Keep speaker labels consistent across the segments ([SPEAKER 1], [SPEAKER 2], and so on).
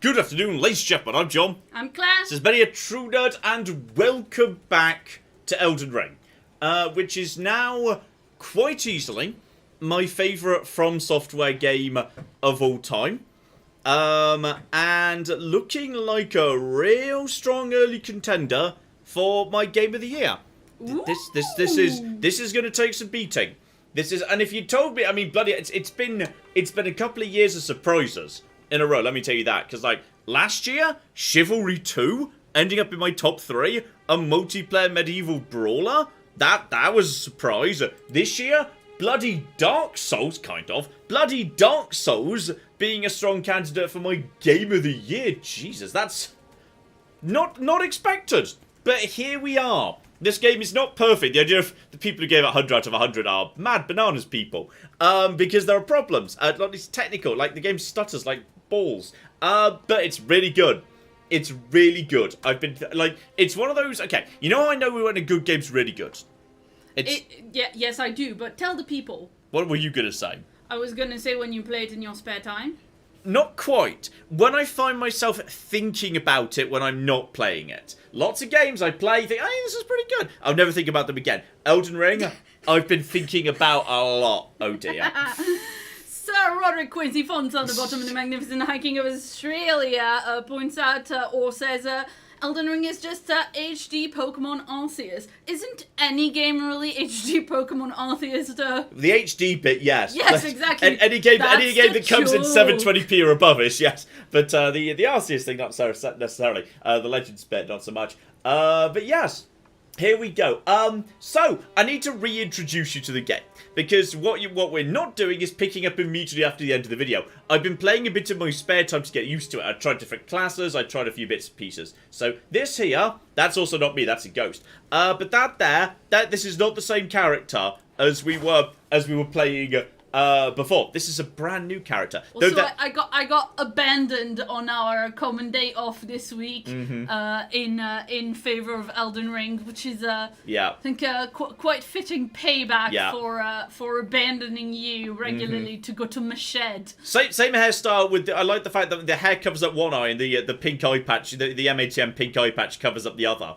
[SPEAKER 1] Good afternoon, ladies and gentlemen, I'm John.
[SPEAKER 2] I'm Claire.
[SPEAKER 1] This is many a true nerd, and welcome back to Elden Ring, which is now quite easily my favourite From Software game of all time. And looking like a real strong early contender for my game of the year. This is going to take some beating. And if you told me, I mean, bloody, it's been a couple of years of surprises in a row. Let me tell you that, because like last year, Chivalry 2 ending up in my top 3, a multiplayer medieval brawler. That was a surprise. This year, bloody Dark Souls, bloody Dark Souls being a strong candidate for my game of the year. Jesus, that's not expected. But here we are. This game is not perfect. The idea of the people who gave it 100 out of 100 are mad bananas people. Because there are problems. It's technical. Like, the game stutters like balls. But it's really good. It's really good. It's one of those... Okay, you know how I know when a good game's really good?
[SPEAKER 2] Yes, I do, but tell the people.
[SPEAKER 1] What were you going to say?
[SPEAKER 2] I was going to say when you play it in your spare time.
[SPEAKER 1] Not quite. When I find myself thinking about it when I'm not playing it. Lots of games I play, think, hey, this is pretty good. I'll never think about them again. Elden Ring, I've been thinking about a lot. Oh dear.
[SPEAKER 2] Sir Roderick Quincy Fonts on the bottom of the magnificent hiking of Australia points out or says, Elden Ring is just HD Pokemon Arceus. Isn't any game really HD Pokemon Arceus?
[SPEAKER 1] The HD bit, yes.
[SPEAKER 2] Yes, exactly.
[SPEAKER 1] Any game that comes in 720p or above is, yes. But the Arceus thing, not so necessarily. The Legends bit, not so much. But yes, here we go. So, I need to reintroduce you to the game. Because what we're not doing is picking up immediately after the end of the video. I've been playing a bit in my spare time to get used to it. I tried different classes, I tried a few bits and pieces. So this here, that's also not me, that's a ghost. But this is not the same character as we were playing before. This is a brand new character.
[SPEAKER 2] Also, I got abandoned on our common day off this week in favor of Elden Ring, which is I think quite fitting payback for abandoning you regularly to go to my shed.
[SPEAKER 1] Same hairstyle I like the fact that the hair covers up one eye and the pink eye patch, the MATM pink eye patch covers up the other.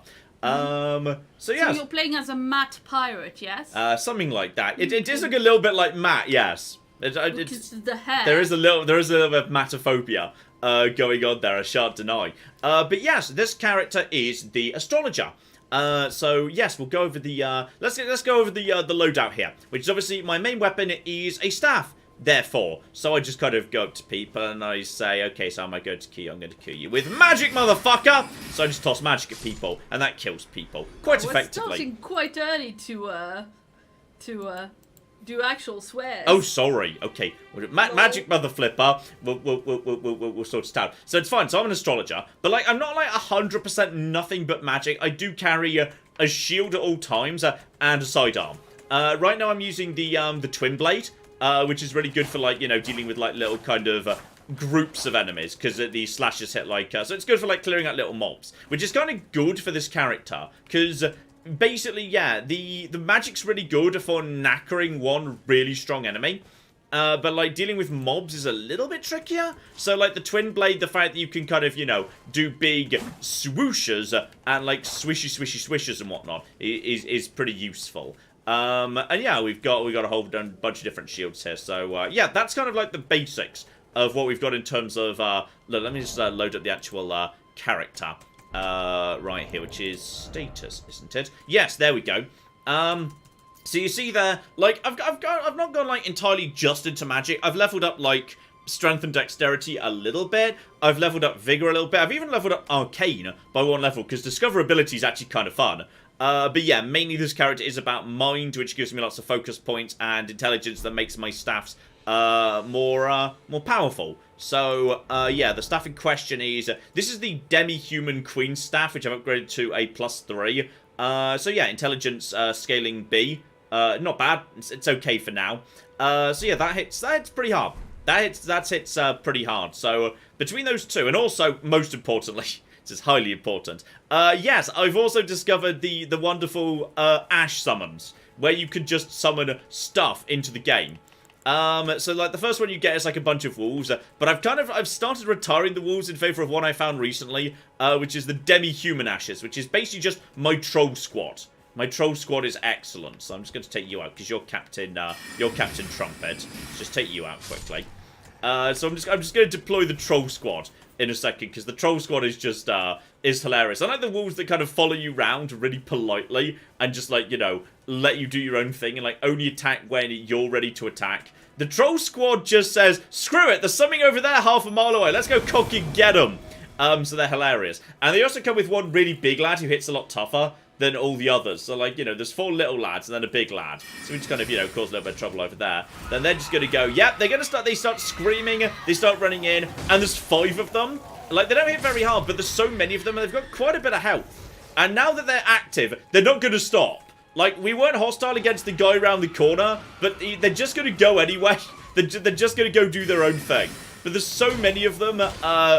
[SPEAKER 1] So you're
[SPEAKER 2] playing as a matte pirate, yes?
[SPEAKER 1] Something like that. It does look a little bit like Matt, yes.
[SPEAKER 2] It's the hair.
[SPEAKER 1] There is a little bit of matophobia going on there, I shan't deny. But yes, this character is the astrologer. So yes, we'll go over the let's go over the loadout here, which is obviously my main weapon is a staff. Therefore, so I just kind of go up to people and I say, okay, so am I going to kill you? I'm going to kill you with magic, motherfucker! So I just toss magic at people, and that kills people quite effectively.
[SPEAKER 2] We're starting quite early to do actual swears.
[SPEAKER 1] Oh, sorry. Okay, magic, mother flipper. We'll sort it out. So it's fine. So I'm an astrologer, but like I'm not like 100% nothing but magic. I do carry a shield at all times and a sidearm. Right now I'm using the twin blade. Which is really good for, like, you know, dealing with, like, little kind of groups of enemies, because the slashes hit, like, so it's good for, like, clearing out little mobs, which is kind of good for this character, because basically, yeah, the magic's really good for knackering one really strong enemy, but, like, dealing with mobs is a little bit trickier, so, like, the twin blade, the fact that you can kind of, you know, do big swooshes and, like, swishes and whatnot is pretty useful. And yeah, we've got a whole bunch of different shields here. So yeah, that's kind of like the basics of what we've got in terms of. Let me just load up the actual character right here, which is status, isn't it? Yes, there we go. So you see there, like I've not gone like entirely just into magic. I've leveled up like strength and dexterity a little bit. I've leveled up vigor a little bit. I've even leveled up arcane by 1 level because discoverability is actually kind of fun. But yeah, mainly this character is about mind, which gives me lots of focus points, and intelligence that makes my staffs more powerful. So yeah, the staff in question is this is the demi-human queen staff, which I've upgraded to a +3. So yeah, intelligence scaling B, not bad. It's okay for now. So yeah, that hits pretty hard. That hits pretty hard. So between those two, and also most importantly. This is highly important. Yes, I've also discovered the wonderful Ash summons, where you can just summon stuff into the game. So, like, the first one you get is, like, a bunch of wolves. But I've started retiring the wolves in favor of one I found recently, which is the Demi-Human Ashes, which is basically just my troll squad. My troll squad is excellent, so I'm just going to take you out, because you're Captain Trumpet. Let's just take you out quickly. So I'm just going to deploy the troll squad in a second, because the troll squad is just, is hilarious. I like the wolves that kind of follow you round really politely, and just, like, you know, let you do your own thing, and, like, only attack when you're ready to attack. The troll squad just says, screw it, there's something over there half a mile away, let's go cock and get them. So they're hilarious. And they also come with one really big lad who hits a lot tougher than all the others. So, like, you know, there's 4 little lads and then a big lad. So we just kind of, you know, cause a little bit of trouble over there. Then they're just going to go, yep, they start screaming, they start running in, and there's 5 of them. Like, they don't hit very hard, but there's so many of them, and they've got quite a bit of health. And now that they're active, they're not going to stop. Like, we weren't hostile against the guy around the corner, but they're just going to go anyway. They're just going to go do their own thing. But there's so many of them,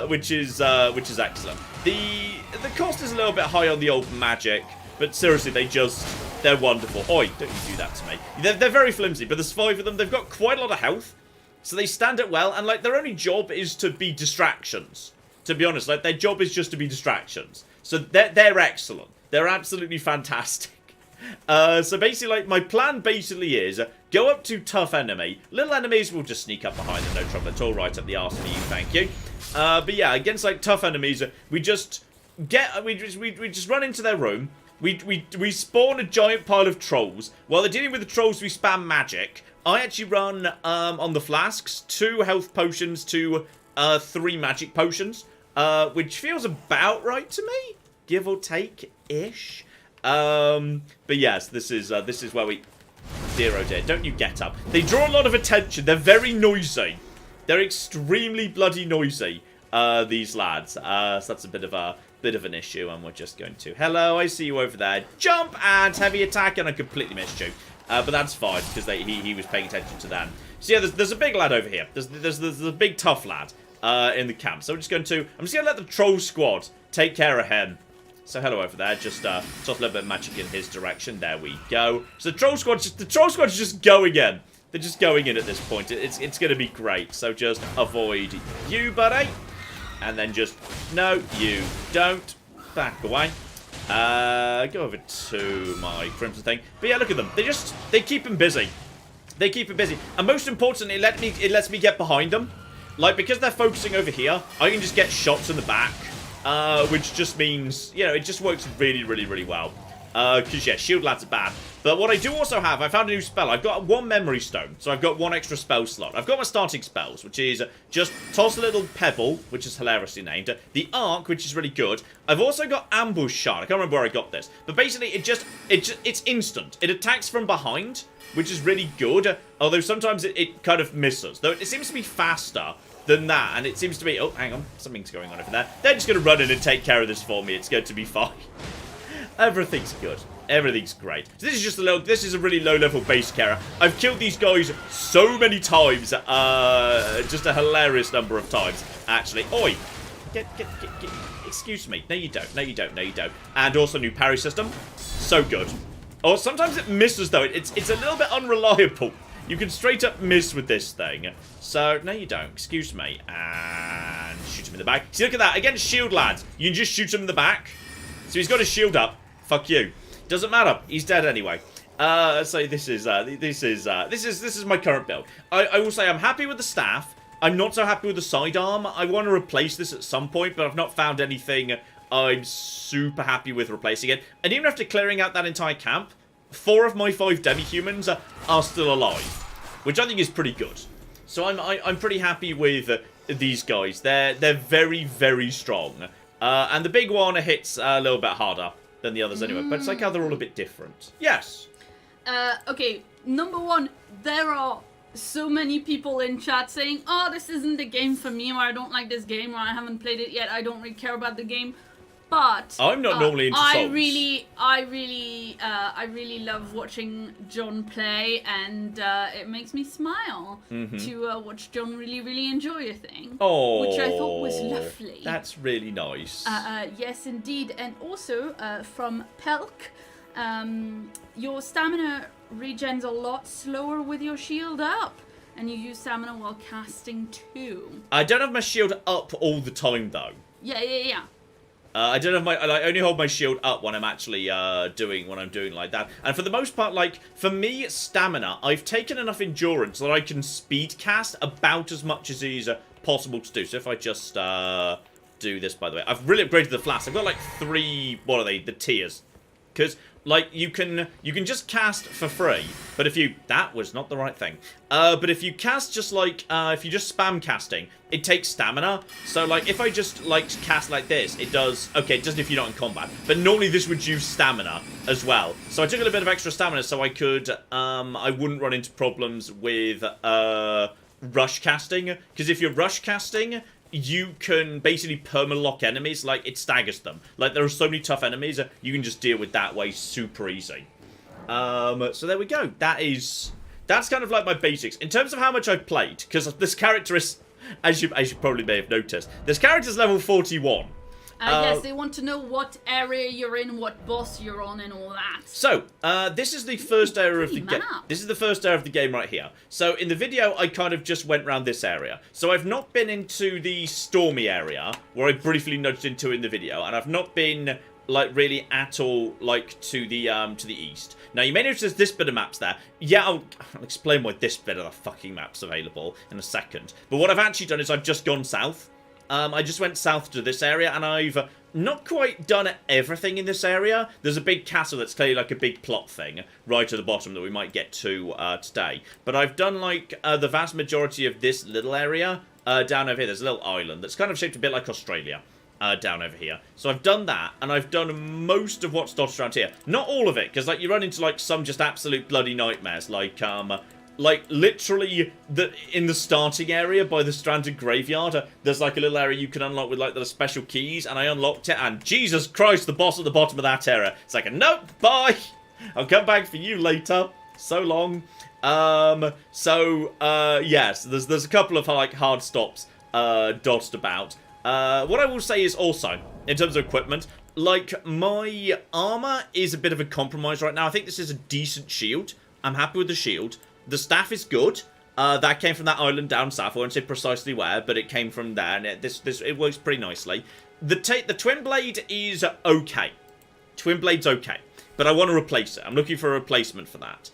[SPEAKER 1] which is excellent. The cost is a little bit high on the old magic, but seriously, they're wonderful. Oi, don't you do that to me. They're very flimsy, but there's 5 of them. They've got quite a lot of health, so they stand it well, and, like, their only job is to be distractions. To be honest, like, their job is just to be distractions. So they're excellent. They're absolutely fantastic. So basically, like, my plan basically is go up to tough enemy. Little enemies will just sneak up behind them, no trouble at all. Right up the arse for you, thank you. But yeah, against, like, tough enemies, we just run into their room. We spawn a giant pile of trolls. While they're dealing with the trolls, we spam magic. I actually run on the flasks 2 health potions to 3 magic potions, which feels about right to me, give or take ish. But yes, this is where we 0 dear. Don't you get up? They draw a lot of attention. They're very noisy. They're extremely bloody noisy. These lads. So that's a bit of an issue, and we're just going to, hello, I see you over there, jump and heavy attack, and I completely missed you, but that's fine because he was paying attention to them. So yeah, there's a big lad over here. There's a big tough lad in the camp. So I'm just gonna let the troll squad take care of him. So hello over there, just toss a little bit of magic in his direction. There we go. So the troll squad's just going in. They're just going in at this point. It's gonna be great. So just avoid you, buddy. And then just, no, you don't. Back away. Go over to my crimson thing. But yeah, look at them. They keep him busy. They keep him busy. And most importantly, it lets me get behind them. Like, because they're focusing over here, I can just get shots in the back. Which just means, you know, it just works really, really, really well. Because, yeah, shield lads are bad. But what I do also have, I found a new spell. I've got 1 memory stone, so I've got 1 extra spell slot. I've got my starting spells, which is just toss a little pebble, which is hilariously named. The arc, which is really good. I've also got ambush shard. I can't remember where I got this. But basically, it's instant. It attacks from behind, which is really good. Although sometimes it kind of misses. Though it seems to be faster than that, and it seems to be, oh, hang on, something's going on over there. They're just going to run in and take care of this for me. It's going to be fine. Everything's good. Everything's great. So this is a really low-level base carrier. I've killed these guys so many times, just a hilarious number of times, actually. Oi! Get, excuse me. No, you don't. No, you don't. No, you don't. And also new parry system. So good. Oh, sometimes it misses, though. It's a little bit unreliable. You can straight up miss with this thing. So, no you don't. Excuse me. And shoot him in the back. See, look at that. Against shield lads, you can just shoot him in the back. So he's got his shield up. Fuck you. Doesn't matter. He's dead anyway. So this is my current build. I will say I'm happy with the staff. I'm not so happy with the sidearm. I want to replace this at some point, but I've not found anything I'm super happy with replacing it. And even after clearing out that entire camp, 4 of my 5 demi-humans are still alive, which I think is pretty good. So I'm pretty happy with these guys. They're very, very strong. And the big one hits a little bit harder than the others anyway. But it's like how they're all a bit different. Yes.
[SPEAKER 2] Okay, number 1, there are so many people in chat saying, oh, this isn't the game for me, or I don't like this game, or I haven't played it yet, I don't really care about the game. But
[SPEAKER 1] I'm not normally into Souls.
[SPEAKER 2] I really love watching John play, and it makes me smile to watch John really enjoy a thing.
[SPEAKER 1] Oh,
[SPEAKER 2] which I thought was lovely.
[SPEAKER 1] That's really nice.
[SPEAKER 2] Yes, indeed, and also from Pelk, your stamina regens a lot slower with your shield up. and you use stamina while casting 2.
[SPEAKER 1] I don't have my shield up all the time, though.
[SPEAKER 2] Yeah.
[SPEAKER 1] I don't have my. I only hold my shield up when I'm actually doing like that. And for the most part, like for me, stamina, I've taken enough endurance that I can speed cast about as much as is possible to do. So if I just do this, by the way, I've really upgraded the flasks. I've got like 3. What are they? The tiers, because like you can just cast for free. But if you that was not the right thing. But if you cast just like if you just spam casting, it takes stamina. So like if I just like cast like this, it does okay. It doesn't if you're not in combat. But normally this would use stamina as well. So I took a little bit of extra stamina so I could I wouldn't run into problems with rush casting, because if you're rush casting, you can basically perma-lock enemies. Like, it staggers them. Like, there are so many tough enemies, you can just deal with that way super easy. So there we go. That's kind of like my basics. In terms of how much I've played, because this character is, as you probably may have noticed, this character's level 41.
[SPEAKER 2] Yes, they want to know what area you're in, what boss you're on, and all that.
[SPEAKER 1] So, this is the first area of the game. This is the first area of the game right here. So, in the video, I kind of just went around this area. So, I've not been into the Stormy area, where I briefly nudged into in the video, and I've not been, like, really at all, like, to the east. Now, you may notice this bit of map's there. Yeah, I'll explain why this bit of the fucking map's available in a second. But what I've actually done is I've just gone south. I just went south to this area, and I've not quite done everything in this area. There's a big castle that's clearly like a big plot thing right at the bottom that we might get to today. But I've done like the vast majority of this little area down over here. There's a little island that's kind of shaped a bit like Australia down over here. So I've done that, and I've done most of what's dotted around here. Not all of it, because like you run into like some just absolute bloody nightmares, like, literally, in the starting area by the stranded graveyard, there's, like, a little area you can unlock with, like, the special keys, and I unlocked it, and Jesus Christ, the boss at the bottom of that area. It's like, nope, bye! I'll come back for you later. So long. Yes, there's a couple of, like, hard stops dotted about. What I will say is also, in terms of equipment, like, my armor is a bit of a compromise right now. I think this is a decent shield. I'm happy with the shield. The staff is good. That came from that island down south. I won't say precisely where, but it came from there, and it works pretty nicely. The Twin Blade is okay. Twin Blade's okay, but I want to replace it. I'm looking for a replacement for that.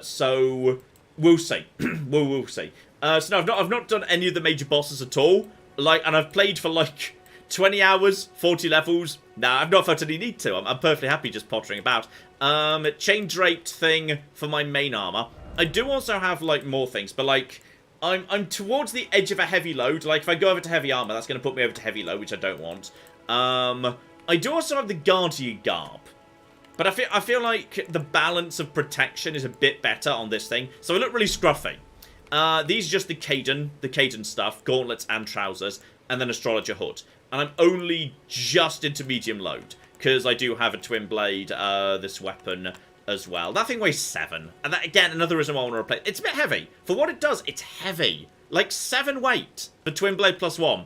[SPEAKER 1] So we'll see. we'll see. So no, I've not done any of the major bosses at all. Like, and I've played for like 20 hours, 40 levels. Nah, I've not felt any need to. I'm perfectly happy just pottering about. Chain draped thing for my main armor. I do also have, like, more things, but, like, I'm towards the edge of a heavy load. Like, if I go over to heavy armor, that's going to put me over to heavy load, which I don't want. I do also have the Guardian Garb. But I feel like the balance of protection is a bit better on this thing. So I look really scruffy. These are just the Caden stuff, gauntlets and trousers, and then Astrologer Hood. And I'm only just into medium load, because I do have a Twin Blade, this weapon as well. That thing weighs 7. And that, again, another reason why I want to replace it. It's a bit heavy. For what it does, it's heavy. Like 7 weight for Twin Blade plus 1.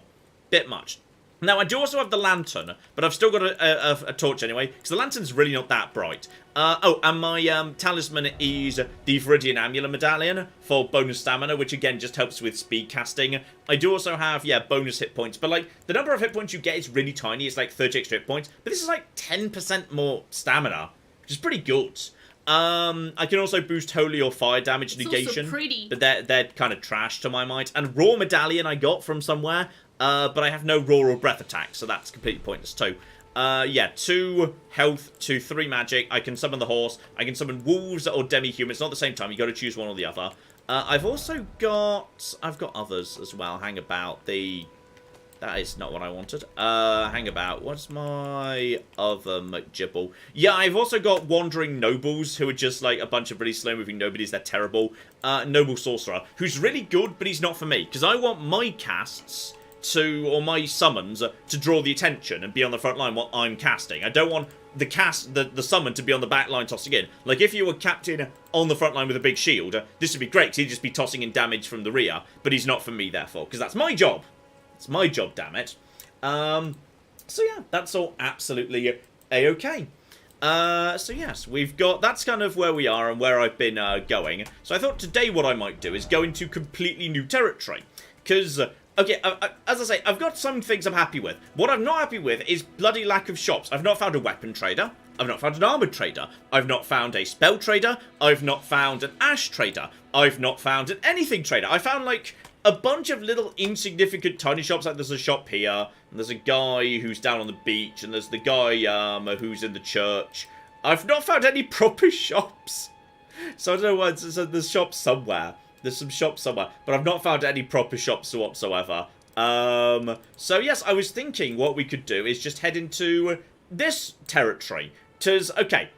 [SPEAKER 1] Bit much. Now, I do also have the lantern, but I've still got a torch anyway, because the lantern's really not that bright. Oh, and my talisman is the Viridian Amulet Medallion for bonus stamina, which again just helps with speed casting. I do also have, yeah, bonus hit points, but like, the number of hit points you get is really tiny. It's like 30 extra hit points, but this is like 10% more stamina, which is pretty good. I can also boost holy or fire damage negation, but they're kind of trash to my mind. And raw medallion I got from somewhere, but I have no raw or breath attack, so that's completely pointless too. Yeah, 2 health to 3 magic. I can summon the horse. I can summon wolves or demi-humans. Not at the same time. You got to choose one or the other. I've also got... I've got others as well. Hang about. That is not what I wanted. Hang about. What's my other McJibble? Yeah, I've also got Wandering Nobles, who are just like a bunch of really slow-moving nobodies. They're terrible. Noble Sorcerer, who's really good, but he's not for me. Because I want my casts or my summons to draw the attention and be on the front line while I'm casting. I don't want the summon to be on the back line tossing in. Like, if you were captain on the front line with a big shield, this would be great, because he'd just be tossing in damage from the rear, but he's not for me, therefore, because that's my job. It's my job, damn it. So yeah, that's all absolutely a-okay. So yes, we've got, that's kind of where we are and where I've been going. So I thought today what I might do is go into completely new territory. Because, okay, as I say, I've got some things I'm happy with. What I'm not happy with is bloody lack of shops. I've not found a weapon trader. I've not found an armored trader. I've not found a spell trader. I've not found an ash trader. I've not found an anything trader. I found, like, a bunch of little insignificant tiny shops. Like, there's a shop here, and there's a guy who's down on the beach, and there's the guy who's in the church. I've not found any proper shops. So I don't know why, there's shops somewhere. There's some shops somewhere, but I've not found any proper shops whatsoever. So yes, I was thinking what we could do is just head into this territory. Okay,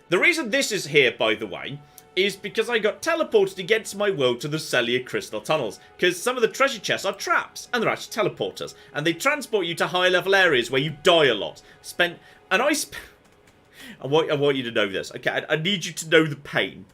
[SPEAKER 1] the reason this is here, by the way, is because I got teleported against my will to the Celia Crystal Tunnels. Because some of the treasure chests are traps, and they're actually teleporters. And they transport you to higher level areas where you die a lot. I want you to know this. Okay, I need you to know the pain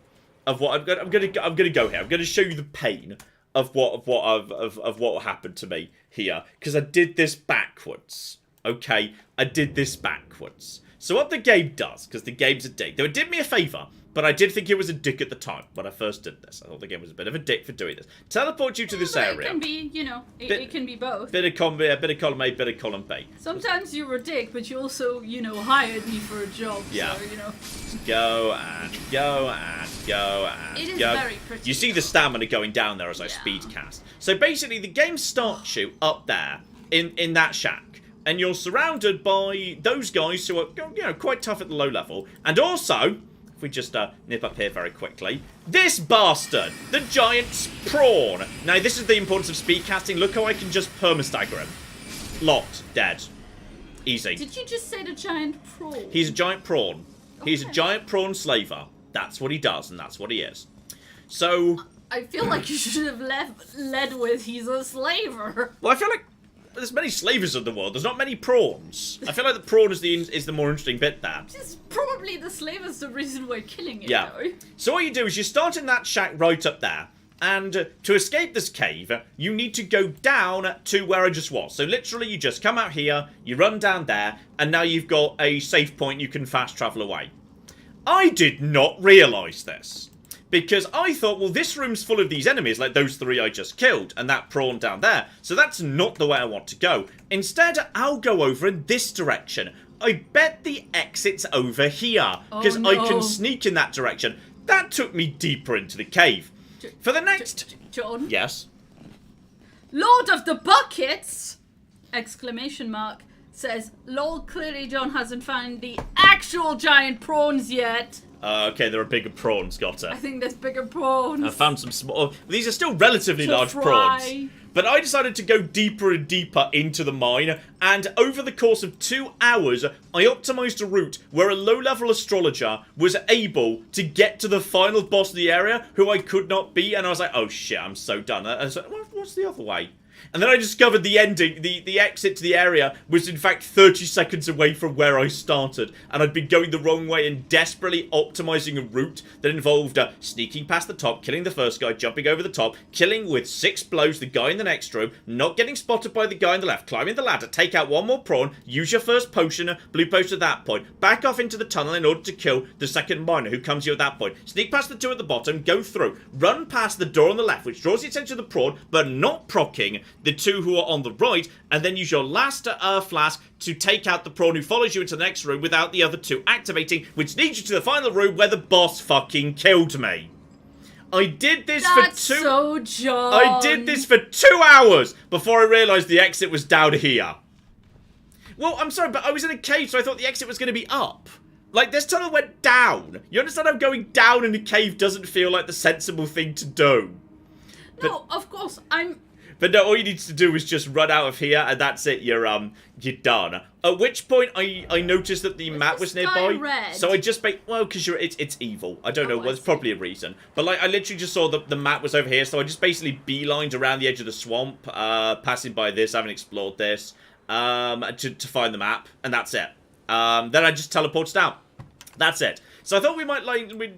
[SPEAKER 1] of what I'm gonna go here. I'm gonna show you the pain of what happened to me here. Because I did this backwards. Okay, I did this backwards. So what the game does, because the game's a dick, they did me a favour, but I did think it was a dick at the time when I first did this. I thought the game was a bit of a dick for doing this. Teleport you to this area.
[SPEAKER 2] It can be, you know, it can be both.
[SPEAKER 1] Bit of column A, bit of column B.
[SPEAKER 2] Sometimes you were a dick, but you also, you know, hired me for a job.
[SPEAKER 1] Yeah.
[SPEAKER 2] So, you know.
[SPEAKER 1] Go and go and go and go.
[SPEAKER 2] It is very pretty.
[SPEAKER 1] You see the stamina going down there as I speed cast. So basically, the game starts you up there in that shack. And you're surrounded by those guys who are, you know, quite tough at the low level. And also, if we just nip up here very quickly, this bastard, the giant prawn. Now, this is the importance of speed casting. Look how I can just perma-stagger him. Locked, dead. Easy.
[SPEAKER 2] Did you just say the giant prawn?
[SPEAKER 1] He's a giant prawn.
[SPEAKER 2] Okay.
[SPEAKER 1] He's a giant prawn slaver. That's what he does, and that's what he is. So...
[SPEAKER 2] I feel like you should have led with he's a slaver.
[SPEAKER 1] Well, I feel like there's many slavers in the world. There's not many prawns. I feel like the prawn is the more interesting bit there.
[SPEAKER 2] It's probably the slaver's the reason we're killing it,
[SPEAKER 1] yeah.
[SPEAKER 2] though.
[SPEAKER 1] So what you do is you start in that shack right up there. And to escape this cave, you need to go down to where I just was. So literally, you just come out here, you run down there, and now you've got a safe point you can fast travel away. I did not realise this. Because I thought, well, this room's full of these enemies, like those three I just killed, and that prawn down there. So that's not the way I want to go. Instead, I'll go over in this direction. I bet the exit's over here, because I can sneak in that direction. That took me deeper into the cave. For the next...
[SPEAKER 2] John?
[SPEAKER 1] Yes?
[SPEAKER 2] Lord of the Buckets! Exclamation mark. Says, lol, clearly John hasn't found the actual giant prawns yet.
[SPEAKER 1] Okay, there are bigger prawns, got it.
[SPEAKER 2] I think there's bigger prawns.
[SPEAKER 1] I found some small... These are still relatively large prawns. But I decided to go deeper and deeper into the mine, and over the course of 2 hours, I optimised a route where a low-level astrologer was able to get to the final boss of the area, who I could not beat, and I was like, oh shit, I'm so done. And I was like, what's the other way? And then I discovered the ending, the exit to the area was in fact 30 seconds away from where I started. And I'd been going the wrong way and desperately optimising a route that involved sneaking past the top, killing the first guy, jumping over the top, killing with 6 blows the guy in the next room, not getting spotted by the guy on the left, climbing the ladder, take out one more prawn, use your first potion, blue post at that point, back off into the tunnel in order to kill the second miner who comes here at that point, sneak past the 2 at the bottom, go through, run past the door on the left, which draws the attention of the prawn, but not proccing the 2 who are on the right, and then use your last flask to take out the prawn who follows you into the next room without the other 2 activating, which leads you to the final room where the boss fucking killed me. I did this for 2...
[SPEAKER 2] so John.
[SPEAKER 1] I did this for 2 hours before I realised the exit was down here. Well, I'm sorry, but I was in a cave, so I thought the exit was going to be up. Like, this tunnel went down. You understand how going down in a cave doesn't feel like the sensible thing to do?
[SPEAKER 2] No, of course,
[SPEAKER 1] But no, all you need to do is just run out of here, and that's it. You're done. At which point, I noticed that the map was nearby.
[SPEAKER 2] Red? So
[SPEAKER 1] I just well, because it's evil. I don't know. Well, there's probably a reason. But like, I literally just saw the map was over here, so I just basically beelined around the edge of the swamp, passing by this. I haven't explored this, to find the map, and that's it. Then I just teleported out. That's it. So I thought we might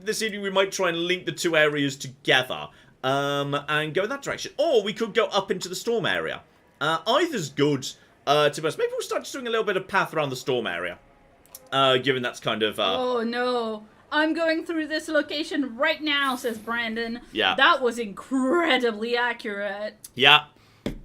[SPEAKER 1] this evening we might try and link the 2 areas together. And go in that direction. Or we could go up into the storm area. Either's good, to be honest. Maybe we'll start just doing a little bit of path around the storm area. Given that's kind of...
[SPEAKER 2] Oh, no. I'm going through this location right now, says Brandon.
[SPEAKER 1] Yeah.
[SPEAKER 2] That was incredibly accurate.
[SPEAKER 1] Yeah.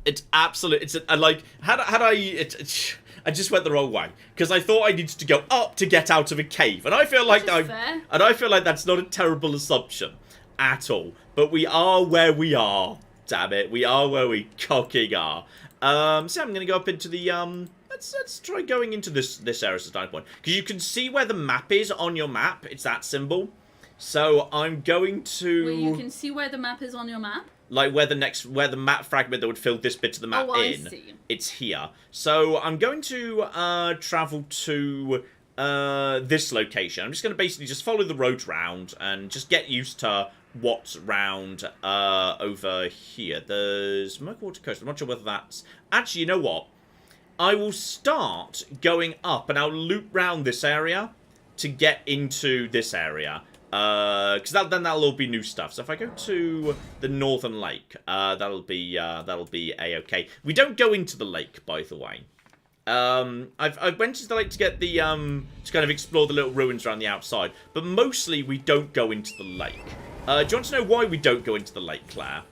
[SPEAKER 1] It's absolute... It's like... I just went the wrong way. Because I thought I needed to go up to get out of a cave. And I feel like...
[SPEAKER 2] fair.
[SPEAKER 1] And I feel like that's not a terrible assumption. At all. But we are where we are. Damn it. We are where we cocking are. So I'm going to go up into the... Let's try going into this area as a starting point. Because you can see where the map is on your map. It's that symbol. So I'm going to...
[SPEAKER 2] Wait, you can see where the map is on your map?
[SPEAKER 1] Like where the map fragment that would fill this bit of the map in.
[SPEAKER 2] See.
[SPEAKER 1] It's here. So I'm going to travel to this location. I'm just going to basically just follow the road round and just get used to what's round over here. There's Murkwater Coast. I'm not sure whether that's... Actually, you know what? I will start going up and I'll loop round this area to get into this area. Because then that'll all be new stuff. So if I go to the northern lake, that'll be a-okay. We don't go into the lake, by the way. I've went to the lake to get the to kind of explore the little ruins around the outside, but mostly we don't go into the lake. Do you want to know why we don't go into the lake, Claire?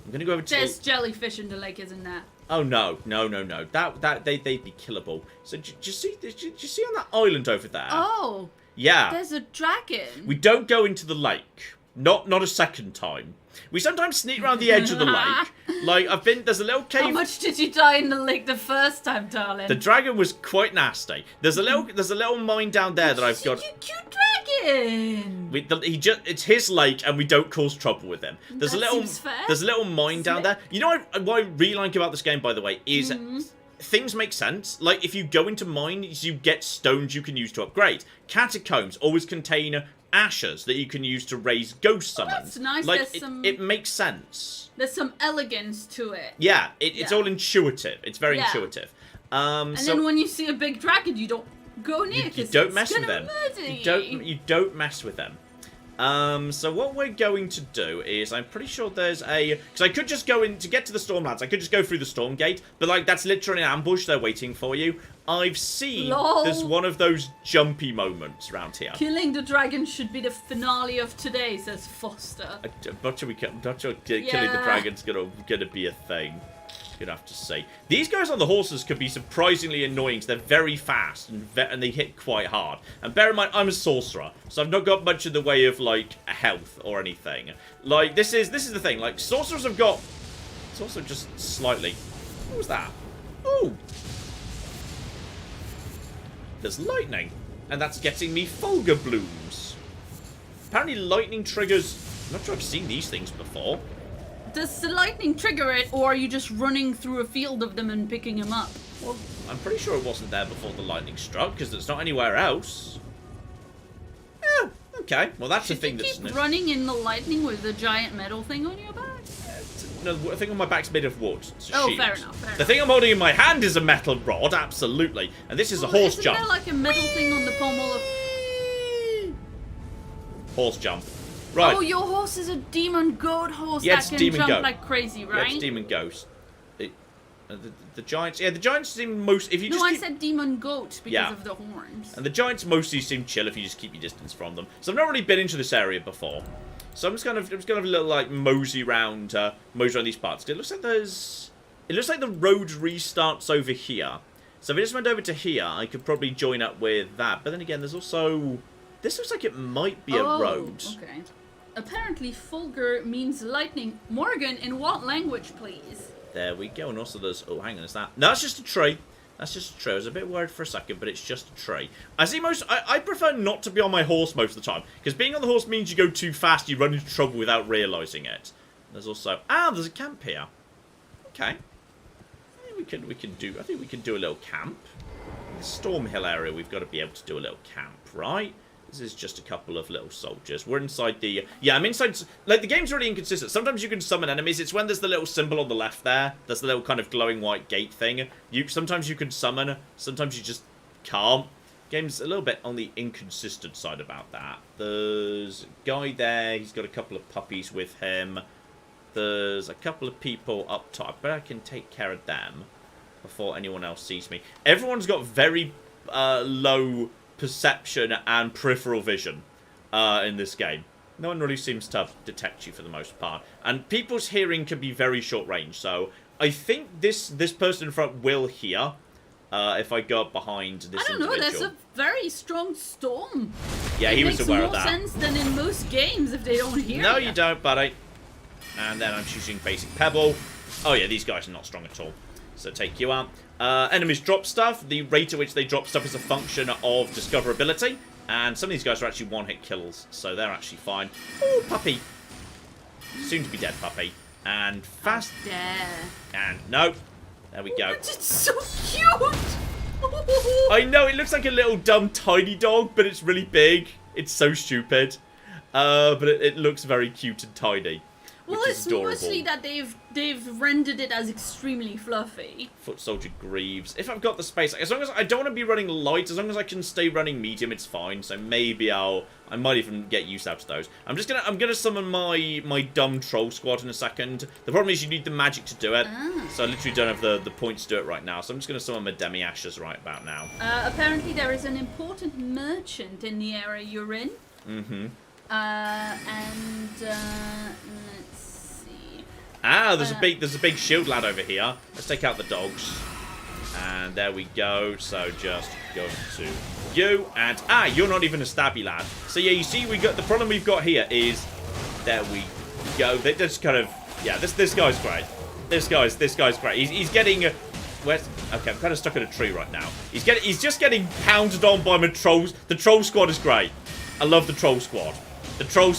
[SPEAKER 1] I'm gonna go over to...
[SPEAKER 2] There's jellyfish in the lake, isn't there?
[SPEAKER 1] Oh no. They'd be killable. So do you see on that island over there?
[SPEAKER 2] Oh.
[SPEAKER 1] Yeah.
[SPEAKER 2] There's a dragon.
[SPEAKER 1] We don't go into the lake. Not a second time. We sometimes sneak around the edge of the lake. Like, there's a little cave... How
[SPEAKER 2] much did you die in the lake the first time, darling?
[SPEAKER 1] The dragon was quite nasty. There's a little mine down there that I've got...
[SPEAKER 2] Cute dragon!
[SPEAKER 1] It's his lake, and we don't cause trouble with him.
[SPEAKER 2] Seems fair.
[SPEAKER 1] There's a little mine down there. You know what I really like about this game, by the way, is... Things make sense. Like, if you go into mines, you get stones you can use to upgrade. Catacombs always contain ashes that you can use to raise ghost summons.
[SPEAKER 2] That's nice.
[SPEAKER 1] Like, it makes sense.
[SPEAKER 2] There's some elegance to it.
[SPEAKER 1] Yeah, it's all intuitive. It's very intuitive.
[SPEAKER 2] And then when you see a big dragon, you don't go near.
[SPEAKER 1] You don't mess with them. You don't mess with them. So what we're going to do is, I'm pretty sure there's because I could just go in, to get to the Stormlands, I could just go through the Storm Gate, but like, that's literally an ambush, they're waiting for you. I've seen there's one of those jumpy moments around here.
[SPEAKER 2] Killing the dragon should be the finale of today, says Foster.
[SPEAKER 1] I'm not sure killing the dragon's gonna be a thing. You'd have to say. These guys on the horses could be surprisingly annoying because they're very fast and they hit quite hard. And bear in mind, I'm a sorcerer, so I've not got much in the way of, like, health or anything. Like, this is the thing. Like, sorcerers have got... It's also just slightly... What was that? Ooh! There's lightning. And that's getting me Fulgur Blooms. Apparently lightning triggers... I'm not sure I've seen these things before.
[SPEAKER 2] Does the lightning trigger it, or are you just running through a field of them and picking them up?
[SPEAKER 1] Well, I'm pretty sure it wasn't there before the lightning struck, because it's not anywhere else. Yeah, okay. Well, that's the thing that's...
[SPEAKER 2] Should you keep running in the lightning with the giant metal thing on your back?
[SPEAKER 1] No, the thing on my back's made of wood. It's a shield.
[SPEAKER 2] Fair enough.
[SPEAKER 1] The thing I'm holding in my hand is a metal rod, absolutely. And this is a horse jump.
[SPEAKER 2] Isn't there like a metal thing on the pommel of...
[SPEAKER 1] Horse jump. Right.
[SPEAKER 2] Oh, your horse is a demon goat horse that can jump like crazy, right?
[SPEAKER 1] Yeah, it's demon ghost. The giants... Yeah, the giants seem most... If you just
[SPEAKER 2] I said demon goat because of the horns.
[SPEAKER 1] And the giants mostly seem chill if you just keep your distance from them. So I've not really been into this area before. So I'm just kind of a little, like, mosey around these parts. It looks like the road restarts over here. So if I just went over to here, I could probably join up with that. But then again, there's also... This looks like it might be a road.
[SPEAKER 2] Okay. Apparently, Fulgur means lightning. Morgan, in what language, please?
[SPEAKER 1] There we go. And also there's... Oh, hang on, is that... No, that's just a tree. That's just a tree. I was a bit worried for a second, but it's just a tree. I prefer not to be on my horse most of the time. Because being on the horse means you go too fast, you run into trouble without realising it. There's also... Ah, there's a camp here. Okay. I think we can do a little camp. In the Stormhill area, we've got to be able to do a little camp, right? This is just a couple of little soldiers. We're inside the... Yeah, I'm inside... Like, the game's really inconsistent. Sometimes you can summon enemies. It's when there's the little symbol on the left there. There's the little kind of glowing white gate thing. Sometimes you can summon. Sometimes you just can't. Game's a little bit on the inconsistent side about that. There's a guy there. He's got a couple of puppies with him. There's a couple of people up top. But I can take care of them before anyone else sees me. Everyone's got very... low perception and peripheral vision in this game. No one really seems to detect you for the most part. And people's hearing can be very short range. So I think this person in front will hear if I go up behind this individual.
[SPEAKER 2] I don't know, there's a very strong storm.
[SPEAKER 1] Yeah, he was aware of that.
[SPEAKER 2] It makes more sense than in most games if they don't hear
[SPEAKER 1] No, you don't, buddy. And then I'm choosing Basic Pebble. Oh yeah, these guys are not strong at all. So take you out. Enemies drop stuff. The rate at which they drop stuff is a function of discoverability. And some of these guys are actually one-hit kills, so they're actually fine. Oh, puppy. Soon to be dead puppy. And fast. And no. There we go.
[SPEAKER 2] It's so cute.
[SPEAKER 1] I know, it looks like a little dumb tiny dog, but it's really big. It's so stupid. But it looks very cute and tiny.
[SPEAKER 2] Well, it's mostly that they've rendered it as extremely fluffy. Foot
[SPEAKER 1] Soldier Greaves. If I've got the space, as long as I don't want to be running light, as long as I can stay running medium, it's fine. So maybe I might even get use out of those. I'm gonna summon my dumb troll squad in a second. The problem is you need the magic to do it. So I literally don't have the points to do it right now. So I'm just gonna summon my Demi Ashes right about now.
[SPEAKER 2] Apparently there is an important merchant in the area you're in.
[SPEAKER 1] Mm-hmm.
[SPEAKER 2] Let's see.
[SPEAKER 1] There's a big shield lad over here. Let's take out the dogs. And there we go. So just go to you. And you're not even a stabby lad. So yeah, you see, the problem we've got here is there we go. They just kind of this guy's great. This guy's great. He's getting okay, I'm kind of stuck in a tree right now. He's just getting pounded on by my trolls. The troll squad is great. I love the troll squad. The troll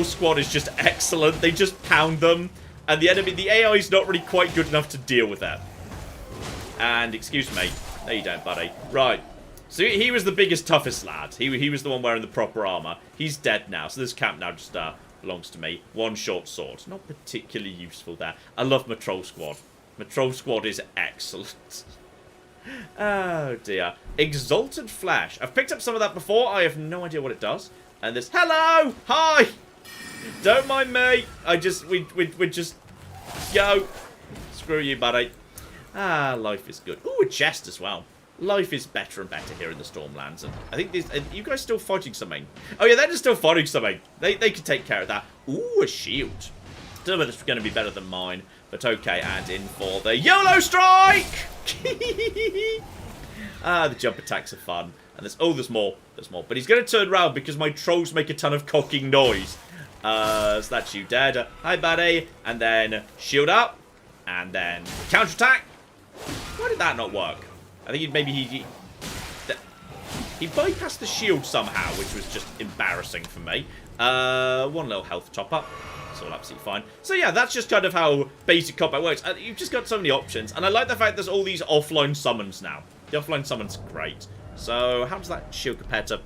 [SPEAKER 1] squad is just excellent. They just pound them. And the AI is not really quite good enough to deal with that. And, excuse me. No, you don't, buddy. Right. So he was the biggest, toughest lad. He was the one wearing the proper armor. He's dead now. So this camp now just belongs to me. One short sword. Not particularly useful there. I love my troll squad. My troll squad is excellent. Oh, dear. Exalted Flash. I've picked up some of that before. I have no idea what it does. And this, hello! Hi! Don't mind me. We just go. Screw you, buddy. Life is good. Ooh, a chest as well. Life is better and better here in the Stormlands. And I think are you guys still fighting something? Oh yeah, they're just still fighting something. They can take care of that. Ooh, a shield. Don't know whether it's going to be better than mine, but okay. And in for the YOLO strike. The jump attacks are fun. And there's more. There's more. But he's going to turn around because my trolls make a ton of cocking noise. So that's you dead. Hi, buddy. And then shield up. And then counterattack. Why did that not work? I think he bypassed the shield somehow, which was just embarrassing for me. One little health top up. It's all absolutely fine. So yeah, that's just kind of how basic combat works. You've just got so many options. And I like the fact there's all these offline summons now. The offline summons are great. So how does that shield compare to...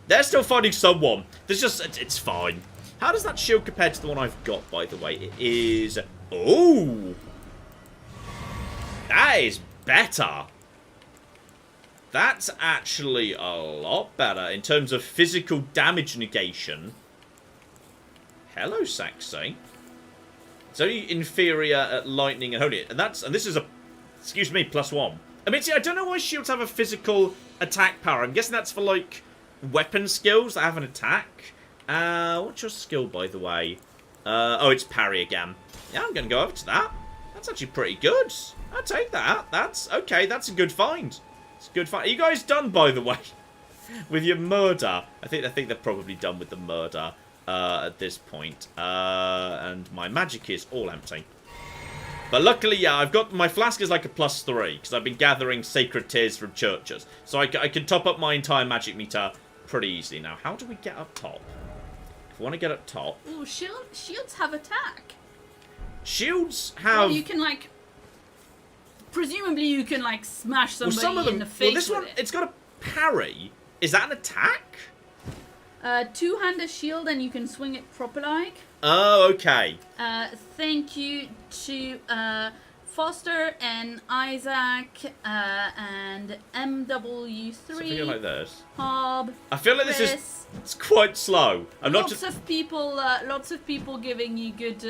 [SPEAKER 1] They're still fighting someone. It's fine. How does that shield compare to the one I've got, by the way? It is... Ooh! That is better. That's actually a lot better in terms of physical damage negation. Hello, Sexy. It's only inferior at lightning and holy. And this is a... Excuse me, +1. I mean, see, I don't know why shields have a physical attack power. I'm guessing that's for, like, weapon skills that have an attack. What's your skill, by the way? Oh, it's parry again. Yeah, I'm going to go over to that. That's actually pretty good. I'll take that. That's, okay, that's a good find. It's a good find. Are you guys done, by the way? With your murder? I think they're probably done with the murder at this point. And my magic is all empty. But luckily, yeah, I've got... My flask is like a +3, because I've been gathering sacred tears from churches. So I can top up my entire magic meter pretty easily. Now, how do we get up top? If we want to get up top...
[SPEAKER 2] Ooh, shields have attack.
[SPEAKER 1] Shields have...
[SPEAKER 2] Well, you can, like... Presumably you can, like, smash somebody in the face. Well,
[SPEAKER 1] this one, it's got a parry. Is that an attack?
[SPEAKER 2] Two-hander shield, and you can swing it proper like.
[SPEAKER 1] Oh, okay.
[SPEAKER 2] Thank you to Foster and Isaac and MW3.
[SPEAKER 1] Something like this.
[SPEAKER 2] Hob.
[SPEAKER 1] I feel like
[SPEAKER 2] Chris.
[SPEAKER 1] this is it's quite slow.
[SPEAKER 2] Lots of people giving you good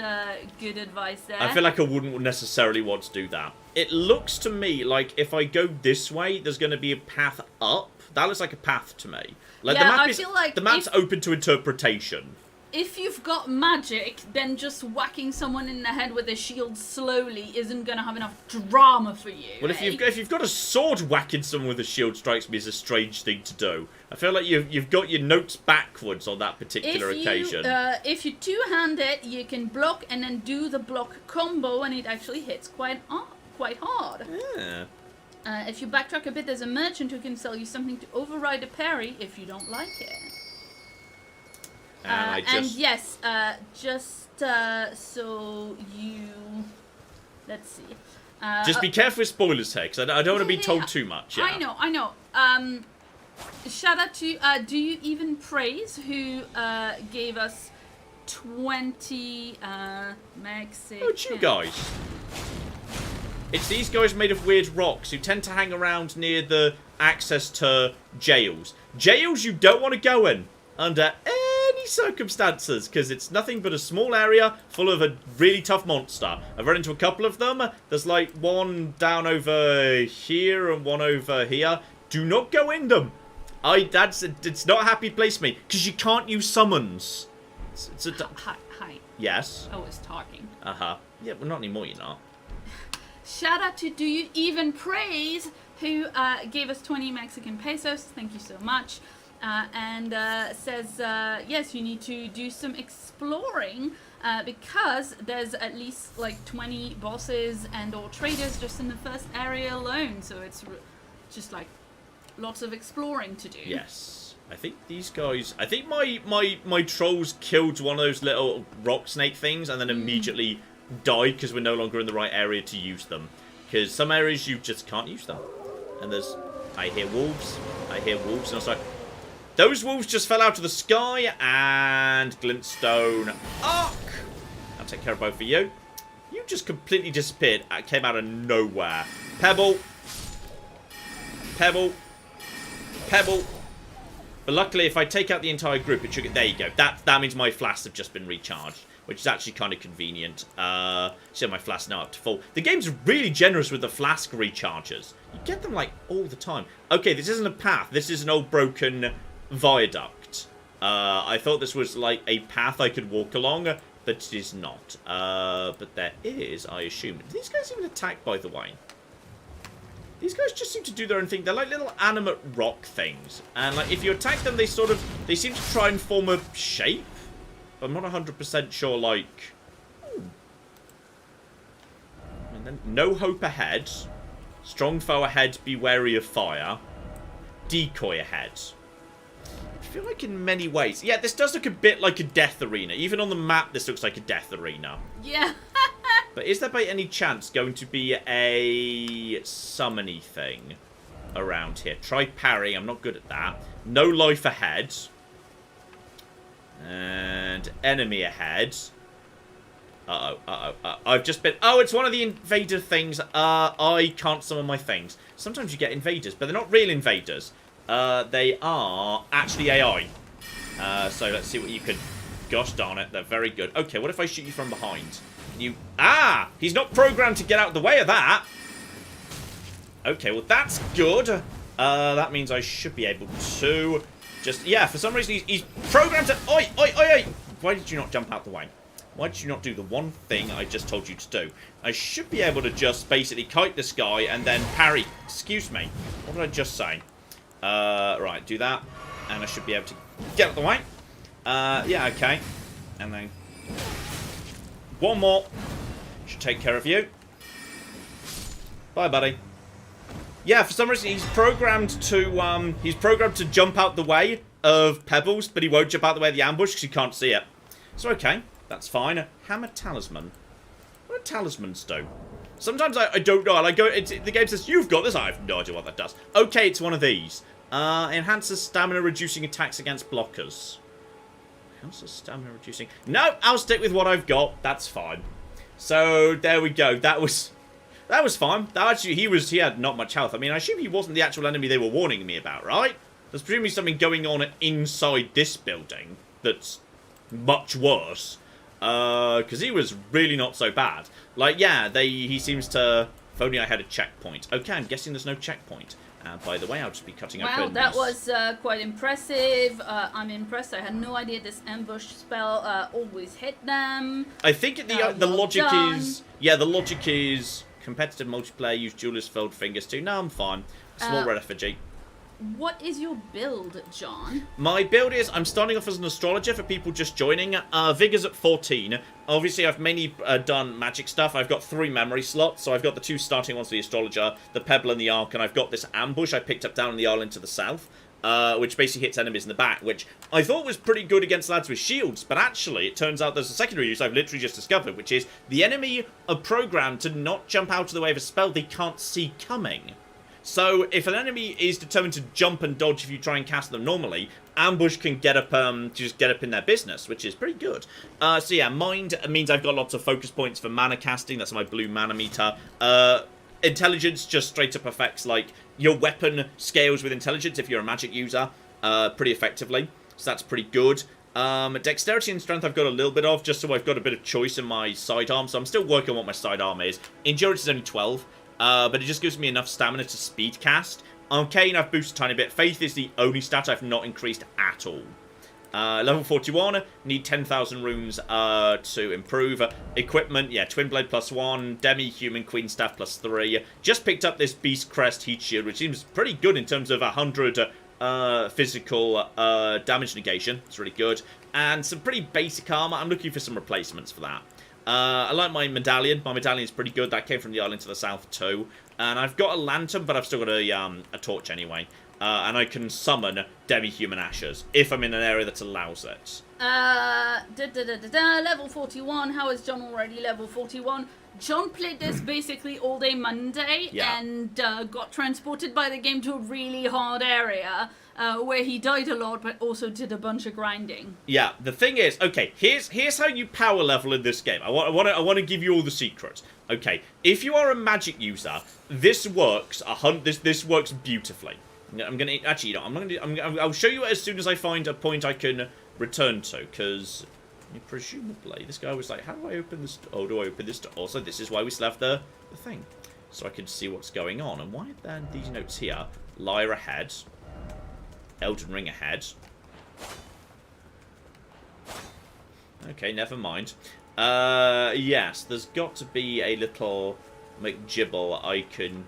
[SPEAKER 2] advice there.
[SPEAKER 1] I feel like I wouldn't necessarily want to do that. It looks to me like if I go this way, there's going to be a path up. That looks like a path to me. Like
[SPEAKER 2] yeah,
[SPEAKER 1] the map's open to interpretation.
[SPEAKER 2] If you've got magic, then just whacking someone in the head with a shield slowly isn't going to have enough drama for you.
[SPEAKER 1] Well, if you've got a sword, whacking someone with a shield strikes me as a strange thing to do. I feel like you've got your notes backwards on that particular occasion.
[SPEAKER 2] If you two-hand it, you can block and then do the block combo, and it actually hits quite hard.
[SPEAKER 1] Yeah.
[SPEAKER 2] If you backtrack a bit, there's a merchant who can sell you something to override a parry if you don't like it. And yes, so you... Let's see.
[SPEAKER 1] Just be careful with spoilers here, because I don't want to be told too much. Yeah.
[SPEAKER 2] I know. Shout out to Do You Even Praise, who gave us 20 Mexican...
[SPEAKER 1] Oh, it's you guys. It's these guys made of weird rocks who tend to hang around near the access to jails. Jails you don't want to go in under any circumstances, because it's nothing but a small area full of a really tough monster. I've run into a couple of them. There's like one down over here and one over here. Do not go in them. It's not a happy place for me, because you can't use summons.
[SPEAKER 2] Hi.
[SPEAKER 1] Yes.
[SPEAKER 2] I was talking.
[SPEAKER 1] Uh-huh. Yeah, well, not anymore, you're not.
[SPEAKER 2] Shout out to Do You Even Praise, who gave us 20 Mexican pesos. Thank you so much. And says, yes, you need to do some exploring because there's at least like 20 bosses and or traders just in the first area alone. So it's just like lots of exploring to do.
[SPEAKER 1] Yes. I think these guys... I think my trolls killed one of those little rock snake things and then immediately died because we're no longer in the right area to use them. Because some areas you just can't use them. And there's... I hear wolves. And also... Those wolves just fell out of the sky, and glintstone arc. I'll take care of both of you. You just completely disappeared. It came out of nowhere. Pebble. Pebble. Pebble. But luckily, if I take out the entire group, it should get... There you go. That means my flasks have just been recharged, which is actually kind of convenient. So my flasks now up to full. The game's really generous with the flask recharges. You get them, like, all the time. Okay, this isn't a path. This is an old broken... viaduct. I thought this was like a path I could walk along, but it is not. But there is, I assume. Do these guys even attack, by the way? These guys just seem to do their own thing. They're like little animate rock things. And like if you attack them, they seem to try and form a shape. But I'm not 100% sure, like... And then, no hope ahead. Strong foe ahead, be wary of fire. Decoy ahead. I feel like in many ways... Yeah, this does look a bit like a death arena. Even on the map, this looks like a death arena.
[SPEAKER 2] Yeah.
[SPEAKER 1] But is there by any chance going to be a summony thing around here? Try parry. I'm not good at that. No life ahead. And enemy ahead. I've just been... Oh, it's one of the invader things. I can't summon my things. Sometimes you get invaders, but they're not real invaders. They are actually AI. So let's see what you can... Gosh darn it, they're very good. Okay, what if I shoot you from behind? You... Ah! He's not programmed to get out of the way of that! Okay, well that's good. That means I should be able to... Just... Yeah, for some reason he's programmed to... Oi! Oi! Oi! Oi! Why did you not jump out the way? Why did you not do the one thing I just told you to do? I should be able to just basically kite this guy and then parry. Excuse me. What did I just say? Right, do that. And I should be able to get out of the way. Yeah, okay. And then... One more. Should take care of you. Bye, buddy. Yeah, for some reason he's programmed to jump out the way of pebbles, but he won't jump out the way of the ambush because you can't see it. So, okay. That's fine. Hammer talisman. What do talismans do? Sometimes I don't know. The game says, you've got this. I have no idea what that does. Okay, it's one of these. Enhances stamina, reducing attacks against blockers. How's the stamina reducing? No, I'll stick with what I've got. That's fine. So, there we go. That was That was fine. Actually, he had not much health. I mean, I assume he wasn't the actual enemy they were warning me about, right? There's presumably something going on inside this building that's much worse. Because he was really not so bad. Like, yeah, he seems to... If only I had a checkpoint. Okay, I'm guessing there's no checkpoint. By the way, I'll just be cutting open.
[SPEAKER 2] Wow, that was quite impressive. I'm impressed. I had no idea this ambush spell always hit them.
[SPEAKER 1] I think the logic is... Yeah, the logic is competitive multiplayer, use duelist-filled fingers too. No, I'm fine. Small red effigy.
[SPEAKER 2] What is your build, John?
[SPEAKER 1] My build is, I'm starting off as an astrologer for people just joining. Vigor's at 14. Obviously, I've mainly done magic stuff. I've got 3 memory slots, so I've got the 2 starting ones for the astrologer, the pebble and the arc, and I've got this ambush I picked up down in the island to the south, which basically hits enemies in the back, which I thought was pretty good against lads with shields, but actually, it turns out there's a secondary use I've literally just discovered, which is the enemy are programmed to not jump out of the way of a spell they can't see coming. So, if an enemy is determined to jump and dodge if you try and cast them normally, ambush can get up, just get up in their business, which is pretty good. So yeah, mind means I've got lots of focus points for mana casting, that's my blue mana meter. Intelligence just straight up affects, like, your weapon scales with intelligence if you're a magic user, pretty effectively. So that's pretty good. Dexterity and strength I've got a little bit of, just so I've got a bit of choice in my sidearm, so I'm still working on what my sidearm is. Endurance is only 12. But it just gives me enough stamina to speed cast. Arcane I've boosted a tiny bit. Faith is the only stat I've not increased at all. Level 41, need 10,000 runes to improve. Equipment, yeah, Twin Blade +1, Demi-Human Queen Staff +3. Just picked up this Beast Crest Heat Shield, which seems pretty good in terms of 100 physical damage negation. It's really good. And some pretty basic armor. I'm looking for some replacements for that. I like my medallion. My medallion is pretty good. That came from the island to the south too. And I've got a lantern, but I've still got a torch anyway. And I can summon demi-human ashes if I'm in an area that allows it.
[SPEAKER 2] Level 41. How is John already level 41? John played this basically all day Monday and got transported by the game to a really hard area. Where he died a lot, but also did a bunch of grinding. Yeah,
[SPEAKER 1] the thing is, okay, here's how you power level in this game. I want to give you all the secrets. Okay, if you are a magic user, this works. This works beautifully. I'm gonna actually, I'll show you as soon as I find a point I can return to, because presumably this guy was like, how do I open this? Oh, do I open this? Also, this is why we still have the thing, so I can see what's going on. And why are there these notes here? Lyre ahead. Elden Ring ahead. Okay, never mind. Yes, there's got to be a little McGibble I can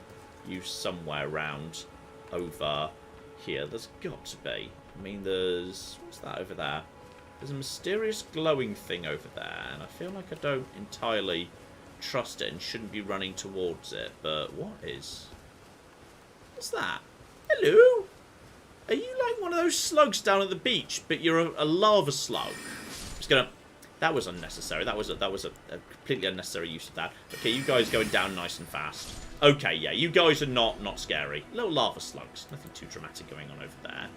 [SPEAKER 1] use somewhere around over here. There's got to be. I mean, there's... What's that over there? There's a mysterious glowing thing over there, and I feel like I don't entirely trust it and shouldn't be running towards it. But what is... What's that? Hello? Are you like one of those slugs down at the beach, but you're a lava slug? Just gonna... That was unnecessary. That was a completely unnecessary use of that. Okay, you guys going down nice and fast. Okay, yeah, you guys are not scary. Little lava slugs. Nothing too dramatic going on over there.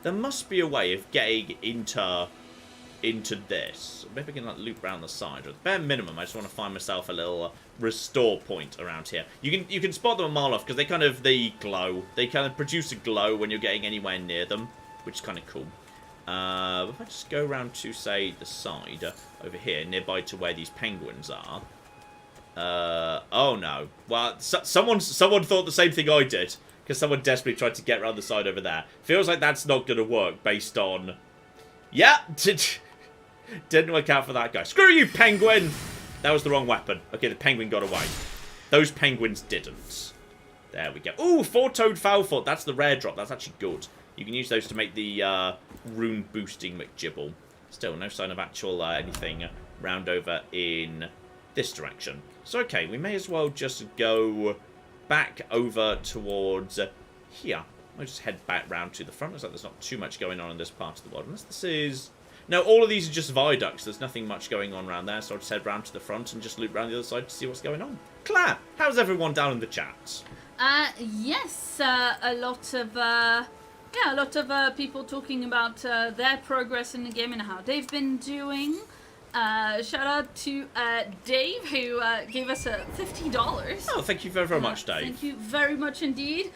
[SPEAKER 1] There must be a way of getting into this. Maybe I can like loop around the side. Or at the bare minimum, I just want to find myself a little restore point around here. You can spot them a mile off because they glow. They kind of produce a glow when you're getting anywhere near them, which is kind of cool. If I just go around to say the side over here, nearby to where these penguins are. Oh no. Well, someone thought the same thing I did. Because someone desperately tried to get around the side over there. Feels like that's not going to work based on... Yeah, didn't work out for that guy. Screw you, penguin! That was the wrong weapon. Okay, the penguin got away. Those penguins didn't. There we go. Ooh, four-toed foulfoot. That's the rare drop. That's actually good. You can use those to make the rune-boosting McGibble. Still, no sign of actual anything round over in this direction. So, okay, we may as well just go back over towards here. I'll just head back round to the front. Looks like there's not too much going on in this part of the world. Unless this is... No, all of these are just viaducts. There's nothing much going on around there, so I'll just head round to the front and just loop round the other side to see what's going on. Claire, how's everyone down in the chat?
[SPEAKER 2] Yes, a lot of people talking about their progress in the game and how they've been doing. shout out to Dave, who gave us $50.
[SPEAKER 1] Oh, thank you very, very much, Dave.
[SPEAKER 2] Thank you very much indeed.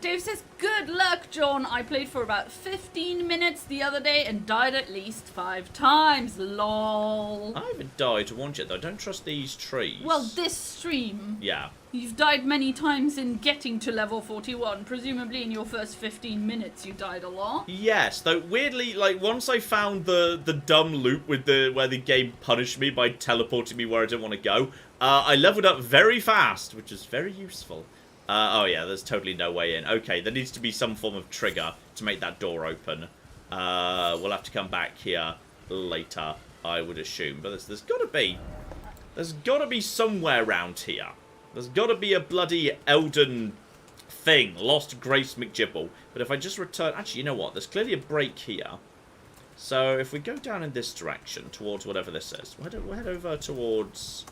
[SPEAKER 2] Dave says, good luck, John. I played for about 15 minutes the other day and died at least 5 times. Lol.
[SPEAKER 1] I haven't died once yet, though. I don't trust these trees.
[SPEAKER 2] Well, this stream.
[SPEAKER 1] Yeah.
[SPEAKER 2] You've died many times in getting to level 41. Presumably in your first 15 minutes you died a lot.
[SPEAKER 1] Yes, though weirdly, like, once I found the dumb loop with where the game punished me by teleporting me where I didn't want to go, I leveled up very fast, which is very useful. Oh yeah, there's totally no way in. Okay, there needs to be some form of trigger to make that door open. We'll have to come back here later, I would assume. But there's got to be... There's got to be somewhere around here. There's got to be a bloody Elden thing. Lost Grace McGibble. But if I just return... Actually, you know what? There's clearly a break here. So if we go down in this direction, towards whatever this is, we'll head over towards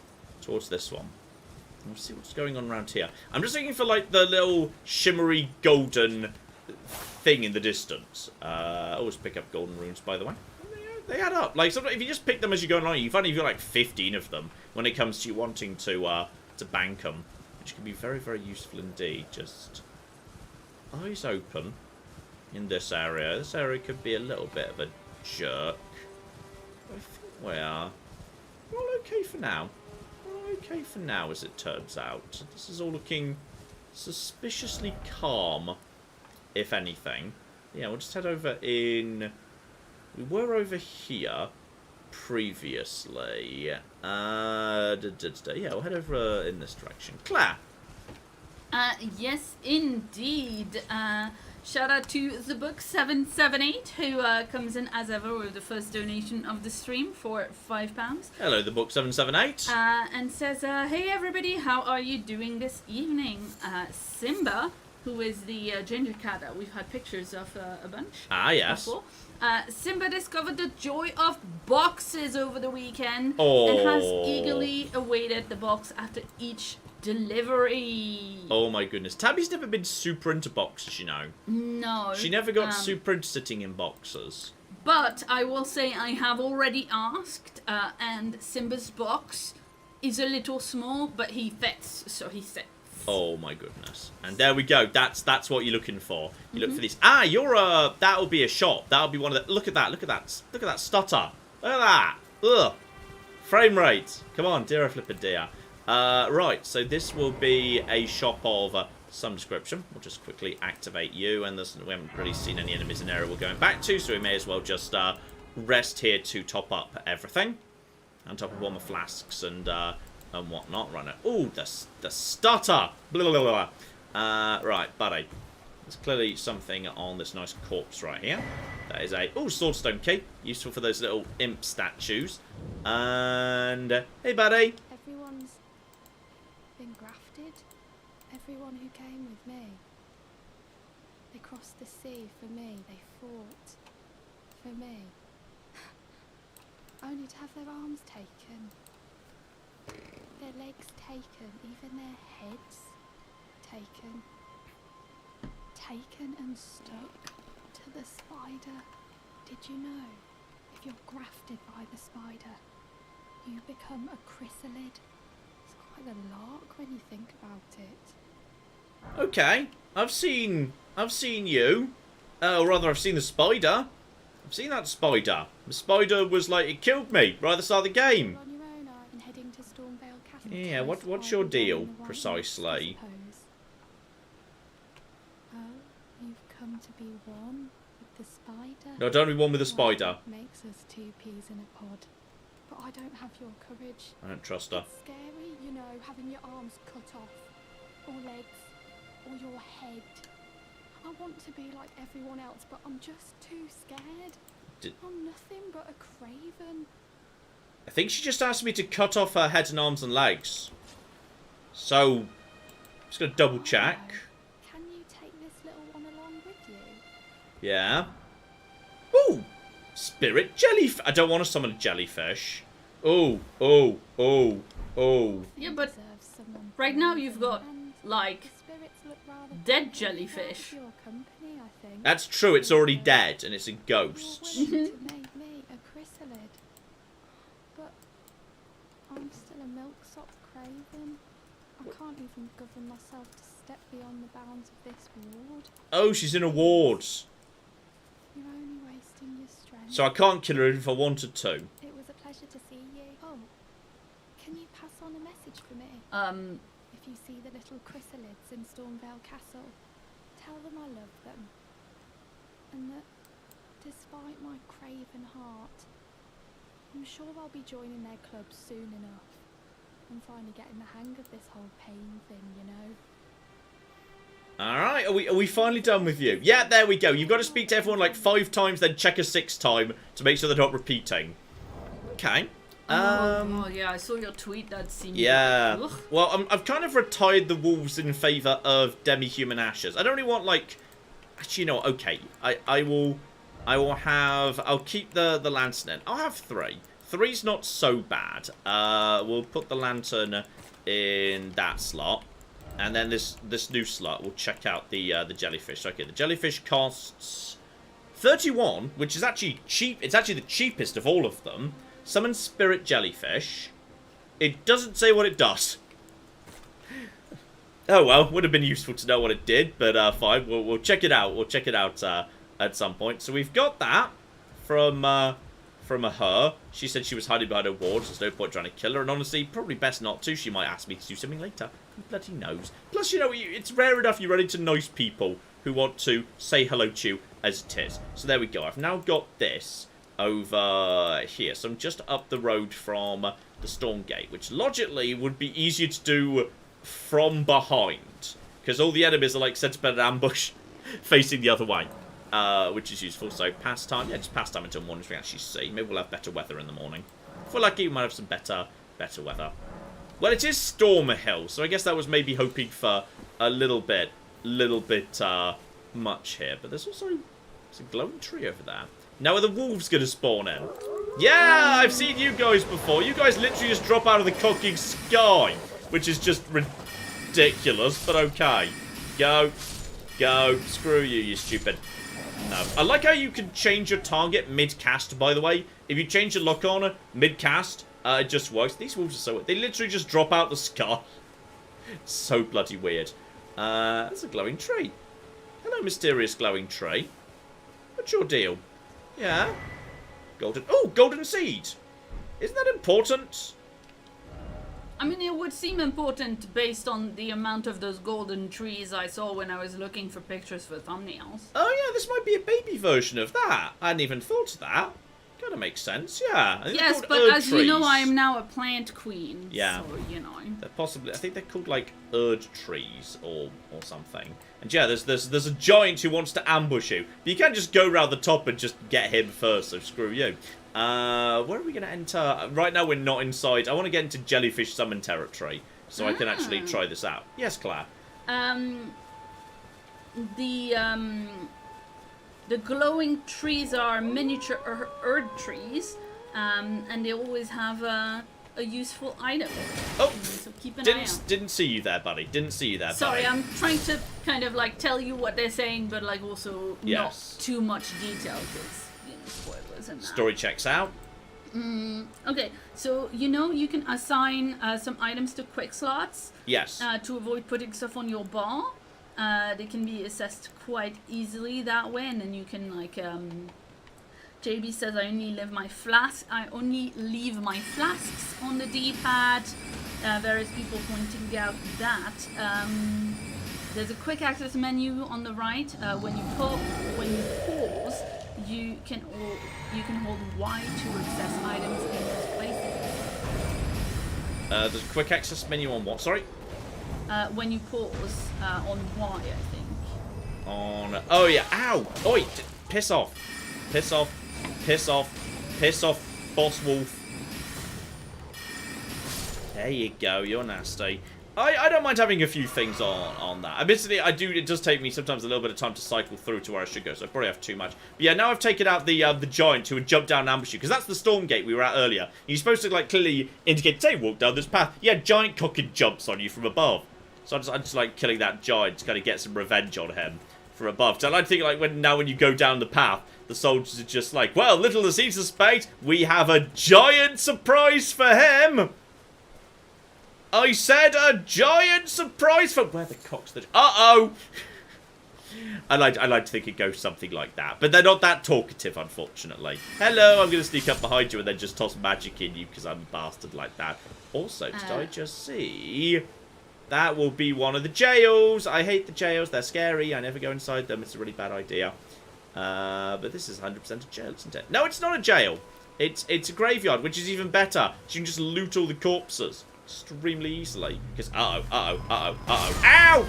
[SPEAKER 1] this one. We'll see what's going on around here. I'm just looking for, like, the little shimmery golden thing in the distance. Always pick up golden runes, by the way. They add up. Like, sometimes if you just pick them as you go along, you find you've got, like, 15 of them when it comes to you wanting to bank them, which can be very, very useful indeed. Just eyes open in this area. This area could be a little bit of a jerk. I think we're all okay for now. Okay for now, as it turns out. This is all looking suspiciously calm, if anything. Yeah, we'll just head over in... We were over here previously. Yeah, we'll head over in this direction. Claire!
[SPEAKER 2] Yes, indeed. Shout out to the book 778, who comes in as ever with the first donation of the stream for £5.
[SPEAKER 1] Hello, the book 778.
[SPEAKER 2] And says, hey everybody, how are you doing this evening? Simba, who is the ginger cat that we've had pictures of a bunch.
[SPEAKER 1] Ah, yes.
[SPEAKER 2] Before. Simba discovered the joy of boxes over the weekend
[SPEAKER 1] and
[SPEAKER 2] has eagerly awaited the box after each delivery.
[SPEAKER 1] Oh my goodness. Tabby's never been super into boxes, you know.
[SPEAKER 2] No.
[SPEAKER 1] She never got super into sitting in boxes.
[SPEAKER 2] But I will say I have already asked, and Simba's box is a little small, but he fits, so he sits.
[SPEAKER 1] Oh my goodness. And there we go. That's what you're looking for. You look for this. Ah, that'll be a shot. That'll be one of the... Look at that. Look at that. Look at that stutter. Look at that. Ugh. Frame rate. Come on, dear flipper dear. Right, so this will be a shop of some description. We'll just quickly activate you, and we haven't really seen any enemies in the area we're going back to, so we may as well just rest here to top up everything. And top up all the flasks and whatnot. Right now. Ooh, the stutter! Blah, blah, blah, blah. Right, buddy. There's clearly something on this nice corpse right here. That is a... Ooh, swordstone key. Useful for those little imp statues. And... hey, buddy.
[SPEAKER 3] Everyone's been grafted. Everyone who came with me. They crossed the sea for me. They fought for me. Only to have their arms taken. Their legs taken. Even their heads taken. Taken and stuck to the spider. Did you know? If you're grafted by the spider, you become a chrysalid. It's quite a lark when you think about it.
[SPEAKER 1] Okay, I've seen you. Or rather, I've seen the spider. I've seen that spider. The spider was like, it killed me right at the start of the game.
[SPEAKER 3] You're on your own, are you? And heading to Stormvale Castle.
[SPEAKER 1] Yeah, what's your deal precisely?
[SPEAKER 3] Oh, you've come to be one with the spider.
[SPEAKER 1] No, don't be one with the spider.
[SPEAKER 3] Well, makes us 2 peas in a pod. But I don't have your courage.
[SPEAKER 1] I don't trust her.
[SPEAKER 3] It's scary, you know, having your arms cut off, or legs, or your head. I want to be like everyone else, but I'm just too scared. I'm nothing but a craven.
[SPEAKER 1] I think she just asked me to cut off her head and arms and legs. So, I'm just going to double check.
[SPEAKER 3] Can you take this little one along with you?
[SPEAKER 1] Yeah. Ooh! Spirit jellyfish. I don't want to summon a jellyfish. Oh.
[SPEAKER 2] Yeah, but right now you've got, like, dead jellyfish.
[SPEAKER 1] That's true, it's already dead, and it's a ghost.
[SPEAKER 3] To make me a chrysalid. But milksop craven. I can't even govern myself to step beyond the bounds of this ward.
[SPEAKER 1] Oh, she's in a ward.
[SPEAKER 3] You're only wasting your strength.
[SPEAKER 1] So I can't kill her if I wanted to.
[SPEAKER 3] It was a pleasure to see you. Oh, can you pass on a message for me? If you see the little chrysalids in Stormvale Castle, tell them I love them. And that, despite my craven heart, I'm sure I'll be joining their club soon enough. I'm finally getting the hang of this whole pain thing, you know.
[SPEAKER 1] Alright, are we finally done with you? Yeah, there we go. You've got to speak to everyone like 5 times, then check a 6th time to make sure they're not repeating. Okay.
[SPEAKER 2] Oh, yeah, I saw your tweet. That seemed...
[SPEAKER 1] Yeah.
[SPEAKER 2] Like,
[SPEAKER 1] well, I've kind of retired the wolves in favour of demi-human ashes. I don't really want, like... Actually, you know what? Okay. I'll keep the lantern in. I'll have 3. 3's not so bad. We'll put the lantern in that slot. And then this new slot, we'll check out the jellyfish. Okay, the jellyfish costs 31, which is actually cheap. It's actually the cheapest of all of them. Summon spirit jellyfish. It doesn't say what it does. Oh well, would have been useful to know what it did, but fine. We'll check it out. We'll check it out at some point. So we've got that from her. She said she was hiding behind her ward, so there's no point trying to kill her. And honestly, probably best not to. She might ask me to do something later. Who bloody knows? Plus, you know, it's rare enough you run into nice people who want to say hello to you as it is. So there we go. I've now got this over here. So I'm just up the road from the Storm Gate, which logically would be easier to do from behind, because all the enemies are like set up an ambush facing the other way. Which is useful. So pastime, yeah, just pastime until morning so we can actually see. Maybe we'll have better weather in the morning. If we're lucky, we might have some better weather. Well, it is Storm Hill, so I guess that was maybe hoping for a little bit much here. But there's also a glowing tree over there. Now are the wolves going to spawn in? Yeah, I've seen you guys before. You guys literally just drop out of the cocking sky, which is just ridiculous, but okay. Go. Screw you, you stupid. No. I like how you can change your target mid-cast, by the way. If you change your lock-on mid-cast, it just works. These wolves are so weird. They literally just drop out the sky. It's so bloody weird. That's a glowing tree. Hello, mysterious glowing tree. What's your deal? Yeah? Golden... Oh, golden seed! Isn't that important?
[SPEAKER 2] I mean, it would seem important based on the amount of those golden trees I saw when I was looking for pictures for thumbnails.
[SPEAKER 1] Oh yeah, this might be a baby version of that. I hadn't even thought of that. Kind of makes sense, yeah.
[SPEAKER 2] Yes, but as you know, I am now a plant queen.
[SPEAKER 1] Yeah.
[SPEAKER 2] So, you know.
[SPEAKER 1] They're possibly, I think they're called like Erd trees or something. And yeah, there's a giant who wants to ambush you. But you can't just go around the top and just get him first, so screw you. Where are we going to enter? Right now we're not inside. I want to get into jellyfish summon territory so I can actually try this out. Yes, Claire?
[SPEAKER 2] The glowing trees are miniature Erd trees, and they always have a useful item.
[SPEAKER 1] Oh,
[SPEAKER 2] so keep an eye out.
[SPEAKER 1] Didn't see you there, buddy. Didn't see you there,
[SPEAKER 2] Sorry,
[SPEAKER 1] buddy.
[SPEAKER 2] I'm trying to kind of like tell you what they're saying, but like also not too much detail because spoilers and that.
[SPEAKER 1] Story checks out.
[SPEAKER 2] Okay, so you know you can assign some items to quick slots.
[SPEAKER 1] Yes.
[SPEAKER 2] To avoid putting stuff on your bar. They can be assessed quite easily that way, and then you can like. JB says I only leave my flasks on the D-pad. Various people pointing out that there's a quick access menu on the right. When you pause, you can hold Y to access items in those places.
[SPEAKER 1] There's a quick access menu on what? Sorry.
[SPEAKER 2] When you pause on Y, I think.
[SPEAKER 1] On. Oh yeah. Ow! Oi! Piss off! Piss off! Piss off! Piss off, boss wolf! There you go. You're nasty. I don't mind having a few things on that. Admittedly, it does take me sometimes a little bit of time to cycle through to where I should go, so I probably have too much. But yeah, now I've taken out the giant who would jump down and ambush you, because that's the storm gate we were at earlier. You're supposed to like clearly indicate, say, walk down this path. Yeah, giant cocked jumps on you from above. So I'm just like killing that giant to kind of get some revenge on him from above. So I like to think like when you go down the path, the soldiers are just like, well, little does he suspect, we have a giant surprise for him. I said a giant surprise for... Where the cock's the... Uh-oh! I like to think it goes something like that. But they're not that talkative, unfortunately. Hello, I'm going to sneak up behind you and then just toss magic in you because I'm a bastard like that. Also, did I just see... That will be one of the jails. I hate the jails. They're scary. I never go inside them. It's a really bad idea. But this is 100% a jail, isn't it? No, it's not a jail. It's a graveyard, which is even better. So you can just loot all the corpses extremely easily. Because, Ow!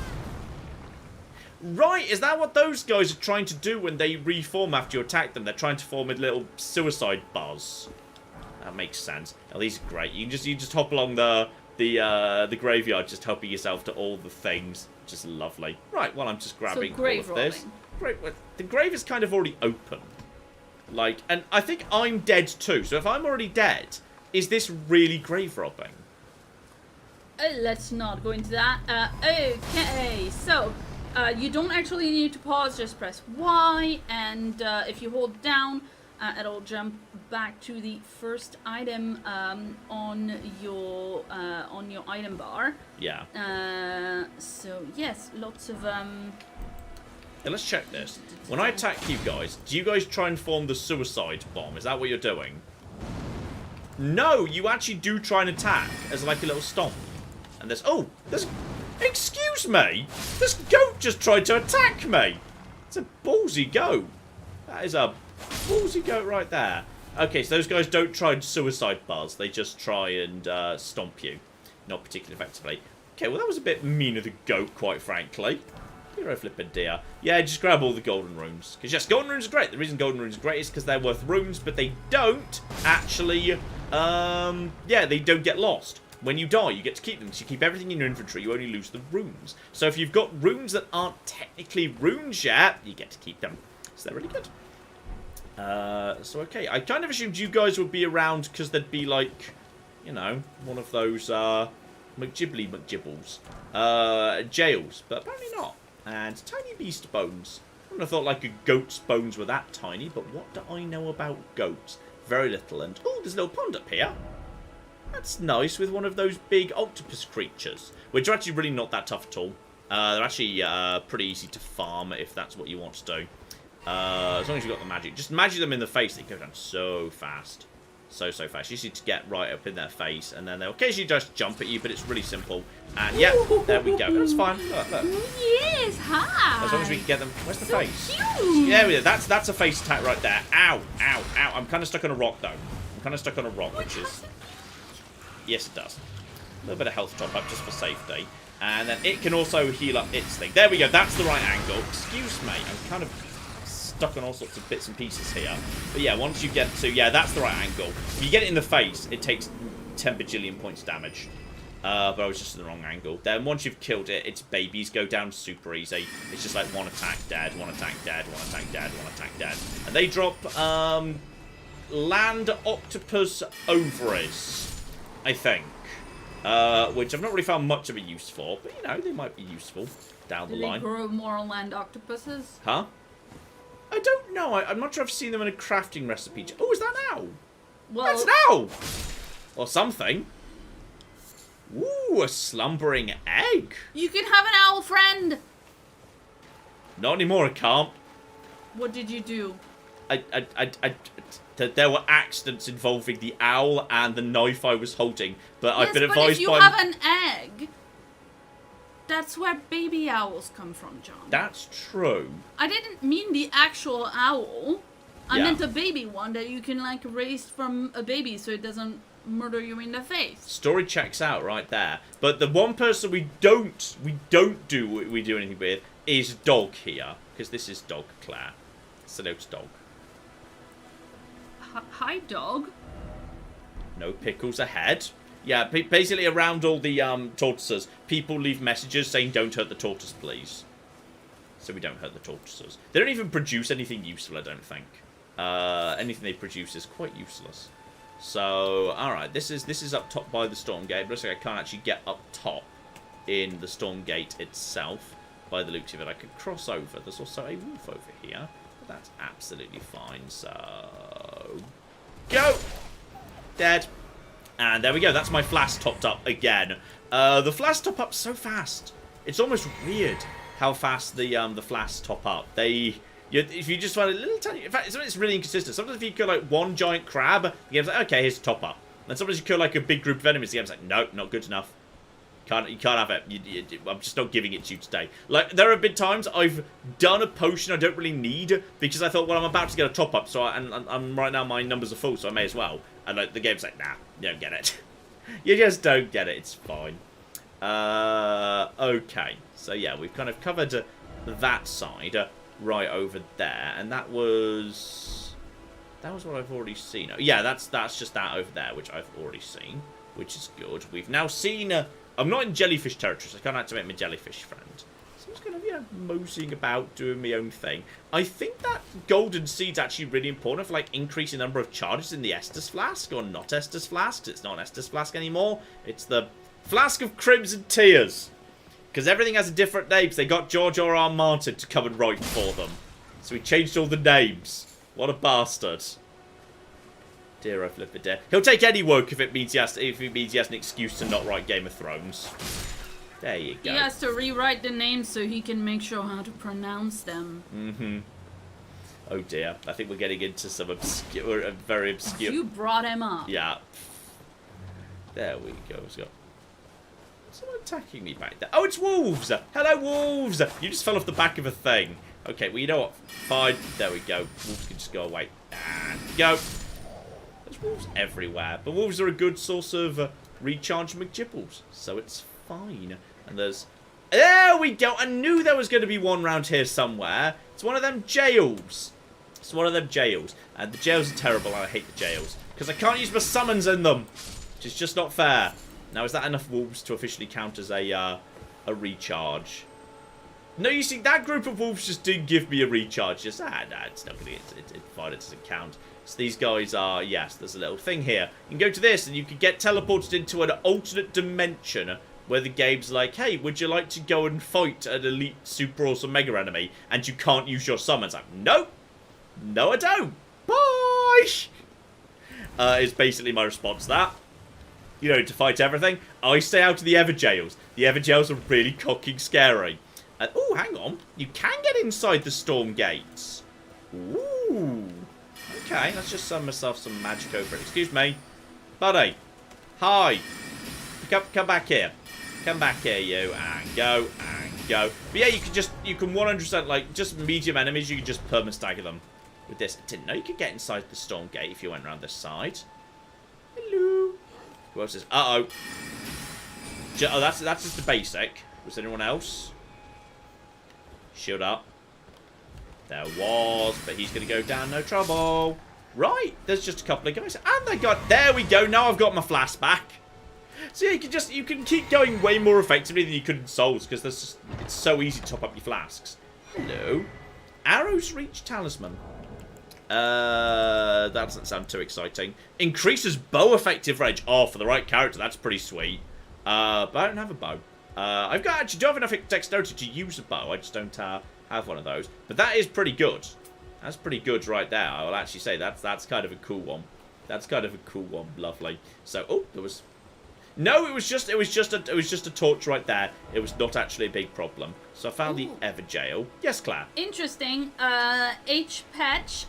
[SPEAKER 1] Right, is that what those guys are trying to do when they reform after you attack them? They're trying to form a little suicide buzz. That makes sense. Oh, these are great. You just hop along the graveyard, just helping yourself to all the things. Just lovely. Right, well, I'm just grabbing all of this. Great. Well, the grave is kind of already open. Like, and I think I'm dead too. So if I'm already dead, is this really grave robbing?
[SPEAKER 2] Let's not go into that. Okay, so you don't actually need to pause. Just press Y, and if you hold down, it'll jump back to the first item on your item bar.
[SPEAKER 1] Yeah.
[SPEAKER 2] So yes, lots of
[SPEAKER 1] Now let's check this. When I attack you guys, do you guys try and form the suicide bomb? Is that what you're doing? No, you actually do try and attack as like a little stomp. And there's... Oh! There's... Excuse me! This goat just tried to attack me! It's a ballsy goat. That is a ballsy goat right there. Okay, so those guys don't try suicide buzz. They just try and stomp you. Not particularly effectively. Okay, well that was a bit mean of the goat, quite frankly. Hero flippin' dear. Yeah, just grab all the golden runes. Because yes, golden runes are great. The reason golden runes are great is because they're worth runes, but they don't actually... yeah, they don't get lost. When you die, you get to keep them. So you keep everything in your inventory, you only lose the runes. So if you've got runes that aren't technically runes yet, you get to keep them. So they're really good. So okay, I kind of assumed you guys would be around because there'd be like, you know, one of those McGibbles. Jails, but apparently not. And tiny beast bones. I wouldn't have thought like a goat's bones were that tiny, but what do I know about goats? Very little. And oh, there's a little pond up here. That's nice, with one of those big octopus creatures, which are actually really not that tough at all. They're actually pretty easy to farm if that's what you want to do. As long as you've got the magic. Just magic them in the face, they go down so fast. So fast. You just need to get right up in their face, and then they'll occasionally just jump at you, but it's really simple. And yeah, there we go. That's fine. Look.
[SPEAKER 2] Yes, hi.
[SPEAKER 1] As long as we can get them. Where's the
[SPEAKER 2] so
[SPEAKER 1] face?
[SPEAKER 2] Cute.
[SPEAKER 1] Yeah, that's a face attack right there. Ow. I'm kind of stuck on a rock, though. I'm kind of stuck on a rock, which is... Yes, it does. A little bit of health top up just for safety. And then it can also heal up its thing. There we go. That's the right angle. Excuse me. I'm kind of stuck on all sorts of bits and pieces here. But yeah, once you get to... Yeah, that's the right angle. If you get it in the face, it takes 10 bajillion points damage. But I was just in the wrong angle. Then once you've killed it, its babies go down super easy. It's just like one attack, dead, one attack, dead, one attack, dead, one attack, dead. And they drop land octopus ovaries, I think. Which I've not really found much of a use for. But, you know, they might be useful down the line.
[SPEAKER 2] Do they grow more land octopuses?
[SPEAKER 1] Huh? I don't know. I'm not sure I've seen them in a crafting recipe. Oh, is that an owl?
[SPEAKER 2] Well,
[SPEAKER 1] that's an owl! Or something. Ooh, a slumbering egg.
[SPEAKER 2] You can have an owl friend.
[SPEAKER 1] Not anymore, I can't.
[SPEAKER 2] What did you do?
[SPEAKER 1] There were accidents involving the owl and the knife I was holding, but
[SPEAKER 2] yes,
[SPEAKER 1] I've been advised
[SPEAKER 2] but if you
[SPEAKER 1] by...
[SPEAKER 2] have an egg, that's where baby owls come from, John.
[SPEAKER 1] That's true.
[SPEAKER 2] I didn't mean the actual owl. I meant a baby one that you can, like, raise from a baby so it doesn't murder you in the face. Story
[SPEAKER 1] checks out right there. But the one person we don't do anything with is Dog here, because this is Dog Claire. Salute Dog.
[SPEAKER 2] Hi, Dog.
[SPEAKER 1] No pickles ahead. Yeah, basically around all the tortoises, people leave messages saying don't hurt the tortoise, please. So we don't hurt the tortoises. They don't even produce anything useful, I don't think. Anything they produce is quite useless. So, alright, this is up top by the storm gate. But looks like I can't actually get up top in the storm gate itself by the looks of it. I could cross over. There's also a wolf over here. But that's absolutely fine. So, go! Dead. And there we go. That's my flask topped up again. The flask top up's so fast. It's almost weird how fast the flasks top up. If you just find a little tiny... In fact, it's really inconsistent. Sometimes if you kill, like, one giant crab, the game's like, okay, here's the top up. And sometimes you kill, like, a big group of enemies, the game's like, no, not good enough. You can't have it. I'm just not giving it to you today. Like, there have been times I've done a potion I don't really need because I thought, well, I'm about to get a top up, so I'm right now my numbers are full, so I may as well. And like, the game's like, nah, you don't get it. You just don't get it. It's fine. Okay. So yeah, we've kind of covered that side right over there, and that was what I've already seen. Yeah, that's just that over there, which I've already seen, which is good. We've now seen. I'm not in jellyfish territory, so I can't activate my jellyfish friend. So I'm just kind of, you know, moseying about, doing my own thing. I think that golden seed's actually really important for, like, increasing the number of charges in the Estus Flask, or not Estus Flask. It's not an Estus Flask anymore. It's the Flask of Crimson Tears. Because everything has a different name. They got George R.R. Martin to come and write for them. So he changed all the names. What a bastard. Dear, I flip it dear. He'll take any work if it means he has an excuse to not write Game of Thrones. There you go.
[SPEAKER 2] He has to rewrite the names so he can make sure how to pronounce them.
[SPEAKER 1] Mm-hmm. Oh dear. I think we're getting into some obscure, very obscure...
[SPEAKER 2] You brought him up.
[SPEAKER 1] Yeah. There we go. Someone attacking me back there. Oh, it's wolves! Hello, wolves! You just fell off the back of a thing. Okay, well, you know what? Fine. There we go. Wolves can just go away. And go. There's wolves everywhere. But wolves are a good source of recharge McGibbles. So it's fine. And there's... There we go! I knew there was going to be one round here somewhere. It's one of them jails. It's one of them jails. And the jails are terrible, and I hate the jails. Because I can't use my summons in them. Which is just not fair. Now, is that enough wolves to officially count as a recharge? No, you see, that group of wolves just didn't give me a recharge. Just, nah, it's not going to... It doesn't count. So these guys are... Yes, there's a little thing here. You can go to this, and you can get teleported into an alternate dimension where the game's like, hey, would you like to go and fight an elite super awesome mega enemy? And you can't use your summons. Like, nope. No, I don't. Bye! Is basically my response to that. You know, to fight everything, I stay out of the Evergaols. The Evergaols are really cocking scary. Oh, hang on. You can get inside the storm gates. Ooh. Okay, let's just summon myself some magic over it. Excuse me. Buddy. Hi. Come back here. Come back here, you. And go, and go. But yeah, you can 100%, like, just medium enemies, you can just perma-stagger them with this. I didn't know you could get inside the storm gate if you went around this side. Hello. Who else is... Uh-oh. Oh, that's just the basic. Was there anyone else? Shield up. There was, but he's going to go down, no trouble. Right, there's just a couple of guys. And they got... There we go, now I've got my flask back. So yeah, you can keep going way more effectively than you could in Souls, because it's so easy to top up your flasks. Hello. Arrow's Reach Talisman. That doesn't sound too exciting. Increases bow effective range. Oh, for the right character, that's pretty sweet. But I don't have a bow. I actually do have enough dexterity to use a bow. I just don't have one of those. But that is pretty good. That's pretty good right there. I will actually say that's kind of a cool one. That's kind of a cool one. Lovely. So, oh, there was... No, it was just a torch right there. It was not actually a big problem. So I found the Evergaol. Yes, Claire.
[SPEAKER 2] Interesting. H-Patch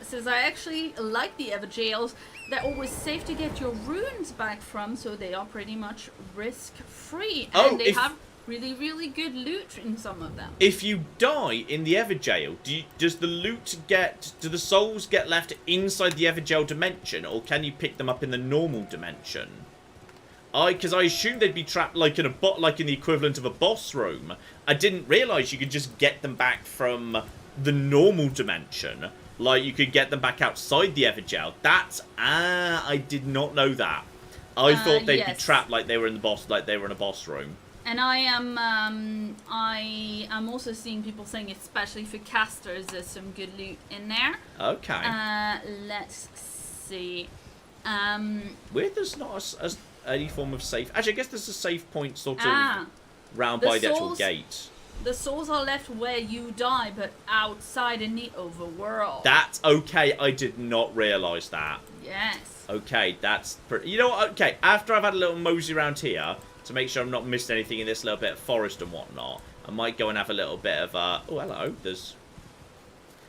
[SPEAKER 2] says, I actually like the Evergaols. They're always safe to get your runes back from, so they are pretty much risk-free. And they have really, really good loot in some of them.
[SPEAKER 1] If you die in the Evergaol, does the loot do the souls get left inside the Evergaol dimension, or can you pick them up in the normal dimension? Because I assumed they'd be trapped like in the equivalent of a boss room. I didn't realise you could just get them back from the normal dimension. Like, you could get them back outside the Evergaol. I did not know that. I thought they'd be trapped like they were in a boss room.
[SPEAKER 2] And I am also seeing people saying, especially for casters, there's some good loot in there.
[SPEAKER 1] Okay.
[SPEAKER 2] Let's see.
[SPEAKER 1] Weird there's not any form of safe... Actually, I guess there's a safe point sort of round by the actual gate.
[SPEAKER 2] The souls are left where you die, but outside in the overworld.
[SPEAKER 1] That's okay. I did not realise that.
[SPEAKER 2] Yes.
[SPEAKER 1] Okay, that's pretty... You know what? Okay, after I've had a little mosey around here, to make sure I'm not missing anything in this little bit of forest and whatnot, I might go and have a little bit of... Oh, hello. There's...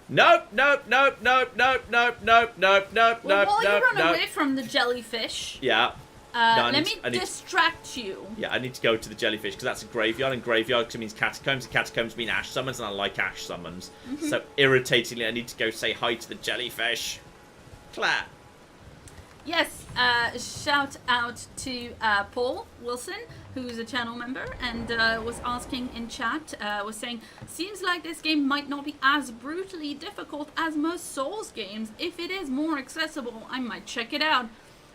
[SPEAKER 1] Nope, nope, nope, nope, nope, nope, nope, nope, nope,
[SPEAKER 2] well,
[SPEAKER 1] nope,
[SPEAKER 2] while
[SPEAKER 1] nope,
[SPEAKER 2] you run
[SPEAKER 1] nope.
[SPEAKER 2] away from the jellyfish...
[SPEAKER 1] Yeah.
[SPEAKER 2] let me distract you.
[SPEAKER 1] Yeah, I need to go to the jellyfish, because that's a graveyard, and graveyard means catacombs, and catacombs mean ash summons, and I like ash summons. So, irritatingly, I need to go say hi to the jellyfish. Claire.
[SPEAKER 2] Yes, shout out to Paul Wilson, who's a channel member, and was asking in chat, was saying, seems like this game might not be as brutally difficult as most Souls games. If it is more accessible, I might check it out.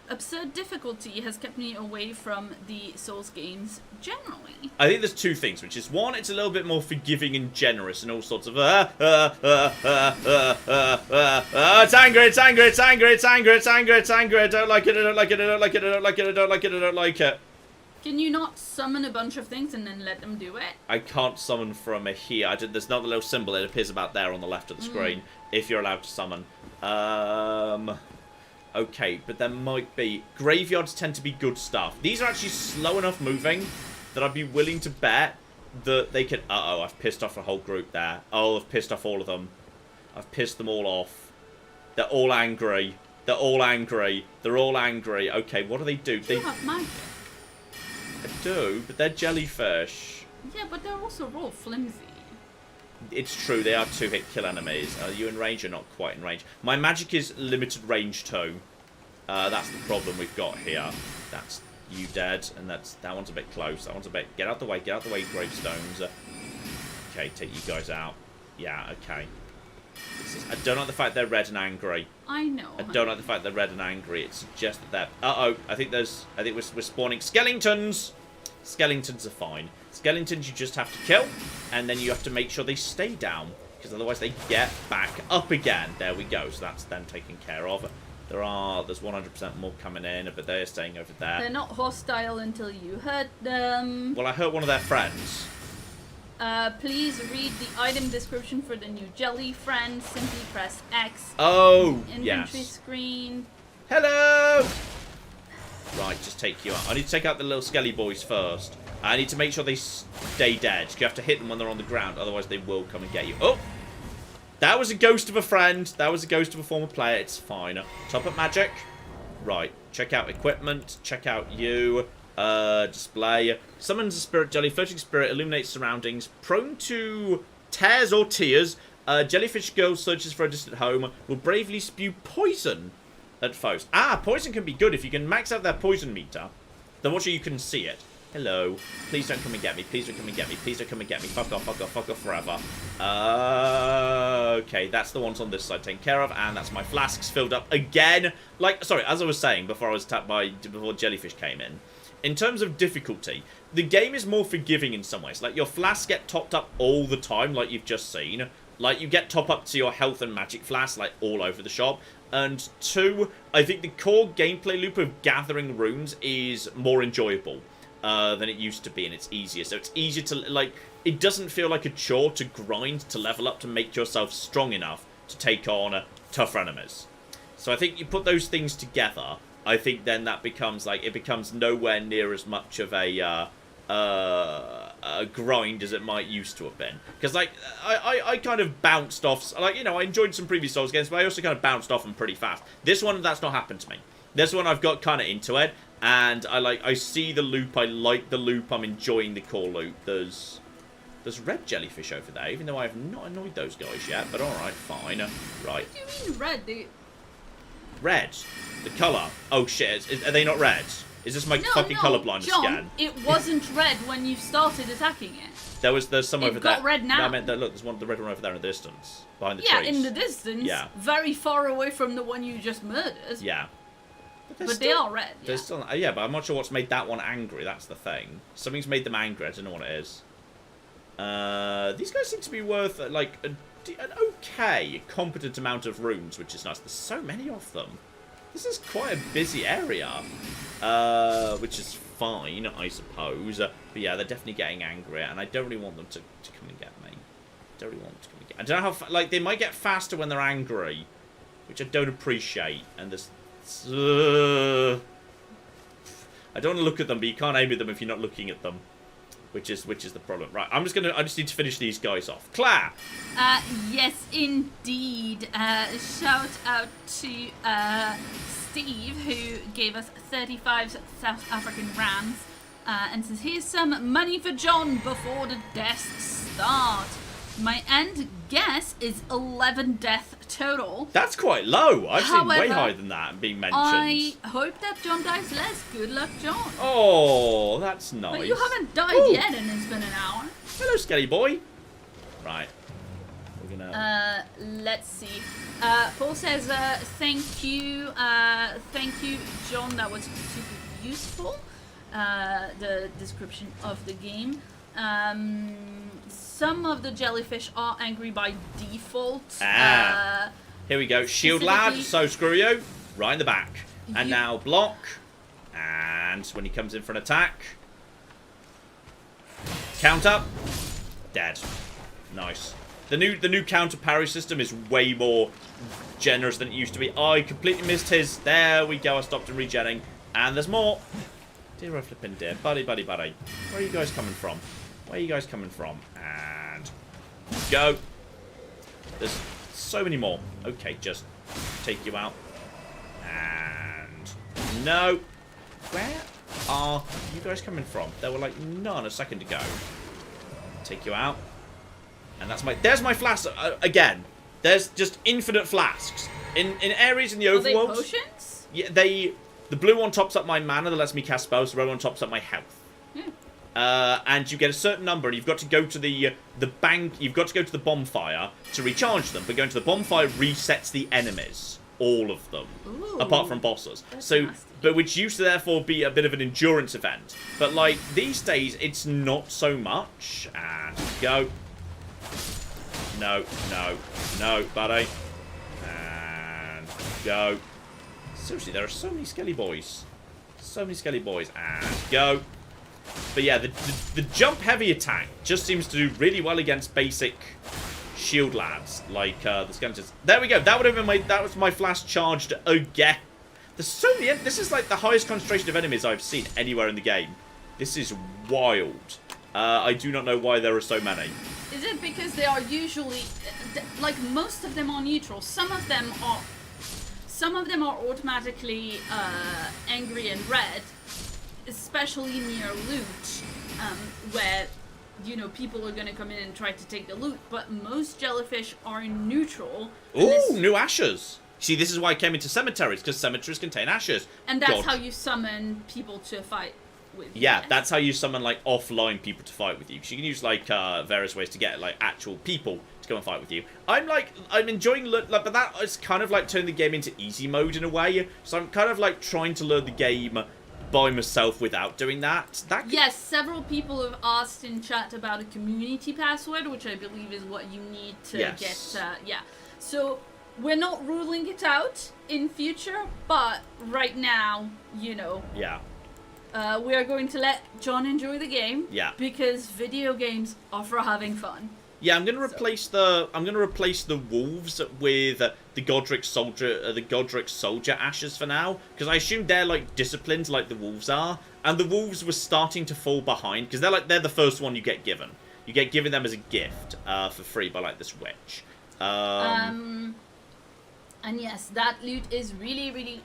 [SPEAKER 2] Absurd difficulty has kept me away from the Souls games generally.
[SPEAKER 1] I think there's two things, which is one, it's a little bit more forgiving and generous and all sorts of it's angry, it's angry, it's angry, it's angry, it's angry, it's angry, I don't like it, I don't like it, I don't like it, I don't like it, I don't like it, I don't like it.
[SPEAKER 2] Can you not summon a bunch of things and then let them do it?
[SPEAKER 1] I can't summon from here. There's not a little symbol, it appears about there on the left of the screen, if you're allowed to summon. Okay, but there might be... Graveyards tend to be good stuff. These are actually slow enough moving that I'd be willing to bet that they can... Uh-oh, I've pissed off a whole group there. Oh, I've pissed off all of them. I've pissed them all off. They're all angry. They're all angry. They're all angry. Okay, what do?
[SPEAKER 2] You have magic.
[SPEAKER 1] I do, but they're jellyfish.
[SPEAKER 2] Yeah, but they're also real flimsy.
[SPEAKER 1] It's true, they are 2-hit kill enemies. Are you in range or not quite in range? My magic is limited range too. That's the problem we've got here. That's you dead, and that one's a bit close. That one's a bit... Get out the way, gravestones. Okay, take you guys out. Yeah, okay. I don't like the fact they're red and angry.
[SPEAKER 2] I know.
[SPEAKER 1] I don't like the fact they're red and angry. It suggests that they're... Uh-oh, I think we're spawning skeletons. Skeletons are fine. Skeletons you just have to kill, and then you have to make sure they stay down, because otherwise they get back up again. There we go. So that's them taken care of. There's 100% more coming in, but they're staying over there.
[SPEAKER 2] They're not hostile until you hurt them.
[SPEAKER 1] Well, I hurt one of their friends.
[SPEAKER 2] Please read the item description for the new jelly friend. Simply press X.
[SPEAKER 1] Oh,
[SPEAKER 2] inventory
[SPEAKER 1] yes.
[SPEAKER 2] screen.
[SPEAKER 1] Hello! Right, just take you out. I need to take out the little skelly boys first. I need to make sure they stay dead. You have to hit them when they're on the ground, otherwise they will come and get you. Oh! That was a ghost of a friend. That was a ghost of a former player. It's fine. Top up magic. Right. Check out equipment. Check out you. Display. Summons a spirit jelly. Floating spirit. Illuminates surroundings. Prone to tears or tears. Jellyfish girl searches for a distant home. Will bravely spew poison at foes. Ah, poison can be good if you can max out their poison meter. Then watch sure you can see it. Hello. Please don't come and get me. Please don't come and get me. Please don't come and get me. Fuck off, fuck off, fuck off forever. Okay, that's the ones on this side taken care of, and that's my flasks filled up again. Like, sorry, as I was saying before I was tapped before jellyfish came in. In terms of difficulty, the game is more forgiving in some ways. Like, your flasks get topped up all the time, like you've just seen. Like, you get top up to your health and magic flasks, like, all over the shop. And two, I think the core gameplay loop of gathering runes is more enjoyable than it used to be, and it's easier. So it's easier to, like, it doesn't feel like a chore to grind, to level up, to make yourself strong enough to take on tougher enemies. So I think you put those things together, I think then that becomes, like, it becomes nowhere near as much of a grind as it might used to have been. Because, like, I kind of bounced off, like, you know, I enjoyed some previous Souls games, but I also kind of bounced off them pretty fast. This one, that's not happened to me. This one, I've got kind of into it, and I see the loop, I like the loop, I'm enjoying the core loop. There's red jellyfish over there, even though I have not annoyed those guys yet, but alright, fine. Right.
[SPEAKER 2] What do you mean red?
[SPEAKER 1] Red? The colour? Oh shit, are they not red? Is this my fucking colourblindness
[SPEAKER 2] John,
[SPEAKER 1] again?
[SPEAKER 2] It wasn't red when you started attacking it.
[SPEAKER 1] There's some over there.
[SPEAKER 2] It got red now.
[SPEAKER 1] No, I meant that, look, there's the red one over there in the distance. Behind the trees.
[SPEAKER 2] Yeah, in the distance.
[SPEAKER 1] Yeah.
[SPEAKER 2] Very far away from the one you just murdered.
[SPEAKER 1] Yeah.
[SPEAKER 2] But they are red, yeah.
[SPEAKER 1] They're still, yeah, but I'm not sure what's made that one angry, that's the thing. Something's made them angry, I don't know what it is. These guys seem to be worth, like, an okay, competent amount of runes, which is nice. There's so many of them. This is quite a busy area, which is fine, I suppose. But yeah, they're definitely getting angry, and I don't really want them to come going to get me. Don't really want what's going to get. I don't know how... Like, they might get faster when they're angry, which I don't appreciate. And this... I don't want to look at them, but you can't aim at them if you're not looking at them. Which is the problem. Right, I just need to finish these guys off. Claire!
[SPEAKER 2] Yes, indeed. Shout out to Steve, who gave us 35 South African rands. And says, here's some money for John before the deaths start. My end guess is 11 death total.
[SPEAKER 1] That's quite low. I've seen way higher than that being mentioned.
[SPEAKER 2] I hope that John dies less. Good luck, John.
[SPEAKER 1] Oh, that's nice.
[SPEAKER 2] But you haven't died yet, and it's been an hour.
[SPEAKER 1] Hello, Skelly boy. Right. We're gonna...
[SPEAKER 2] let's see. Paul says, thank you, John. That was super useful. The description of the game. Some of the jellyfish are angry by default.
[SPEAKER 1] Here we go. Shield lad, so screw you. Right in the back. And now block. And when he comes in for an attack. Counter. Dead. Nice. The new counter parry system is way more generous than it used to be. I completely missed his. There we go. I stopped him regenning. And there's more. Dear, flipping dear. Buddy. Where are you guys coming from? Where are you guys coming from? And go. There's so many more. Okay, just take you out. And no. Where are you guys coming from? There were like none a second ago. Take you out. And that's my... There's my flask. Again, there's just infinite flasks. In areas in the overworld...
[SPEAKER 2] Are they potions?
[SPEAKER 1] Yeah, the blue one tops up my mana that lets me cast spells. The red one tops up my health. And you get a certain number, and you've got to go to the bank. You've got to go to the bonfire to recharge them. But going to the bonfire resets the enemies, all of them, apart from bosses. So, nasty. But which used to therefore be a bit of an endurance event. But like these days, it's not so much. And go. No, buddy. And go. Seriously, there are so many skelly boys. And go. But yeah, the jump heavy attack just seems to do really well against basic shield lads like the skeletons. There we go. That would have been that was my flash charged again. There's so many. This is like the highest concentration of enemies I've seen anywhere in the game. This is wild. I do not know why there are so many.
[SPEAKER 2] Is it because they are usually like most of them are neutral? Some of them are automatically angry and red. Especially near loot, where, you know, people are going to come in and try to take the loot, but most jellyfish are neutral.
[SPEAKER 1] Ooh, new ashes! See, this is why I came into cemeteries, because cemeteries contain ashes.
[SPEAKER 2] And that's how you summon people to fight with you.
[SPEAKER 1] Yeah, that's how you summon, like, offline people to fight with you. Because you can use, like, various ways to get, like, actual people to go and fight with you. I'm enjoying, but that is kind of like turning the game into easy mode in a way. So I'm kind of, like, trying to learn the game by myself without doing that.
[SPEAKER 2] Yes, several people have asked in chat about a community password, which I believe is what you need to get. Yeah, so we're not ruling it out in future, but right now, you know.
[SPEAKER 1] Yeah.
[SPEAKER 2] We are going to let John enjoy the game.
[SPEAKER 1] Yeah. Because
[SPEAKER 2] video games are for having fun.
[SPEAKER 1] Yeah, I'm going to replace the wolves with the Godric soldier ashes for now, because I assume they're like disciplined like the wolves are, and the wolves were starting to fall behind because they're the first one you get given. You get given them as a gift for free by like this witch.
[SPEAKER 2] And yes, that loot is really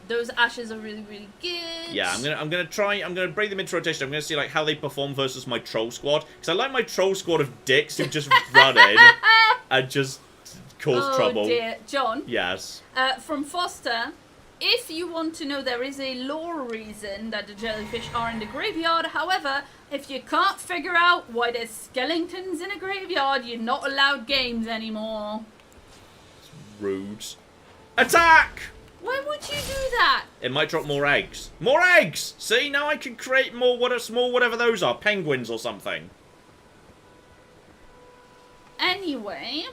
[SPEAKER 2] those ashes are really good.
[SPEAKER 1] Yeah, I'm gonna bring them into rotation. I'm gonna see like how they perform versus my troll squad, because I like my troll squad of dicks who just run in and just cause trouble.
[SPEAKER 2] Oh dear, John.
[SPEAKER 1] Yes.
[SPEAKER 2] From Foster, if you want to know, there is a lore reason that the jellyfish are in the graveyard. However, if you can't figure out why there's skeletons in a graveyard, you're not allowed games anymore.
[SPEAKER 1] Rude. Attack!
[SPEAKER 2] Why would you do that?
[SPEAKER 1] It might drop more eggs. More eggs! See, now I can create more whatever those are. Penguins or something.
[SPEAKER 2] Anyway.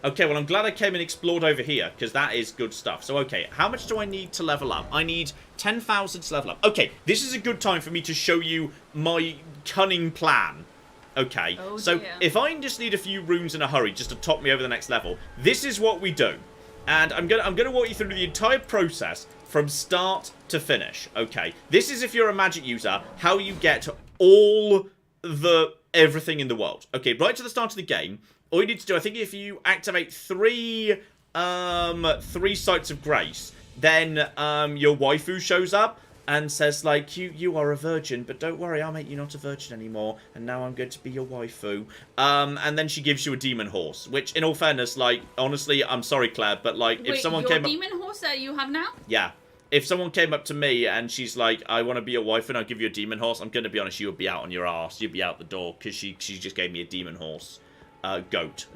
[SPEAKER 1] Okay, well, I'm glad I came and explored over here, because that is good stuff. So, okay, how much do I need to level up? I need 10,000 to level up. Okay, this is a good time for me to show you my cunning plan Okay,
[SPEAKER 2] Oh,
[SPEAKER 1] so
[SPEAKER 2] dear.
[SPEAKER 1] if I just need a few runes in a hurry just to top me over the next level, this is what we do. And I'm gonna walk you through the entire process from start to finish. Okay, this is if you're a magic user, how you get all the everything in the world. Okay, right to the start of the game, all you need to do, I think if you activate three sites of grace, then your waifu shows up and says, like, you are a virgin, but don't worry, I'll make you not a virgin anymore, and now I'm going to be your waifu. And then she gives you a demon horse, which, in all fairness, like, honestly, I'm sorry, Claire, but, like, if someone came up...
[SPEAKER 2] Wait, your demon horse that you have now?
[SPEAKER 1] Yeah. If someone came up to me and she's like, I want to be your wife and I'll give you a demon horse, I'm going to be honest, you would be out on your ass. You'd be out the door, because she just gave me a demon horse. A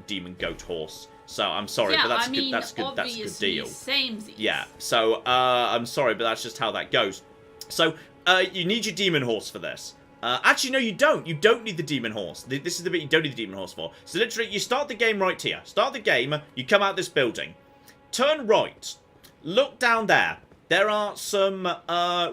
[SPEAKER 1] demon goat horse. So I'm sorry, but that's a good deal.
[SPEAKER 2] Samesies.
[SPEAKER 1] Yeah. So I'm sorry, but that's just how that goes. So you need your demon horse for this. Actually, no, you don't. You don't need the demon horse. This is the bit you don't need the demon horse for. So literally, you start the game right here. Start the game. You come out this building. Turn right. Look down there. There are some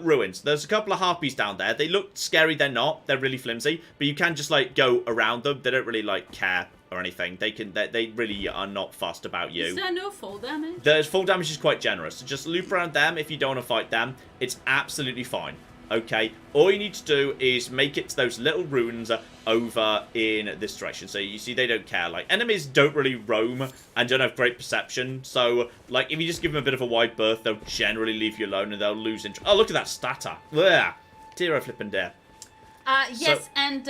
[SPEAKER 1] ruins. There's a couple of harpies down there. They look scary. They're not. They're really flimsy. But you can just, like, go around them. They don't really, like, care or anything. They really are not fussed about you.
[SPEAKER 2] Is there no fall damage?
[SPEAKER 1] The fall damage is quite generous. So just loop around them if you don't want to fight them. It's absolutely fine. Okay? All you need to do is make it to those little ruins over in this direction. So you see they don't care. Like, enemies don't really roam and don't have great perception. So, like, if you just give them a bit of a wide berth, they'll generally leave you alone and they'll lose interest. Oh, look at that statter. Ugh. Dear, flippin' dear.
[SPEAKER 2] Yes, so, and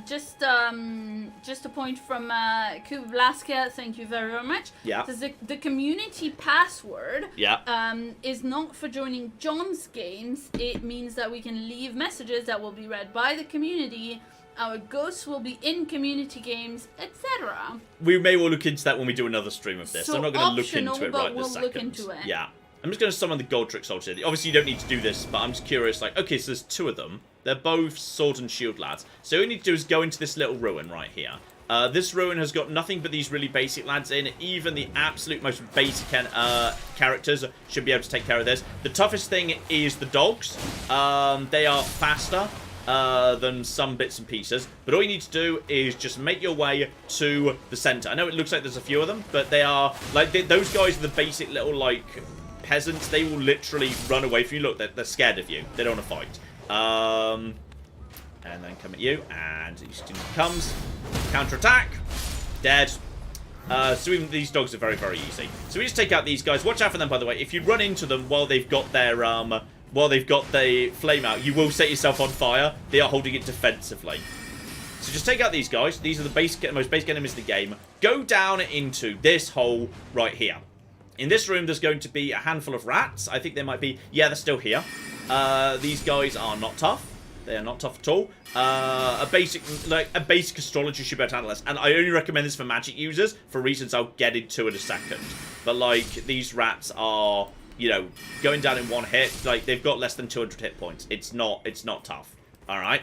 [SPEAKER 2] just a point from Kublaska, thank you very, very much.
[SPEAKER 1] Yeah.
[SPEAKER 2] The community password
[SPEAKER 1] yeah.
[SPEAKER 2] Is not for joining John's games. It means that we can leave messages that will be read by the community. Our ghosts will be in community games, etc.
[SPEAKER 1] We may well look into that when we do another stream of this.
[SPEAKER 2] So
[SPEAKER 1] I'm not going to look into it right
[SPEAKER 2] we'll
[SPEAKER 1] this second.
[SPEAKER 2] Look into it.
[SPEAKER 1] Yeah. I'm just going to summon the Goldrick Altar. Obviously, you don't need to do this, but I'm just curious. Like, okay, so there's two of them. They're both sword and shield lads. So all you need to do is go into this little ruin right here. This ruin has got nothing but these really basic lads in. Even the absolute most basic characters should be able to take care of this. The toughest thing is the dogs. They are faster than some bits and pieces. But all you need to do is just make your way to the center. I know it looks like there's a few of them, but they are... like those guys are the basic little, like... peasants. They will literally run away from you. Look, they're scared of you. They don't want to fight. And then come at you, and the student comes, counterattack, dead. So even these dogs are very, very easy. So we just take out these guys. Watch out for them, by the way. If you run into them while they've got their the flame out, you will set yourself on fire. They are holding it defensively. So just take out these guys. These are the most basic enemies in the game. Go down into this hole right here. In this room, there's going to be a handful of rats. I think there might be... yeah, they're still here. These guys are not tough. They are not tough at all. A basic astrologer should be able to handle this. And I only recommend this for magic users for reasons I'll get into in a second. But, like, these rats are, you know, going down in one hit. Like, they've got less than 200 hit points. It's not tough. Alright?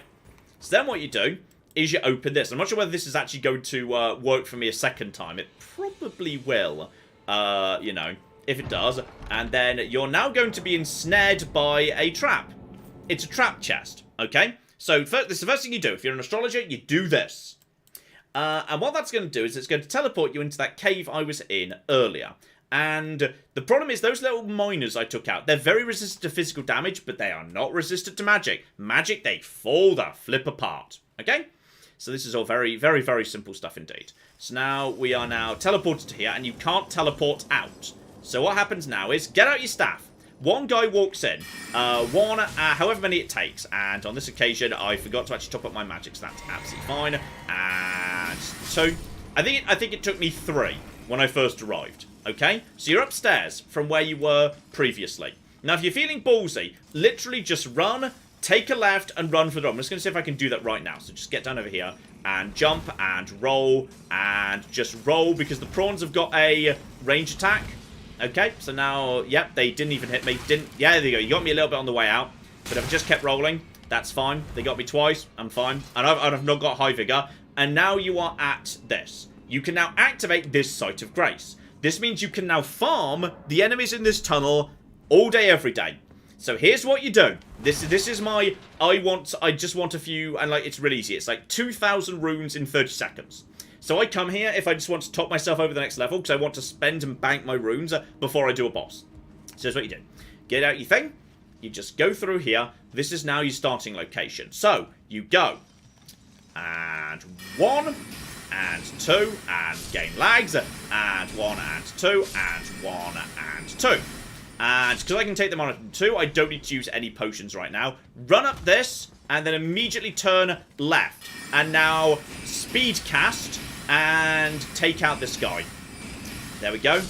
[SPEAKER 1] So then what you do is you open this. I'm not sure whether this is actually going to work for me a second time. It probably will. You know, if it does. And then you're now going to be ensnared by a trap. It's a trap chest, okay? So this is the first thing you do. If you're an astrologer, you do this. And what that's going to do is it's going to teleport you into that cave I was in earlier. And the problem is those little miners I took out, they're very resistant to physical damage, but they are not resistant to magic. Magic, they fall the flip apart, okay? So this is all very, very, very simple stuff indeed. So now we are now teleported to here, and you can't teleport out. So what happens now is, get out your staff. One guy walks in, however many it takes, and on this occasion, I forgot to actually top up my magic, so that's absolutely fine. And so, I think it took me 3 when I first arrived, okay? So you're upstairs from where you were previously. Now, if you're feeling ballsy, literally just run, take a left, and run for the door. I'm just going to see if I can do that right now. So just get down over here, and jump, and roll, and just roll, because the prawns have got a range attack. Okay, so now, yep, they didn't even hit me. Yeah, there you go. You got me a little bit on the way out. But if I just kept rolling, that's fine. They got me twice. I'm fine. And I've not got high vigor. And now you are at this. You can now activate this site of grace. This means you can now farm the enemies in this tunnel all day, every day. So here's what you do. This is my, I just want a few, and like, it's really easy. It's like 2,000 runes in 30 seconds. So I come here if I just want to top myself over the next level, because I want to spend and bank my runes before I do a boss. So here's what you do. Get out your thing. You just go through here. This is now your starting location. So you go. And 1, and 2, and gain lags, and 1, and 2, and 1, and 2. And because I can take them on at 2, I don't need to use any potions right now. Run up this, and then immediately turn left. And now speed cast, and take out this guy. There we go.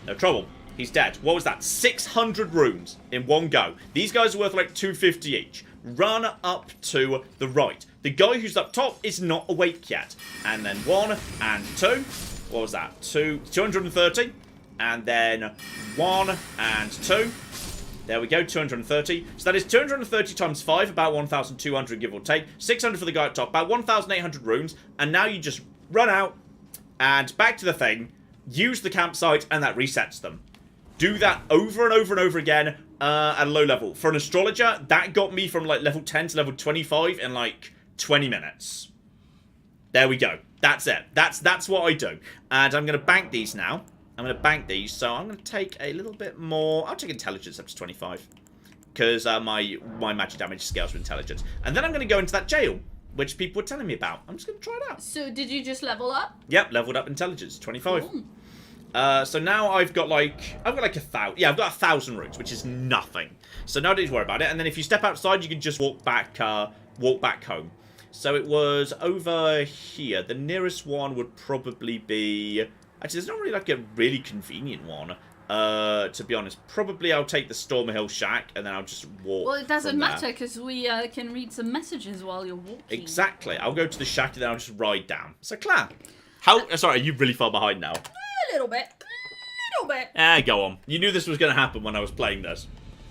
[SPEAKER 1] No trouble. He's dead. What was that? 600 runes in one go. These guys are worth like 250 each. Run up to the right. The guy who's up top is not awake yet. And then 1 and 2. What was that? 230. And then 1 and 2. There we go, 230. So that is 230 times 5, about 1,200 give or take. 600 for the guy up top, about 1,800 runes. And now you just run out and back to the thing. Use the campsite and that resets them. Do that over and over and over again at a low level. For an astrologer, that got me from like level 10 to level 25 in like 20 minutes. There we go. That's it. That's what I do. And I'm going to bank these now. I'm going to bank these. So I'm going to take a little bit more. I'll take intelligence up to 25. Because my magic damage scales with intelligence. And then I'm going to go into that jail, which people were telling me about. I'm just going to try it out.
[SPEAKER 2] So did you just level up?
[SPEAKER 1] Yep, leveled up intelligence, 25.
[SPEAKER 2] Cool.
[SPEAKER 1] So now I've got like 1,000. Yeah, I've got 1,000 runes, which is nothing. So no need to worry about it. And then if you step outside, you can just walk back home. So it was over here. The nearest one would probably be. Actually, there's not really like a really convenient one. To be honest, probably I'll take the Storm Hill Shack and then I'll just walk.
[SPEAKER 2] Well, it doesn't matter because we can read some messages while you're walking.
[SPEAKER 1] Exactly. I'll go to the shack and then I'll just ride down. So Claire, how? Sorry, are you really far behind now?
[SPEAKER 2] A little bit.
[SPEAKER 1] Go on. You knew this was going to happen when I was playing this.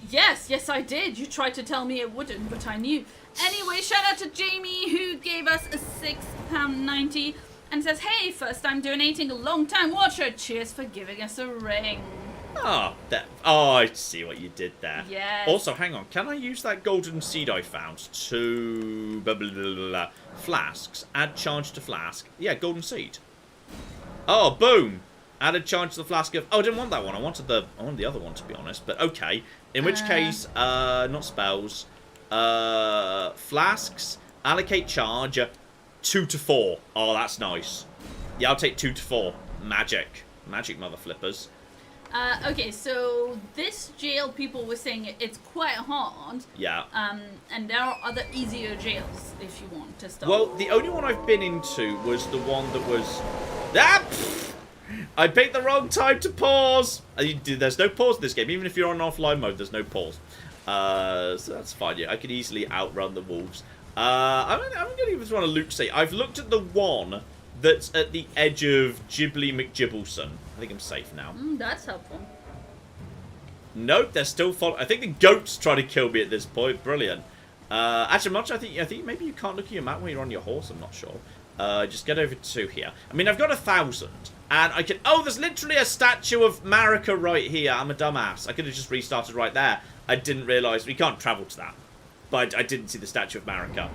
[SPEAKER 2] Yes, I did. You tried to tell me it wouldn't, but I knew. Anyway, shout out to Jamie who gave us a £6.90 and says, "Hey, first time donating, a long time watcher. Cheers for giving us a ring."
[SPEAKER 1] Oh, I see what you did there.
[SPEAKER 2] Yes.
[SPEAKER 1] Also, hang on. Can I use that golden seed I found to flasks? Add charge to flask. Yeah, golden seed. Oh, boom. Added charge to the flask of... Oh, I didn't want that one. I wanted the other one, to be honest. But okay. In which case, not spells. Flasks. Allocate charge. 2 to 4. Oh, that's nice. Yeah, I'll take 2 to 4. Magic. Magic, mother flippers.
[SPEAKER 2] Okay, so this jail, people were saying it's quite hard.
[SPEAKER 1] Yeah.
[SPEAKER 2] And there are other easier jails if you want to start.
[SPEAKER 1] Well, the only one I've been into was the one that was... I picked the wrong time to pause. There's no pause in this game. Even if you're on offline mode, there's no pause. So that's fine. Yeah, I could easily outrun the wolves. I'm going to give this one a look. See, I've looked at the one that's at the edge of Ghibli McGibbleson. I think I'm safe now.
[SPEAKER 2] That's helpful.
[SPEAKER 1] Nope, they're still following. I think the goats try to kill me at this point. Brilliant. Actually, I think maybe you can't look at your map when you're on your horse. I'm not sure. Just get over to here. I mean, I've got 1,000. And I can... Oh, there's literally a statue of Marika right here. I'm a dumbass. I could have just restarted right there. I didn't realise... We can't travel to that. But I didn't see the statue of Marika,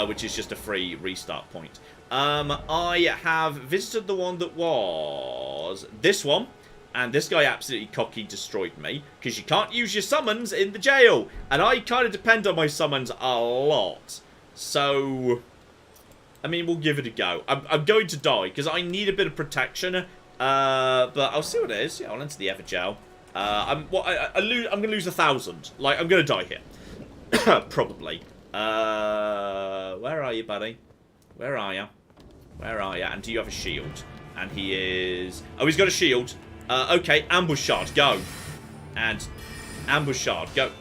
[SPEAKER 1] which is just a free restart point. I have visited the one that was this one. And this guy absolutely cocky destroyed me. Because you can't use your summons in the jail. And I kind of depend on my summons a lot. So... I mean, we'll give it a go. I'm going to die, because I need a bit of protection. But I'll see what it is. Yeah, I'll enter the Evergaol. I'm going to lose 1,000. Like, I'm going to die here. Probably. Where are you, buddy? Where are you? Where are you? And do you have a shield? And he is... Oh, he's got a shield. Okay, ambush shard, go. And ambush shard, go.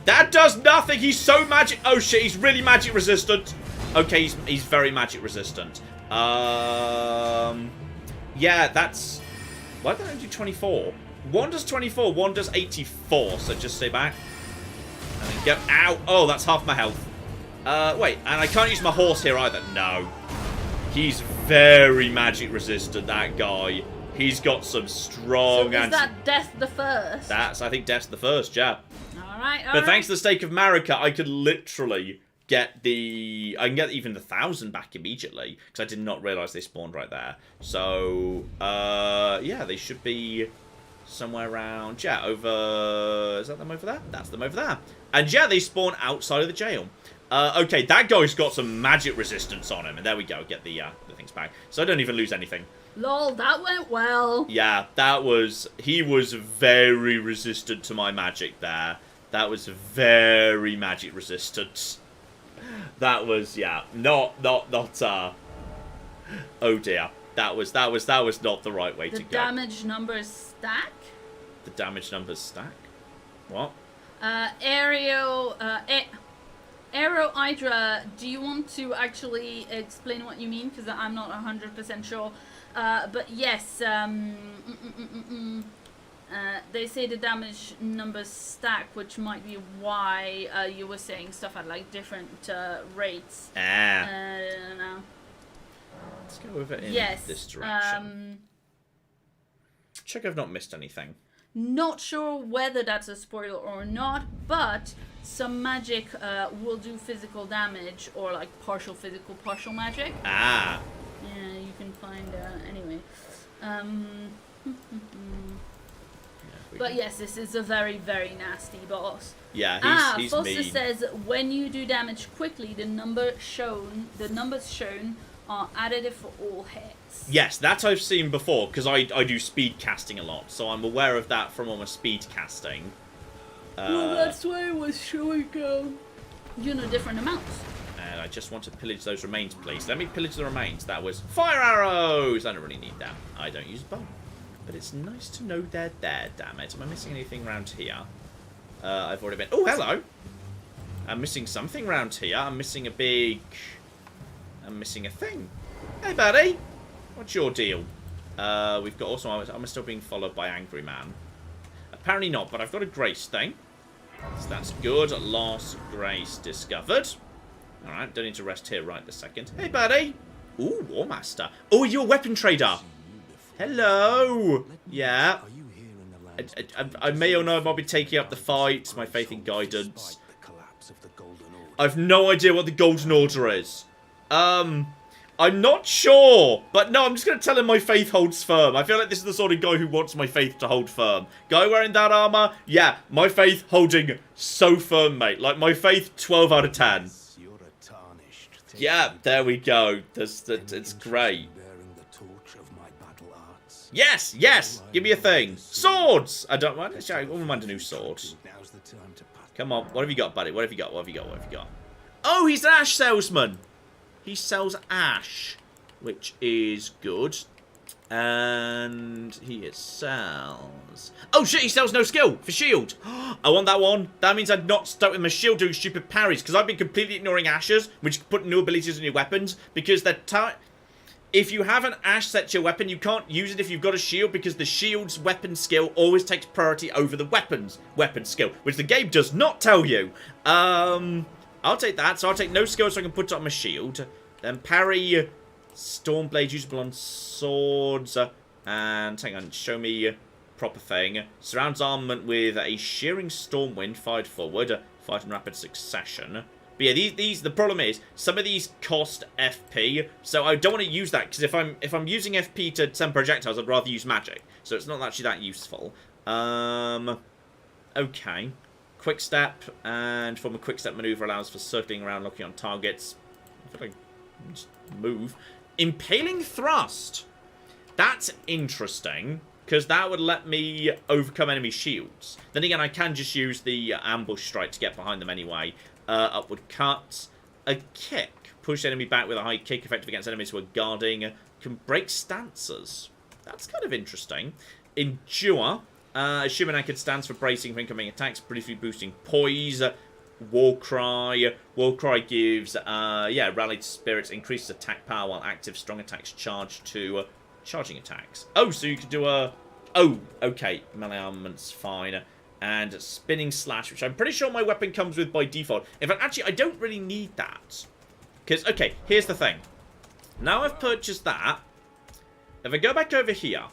[SPEAKER 1] That does nothing. He's so magic... Oh, shit, he's really magic resistant. Okay, he's very magic resistant. Yeah, that's... Why don't I do 24? One does 24, one does 84. So just stay back. And then go... Ow! Oh, that's half my health. Wait, and I can't use my horse here either. No. He's very magic resistant, that guy. He's got some strong...
[SPEAKER 2] So is that Death the First?
[SPEAKER 1] I think Death the First, yeah.
[SPEAKER 2] Alright,
[SPEAKER 1] But thanks to the stake of Marika, I could literally get the... I can get even the 1,000 back immediately. Because I did not realise they spawned right there. So, yeah, they should be somewhere around... Yeah, over... Is that them over there? That's them over there. And yeah, they spawn outside of the jail. Okay, that guy's got some magic resistance on him. And there we go, get the things back. So I don't even lose anything.
[SPEAKER 2] Lol, that went well.
[SPEAKER 1] Yeah, that was... He was very resistant to my magic there. That was very magic resistant. That was, yeah, not, oh dear. That was not the right way to go.
[SPEAKER 2] The damage numbers stack?
[SPEAKER 1] The damage numbers stack? What?
[SPEAKER 2] Aero Hydra, do you want to actually explain what you mean? Because I'm not 100% sure. But yes, they say the damage numbers stack, which might be why you were saying stuff at like different rates. I don't know.
[SPEAKER 1] Let's go over in this direction. Check I've not missed anything.
[SPEAKER 2] Not sure whether that's a spoiler or not, but some magic will do physical damage or like partial physical, partial magic.
[SPEAKER 1] Ah.
[SPEAKER 2] Yeah, you can find anyway. But yes, this is a very, very nasty boss.
[SPEAKER 1] Yeah, he's
[SPEAKER 2] Foster
[SPEAKER 1] mean.
[SPEAKER 2] says when you do damage quickly, the numbers shown are additive for all hits.
[SPEAKER 1] Yes, that I've seen before because I do speed casting a lot, so I'm aware of that from all my speed casting.
[SPEAKER 2] Well, that's why it was showing different amounts.
[SPEAKER 1] And I just want to pillage those remains, please. Let me pillage the remains. That was fire arrows. I don't really need them. I don't use bow. But it's nice to know they're there, damn it. Am I missing anything around here? I've already been... Oh, hello! I'm missing something around here. I'm missing a big... I'm missing a thing. Hey, buddy! What's your deal? We've got also... I'm still being followed by Angry Man. Apparently not, but I've got a grace thing. So that's good. Lost grace discovered. Alright, don't need to rest here right this second. Hey, buddy! Ooh, War Master. Oh, you're a weapon trader! Hello! Yeah. I may or not be taking up the fight. My faith in guidance. I've no idea what the Golden Order is. I'm not sure. But no, I'm just going to tell him my faith holds firm. I feel like this is the sort of guy who wants my faith to hold firm. Guy wearing that armor? Yeah, my faith holding so firm, mate. Like, my faith, 12 out of 10. Yeah, there we go. It's great. Yes, yes! Give me a thing. Swords! I don't mind. I wouldn't mind a new sword. Come on. What have you got, buddy? What have you got? What have you got? What have you got? Oh, he's an ash salesman! He sells ash, which is good. And he sells... Oh, shit! He sells no skill for shield. I want that one. That means I'm not stuck with my shield doing stupid parries, because I've been completely ignoring ashes, which put new abilities in your weapons, because they're... If you have an ash set to your weapon, you can't use it if you've got a shield because the shield's weapon skill always takes priority over the weapon's weapon skill, which the game does not tell you. I'll take that. So I'll take no skill so I can put it on my shield. Then parry, Stormblade usable on swords, and hang on, show me proper thing. Surrounds armament with a shearing stormwind fired forward, fight in rapid succession. But yeah, the problem is some of these cost FP, so I don't want to use that because if I'm using FP to send projectiles, I'd rather use magic. So it's not actually that useful. Okay, quick step, and from a quick step maneuver allows for circling around, looking on targets. I feel like just move. Impaling thrust. That's interesting because that would let me overcome enemy shields. Then again, I can just use the ambush strike to get behind them anyway. Upward cut, a kick, push enemy back with a high kick, effective against enemies who are guarding, can break stances. That's kind of interesting. Endure, assuming I could stance for bracing for incoming attacks, briefly boosting poise. Warcry gives, rallied spirits, increases attack power while active, strong attacks charge to charging attacks. Oh, so you could do a, oh, okay, melee armament's fine. And spinning slash, which I'm pretty sure my weapon comes with by default. In fact, actually, I don't really need that. Because, okay, here's the thing. Now I've purchased that. If I go back over here,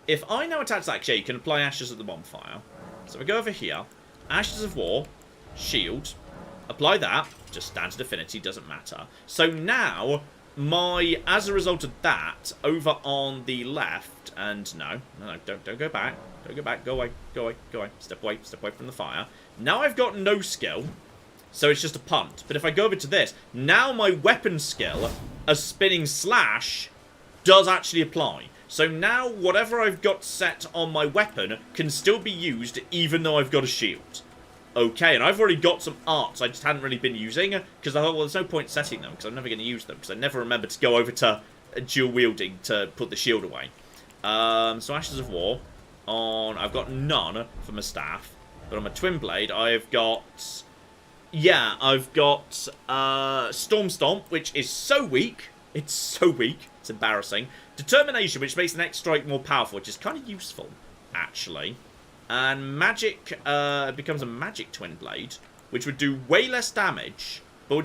[SPEAKER 1] if I now attach that, actually, you can apply ashes at the bonfire. So if I go over here, Ashes of War, shield, apply that, just standard affinity, doesn't matter. So now, as a result of that, over on the left, and no, don't go back, go away, step away from the fire. Now I've got no skill, so it's just a punt. But if I go over to this, now my weapon skill, a spinning slash, does actually apply. So now whatever I've got set on my weapon can still be used even though I've got a shield. Okay, and I've already got some arts I just hadn't really been using because I thought, well, there's no point setting them because I'm never going to use them because I never remembered to go over to dual wielding to put the shield away. So Ashes of War on, I've got none for my staff, but on my twin blade I've got, yeah, I've got Storm Stomp, which is so weak. It's so weak. It's embarrassing. Determination, which makes the next strike more powerful, which is kind of useful, actually. And magic becomes a magic twin blade, which would do way less damage, but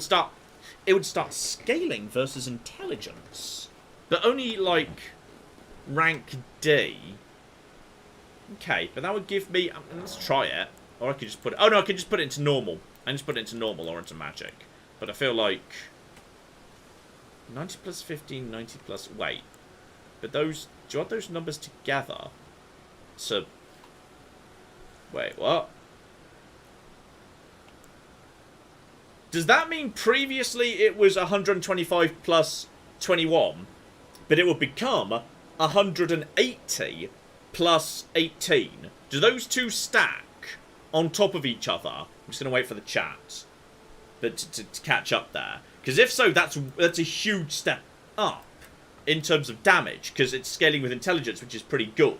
[SPEAKER 1] it would start scaling versus intelligence, but only like rank D. Okay, but that would give me. Let's try it, or I could just put it. Oh no, I could just put it into normal. I can just put it into normal or into magic. But I feel like 90 plus 15, 90 plus. Wait, but those. Do you want those numbers together? To. Wait, what? Does that mean previously it was 125 plus 21, but it would become 180 plus 18? Do those two stack on top of each other? I'm just going to wait for the chat but to catch up there. Because if so, that's a huge step up in terms of damage, because it's scaling with intelligence, which is pretty good.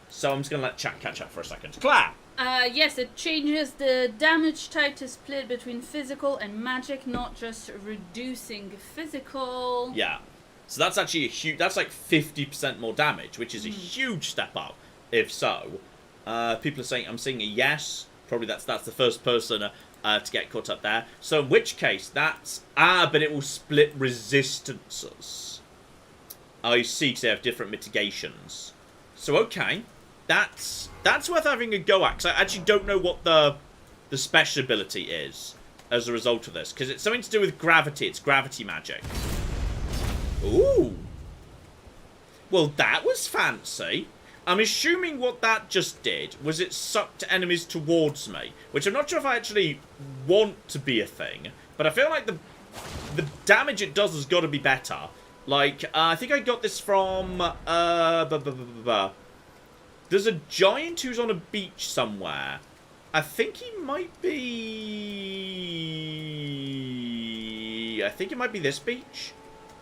[SPEAKER 1] So I'm just going to let chat catch up for a second. Claire!
[SPEAKER 2] Yes, it changes the damage type to split between physical and magic, not just reducing physical.
[SPEAKER 1] Yeah. So that's actually a huge... That's like 50% more damage, which is a huge step up, if so. People are saying... I'm seeing a yes. Probably that's the first person to get caught up there. So in which case, that's... but it will split resistances. I see, because they have different mitigations. So, okay. That's worth having a go at, because I actually don't know what the special ability is as a result of this, because it's something to do with gravity. It's gravity magic. Ooh. Well, that was fancy. I'm assuming what that just did was it sucked enemies towards me, which I'm not sure if I actually want to be a thing, but I feel like the damage it does has got to be better. Like, I think I got this from, there's a giant who's on a beach somewhere. I think he might be... I think it might be this beach.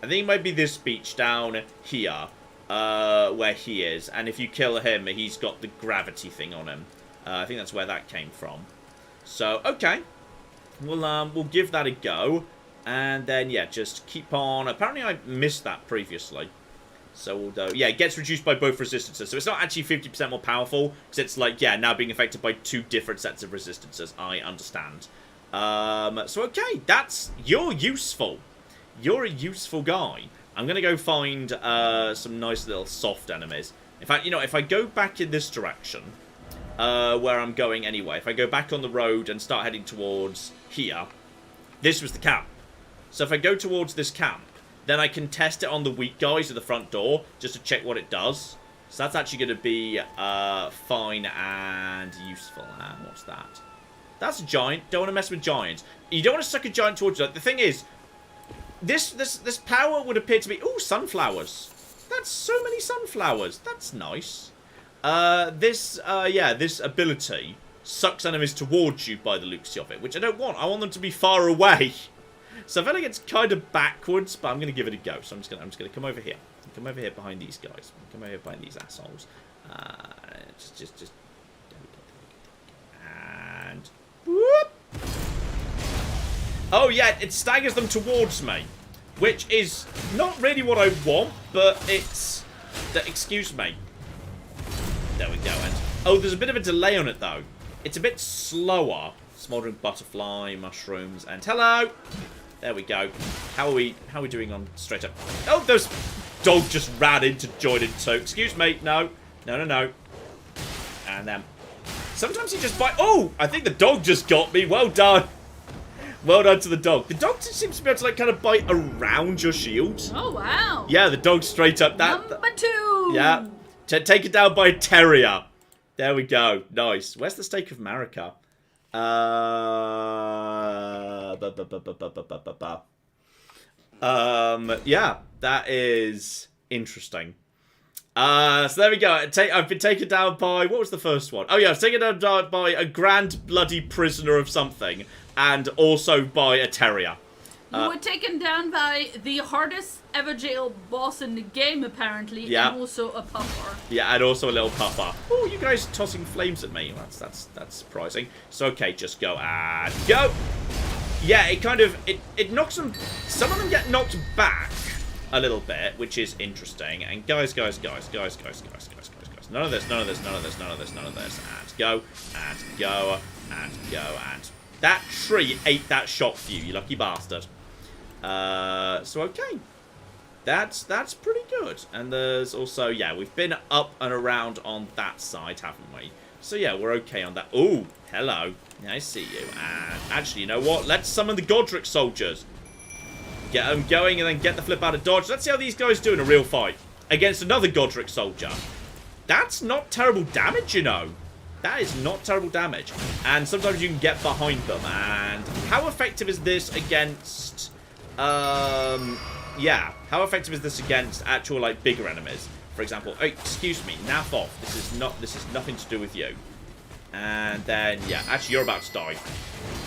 [SPEAKER 1] I think it might be this beach down here, where he is. And if you kill him, he's got the gravity thing on him. I think that's where that came from. So, okay. We'll give that a go. And then, yeah, just keep on. Apparently I missed that previously. So, although, yeah, it gets reduced by both resistances. So it's not actually 50% more powerful, because it's like, yeah, now being affected by two different sets of resistances. I understand. So, okay, you're useful. You're a useful guy. I'm going to go find some nice little soft enemies. In fact, you know, if I go back in this direction, where I'm going anyway, if I go back on the road and start heading towards here, this was the camp. So if I go towards this camp, then I can test it on the weak guys at the front door, just to check what it does. So that's actually going to be fine and useful. What's that? That's a giant. Don't want to mess with giants. You don't want to suck a giant towards you. The thing is, this power would appear to be... Ooh, sunflowers. That's so many sunflowers. That's nice. This ability sucks enemies towards you by the looks of it, which I don't want. I want them to be far away. So I feel like it's kind of backwards, but I'm going to give it a go. So I'm just going to come over here. Come over here behind these guys. Come over here behind these assholes. Just. And whoop. Oh yeah, it staggers them towards me, which is not really what I want, but it's. Excuse me. There we go. And oh, there's a bit of a delay on it though. It's a bit slower. Smoldering butterfly, mushrooms, and hello. There we go. How are we doing on straight up? Oh, those dog just ran in to join in too. Excuse me. No. And then. Sometimes he just bites. Oh, I think the dog just got me. Well done. Well done to the dog. The dog seems to be able to like kind of bite around your shield.
[SPEAKER 2] Oh, wow.
[SPEAKER 1] Yeah, the dog straight up.
[SPEAKER 2] Number 2.
[SPEAKER 1] Yeah. Take it down by a terrier. There we go. Nice. Where's the stake of Marika? Yeah, that is interesting. So there we go. I've been taken down by, what was the first one? Oh yeah, I was taken down by a grand bloody prisoner of something, and also by a terrier.
[SPEAKER 2] You were taken down by the hardest Evergaol boss in the game, apparently,
[SPEAKER 1] yeah.
[SPEAKER 2] and also a puffer.
[SPEAKER 1] Yeah, and also a little puffer. Oh, you guys tossing flames at me. That's surprising. So okay, just go and go. Yeah, it kind of it knocks them. Some of them get knocked back a little bit, which is interesting. And guys. None of this. And go, and go, and go, and that tree ate that shot for you, you lucky bastard. So okay. That's pretty good. And there's also, yeah, we've been up and around on that side, haven't we? So yeah, we're okay on that. Ooh, hello. I see you. And actually, you know what? Let's summon the Godric soldiers. Get them going and then get the flip out of dodge. Let's see how these guys do in a real fight against another Godric soldier. That's not terrible damage, you know. That is not terrible damage. And sometimes you can get behind them. And how effective is this against... yeah. How effective is this against actual, like, bigger enemies? For example, oh, excuse me, naff off. This is nothing to do with you. And then, yeah, actually, you're about to die.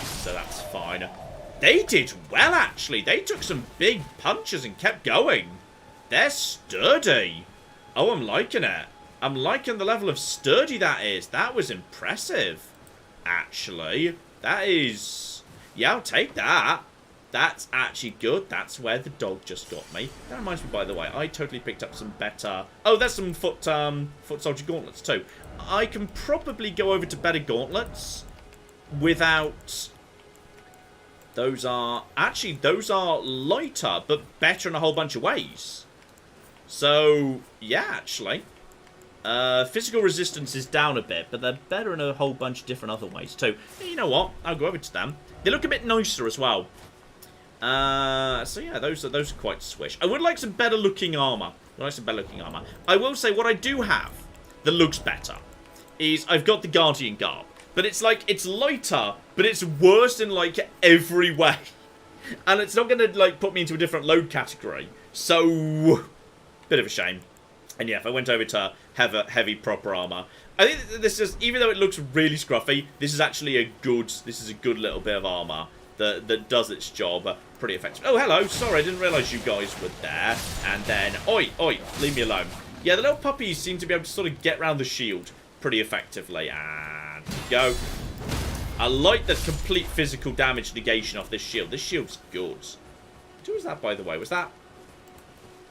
[SPEAKER 1] So that's fine. They did well, actually. They took some big punches and kept going. They're sturdy. Oh, I'm liking it. I'm liking the level of sturdy that is. That was impressive, actually. That is... Yeah, I'll take that. That's actually good. That's where the dog just got me. That reminds me, by the way, I totally picked up some better... Oh, there's some foot soldier gauntlets, too. I can probably go over to better gauntlets without... Those are... Actually, those are lighter, but better in a whole bunch of ways. So, yeah, actually. Physical resistance is down a bit, but they're better in a whole bunch of different other ways, too. You know what? I'll go over to them. They look a bit nicer as well. So yeah, those are quite swish. I would like some better looking armor. I will say what I do have that looks better is I've got the Guardian Garb. But it's like, it's lighter, but it's worse in like every way. And it's not going to like put me into a different load category. So, bit of a shame. And yeah, if I went over to heavy proper armor, I think this is, even though it looks really scruffy, this is actually a good little bit of armor that does its job pretty effectively. Oh, hello. Sorry, I didn't realise you guys were there. And then, oi, leave me alone. Yeah, the little puppies seem to be able to sort of get around the shield pretty effectively. And go. I like the complete physical damage negation off this shield. This shield's good. Who was that, by the way? Was that...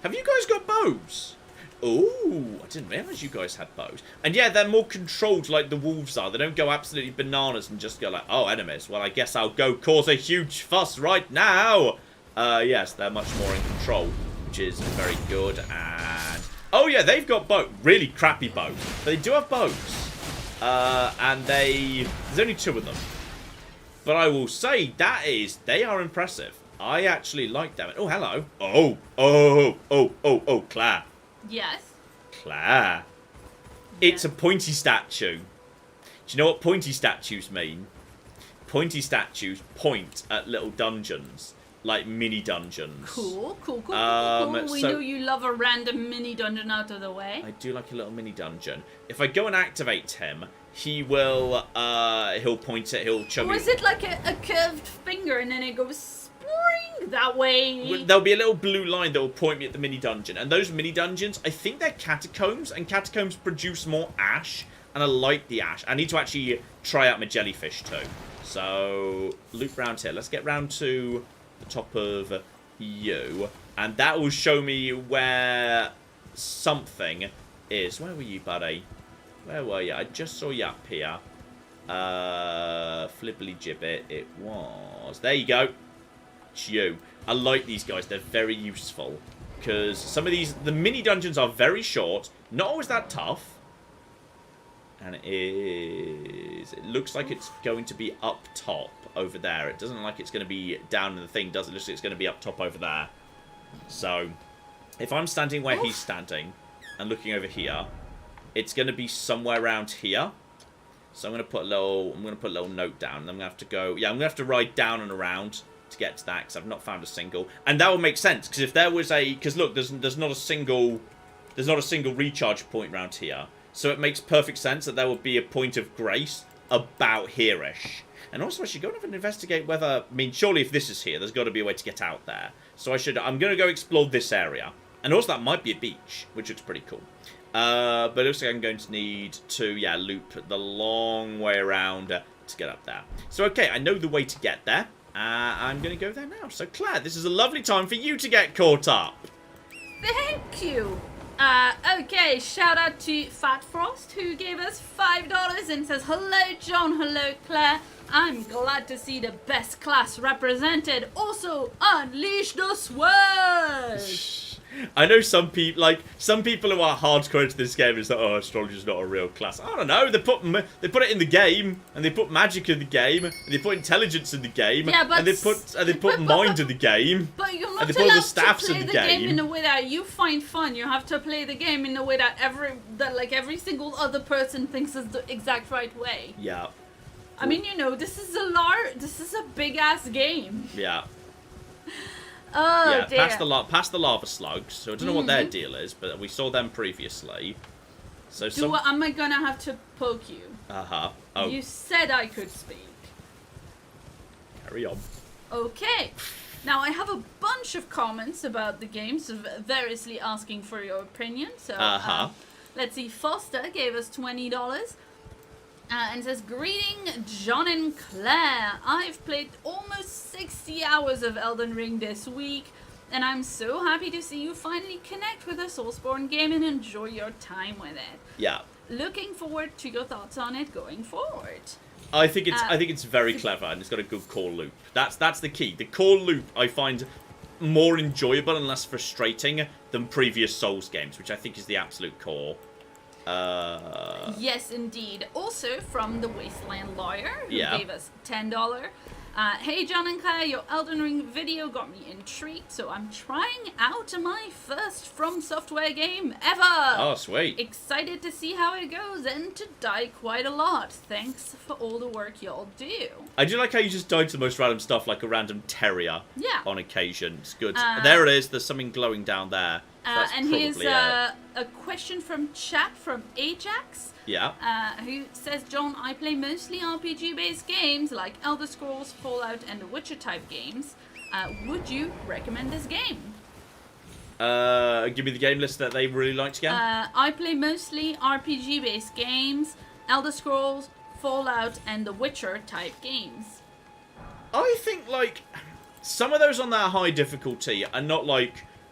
[SPEAKER 1] Have you guys got bows? Ooh, I didn't realise you guys had bows. And yeah, they're more controlled like the wolves are. They don't go absolutely bananas and just go like, oh, enemies. Well, I guess I'll go cause a huge fuss right now. Yes, they're much more in control, which is very good. And... oh, yeah, they've got bows. Really crappy bows. But they do have bows. And there's only 2 of them. But I will say, they are impressive. I actually like them. Oh, hello. Oh, Claire.
[SPEAKER 2] Yes.
[SPEAKER 1] Claire. It's a pointy statue. Do you know what pointy statues mean? Pointy statues point at little dungeons. Like mini dungeons.
[SPEAKER 2] Cool. We know you love a random mini dungeon out of the way.
[SPEAKER 1] I do like a little mini dungeon. If I go and activate him, he will, he'll point it, he'll show me...
[SPEAKER 2] Or is it like a curved finger and then it goes spring that way?
[SPEAKER 1] There'll be a little blue line that will point me at the mini dungeon. And those mini dungeons, I think they're catacombs. And catacombs produce more ash. And I like the ash. I need to actually try out my jellyfish too. So, loop round here. Let's get round to the top of you. And that will show me where something is. Where were you, buddy? Where were you? I just saw you up here. Flibbly gibbet. It was. There you go. It's you. I like these guys. They're very useful. Because some of these... the mini dungeons are very short. Not always that tough. And it looks like it's going to be up top over there. It doesn't look like it's going to be down in the thing, does it? It looks like it's going to be up top over there. So, if I'm standing where he's standing and looking over here, it's going to be somewhere around here. So I'm going to put a little note down. And I'm going to have to go. Yeah, I'm going to have to ride down and around to get to that because I've not found a single. And that would make sense because if there was because look, there's not a single recharge point around here. So it makes perfect sense that there would be a point of grace about here-ish. And also, I should go and investigate whether... I mean, surely if this is here, there's got to be a way to get out there. So I'm going to go explore this area. And also, that might be a beach, which looks pretty cool. But it looks like I'm going to need to, loop the long way around to get up there. So, okay, I know the way to get there. I'm going to go there now. So, Claire, this is a lovely time for you to get caught up.
[SPEAKER 2] Thank you. Okay, shout out to Fat Frost, who gave us $5 and says, hello, John, hello, Claire. I'm glad to see the best class represented. Also, unleash the sword!
[SPEAKER 1] I know some people who are hardcore into this game is that, oh, astrology's not a real class. I don't know, they put it in the game, and they put magic in the game, and they put intelligence in the game, and they put mind in the game,
[SPEAKER 2] but you're not
[SPEAKER 1] and they put all the staffs
[SPEAKER 2] to play
[SPEAKER 1] in the
[SPEAKER 2] game
[SPEAKER 1] game
[SPEAKER 2] in the way that you find fun. You have to play the game in the way that every single other person thinks is the exact right way.
[SPEAKER 1] Yeah.
[SPEAKER 2] I mean, this is a big ass game.
[SPEAKER 1] Yeah.
[SPEAKER 2] Oh,
[SPEAKER 1] yeah,
[SPEAKER 2] dear.
[SPEAKER 1] past the lava slugs. So I don't know what their deal is, but we saw them previously. So
[SPEAKER 2] am I gonna have to poke you?
[SPEAKER 1] Uh-huh. Oh.
[SPEAKER 2] You said I could speak.
[SPEAKER 1] Carry on.
[SPEAKER 2] Okay. Now I have a bunch of comments about the game, so variously asking for your opinion. So let's see. Foster gave us $20. And says, greeting, John and Claire. I've played almost 60 hours of Elden Ring this week, and I'm so happy to see you finally connect with a Soulsborne game and enjoy your time with it.
[SPEAKER 1] Yeah.
[SPEAKER 2] Looking forward to your thoughts on it going forward.
[SPEAKER 1] I think it's very clever, and it's got a good core loop. That's the key. The core loop I find more enjoyable and less frustrating than previous Souls games, which I think is the absolute core.
[SPEAKER 2] Yes, indeed. Also from the Wasteland Lawyer, who gave us $10. Hey, John and Claire, your Elden Ring video got me intrigued, so I'm trying out my first From Software game ever.
[SPEAKER 1] Oh, sweet.
[SPEAKER 2] Excited to see how it goes and to die quite a lot. Thanks for all the work y'all do.
[SPEAKER 1] I do like how you just died to the most random stuff, like a random terrier on occasion. It's good. There it is. There's something glowing down there.
[SPEAKER 2] And here's a question from chat from Ajax.
[SPEAKER 1] Yeah.
[SPEAKER 2] Who says, John, I play mostly RPG-based games like Elder Scrolls, Fallout, and The Witcher type games. Would you recommend this game?
[SPEAKER 1] Give me the game list that they really liked again.
[SPEAKER 2] I play mostly RPG-based games, Elder Scrolls, Fallout, and The Witcher type games.
[SPEAKER 1] I think, some of those on that high difficulty are not,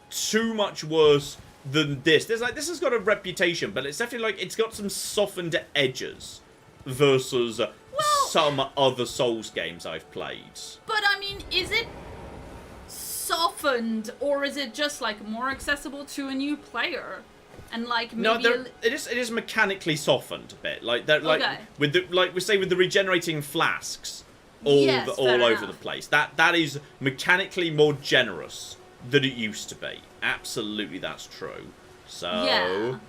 [SPEAKER 1] too much worse than this. This has got a reputation, but it's definitely it's got some softened edges versus some other Souls games I've played.
[SPEAKER 2] But I mean, is it softened, or is it just more accessible to a new player? And maybe
[SPEAKER 1] no, it is mechanically softened a bit. With the regenerating flasks all over the place. That is mechanically more generous than it used to be. Absolutely, that's true. So,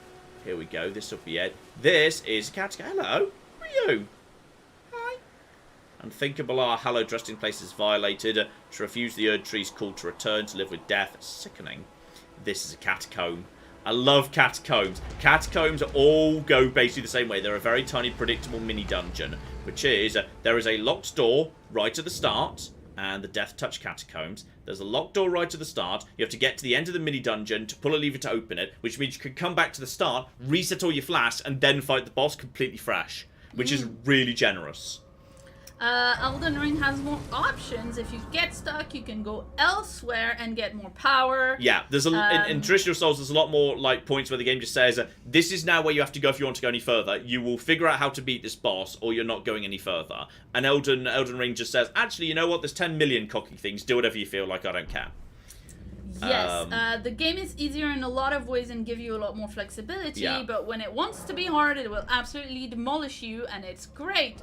[SPEAKER 1] here we go. This will be it. This is Catacomb. Hello. Who are you? Hi. Unthinkable are hallowed resting places violated. To refuse the Erd Tree's call to return to live with death. Sickening. This is a catacomb. I love catacombs. Catacombs all go basically the same way. They're a very tiny, predictable mini-dungeon, which is, there is a locked door right at the start, and the Death Touch Catacombs. There's a locked door right at the start. You have to get to the end of the mini-dungeon to pull a lever to open it, which means you can come back to the start, reset all your flasks, and then fight the boss completely fresh, which is really generous.
[SPEAKER 2] Elden Ring has more options. If you get stuck, you can go elsewhere and get more power.
[SPEAKER 1] Yeah, there's in traditional Souls, there's a lot more points where the game just says, this is now where you have to go if you want to go any further. You will figure out how to beat this boss, or you're not going any further. And Elden Ring just says, actually, you know what? There's 10 million cocky things. Do whatever you feel like. I don't care.
[SPEAKER 2] Yes, the game is easier in a lot of ways and give you a lot more flexibility, but when it wants to be hard, it will absolutely demolish you, and it's great.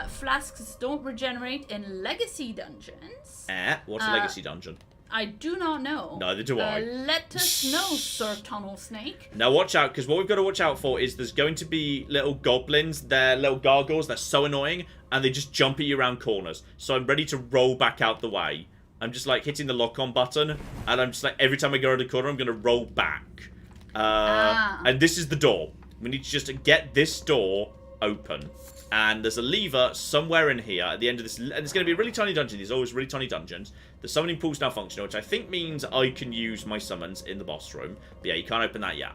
[SPEAKER 2] Flasks don't regenerate in legacy dungeons.
[SPEAKER 1] What's a legacy dungeon?
[SPEAKER 2] I do not know.
[SPEAKER 1] Neither do I.
[SPEAKER 2] Let us know, Sir Tunnel Snake.
[SPEAKER 1] Now watch out, because what we've got to watch out for is there's going to be little goblins, they're little gargoyles, they're so annoying, and they just jump at you around corners. So I'm ready to roll back out the way. I'm just like hitting the lock-on button, and I'm just like, every time I go around a corner, I'm going to roll back. And this is the door. We need to just get this door open. And there's a lever somewhere in here at the end of this. And it's going to be a really tiny dungeon. There's always really tiny dungeons. The summoning pool's now functional, which I think means I can use my summons in the boss room. But yeah, you can't open that yet.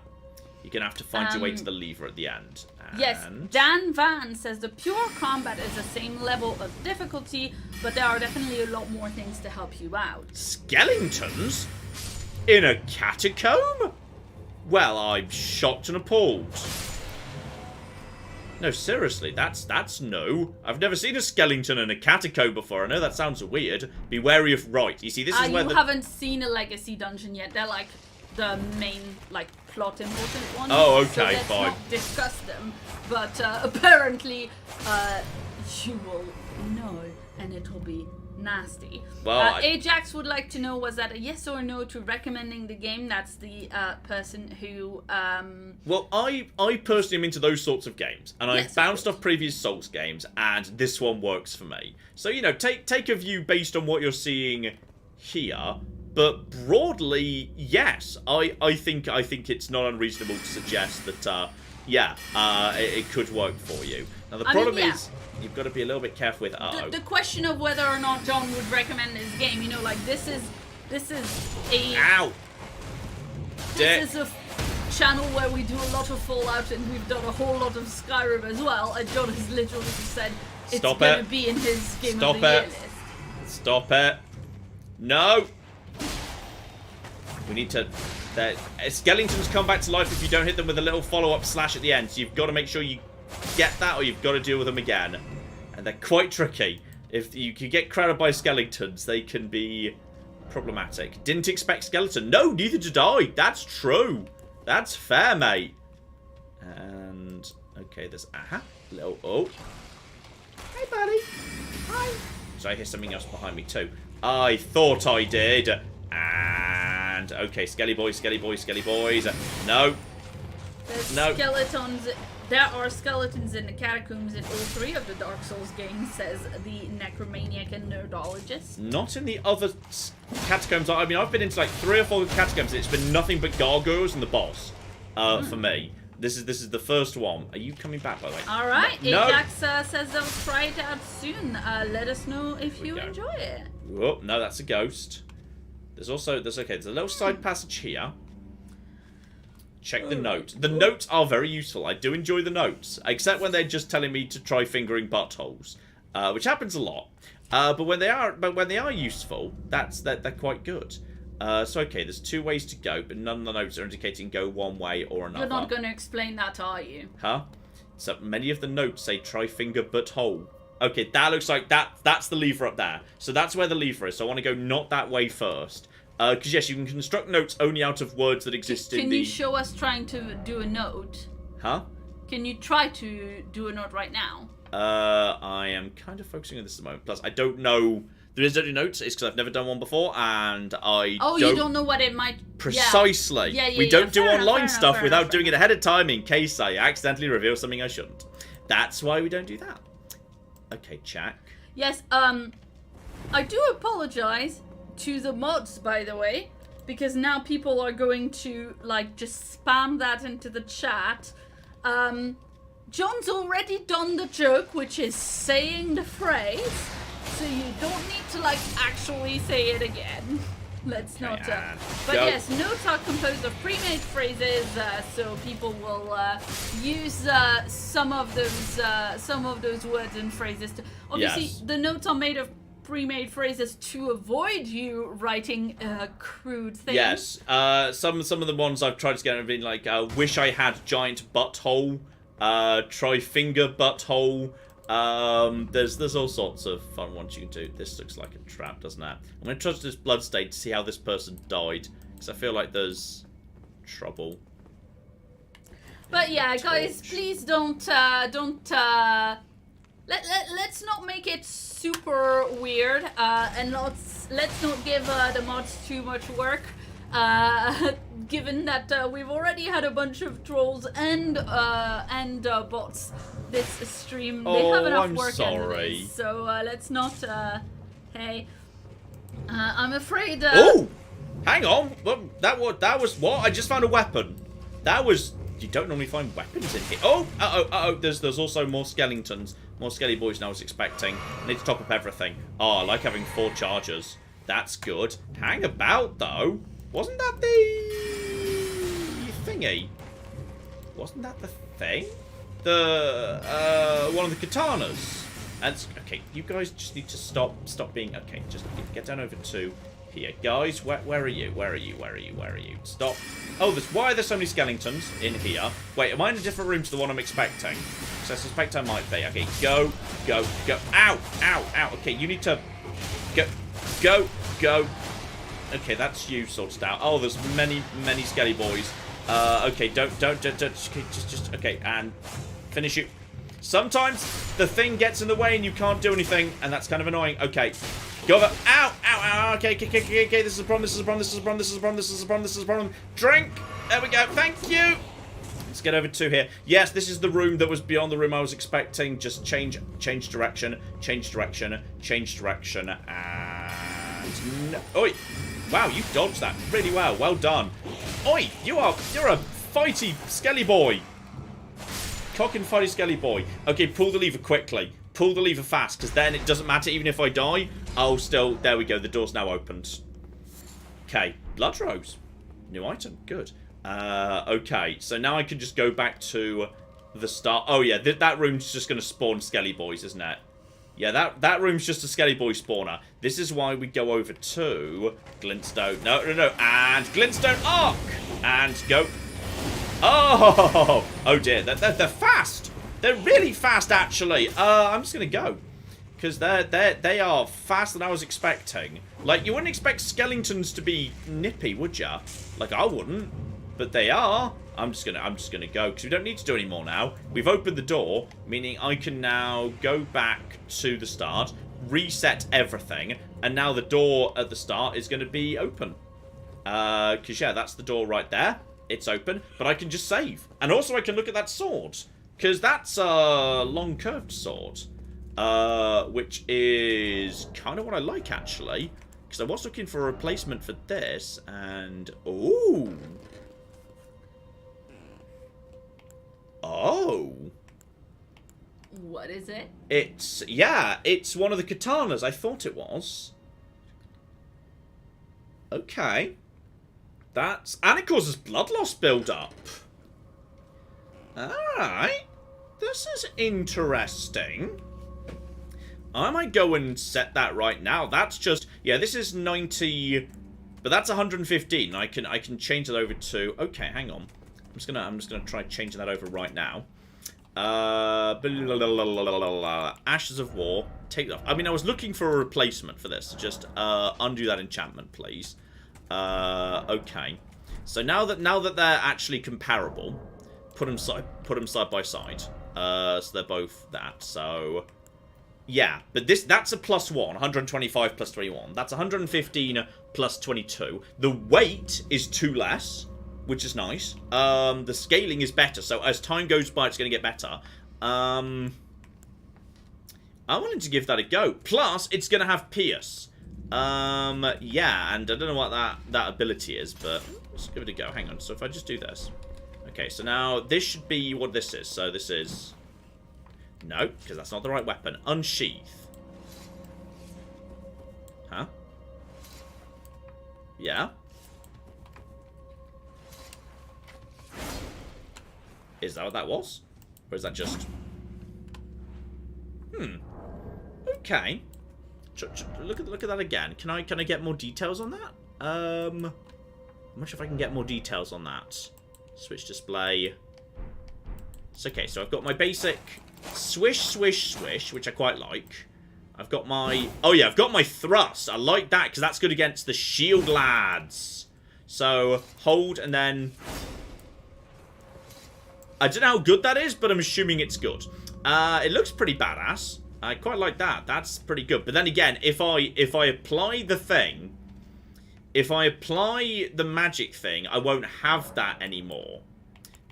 [SPEAKER 1] You're going to have to find your way to the lever at the end. And...
[SPEAKER 2] Yes, Dan Van says the pure combat is the same level of difficulty, but there are definitely a lot more things to help you out.
[SPEAKER 1] Skeletons? In a catacomb? Well, I'm shocked and appalled. No, seriously, that's no. I've never seen a skeleton in a catacomb before. I know that sounds weird. Be wary of right. You see, this is where
[SPEAKER 2] you haven't seen a legacy dungeon yet. They're like the main, like, plot important ones.
[SPEAKER 1] Oh, okay,
[SPEAKER 2] so let's
[SPEAKER 1] fine.
[SPEAKER 2] not discuss them. But apparently, you will know, and it'll be nasty.
[SPEAKER 1] Well,
[SPEAKER 2] Ajax would like to know, was that a yes or no to recommending the game? That's the person who...
[SPEAKER 1] Well, I personally am into those sorts of games, and I've
[SPEAKER 2] Yes,
[SPEAKER 1] bounced off previous Souls games, and this one works for me. So, you know, take a view based on what you're seeing here, but broadly, yes, I think it's not unreasonable to suggest that, it could work for you. Now, the problem is... You've got to be a little bit careful with
[SPEAKER 2] the question of whether or not John would recommend this game, you know, like this is a
[SPEAKER 1] Ow!
[SPEAKER 2] This is a channel where we do a lot of Fallout, and we've done a whole lot of Skyrim as well, and John has literally just said it's gonna be in his game of the year list.
[SPEAKER 1] Stop it. No! We need to... skeletons come back to life if you don't hit them with a little follow-up slash at the end, so you've got to make sure you get that, or you've got to deal with them again. And they're quite tricky. If you can get crowded by skeletons, they can be problematic. Didn't expect skeleton. No, neither did I. That's true. That's fair, mate. And okay, there's little hey, buddy. Hi. So I hear something else behind me too. I thought I did. And okay, skelly boys. No.
[SPEAKER 2] There's skeletons. There are skeletons in the catacombs in all 3 of the Dark Souls games, says the necromaniac and nerdologist.
[SPEAKER 1] Not in the other catacombs. I mean, I've been into like 3 or 4 catacombs, and it's been nothing but gargoyles and the boss for me. This is the first one. Are you coming back, by the way?
[SPEAKER 2] All right.
[SPEAKER 1] No.
[SPEAKER 2] Ajax says they'll try it out soon. Let us know if you enjoy it.
[SPEAKER 1] Oh, no, that's a ghost. There's a little side passage here. Check the note. The notes are very useful. I do enjoy the notes, except when they're just telling me to try fingering buttholes, which happens a lot. But when they are useful, they're quite good. So okay, there's 2 ways to go, but none of the notes are indicating go one way or another.
[SPEAKER 2] You're not going to explain that, are you?
[SPEAKER 1] Huh? So many of the notes say try finger butthole. Okay, that looks like that's the lever up there. So that's where the lever is. So I want to go not that way first. Because yes, you can construct notes only out of words that exist in the...
[SPEAKER 2] Can you show us trying to do a note?
[SPEAKER 1] Huh?
[SPEAKER 2] Can you try to do a note right now?
[SPEAKER 1] I am kind of focusing on this at the moment. Plus, I don't know... There is no notes. It's because I've never done one before, and I
[SPEAKER 2] you don't know what it might...
[SPEAKER 1] Precisely.
[SPEAKER 2] Yeah,
[SPEAKER 1] we don't do
[SPEAKER 2] fair
[SPEAKER 1] online
[SPEAKER 2] enough,
[SPEAKER 1] stuff without doing it ahead of time in case I accidentally reveal something I shouldn't. That's why we don't do that. Okay, Jack.
[SPEAKER 2] Yes, I do apologize to the mods, by the way, because now people are going to, like, just spam that into the chat. John's already done the joke, which is saying the phrase, so you don't need to, like, actually say it again. Let's not. But yes, notes are composed of pre-made phrases, so people will use some of those words and phrases. Obviously, the notes are made of pre-made phrases to avoid you writing crude things.
[SPEAKER 1] Yes, some of the ones I've tried to get have been like, wish I had giant butthole, try finger butthole, There's all sorts of fun ones you can do. This looks like a trap, doesn't it? I'm going to trust this bloodstain to see how this person died. Because I feel like there's trouble.
[SPEAKER 2] But yeah, guys, please let's not make it super weird, and let's not give the mods too much work. Given that we've already had a bunch of trolls and bots this stream, they have enough work
[SPEAKER 1] sorry.
[SPEAKER 2] This, so let's not. Hey, I'm afraid.
[SPEAKER 1] Oh, hang on. That was what? I just found a weapon. That was. You don't normally find weapons in here. Oh. There's also more skeletons, more skelly boys than I was expecting. I need to top up everything. Oh, I like having 4 chargers. That's good. Hang about though. Wasn't that the thingy? Wasn't that the thing? The one of the katanas. And okay, you guys just need to stop being okay. Just get down over to here, guys. Where are you? Where are you? Stop. Oh, why are there so many skeletons in here? Wait, am I in a different room to the one I'm expecting? Because I suspect I might be. Okay, go. Ow. Okay, you need to go. Okay, that's you sorted out. Oh, there's many skelly boys. Okay, don't, just, okay, and finish you. Sometimes the thing gets in the way and you can't do anything, and that's kind of annoying. Okay, go over. Ow. Okay, this is a problem. Drink. There we go. Thank you. Let's get over to here. Yes, this is the room that was beyond the room I was expecting. Just change direction, and no. Oi. Wow, you dodged that really well. Well done. Oi, you're a fighty skelly boy. Cock and fighty skelly boy. Okay, pull the lever quickly. Pull the lever fast, because then it doesn't matter even if I die. I'll still... There we go. The door's now opened. Okay. Blood rose. New item. Good. Okay. So now I can just go back to the start. Oh, yeah. That room's just going to spawn skelly boys, isn't it? Yeah, that room's just a skelly boy spawner. This is why we go over to Glintstone. No. And Glintstone Arc. And go. Oh dear. They're fast. They're really fast, actually. I'm just going to go. Because they are faster than I was expecting. Like, you wouldn't expect skeletons to be nippy, would ya? Like, I wouldn't. But they are. I'm just gonna go, because we don't need to do any more now. We've opened the door, meaning I can now go back to the start, reset everything, and now the door at the start is going to be open. Because, yeah, that's the door right there. It's open, but I can just save. And also I can look at that sword, because that's a long curved sword. Which is kind of what I like, actually. Because I was looking for a replacement for this, and... Ooh! Oh!
[SPEAKER 2] What is it?
[SPEAKER 1] It's one of the katanas. I thought it was. Okay. And it causes blood loss build-up. Alright. This is interesting. I might go and set that right now. That's just... Yeah, this is 90... But that's 115. I can change it over to... Okay, hang on. I'm just gonna try changing that over right now. Ashes of War. Take that off. I mean, I was looking for a replacement for this. Just undo that enchantment, please. Okay. So now that they're actually comparable, put them side by side. So they're both that. So yeah, but that's a +1, 125 plus 21. That's 115 plus 22. The weight is 2 less, which is nice. The scaling is better, so as time goes by, it's going to get better. I wanted to give that a go. Plus, it's going to have Pierce. Yeah, and I don't know what that ability is, but let's give it a go. Hang on, so if I just do this. Okay, so now this should be what this is. So this is... No, because that's not the right weapon. Unsheath. Huh? Yeah? Is that what that was? Or is that just... Okay. Look at that again. Can I get more details on that? I'm not sure if I can get more details on that. Switch display. It's okay, so I've got my basic swish, swish, swish, which I quite like. I've got my... Oh, yeah, I've got my thrust. I like that, because that's good against the shield lads. So, hold, and then... I don't know how good that is, but I'm assuming it's good. It looks pretty badass. I quite like that. That's pretty good. But then again, if I apply the thing... If I apply the magic thing, I won't have that anymore.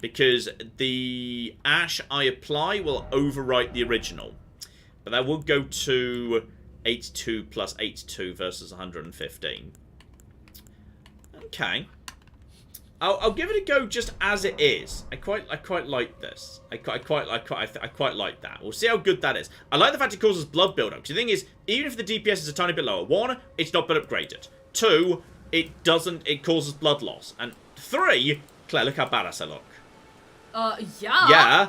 [SPEAKER 1] Because the ash I apply will overwrite the original. But that will go to 82 plus 82 versus 115. Okay. I'll give it a go just as it is. I quite like this. I quite like that. We'll see how good that is. I like the fact it causes blood buildup. Because the thing is, even if the DPS is a tiny bit lower, 1, it's not been upgraded. 2, it causes blood loss. And 3, Claire, look how badass I look.
[SPEAKER 2] Yeah.
[SPEAKER 1] Yeah.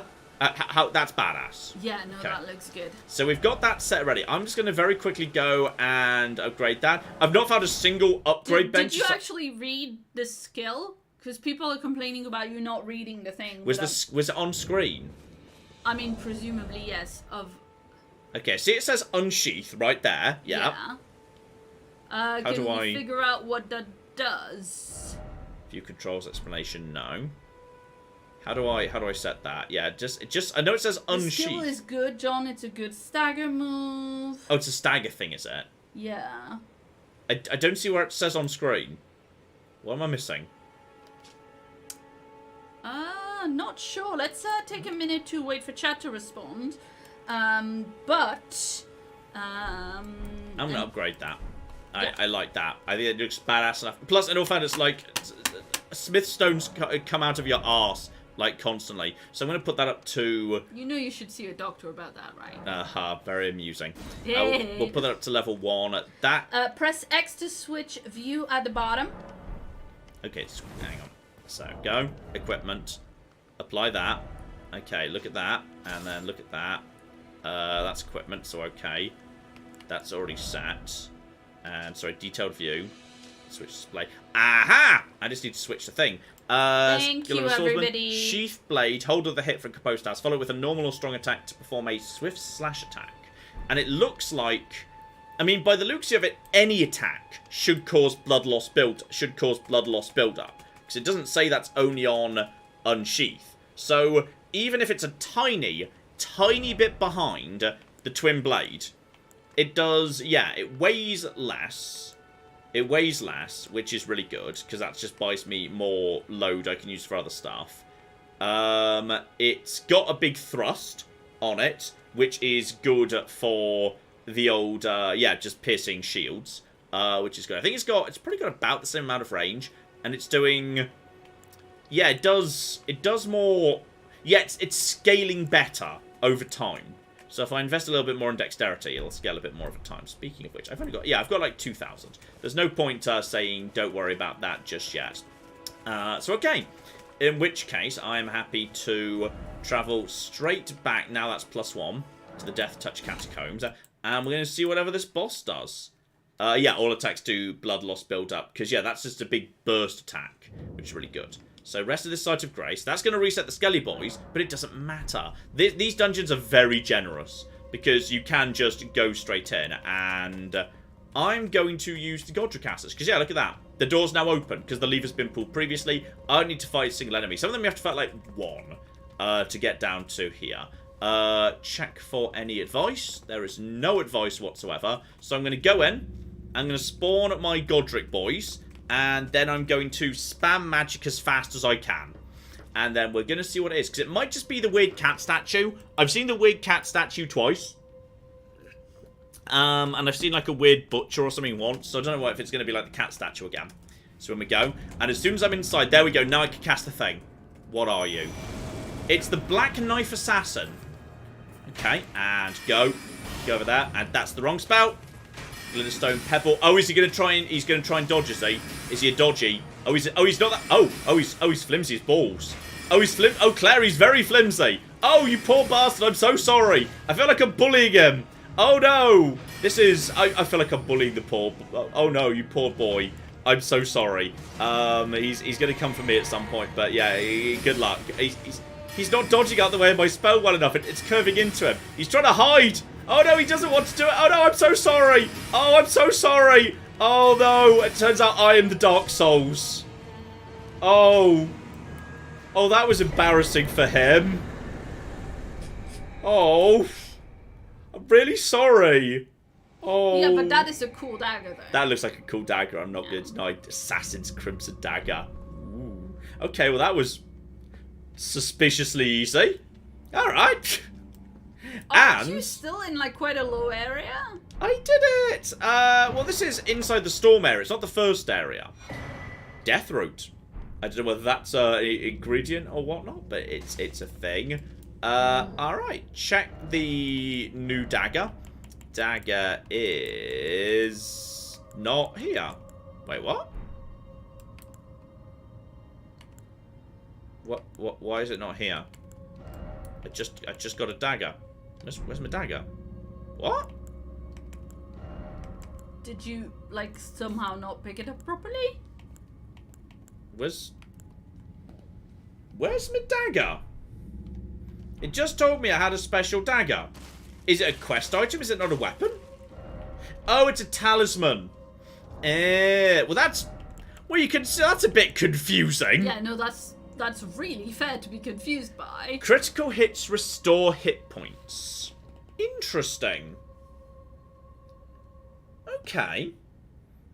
[SPEAKER 1] That's badass.
[SPEAKER 2] Yeah, no, that looks good.
[SPEAKER 1] So we've got that set ready. I'm just going to very quickly go and upgrade that. I've not found a single upgrade bench.
[SPEAKER 2] Did you actually read the skill? Because people are complaining about you not reading the thing.
[SPEAKER 1] Was it on screen?
[SPEAKER 2] I mean, presumably, yes.
[SPEAKER 1] Okay, see it says unsheath right there. Yeah.
[SPEAKER 2] How do I figure out what that does?
[SPEAKER 1] View controls explanation, no. How do I set that? Yeah, just I know it says unsheath. The
[SPEAKER 2] skill is good, John. It's a good stagger move.
[SPEAKER 1] Oh, it's a stagger thing, is it?
[SPEAKER 2] Yeah.
[SPEAKER 1] I don't see where it says on screen. What am I missing?
[SPEAKER 2] Not sure. Let's take a minute to wait for chat to respond. I'm
[SPEAKER 1] gonna upgrade that. I like that. I think it looks badass enough. Plus, in all fairness, like smith stones come out of your arse like constantly. So I'm gonna put that up to.
[SPEAKER 2] You know you should see a doctor about that, right?
[SPEAKER 1] Very amusing.
[SPEAKER 2] Hey.
[SPEAKER 1] We'll put that up to level 1. That.
[SPEAKER 2] Press X to switch view at the bottom.
[SPEAKER 1] Okay, hang on. So go equipment, apply that. Okay, look at that, and then look at that. That's equipment, so okay, that's already set. And sorry, detailed view, switch display. Aha! I just need to switch the thing.
[SPEAKER 2] Thank you, everybody.
[SPEAKER 1] Sheath blade, hold of the hit from composed house, follow with a normal or strong attack to perform a swift slash attack. And it looks like, I mean, by the looks of it, any attack should cause blood loss build up. Because it doesn't say that's only on unsheath. So even if it's a tiny bit behind the twin blade, it does, yeah, it weighs less. It weighs less, which is really good, because that just buys me more load I can use for other stuff. It's got a big thrust on it, which is good for the old, just piercing shields, which is good. I think it's probably got about the same amount of range. And it's doing... Yeah, it does more... Yeah, it's scaling better over time. So if I invest a little bit more in dexterity, it'll scale a bit more over time. Speaking of which, I've got like 2,000. There's no point saying don't worry about that just yet. So okay. In which case, I'm happy to travel straight back, now that's +1, to the Death Touch Catacombs. And we're going to see whatever this boss does. Yeah, all attacks do blood loss build up. Because, yeah, that's just a big burst attack, which is really good. So, rest of this Site of Grace. That's going to reset the Skelly Boys, but it doesn't matter. These dungeons are very generous. Because you can just go straight in. And I'm going to use the Godric Asses. Because, yeah, look at that. The door's now open, because the lever's been pulled previously. I don't need to fight a single enemy. Some of them you have to fight, like, 1 to get down to here. Check for any advice. There is no advice whatsoever. So, I'm going to go in. I'm going to spawn my Godric boys, and then I'm going to spam magic as fast as I can. And then we're going to see what it is, because it might just be the weird cat statue. I've seen the weird cat statue twice. And I've seen like a weird butcher or something once, so I don't know if it's going to be like the cat statue again. So when we go, and as soon as I'm inside, there we go, now I can cast the thing. What are you? It's the Black Knife Assassin. Okay, and go. Go over there, and that's the wrong spell. Glitterstone Pebble. Oh, is he going to try and... He's going to try and dodge, is he? Is he a dodgy? Oh, he's not that... Oh, he's flimsy as balls. Oh, he's Oh, Claire, he's very flimsy. Oh, you poor bastard. I'm so sorry. I feel like I'm bullying him. Oh, no. This is... I feel like I'm bullying the poor... Oh, no, you poor boy. I'm so sorry. He's going to come for me at some point. But, yeah, good luck. He's not dodging out the way of my spell well enough. It's curving into him. He's trying to hide. Oh, no, he doesn't want to do it. Oh, no, I'm so sorry. Oh, I'm so sorry. Oh, no. It turns out I am the Dark Souls. Oh. Oh, that was embarrassing for him. Oh. I'm really sorry. Oh.
[SPEAKER 2] Yeah, but that is a cool dagger, though.
[SPEAKER 1] That looks like a cool dagger. I'm not going to deny. Assassin's Crimson Dagger. Ooh. Okay, well, that was suspiciously easy. All right.
[SPEAKER 2] Aren't you still in, like, quite a low area?
[SPEAKER 1] I did it! Well, this is inside the storm area. It's not the first area. Deathroot. I don't know whether that's an ingredient or whatnot, but it's a thing. Alright. Check the new dagger. Dagger is not here. Wait, what? What? Why is it not here? I just got a dagger. Where's my dagger? What?
[SPEAKER 2] Did you, like, somehow not pick it up properly?
[SPEAKER 1] Where's my dagger? It just told me I had a special dagger. Is it a quest item? Is it not a weapon? Oh, it's a talisman. Well, that's... Well, you can see that's a bit confusing.
[SPEAKER 2] Yeah, no, that's really fair to be confused by.
[SPEAKER 1] Critical hits restore hit points. Interesting. Okay.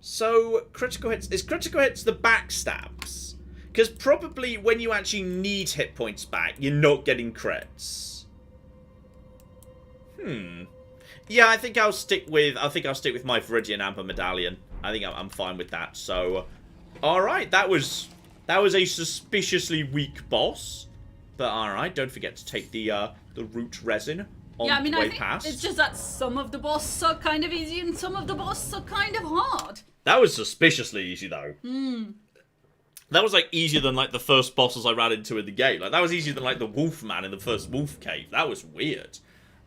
[SPEAKER 1] So, critical hits... Is critical hits the backstabs? Because probably when you actually need hit points back, you're not getting crits. Yeah, I think I'll stick with my Viridian Amber Medallion. I think I'm fine with that. So, alright, that was a suspiciously weak boss. But alright, don't forget to take the root resin on the way past.
[SPEAKER 2] It's just that some of the bosses are kind of easy and some of the bosses are kind of hard.
[SPEAKER 1] That was suspiciously easy, though. That was, like, easier than, like, the first bosses I ran into in the game. Like, that was easier than, like, the Wolfman in the first Wolf Cave. That was weird.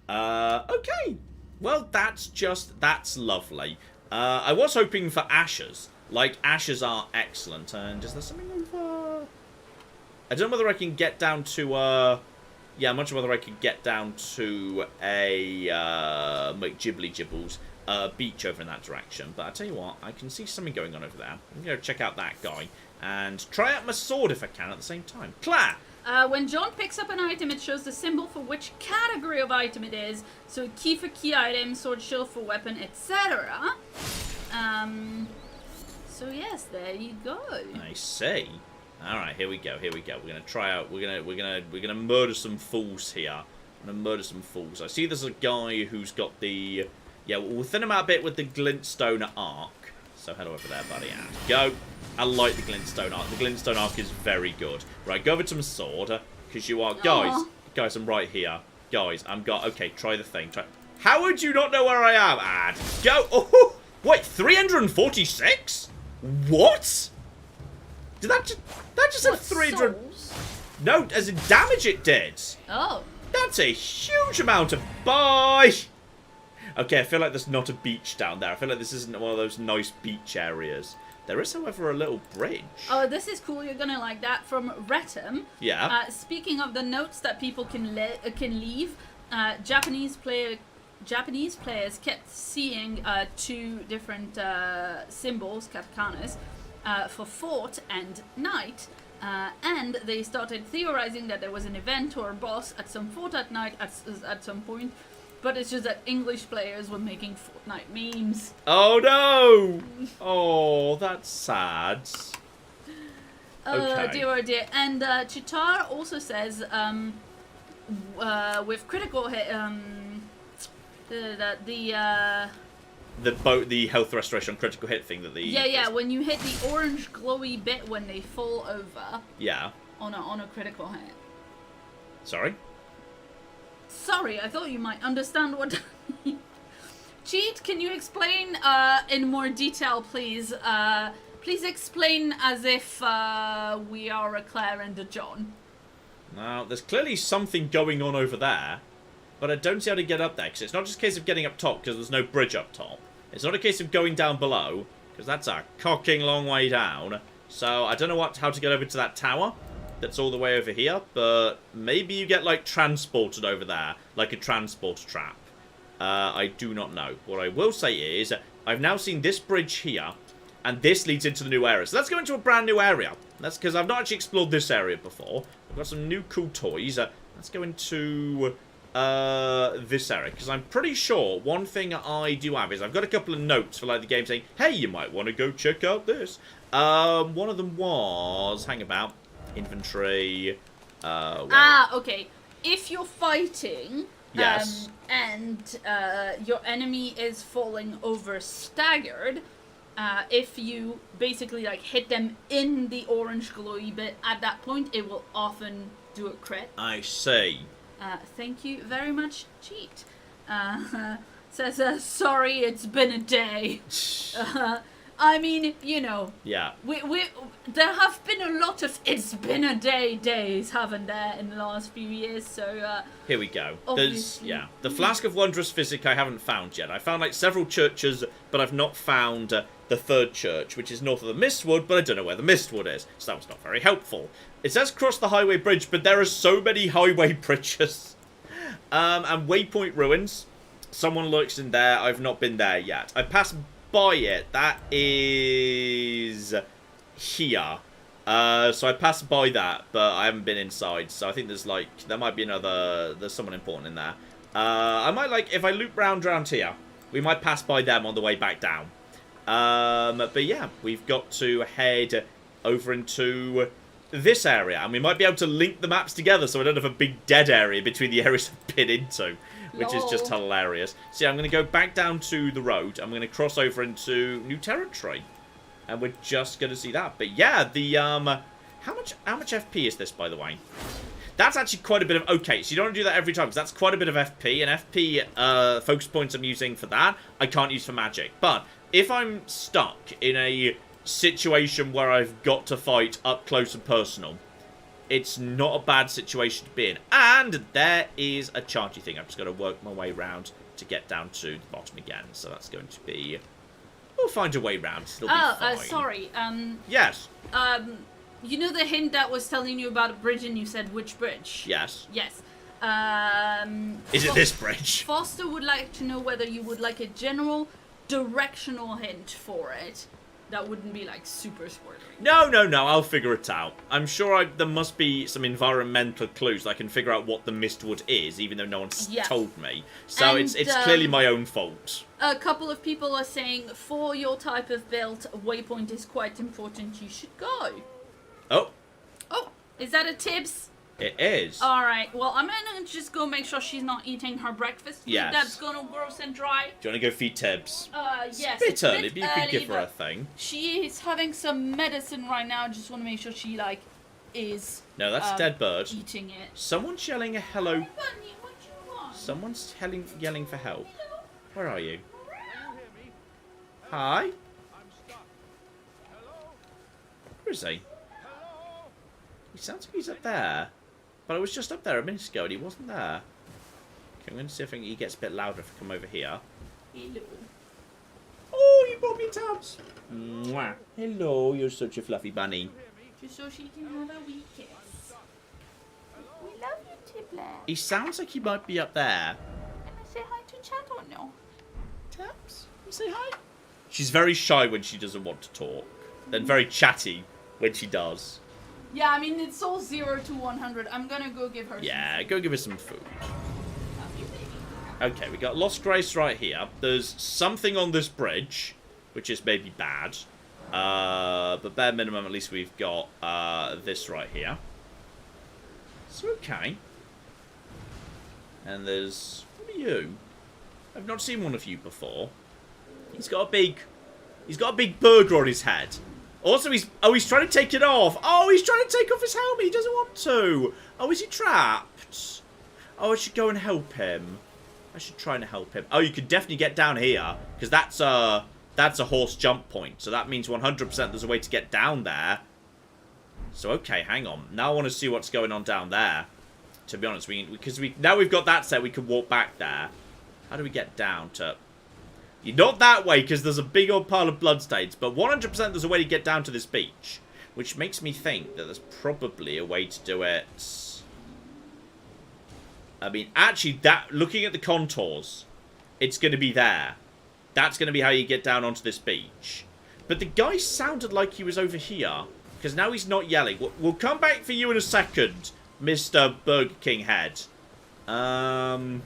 [SPEAKER 1] Okay. Well, that's lovely. I was hoping for ashes. Like, ashes are excellent. And is there something over... I don't know whether I can get down to, yeah, I'm not sure whether I can get down to a, McGibbly Gibbles, beach over in that direction. But I tell you what, I can see something going on over there. I'm going to check out that guy. And try out my sword if I can at the same time. Claire!
[SPEAKER 2] When John picks up an item, it shows the symbol for which category of item it is. So key for key item, sword, shield for weapon, etc. So yes, there you go.
[SPEAKER 1] I see. All right, here we go. Here we go. We're gonna try out. We're gonna murder some fools here. I'm gonna murder some fools. I see there's a guy who's got the. Yeah, we'll thin him out a bit with the glintstone arc. So head over there, buddy, and go. I like the glintstone arc. The glintstone arc is very good. Right, go over to my sword, because you are... Guys, I'm right here. Guys, okay, try the thing. How would you not know where I am? And go. Oh, wait, 346? What? Did that just have 300...
[SPEAKER 2] Souls?
[SPEAKER 1] No, as in damage it did.
[SPEAKER 2] Oh.
[SPEAKER 1] That's a huge amount of... Bye! Okay, I feel like there's not a beach down there. I feel like this isn't one of those nice beach areas. There is, however, a little bridge.
[SPEAKER 2] Oh, this is cool. You're gonna like that. From Retum.
[SPEAKER 1] Yeah.
[SPEAKER 2] Speaking of the notes that people can leave, Japanese players kept seeing two different symbols, katakanas, for fort and night. And they started theorizing that there was an event or a boss at some fort at night at some point. But it's just that English players were making Fortnite memes.
[SPEAKER 1] Oh no! Oh, that's sad. Okay.
[SPEAKER 2] Dear oh dear. And Chitar also says, with critical hit,
[SPEAKER 1] the health restoration critical hit thing that the...
[SPEAKER 2] Yeah, when you hit the orange glowy bit when they fall over.
[SPEAKER 1] Yeah.
[SPEAKER 2] On a critical hit.
[SPEAKER 1] Sorry?
[SPEAKER 2] Sorry, I thought you might understand what... Cheat, can you explain in more detail, please? Please explain as if we are a Claire and a John.
[SPEAKER 1] Now, there's clearly something going on over there, but I don't see how to get up there, because it's not just a case of getting up top, because there's no bridge up top. It's not a case of going down below, because that's a cocking long way down. So, I don't know how to get over to that tower. that's all the way over here, but maybe you get, like, transported over there, like a transport trap. I do not know. What I will say is, I've now seen this bridge here, and this leads into the new area. So let's go into a brand new area. That's because I've not actually explored this area before. I've got some new cool toys. Let's go into this area, because I'm pretty sure one thing I do have is I've got a couple of notes for, like, the game saying, hey, you might want to go check out this. One of them was, hang about, inventory.
[SPEAKER 2] Okay. If you're fighting,
[SPEAKER 1] yes,
[SPEAKER 2] and your enemy is falling over staggered, if you basically like hit them in the orange glowy bit at that point, it will often do a crit.
[SPEAKER 1] I see.
[SPEAKER 2] Thank you very much, cheat. Says, sorry, it's been a day. I mean, you know.
[SPEAKER 1] Yeah.
[SPEAKER 2] There have been a lot of it's been a day days, haven't there, in the last few years, so,
[SPEAKER 1] here we go.
[SPEAKER 2] Obviously.
[SPEAKER 1] There's, the Flask of Wondrous Physic I haven't found yet. I found, like, several churches, but I've not found the third church, which is north of the Mistwood, but I don't know where the Mistwood is, so that was not very helpful. It says cross the highway bridge, but there are so many highway bridges. And Waypoint Ruins. Someone lurks in there. I've not been there yet. I passed by it. That is here. So I passed by that, but I haven't been inside. So I think there's, like, there might be there's someone important in there. I might, like, if I loop round here, we might pass by them on the way back down. But yeah, we've got to head over into this area, and we might be able to link the maps together so I don't have a big dead area between the areas I've been into, which is just hilarious. So yeah, I'm going to go back down to the road. I'm going to cross over into new territory, and we're just going to see that. But yeah, the how much FP is this, by the way? That's actually quite a bit of... Okay, so you don't want to do that every time, because that's quite a bit of FP, and FP focus points I'm using for that, I can't use for magic. But if I'm stuck in a situation where I've got to fight up close and personal, it's not a bad situation to be in. And there is a chargy thing. I've just got to work my way around to get down to the bottom again. So that's going to be... We'll find a way around. It'll be fine.
[SPEAKER 2] Sorry.
[SPEAKER 1] Yes.
[SPEAKER 2] You know the hint that was telling you about a bridge and you said which bridge?
[SPEAKER 1] Yes.
[SPEAKER 2] Yes.
[SPEAKER 1] Is it this bridge?
[SPEAKER 2] Foster would like to know whether you would like a general directional hint for it. That wouldn't be, like, super spoilery.
[SPEAKER 1] No, I'll figure it out. I'm sure there must be some environmental clues that I can figure out what the Mistwood is, even though no one's told me. So
[SPEAKER 2] and,
[SPEAKER 1] it's clearly my own fault.
[SPEAKER 2] A couple of people are saying, for your type of build, waypoint is quite important, you should go.
[SPEAKER 1] Oh.
[SPEAKER 2] Oh, is that a tips?
[SPEAKER 1] It is.
[SPEAKER 2] Alright, well, I'm gonna just go make sure she's not eating her breakfast food.
[SPEAKER 1] Yes.
[SPEAKER 2] That's gonna gross and dry.
[SPEAKER 1] Do you want to go feed Tibbs?
[SPEAKER 2] Yes.
[SPEAKER 1] It's a bit early, but you could give her a thing.
[SPEAKER 2] She is having some medicine right now. I just want to make sure she, like, is...
[SPEAKER 1] No, that's a dead bird.
[SPEAKER 2] Eating it.
[SPEAKER 1] Someone's yelling a hello.
[SPEAKER 2] Hey, Bunny, what you want?
[SPEAKER 1] Someone's yelling for help.
[SPEAKER 2] Hello?
[SPEAKER 1] Where are you? Hi? Where is he? He sounds like he's up there. But I was just up there a minute ago and he wasn't there. Okay, I'm going to see if he gets a bit louder if I come over here.
[SPEAKER 2] Hello.
[SPEAKER 1] Oh, you brought me tabs. Mwah. Hello, you're such a fluffy bunny.
[SPEAKER 2] Just so she can have a wee kiss. We love you, Tiblet.
[SPEAKER 1] He sounds like he might be up there.
[SPEAKER 2] Can I say hi to chat or no?
[SPEAKER 1] Tabs, you say hi? She's very shy when she doesn't want to talk. Then very chatty when she does.
[SPEAKER 2] Yeah, I mean, it's all 0 to 100. I'm gonna go give her some food.
[SPEAKER 1] Go give her some food.
[SPEAKER 2] Love you, baby.
[SPEAKER 1] Okay, we got Lost Grace right here. There's something on this bridge, which is maybe bad. But bare minimum, at least we've got this right here. So, okay. And there's... What are you? I've not seen one of you before. He's got a big burger on his head. Also, he's trying to take it off. Oh, he's trying to take off his helmet. He doesn't want to. Oh, is he trapped? Oh, I should go and help him. I should try and help him. Oh, you could definitely get down here, because that's a horse jump point. So that means 100% there's a way to get down there. So, okay, hang on. Now I want to see what's going on down there. To be honest, now we've got that set, we can walk back there. How do we get down to... Not that way, because there's a big old pile of bloodstains. But 100% there's a way to get down to this beach. Which makes me think that there's probably a way to do it. I mean, actually, looking at the contours, it's going to be there. That's going to be how you get down onto this beach. But the guy sounded like he was over here. Because now he's not yelling. We'll come back for you in a second, Mr. Burger King Head. Hello.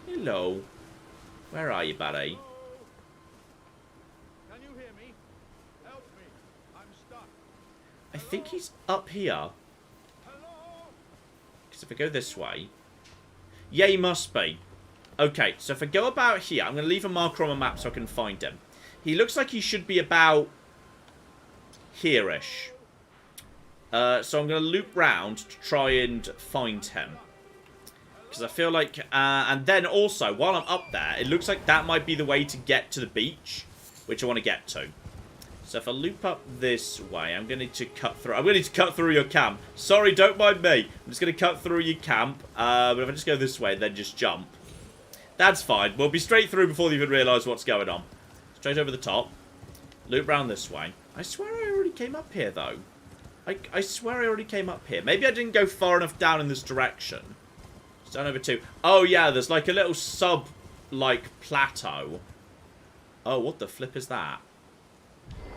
[SPEAKER 1] Hello. Where are you, buddy?
[SPEAKER 4] Can you hear me? Help me. I'm stuck.
[SPEAKER 1] I think he's up here. Because if I go this way... Yeah, he must be. Okay, so if I go about here, I'm going to leave a marker on my map so I can find him. He looks like he should be about... here-ish. So I'm going to loop round to try and find him. Because I feel like... and then also, while I'm up there, it looks like that might be the way to get to the beach. Which I want to get to. So if I loop up this way, I'm going to need to cut through... I'm going to need to cut through your camp. Sorry, don't mind me. I'm just going to cut through your camp. But if I just go this way, then just jump. That's fine. We'll be straight through before they even realise what's going on. Straight over the top. Loop round this way. I swear I already came up here, though. I swear I already came up here. Maybe I didn't go far enough down in this direction. It's down over 2. Oh, yeah, there's like a little plateau. Oh, what the flip is that?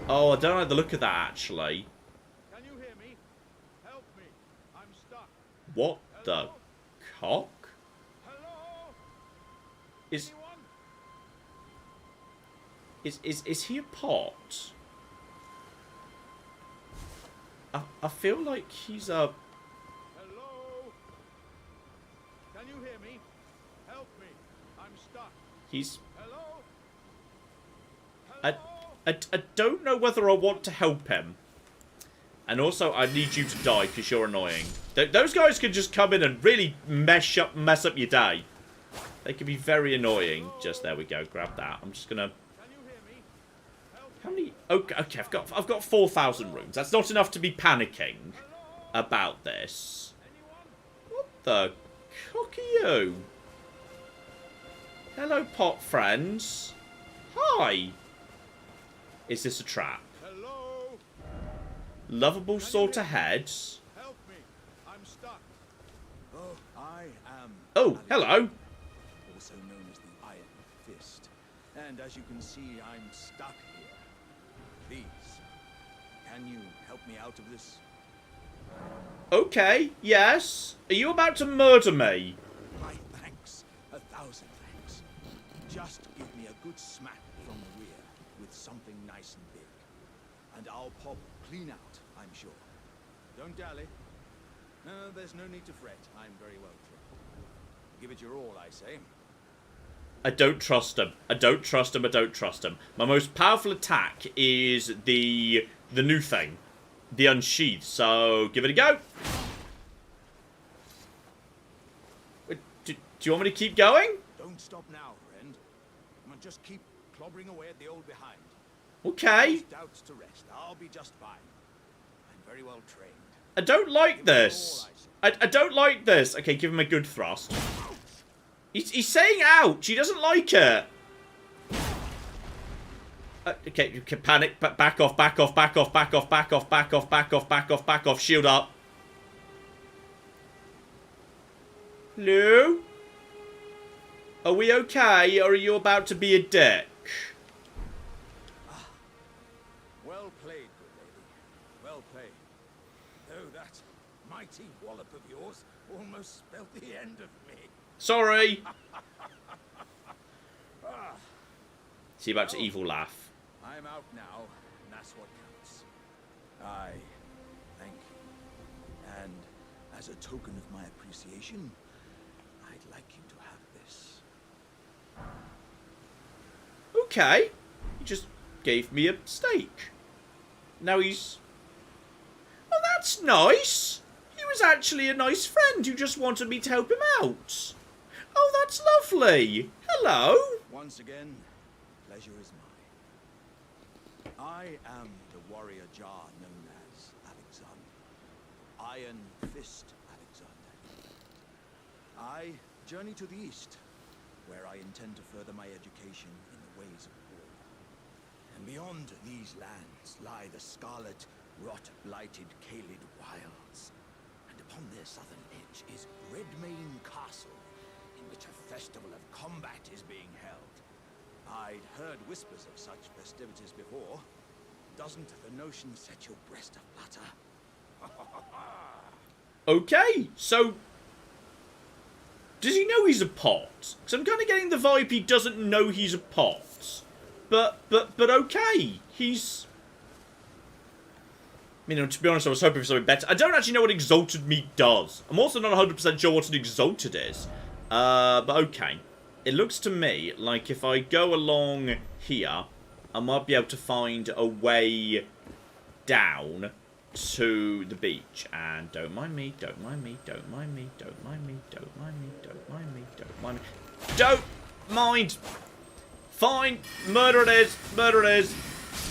[SPEAKER 1] Oh, I don't like the look of that, actually.
[SPEAKER 4] Can you hear me? Help me. I'm stuck.
[SPEAKER 1] What the cock?
[SPEAKER 4] Hello?
[SPEAKER 1] Is
[SPEAKER 4] Anyone?
[SPEAKER 1] is he a pot? I feel like he's a...
[SPEAKER 4] Hello? Can you hear me? Help me. I'm stuck.
[SPEAKER 1] He's...
[SPEAKER 4] Hello?
[SPEAKER 1] I don't know whether I want to help him. And also, I need you to die because you're annoying. Those guys can just come in and really mess up your day. They can be very annoying. Just there we go. Grab that. I'm just gonna...
[SPEAKER 4] Can you hear me? Help me.
[SPEAKER 1] How many... Okay, I've got 4,000 rooms. That's not enough to be panicking about this. What the cock are you? Hello, pot friends. Hi. Is this a trap?
[SPEAKER 4] Hello?
[SPEAKER 1] Lovable sort of head.
[SPEAKER 4] Help me. I'm stuck. Oh, I am...
[SPEAKER 1] Oh, hello.
[SPEAKER 4] Also known as the Iron Fist. And as you can see, I'm stuck here. Please, can you help me out of this?
[SPEAKER 1] Okay, yes. Are you about to murder me?
[SPEAKER 4] My thanks. 1,000 thanks. Just give me a good smack from the rear with something nice and big. And I'll pop clean out, I'm sure. Don't dally. No, there's no need to fret. I'm very well trained. Give it your all, I say.
[SPEAKER 1] I don't trust him. I don't trust him. I don't trust him. My most powerful attack is the new thing. The unsheath. So, give it a go. Wait, do you want me to keep going?
[SPEAKER 4] Don't stop now, friend. Just keep clobbering away at the old behind.
[SPEAKER 1] Okay.
[SPEAKER 4] Doubts to rest. I'll be just fine. I'm very well trained.
[SPEAKER 1] I don't like this. I don't like this. Okay, give him a good thrust. He's saying ouch. He doesn't like it. Okay, you can panic. Back off, back off, back off, back off, back off, back off, back off, back off, back off. Shield up. Hello? Are we okay, or are you about to be a dick?
[SPEAKER 4] Well played, good lady. Well played. Though that mighty wallop of yours almost spelled the end of me.
[SPEAKER 1] Sorry. Is he about to evil laugh?
[SPEAKER 4] I'm out now, and that's what counts. I thank you. And as a token of my appreciation, I'd like you to have this.
[SPEAKER 1] Okay. He just gave me a steak. Now he's... Oh, that's nice. He was actually a nice friend who just wanted me to help him out. Oh, that's lovely. Hello.
[SPEAKER 4] Once again, pleasure is mine. I am the warrior Jar known as Alexander. Iron Fist Alexander. I journey to the east, where I intend to further my education in the ways of war. And beyond these lands lie the scarlet, rot-blighted Caelid wilds. And upon their southern edge is Redmane Castle, in which a festival of combat is being held. I'd heard whispers of such festivities before. Doesn't the notion set your breast aflutter?
[SPEAKER 1] Okay, so does he know he's a pot? Because I'm kind of getting the vibe he doesn't know he's a pot. But okay, he's... I mean, to be honest, I was hoping for something better. I don't actually know what exalted meat does. I'm also not 100% sure what an exalted is. But okay. It looks to me like if I go along here, I might be able to find a way down to the beach. And don't mind me, don't mind me, don't mind me, don't mind me, don't mind me, don't mind me, don't mind me. Don't mind! Fine, murder it is, murder it is,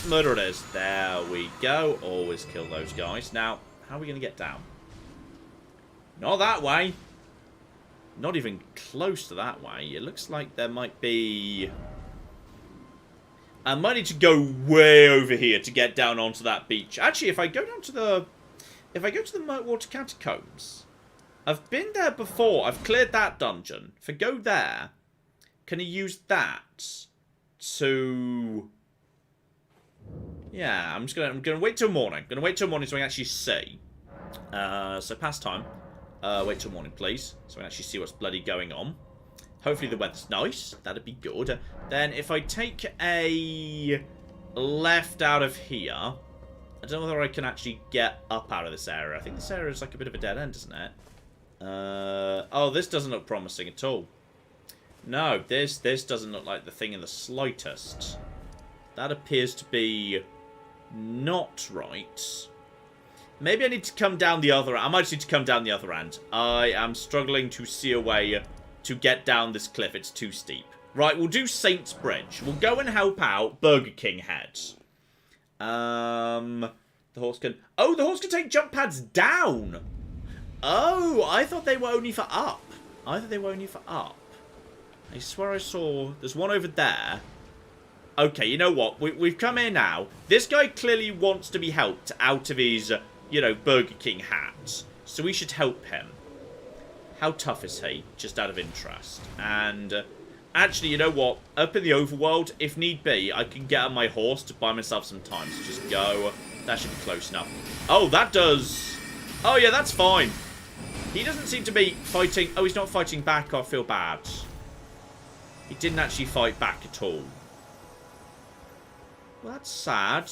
[SPEAKER 1] murder it is. There we go. Always kill those guys. Now, how are we going to get down? Not that way. Not even close to that way. It looks like there might be... I might need to go way over here to get down onto that beach. Actually, if I go down to the... If I go to the Murkwater Catacombs... I've been there before. I've cleared that dungeon. If I go there... Can I use that to... Yeah, I'm gonna wait till morning. I'm gonna wait till morning so I can actually see. So past time. Wait till morning, please. So I can actually see what's bloody going on. Hopefully the weather's nice. That'd be good. Then if I take a left out of here, I don't know whether I can actually get up out of this area. I think this area is like a bit of a dead end, isn't it? Oh, this doesn't look promising at all. No, this doesn't look like the thing in the slightest. That appears to be not right. Maybe I need to come down the other... I might just need to come down the other end. I am struggling to see a way to get down this cliff. It's too steep. Right, we'll do Saints Bridge. We'll go and help out Burger King Head. The horse can... Oh, the horse can take jump pads down. Oh, I thought they were only for up. I thought they were only for up. I swear I saw... There's one over there. Okay, you know what? We've come here now. This guy clearly wants to be helped out of his, you know, Burger King hat. So we should help him. How tough is he? Just out of interest. And actually, you know what? Up in the overworld, if need be, I can get on my horse to buy myself some time. So just go. That should be close enough. Oh, that does... Oh, yeah, that's fine. He doesn't seem to be fighting... Oh, he's not fighting back. I feel bad. He didn't actually fight back at all. Well, that's sad.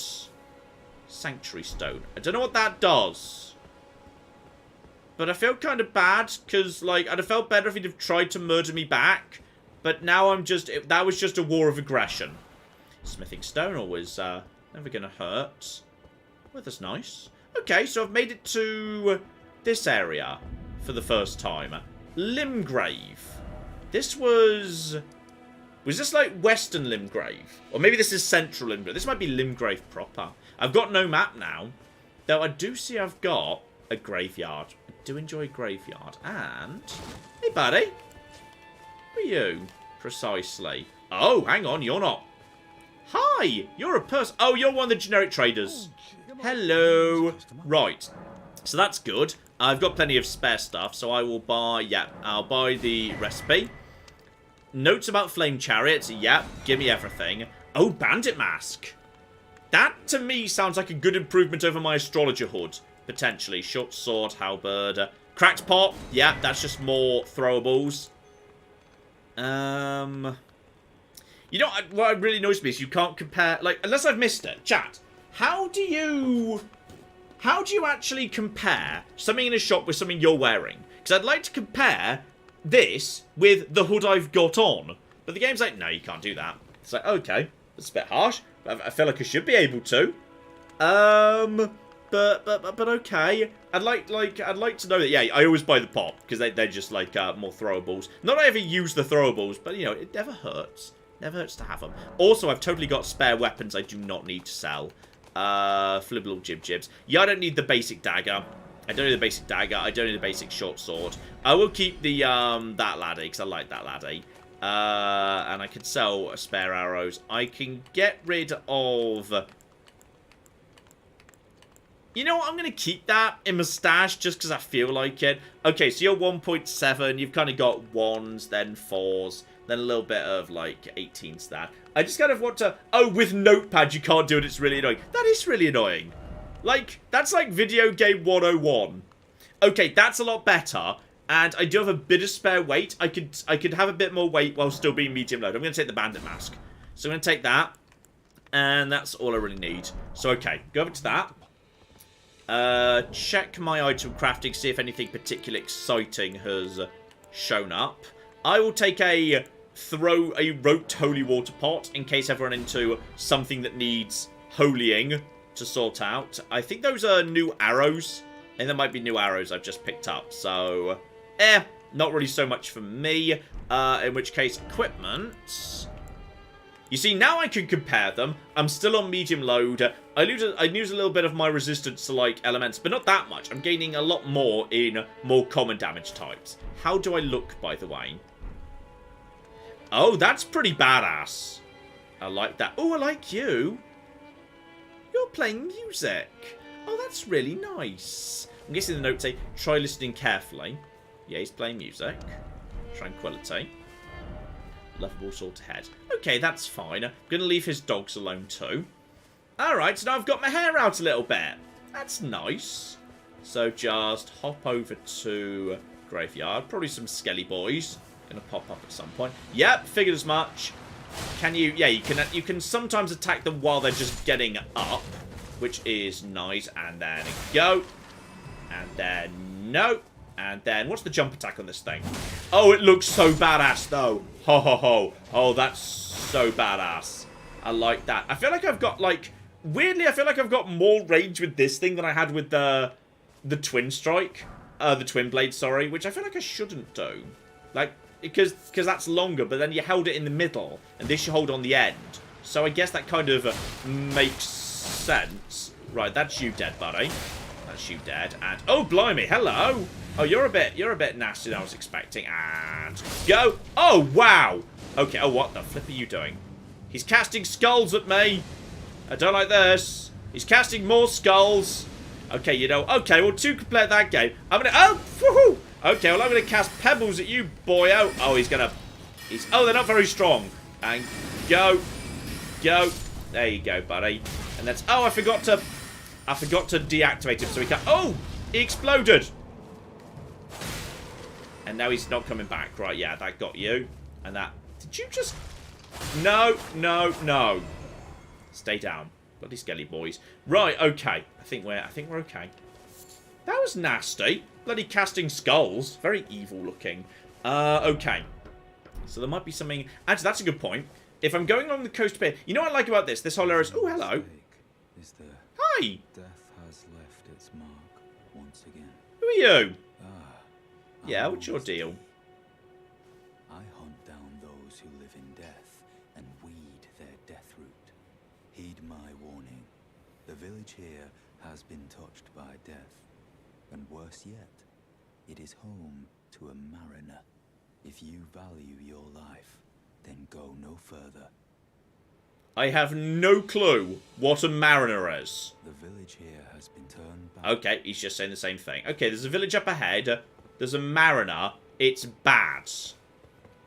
[SPEAKER 1] Sanctuary Stone. I don't know what that does. But I feel kind of bad, because, like, I'd have felt better if he'd have tried to murder me back. But now I'm just... That was just a war of aggression. Smithing Stone always never going to hurt. Well, that's nice. Okay, so I've made it to this area for the first time. Limgrave. This was... Was this like Western Limgrave? Or maybe this is Central Limgrave. This might be Limgrave proper. I've got no map now. Though I do see I've got a graveyard. I do enjoy a graveyard. And... Hey, buddy. Who are you? Precisely. Oh, hang on. You're not. Hi. You're a person. Oh, you're one of the generic traders. Hello. Right. So that's good. I've got plenty of spare stuff. So I will buy... Yeah, I'll buy the recipe. Notes about flame chariots. Yep, give me everything. Oh, bandit mask. That, to me, sounds like a good improvement over my astrologer hood. Potentially. Short sword, halberd. Cracked pot. Yeah, that's just more throwables. You know, what really annoys me is you can't compare... Like, unless I've missed it. Chat, how do you actually compare something in a shop with something you're wearing? Because I'd like to compare... this with the hood I've got on. But the game's like, no, you can't do that. It's like, okay, that's a bit harsh. I feel like I should be able to. But okay. I'd like to know that, yeah, I always buy the pop, because they're just like more throwables. Not that I ever use the throwables, but you know, it never hurts. Never hurts to have them. Also, I've totally got spare weapons I do not need to sell. Flibble jib-jibs. Yeah, I don't need the basic dagger. I don't need the basic dagger. I don't need the basic short sword. I will keep the that laddie, because I like that laddie. And I can sell spare arrows. I can get rid of... You know what? I'm going to keep that in my stash just because I feel like it. Okay, so you're 1.7. You've kind of got 1s, then 4s, then a little bit of, like, 18s there. I just kind of want to... Oh, with Notepad, you can't do it. It's really annoying. That is really annoying. Like, that's like video game 101. Okay, that's a lot better. And I do have a bit of spare weight. I could have a bit more weight while still being medium load. I'm going to take the bandit mask. So I'm going to take that. And that's all I really need. So, okay. Go over to that. Check my item crafting, see if anything particularly exciting has shown up. I will take a roped holy water pot in case I run into something that needs holying to sort out. I think those are new arrows, and there might be new arrows I've just picked up. So, not really so much for me. In which case, equipment. You see, now I can compare them. I'm still on medium load. I lose a little bit of my resistance to, like, elements, but not that much. I'm gaining a lot more in more common damage types. How do I look, by the way? Oh, that's pretty badass. I like that. Oh, I like you. You're playing music. Oh, that's really nice. I'm guessing the notes say, try listening carefully. Yeah, he's playing music. Tranquility. Lovable sort ahead. Okay, that's fine. I'm going to leave his dogs alone too. Alright, so now I've got my hair out a little bit. That's nice. So just hop over to Graveyard. Probably some skelly boys. Going to pop up at some point. Yep, figured as much. Can you... Yeah, you can sometimes attack them while they're just getting up. Which is nice. And then go. And then no. And then, what's the jump attack on this thing? Oh, it looks so badass, though. Ho, ho, ho. Oh, that's so badass. I like that. I feel like I've got, like... Weirdly, I feel like I've got more range with this thing than I had with the Twin Strike. The Twin Blade, sorry. Which I feel like I shouldn't do. Like, because that's longer, but then you held it in the middle. And this you hold on the end. So I guess that kind of makes sense. Right, that's you dead, buddy. That's you dead. And, oh, blimey, hello. Oh, you're a bit nasty than I was expecting. And go. Oh, wow. Okay, oh, what the flip are you doing? He's casting skulls at me. I don't like this. He's casting more skulls. Okay, you know. Okay, well, to complete that game, I'm going to... Oh, woohoo. Okay, well, I'm going to cast pebbles at you, boyo. Oh, he's going to... Oh, they're not very strong. And go. Go. There you go, buddy. And that's... Oh, I forgot to deactivate him so he can't... Oh, he exploded. And now he's not coming back. Right, yeah, that got you. And that... Did you just... No, no, no. Stay down. Bloody skelly boys. Right, okay. I think we're okay. That was nasty. Bloody casting skulls. Very evil looking. Okay. So there might be something... Actually, that's a good point. If I'm going along the coast here... You know what I like about this? This whole area is... Oh, hello. Hi.
[SPEAKER 5] Death has left its mark once again.
[SPEAKER 1] Who are you? Yeah, what's your deal?
[SPEAKER 5] I hunt down those who live in death and weed their death root. Heed my warning. The village here has been touched by death. And worse yet, it is home to a mariner. If you value your life, then go no further.
[SPEAKER 1] I have no clue what a mariner is.
[SPEAKER 5] The village here has been turned back.
[SPEAKER 1] Okay, he's just saying the same thing. Okay, there's a village up ahead. There's a mariner. It's bad.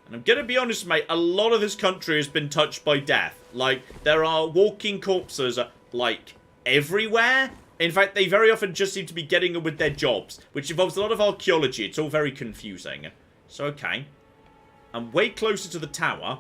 [SPEAKER 1] And I'm going to be honest, mate, a lot of this country has been touched by death. Like, there are walking corpses, like, everywhere. In fact, they very often just seem to be getting on with their jobs, which involves a lot of archaeology. It's all very confusing. So, okay. I'm way closer to the tower.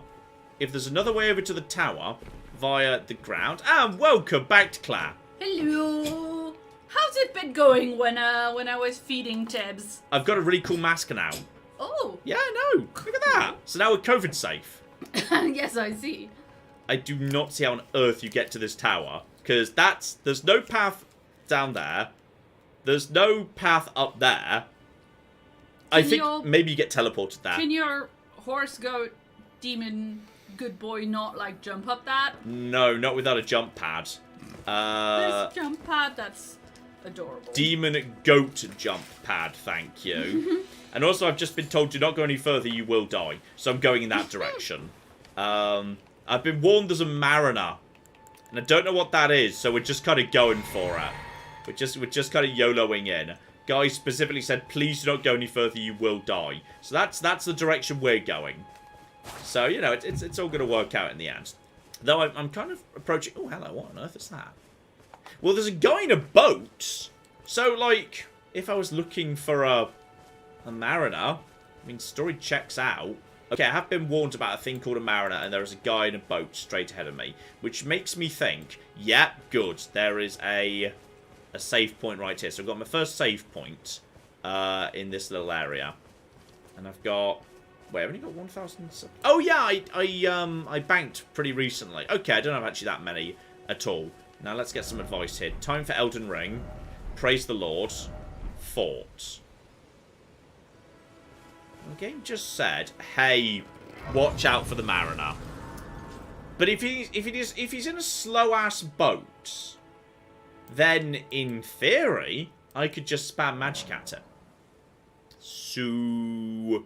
[SPEAKER 1] If there's another way over to the tower via the ground... And welcome back to Claire.
[SPEAKER 2] Hello. How's it been going when I was feeding Tebs?
[SPEAKER 1] I've got a really cool mask now.
[SPEAKER 2] Oh.
[SPEAKER 1] Yeah, I know. Look at that. So now we're COVID safe.
[SPEAKER 2] Yes, I see.
[SPEAKER 1] I do not see how on earth you get to this tower. Because there's no path down there. There's no path up there. I think maybe you get teleported there.
[SPEAKER 2] Can your horse, goat, demon, good boy not, like, jump up that?
[SPEAKER 1] No, not without a jump pad.
[SPEAKER 2] There's a jump pad that's adorable.
[SPEAKER 1] Demon goat jump pad, thank you. And also, I've just been told, do not go any further, you will die. So I'm going in that direction. I've been warned there's a mariner. And I don't know what that is, so we're just kind of going for it. We're just kind of YOLOing in. Guy specifically said, please do not go any further, you will die. So that's the direction we're going. So, you know, it's all going to work out in the end. Though I'm kind of approaching... Oh, hello, what on earth is that? Well, there's a guy in a boat. So, like, if I was looking for a mariner, I mean, story checks out. Okay, I have been warned about a thing called a mariner, and there is a guy in a boat straight ahead of me, which makes me think, yeah, good, there is a save point right here. So I've got my first save point in this little area, and I've got... Wait, I've only got 1,000... Oh, yeah, I banked pretty recently. Okay, I don't have actually that many at all. Now, let's get some advice here. Time for Elden Ring. Praise the Lord. Fort. The game just said, hey, watch out for the mariner. But if he's in a slow-ass boat, then, in theory, I could just spam magic at him. So...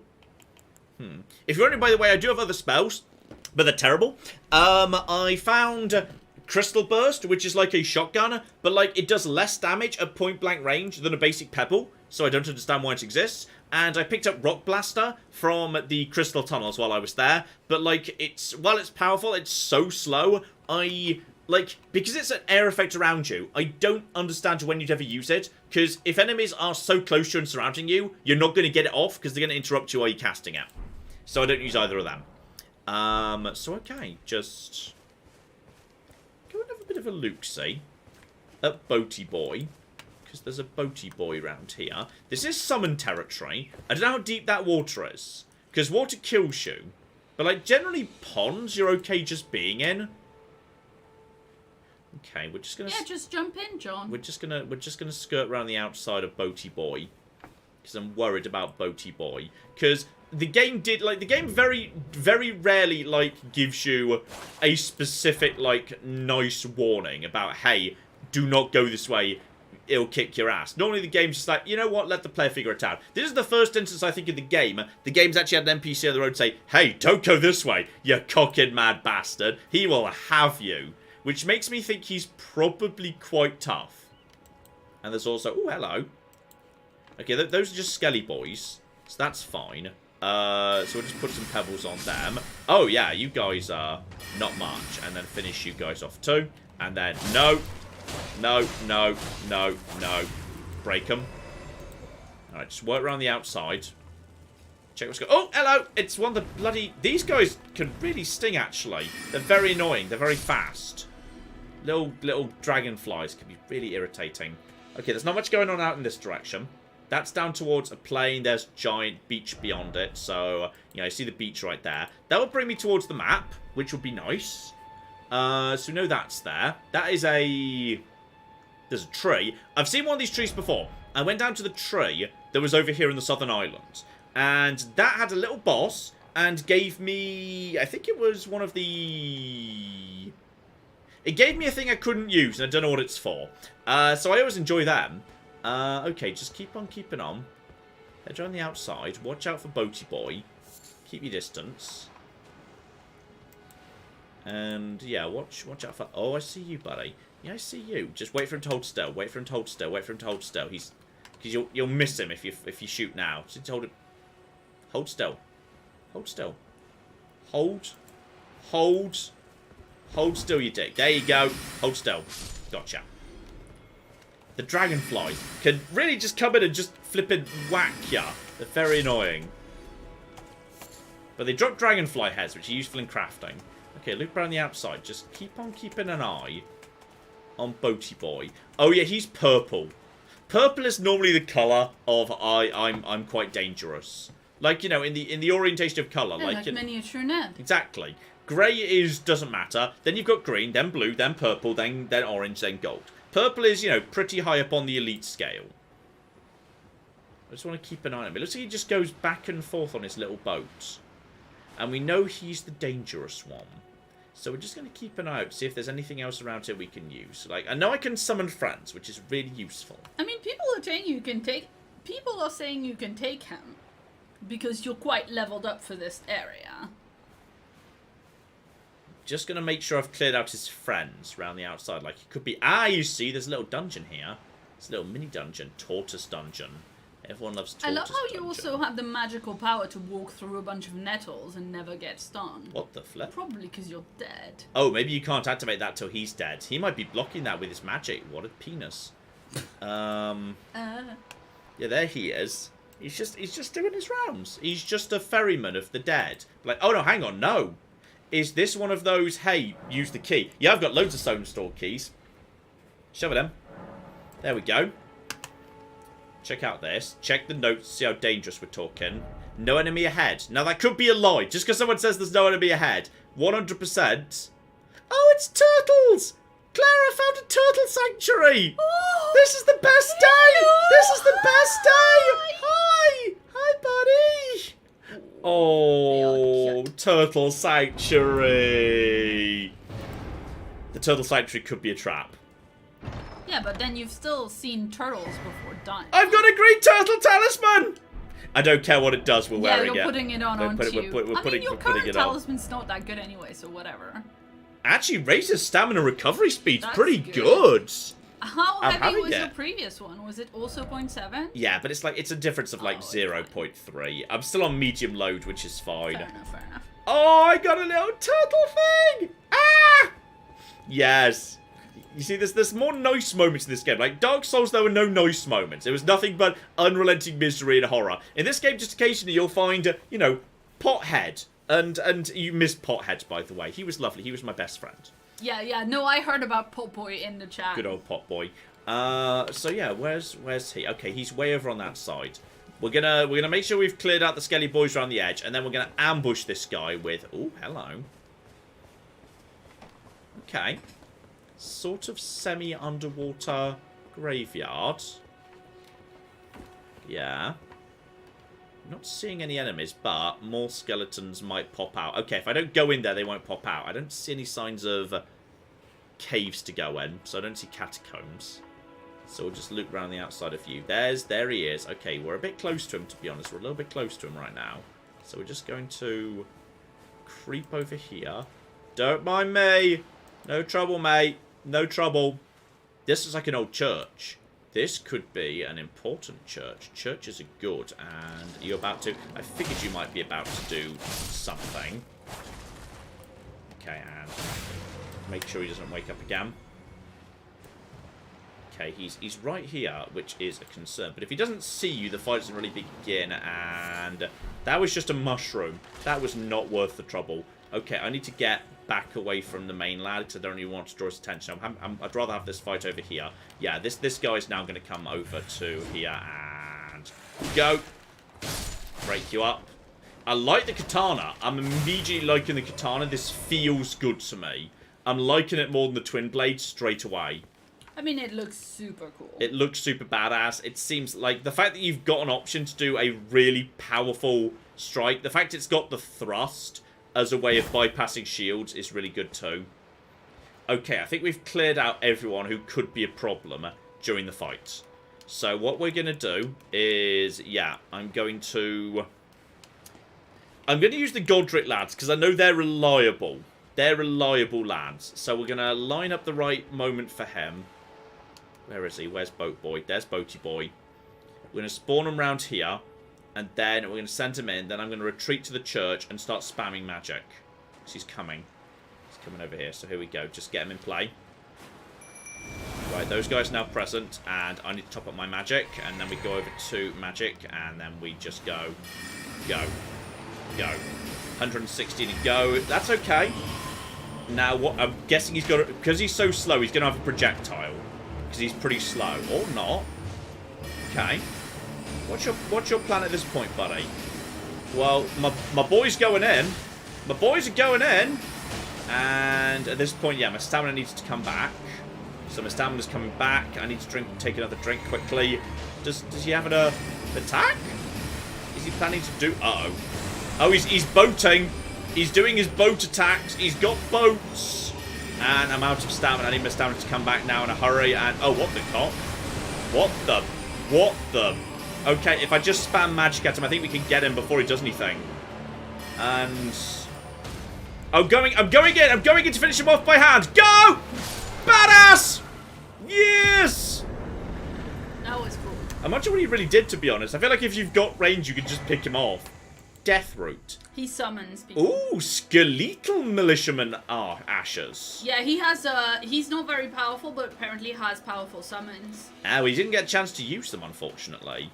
[SPEAKER 1] If you're wondering, by the way, I do have other spells, but they're terrible. I found Crystal Burst, which is like a shotgun, but like it does less damage at point-blank range than a basic pebble, so I don't understand why it exists. And I picked up Rock Blaster from the Crystal Tunnels while I was there, but like while it's powerful, it's so slow. Because it's an air effect around you, I don't understand when you'd ever use it, because if enemies are so close to you and surrounding you, you're not going to get it off because they're going to interrupt you while you're casting it. So I don't use either of them. So okay, just go and have a bit of a look-see at Boaty Boy, because there's a Boaty Boy around here. This is summon territory. I don't know how deep that water is, because water kills you, but like generally ponds you're okay just being in. Okay, we're just gonna...
[SPEAKER 2] Yeah, just jump in, John.
[SPEAKER 1] We're just gonna skirt around the outside of Boaty Boy, because I'm worried about Boaty Boy, because the game very, very rarely, like, gives you a specific, like, nice warning about, hey, do not go this way, it'll kick your ass. Normally the game's just like, you know what, let the player figure it out. This is the first instance, I think, in the game's actually had an NPC on the road say, hey, don't go this way, you cocked mad bastard, he will have you. Which makes me think he's probably quite tough. And there's also... Oh, hello. Okay, those are just skelly boys. So that's fine. So we'll just put some pebbles on them. Oh, yeah, you guys are not much. And then finish you guys off too. And then... No. No, no, no, no. Break them. Alright, just work around the outside. Check what's going on. Oh, hello! It's one of the bloody... These guys can really sting, actually. They're very annoying. They're very fast. Little dragonflies can be really irritating. Okay, there's not much going on out in this direction. That's down towards a plain. There's giant beach beyond it. So, you know, I see the beach right there. That will bring me towards the map, which would be nice. So we know that's there. That is a... There's a tree. I've seen one of these trees before. I went down to the tree that was over here in the Southern Islands. And that had a little boss and gave me... I think it was one of the... It gave me a thing I couldn't use, and I don't know what it's for. So I always enjoy them. Okay, just keep on keeping on. Head around the outside. Watch out for Boaty Boy. Keep your distance. And, yeah, watch out for... Oh, I see you, buddy. Yeah, I see you. Just wait for him to hold still. Wait for him to hold still. Wait for him to hold still. Because you'll miss him if you shoot now. Just hold it. Hold still. Hold still. Hold. Hold still, you dick. There you go. Hold still. Gotcha. The dragonflies can really just come in and just flippin' whack ya. They're very annoying. But they drop dragonfly heads, which are useful in crafting. Okay, look around the outside. Just keep on keeping an eye on Boaty Boy. Oh yeah, he's purple. Purple is normally the colour of I'm quite dangerous. Like, you know, in the orientation of colour.
[SPEAKER 2] Yeah, like miniature Ned.
[SPEAKER 1] Exactly. Grey doesn't matter. Then you've got green, then blue, then purple, then orange, then gold. Purple is, you know, pretty high up on the elite scale. I just want to keep an eye on him. It looks like he just goes back and forth on his little boat. And we know he's the dangerous one. So we're just going to keep an eye out, see if there's anything else around here we can use. Like, I know I can summon friends, which is really useful.
[SPEAKER 2] I mean, people are saying you can take him because you're quite leveled up for this area.
[SPEAKER 1] Just going to make sure I've cleared out his friends around the outside. Like, it could be... you see, there's a little dungeon here. It's a little mini dungeon. Tortoise dungeon. Everyone loves tortoise
[SPEAKER 2] I love how
[SPEAKER 1] dungeon.
[SPEAKER 2] you also have the magical power to walk through a bunch of nettles and never get stung.
[SPEAKER 1] What the flip?
[SPEAKER 2] Probably because you're dead.
[SPEAKER 1] Oh, maybe you can't activate that till he's dead. He might be blocking that with his magic. What a penis. Yeah, there he is. He's just doing his rounds. He's just a ferryman of the dead. Like, oh no, hang on, no. Is this one of those, hey, use the key? Yeah, I've got loads of stone store keys. Shove it in. There we go. Check out this. Check the notes, see how dangerous we're talking. No enemy ahead. Now, that could be a lie. Just because someone says there's no enemy ahead. 100%. Oh, it's turtles! Clara found a turtle sanctuary! Oh, this is the best day! This is the best day! Hi! Hi, buddy! Oh, turtle sanctuary! The turtle sanctuary could be a trap.
[SPEAKER 2] Yeah, but then you've still seen turtles before dying.
[SPEAKER 1] I've got a green turtle talisman! I don't care what it does, we're wearing it.
[SPEAKER 2] Yeah, you're putting it on, aren't you?
[SPEAKER 1] I mean,
[SPEAKER 2] your current talisman's not that good anyway, so whatever.
[SPEAKER 1] Actually, raises stamina recovery speed's pretty good.
[SPEAKER 2] How heavy was your previous one? Was it also 0.7?
[SPEAKER 1] Yeah, but it's like, it's a difference of like 0.3. I'm still on medium load, which is fine.
[SPEAKER 2] Fair enough, fair enough.
[SPEAKER 1] Oh, I got a little turtle thing! Ah! Yes. You see, there's more nice moments in this game. Like, Dark Souls, there were no nice moments. It was nothing but unrelenting misery and horror. In this game, just occasionally, you'll find, you know, Pothead. And you missed Pothead, by the way. He was lovely. He was my best friend.
[SPEAKER 2] Yeah. No, I heard about Potboy in the chat.
[SPEAKER 1] Good old Potboy. So yeah, where's he? Okay, he's way over on that side. We're gonna make sure we've cleared out the skelly boys around the edge, and then we're gonna ambush this guy with... Oh, hello. Okay. Sort of semi-underwater graveyard. Yeah. Not seeing any enemies, but more skeletons might pop out. Okay, if I don't go in there, they won't pop out. I don't see any signs of caves to go in, so I don't see catacombs. So we'll just loop around the outside a few. There he is. Okay, we're a bit close to him, to be honest. We're a little bit close to him right now. So we're just going to creep over here. Don't mind me. No trouble, mate. No trouble. This is like an old church. This could be an important church. Churches are good, and you're about to... I figured you might be about to do something. Okay, and make sure he doesn't wake up again. Okay, he's right here, which is a concern. But if he doesn't see you, the fight doesn't really begin, and that was just a mushroom. That was not worth the trouble. Okay, I need to get back away from the main lad because I don't really want to draw his attention. I'd rather have this fight over here. Yeah, this guy's now going to come over to here and go. Break you up. I like the katana. I'm immediately liking the katana. This feels good to me. I'm liking it more than the twin blade straight away.
[SPEAKER 2] I mean, it looks super cool.
[SPEAKER 1] It looks super badass. It seems like the fact that you've got an option to do a really powerful strike, the fact it's got the thrust as a way of bypassing shields is really good too. Okay, I think we've cleared out everyone who could be a problem during the fight. So what we're going to do is, yeah, I'm going to use the Godric lads because I know they're reliable. They're reliable lads. So we're going to line up the right moment for him. Where is he? Where's Boat Boy? There's Boaty Boy. We're going to spawn him around here. And then we're going to send him in. Then I'm going to retreat to the church and start spamming magic. Because he's coming. He's coming over here. So here we go. Just get him in play. Right, those guys are now present. And I need to top up my magic. And then we go over to magic. And then we just go. Go. Go. 160 to go. That's okay. Now, what I'm guessing he's got... Because he's so slow, he's going to have a projectile. Because he's pretty slow. Or not. Okay. What's your plan at this point, buddy? Well, my boy's going in. My boys are going in. And at this point, yeah, my stamina needs to come back. So my stamina's coming back. I need to take another drink quickly. Does he have an attack? Is he planning to do... Uh-oh. Oh, he's boating. He's doing his boat attacks. He's got boats. And I'm out of stamina. I need my stamina to come back now in a hurry. And, oh, what the cop? What the? Okay, if I just spam magic at him, I think we can get him before he does anything. And... I'm going in to finish him off by hand. Go! Badass! Yes!
[SPEAKER 2] That was cool.
[SPEAKER 1] I'm not sure what he really did, to be honest. I feel like if you've got range, you can just pick him off. Death Root.
[SPEAKER 2] He summons people.
[SPEAKER 1] Ooh, skeletal militiaman ashes.
[SPEAKER 2] Yeah, he has he's not very powerful, but apparently has powerful summons.
[SPEAKER 1] Well, he didn't get a chance to use them, unfortunately.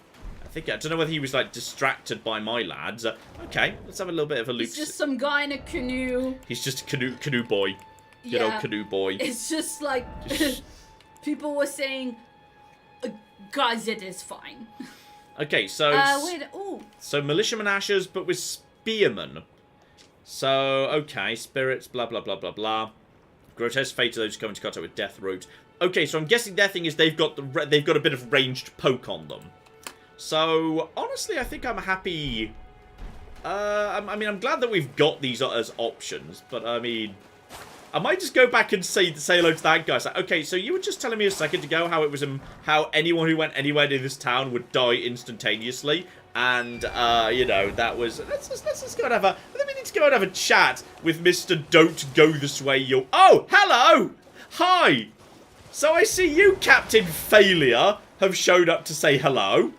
[SPEAKER 1] I don't know whether he was, like, distracted by my lads. Okay, let's have a little bit of a look.
[SPEAKER 2] He's just some guy in a canoe.
[SPEAKER 1] He's just a canoe boy. Good old canoe boy.
[SPEAKER 2] It's just like, people were saying, guys, it is fine.
[SPEAKER 1] Okay, so... So, militiaman ashes, but with spearmen. So, okay, spirits, blah, blah, blah, blah, blah. Grotesque fate of those who come into contact with Death Root. Okay, so I'm guessing their thing is they've got a bit of ranged poke on them. So, honestly, I think I'm happy. I mean, I'm glad that we've got these as options, but I mean, I might just go back and say hello to that guy. It's like, okay, so you were just telling me a second ago how it was how anyone who went anywhere near this town would die instantaneously, and you know, that was. Let's just go and have a. We need to go and have a chat with Mr. Don't Go This Way. Oh, hello, hi. So I see you, Captain Failure, have showed up to say hello.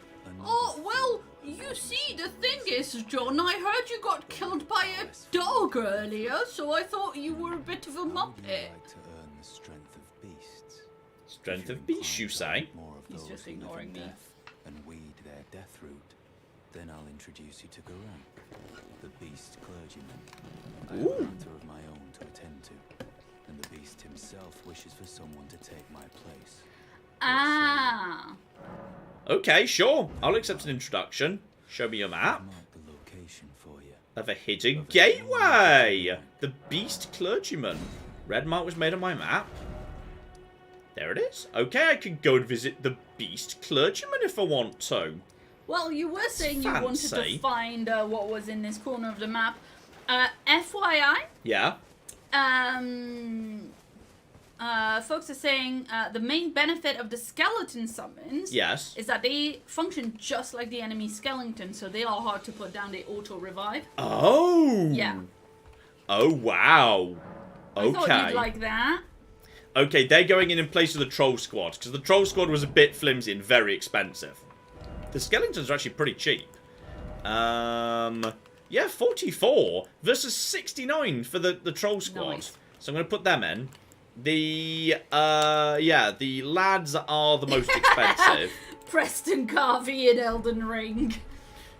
[SPEAKER 2] Oh, well, you see, the thing is, John, I heard you got killed by a dog earlier, so I thought you were a bit of a muppet.
[SPEAKER 5] Like to earn the strength of beasts.
[SPEAKER 1] Strength of beasts, you say?
[SPEAKER 2] He's just ignoring me.
[SPEAKER 5] And weed their death root. Then I'll introduce you to Garan, the beast clergyman. I have a matter of my own to attend to, and the beast himself wishes for someone to take my place.
[SPEAKER 2] Ah.
[SPEAKER 1] Okay, sure. I'll accept an introduction. Show me your map.
[SPEAKER 5] Mark the location for you.
[SPEAKER 1] Of a hidden gateway. The Beast Clergyman. Red mark was made on my map. There it is. Okay, I can go and visit the Beast Clergyman if I want to.
[SPEAKER 2] Well, you were saying you wanted to find what was in this corner of the map. FYI.
[SPEAKER 1] Yeah.
[SPEAKER 2] Folks are saying the main benefit of the skeleton summons is that they function just like the enemy skeleton, so they are hard to put down. They auto-revive.
[SPEAKER 1] Oh!
[SPEAKER 2] Yeah.
[SPEAKER 1] Oh, wow. Okay.
[SPEAKER 2] I thought you'd like that.
[SPEAKER 1] Okay, they're going in place of the Troll Squad, because the Troll Squad was a bit flimsy and very expensive. The skeletons are actually pretty cheap. Yeah, 44 versus 69 for the Troll Squad. Nice. So I'm going to put them in. The lads are the most expensive.
[SPEAKER 2] Preston Carvey in Elden Ring.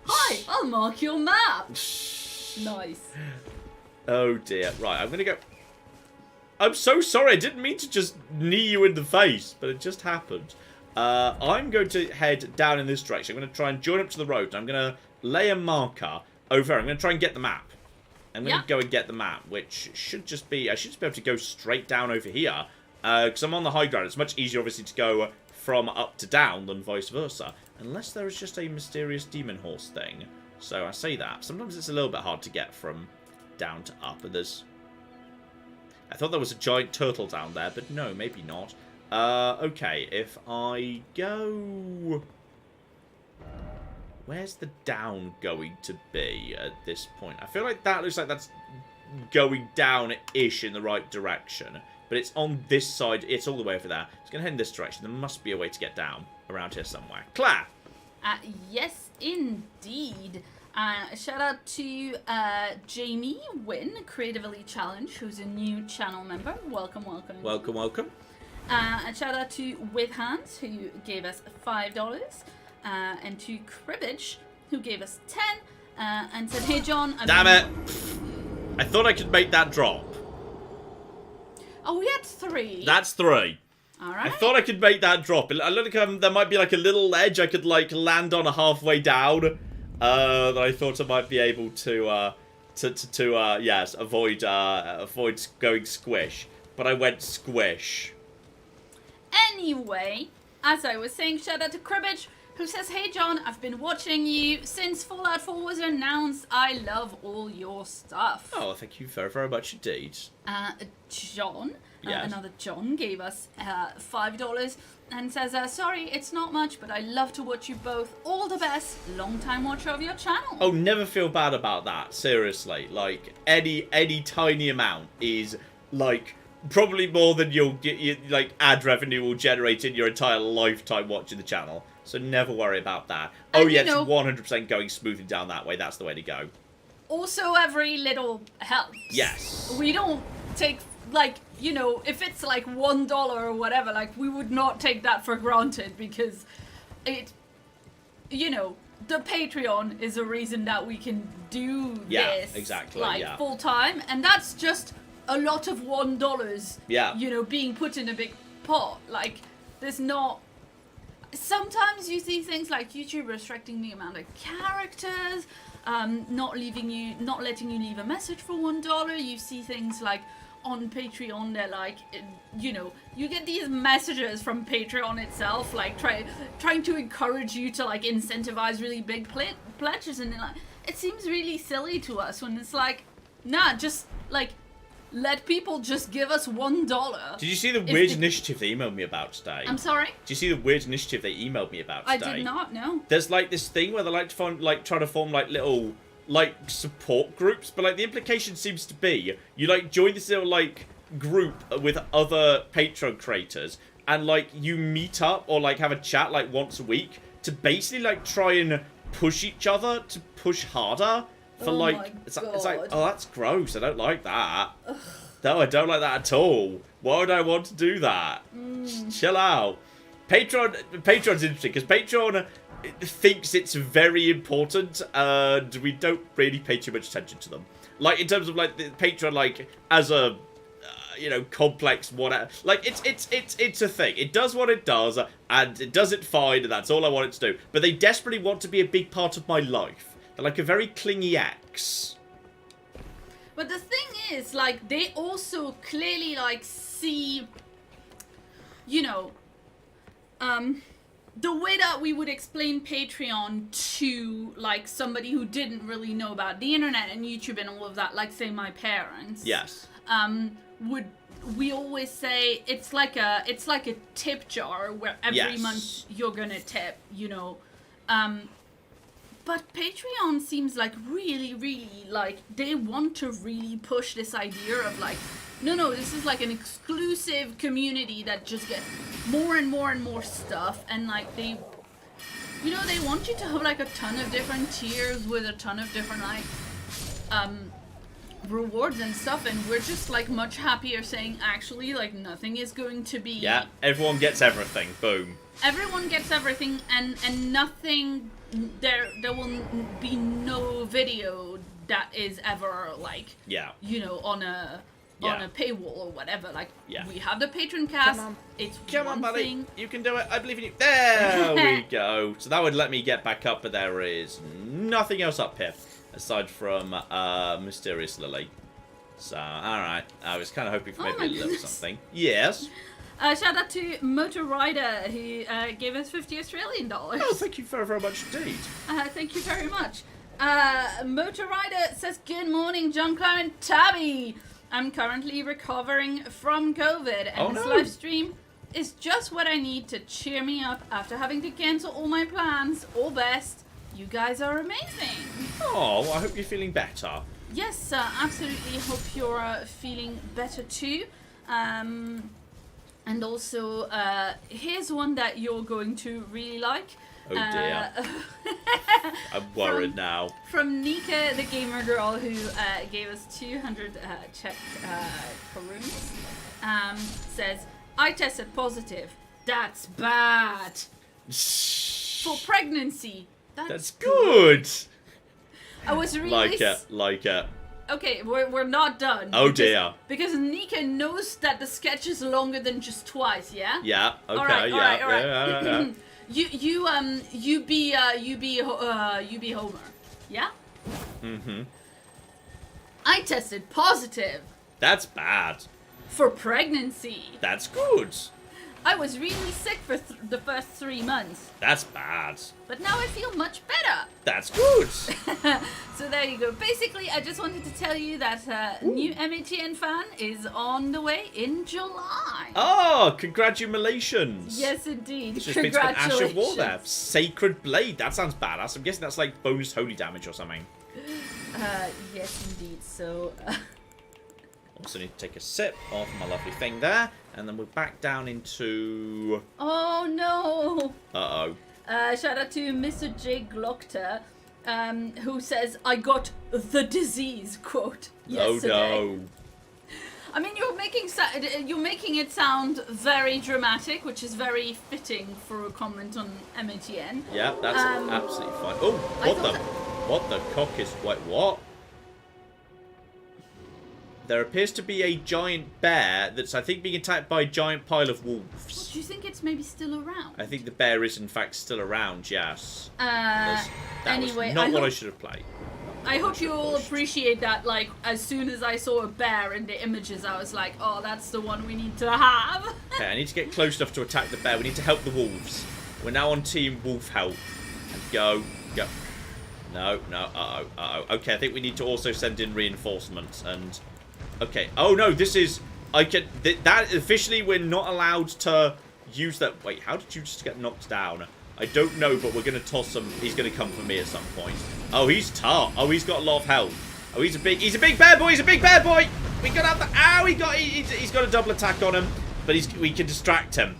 [SPEAKER 2] Hi, I'll mark your map. Nice.
[SPEAKER 1] Oh dear. Right, I'm gonna go. I'm so sorry. I didn't mean to just knee you in the face, but it just happened. I'm going to head down in this direction. I'm going to try and join up to the road. I'm going to lay a marker over here. I'm going to try and get the map. I'm going to go and get the map, which should just be... I should just be able to go straight down over here. Because I'm on the high ground. It's much easier, obviously, to go from up to down than vice versa. Unless there is just a mysterious demon horse thing. So I say that. Sometimes it's a little bit hard to get from down to up. And there's... I thought there was a giant turtle down there, but no, maybe not. Okay, if I go... Where's the down going to be at this point? I feel like that looks like that's going down-ish in the right direction. But it's on this side. It's all the way over there. It's going to head in this direction. There must be a way to get down around here somewhere. Claire!
[SPEAKER 2] Yes, indeed. Shout out to Jamie Wynn, Creative Elite Challenge, who's a new channel member. Welcome, welcome.
[SPEAKER 1] Welcome, welcome.
[SPEAKER 2] And shout out to With Hands, who gave us $5. And to Cribbage, who gave us 10, and said, "Hey John,
[SPEAKER 1] damn it! I thought I could make that drop."
[SPEAKER 2] Oh, we had 3.
[SPEAKER 1] That's 3.
[SPEAKER 2] All right.
[SPEAKER 1] I thought I could make that drop. I look like there might be like a little ledge I could like land on a halfway down. That I thought I might be able to yes, avoid going squish, but I went squish.
[SPEAKER 2] Anyway, as I was saying, shout out to Cribbage, who says, "Hey John, I've been watching you since Fallout 4 was announced. I love all your stuff."
[SPEAKER 1] Oh, thank you very, very much indeed.
[SPEAKER 2] John,
[SPEAKER 1] Yes.
[SPEAKER 2] another John, gave us $5 and says, "Sorry, it's not much, but I love to watch you both. All the best. Long-time watcher of your channel."
[SPEAKER 1] Oh, never feel bad about that. Seriously, like any tiny amount is like probably more than you'll get. Like ad revenue will generate in your entire lifetime watching the channel. So never worry about that.
[SPEAKER 2] And
[SPEAKER 1] oh yeah,
[SPEAKER 2] you know,
[SPEAKER 1] it's 100% going smoothly down that way. That's the way to go.
[SPEAKER 2] Also, every little helps.
[SPEAKER 1] Yes.
[SPEAKER 2] We don't take, like, you know, if it's like $1 or whatever, like, we would not take that for granted because it, you know, the Patreon is a reason that we can do this.
[SPEAKER 1] Exactly.
[SPEAKER 2] Like, full time, and that's just a lot of $1.
[SPEAKER 1] Yeah.
[SPEAKER 2] You know, being put in a big pot. Like, there's not. Sometimes you see things like YouTube restricting the amount of characters, not letting you leave a message for $1. You see things like on Patreon, they're like, you know, you get these messages from Patreon itself, like trying to encourage you to like incentivize really big pledges, and like, it seems really silly to us when it's like, nah, just like let people just give us $1.
[SPEAKER 1] Did you see the weird initiative they emailed me about today?
[SPEAKER 2] I'm sorry?
[SPEAKER 1] Did you see the weird initiative they emailed me about today?
[SPEAKER 2] I did not know.
[SPEAKER 1] There's like this thing where they like to find, like, try to form like little like support groups, but like the implication seems to be you like join this little like group with other Patreon creators and like you meet up or like have a chat like once a week to basically like try and push each other to push harder for it's like, oh, that's gross. I don't like that. Ugh. No, I don't like that at all. Why would I want to do that? Chill out. Patreon's interesting because Patreon thinks it's very important, and we don't really pay too much attention to them. Like in terms of like the Patreon, like as a you know, complex whatever. Like it's a thing. It does what it does, and it does it fine, and that's all I want it to do. But they desperately want to be a big part of my life. They're like a very clingy ex.
[SPEAKER 2] But the thing is, like, they also clearly like see, you know, the way that we would explain Patreon to, like, somebody who didn't really know about the internet and YouTube and all of that, like, say, my parents.
[SPEAKER 1] Yes.
[SPEAKER 2] We always say it's like a tip jar where every month you're gonna tip, you know. But Patreon seems like really, really, like, they want to really push this idea of, like, no, this is like an exclusive community that just gets more and more and more stuff, and like they, you know, they want you to have like a ton of different tiers with a ton of different like rewards and stuff, and we're just like much happier saying actually like nothing is going to be.
[SPEAKER 1] Yeah, everyone gets everything. Boom. Everyone
[SPEAKER 2] gets everything, and nothing. There will be no video that is ever like, you know, on a paywall or whatever. Like, we have the patron cast. It's
[SPEAKER 1] Come on, buddy.
[SPEAKER 2] Thing.
[SPEAKER 1] You can do it. I believe in you. There we go. So that would let me get back up, but there is nothing else up here aside from Mysterious Lily. So, alright. I was kind of hoping for maybe a little something. Yes.
[SPEAKER 2] Shout out to Motor Rider, who gave us $50 Australian.
[SPEAKER 1] Oh, thank you very, very much indeed.
[SPEAKER 2] Thank you very much. Motor Rider says, "Good morning, John Clare and Tabby. I'm currently recovering from COVID, and this live stream is just what I need to cheer me up after having to cancel all my plans. All best. You guys are amazing."
[SPEAKER 1] Oh, well, I hope you're feeling better.
[SPEAKER 2] Yes, absolutely. Hope you're feeling better too. And also, here's one that you're going to really like.
[SPEAKER 1] Oh dear. I'm worried now.
[SPEAKER 2] From Nika, the gamer girl, who gave us 200 Czech koruns, says, "I tested positive. That's bad. For pregnancy. That's
[SPEAKER 1] good.
[SPEAKER 2] I was really...
[SPEAKER 1] Like it.
[SPEAKER 2] Okay, we're not done.
[SPEAKER 1] Oh dear.
[SPEAKER 2] Because Nika knows that the sketch is longer than just twice, yeah?
[SPEAKER 1] Yeah, okay,
[SPEAKER 2] all right.
[SPEAKER 1] Yeah.
[SPEAKER 2] You be Homer, yeah?
[SPEAKER 1] Mm-hmm.
[SPEAKER 2] I tested positive.
[SPEAKER 1] That's bad.
[SPEAKER 2] For pregnancy.
[SPEAKER 1] That's good.
[SPEAKER 2] I was really sick for the first 3 months.
[SPEAKER 1] That's bad.
[SPEAKER 2] But now I feel much better.
[SPEAKER 1] That's good.
[SPEAKER 2] So there you go. Basically, I just wanted to tell you that new MATN fan is on the way in July.
[SPEAKER 1] Oh, congratulations.
[SPEAKER 2] Yes, indeed.
[SPEAKER 1] It's just been to an Ash of War there. Sacred Blade. That sounds badass. I'm guessing that's like bonus holy damage or something.
[SPEAKER 2] Yes, indeed. So...
[SPEAKER 1] Also need to take a sip of my lovely thing there. And then we're back down into...
[SPEAKER 2] Oh, no.
[SPEAKER 1] Uh-oh.
[SPEAKER 2] Shout out to Mr. J. Glockter, who says, I got the disease, quote, yesterday.
[SPEAKER 1] Oh, no.
[SPEAKER 2] I mean, you're making it sound very dramatic, which is very fitting for a comment on MATN.
[SPEAKER 1] Yeah, that's absolutely fine. Oh, what the cock is... Wait, what? There appears to be a giant bear that's, I think, being attacked by a giant pile of wolves.
[SPEAKER 2] Well, do you think it's maybe still around?
[SPEAKER 1] I think the bear is, in fact, still around, yes.
[SPEAKER 2] Anyway,
[SPEAKER 1] was not what I should have played.
[SPEAKER 2] I hope you all appreciate that, like, as soon as I saw a bear in the images, I was like, oh, that's the one we need to have.
[SPEAKER 1] Okay, I need to get close enough to attack the bear. We need to help the wolves. We're now on team wolf help. And go. No, uh-oh. Okay, I think we need to also send in reinforcements and... Okay. Oh, no, this is... That officially, we're not allowed to use that... Wait, how did you just get knocked down? I don't know, but we're going to toss him. He's going to come for me at some point. Oh, he's tough. Oh, he's got a lot of health. Oh, he's a big bear boy. He's a big bear boy. We got out the... Ow, he's got a double attack on him. But we can distract him.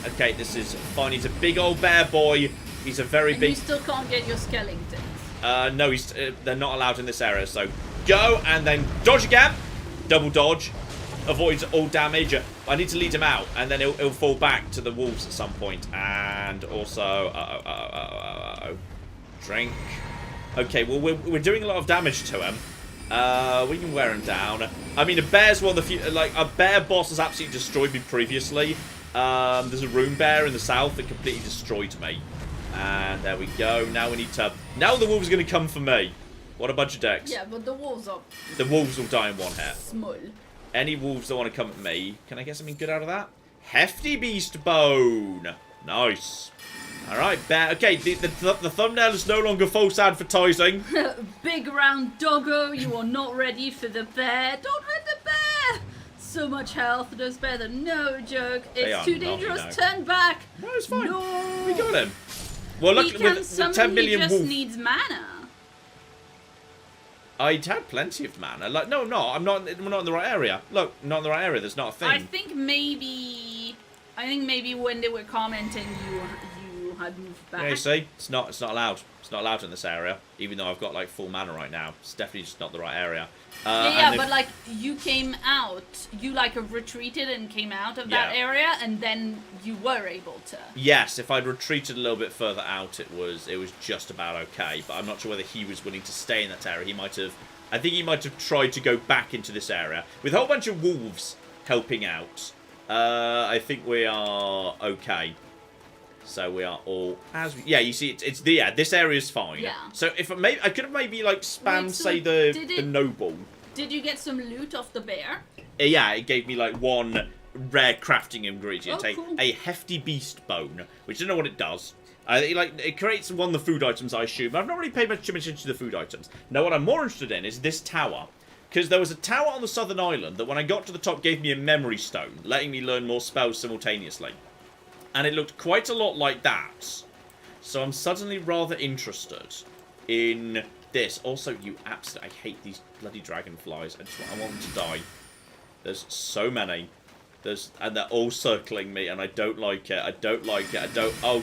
[SPEAKER 1] Okay, this is fine. He's a big old bear boy. He's a very big...
[SPEAKER 2] You still can't get your skeletons.
[SPEAKER 1] No, they're not allowed in this area. So go and then dodge again. Double dodge. Avoids all damage. I need to lead him out, and then he'll fall back to the wolves at some point. And also, drink. Okay, well we're doing a lot of damage to him. We can wear him down. I mean, a bear's one of the few. Like a bear boss has absolutely destroyed me previously. There's a rune bear in the south that completely destroyed me. And there we go. Now we need to. Now the wolves are going to come for me. What a bunch of decks.
[SPEAKER 2] Yeah, but the wolves are...
[SPEAKER 1] The wolves will die in one hit.
[SPEAKER 2] Small.
[SPEAKER 1] Any wolves that want to come at me. Can I get something good out of that? Hefty Beast Bone. Nice. Alright, bear. Okay, the thumbnail is no longer false advertising.
[SPEAKER 2] Big round doggo, you are not ready for the bear. Don't hurt the bear. So much health, those bears are no joke. It's too dangerous,
[SPEAKER 1] no.
[SPEAKER 2] Turn back.
[SPEAKER 1] No, it's fine.
[SPEAKER 2] No.
[SPEAKER 1] We got him. Well, look, with 10 million
[SPEAKER 2] he just
[SPEAKER 1] wolf...
[SPEAKER 2] needs mana.
[SPEAKER 1] I'd had plenty of mana. Like, no, I'm not. We're not in the right area. Look, not in the right area. There's not a thing.
[SPEAKER 2] I think maybe when they were commenting, you had moved back.
[SPEAKER 1] Yeah, you see, it's not allowed. It's not allowed in this area. Even though I've got like full mana right now, it's definitely just not the right area.
[SPEAKER 2] Yeah, but like you came out, you like retreated and came out of that area, and then you were able to.
[SPEAKER 1] Yes, if I'd retreated a little bit further out, it was just about okay. But I'm not sure whether he was willing to stay in that area. He might have. I think he might have tried to go back into this area with a whole bunch of wolves helping out. I think we are okay. So we are all as you see, this area is fine.
[SPEAKER 2] Yeah.
[SPEAKER 1] So if I could have maybe like spammed the noble.
[SPEAKER 2] Did you get some loot off the bear?
[SPEAKER 1] Yeah, it gave me like one rare crafting ingredient,
[SPEAKER 2] cool.
[SPEAKER 1] a hefty beast bone, which I don't know what it does. It creates one of the food items, I assume. I've not really paid much attention to the food items. Now, what I'm more interested in is this tower. Because there was a tower on the southern island that when I got to the top gave me a memory stone, letting me learn more spells simultaneously. And it looked quite a lot like that. So I'm suddenly rather interested in this. Also, I hate these bloody dragonflies. I want them to die. There's so many. And they're all circling me, and I don't like it. Oh.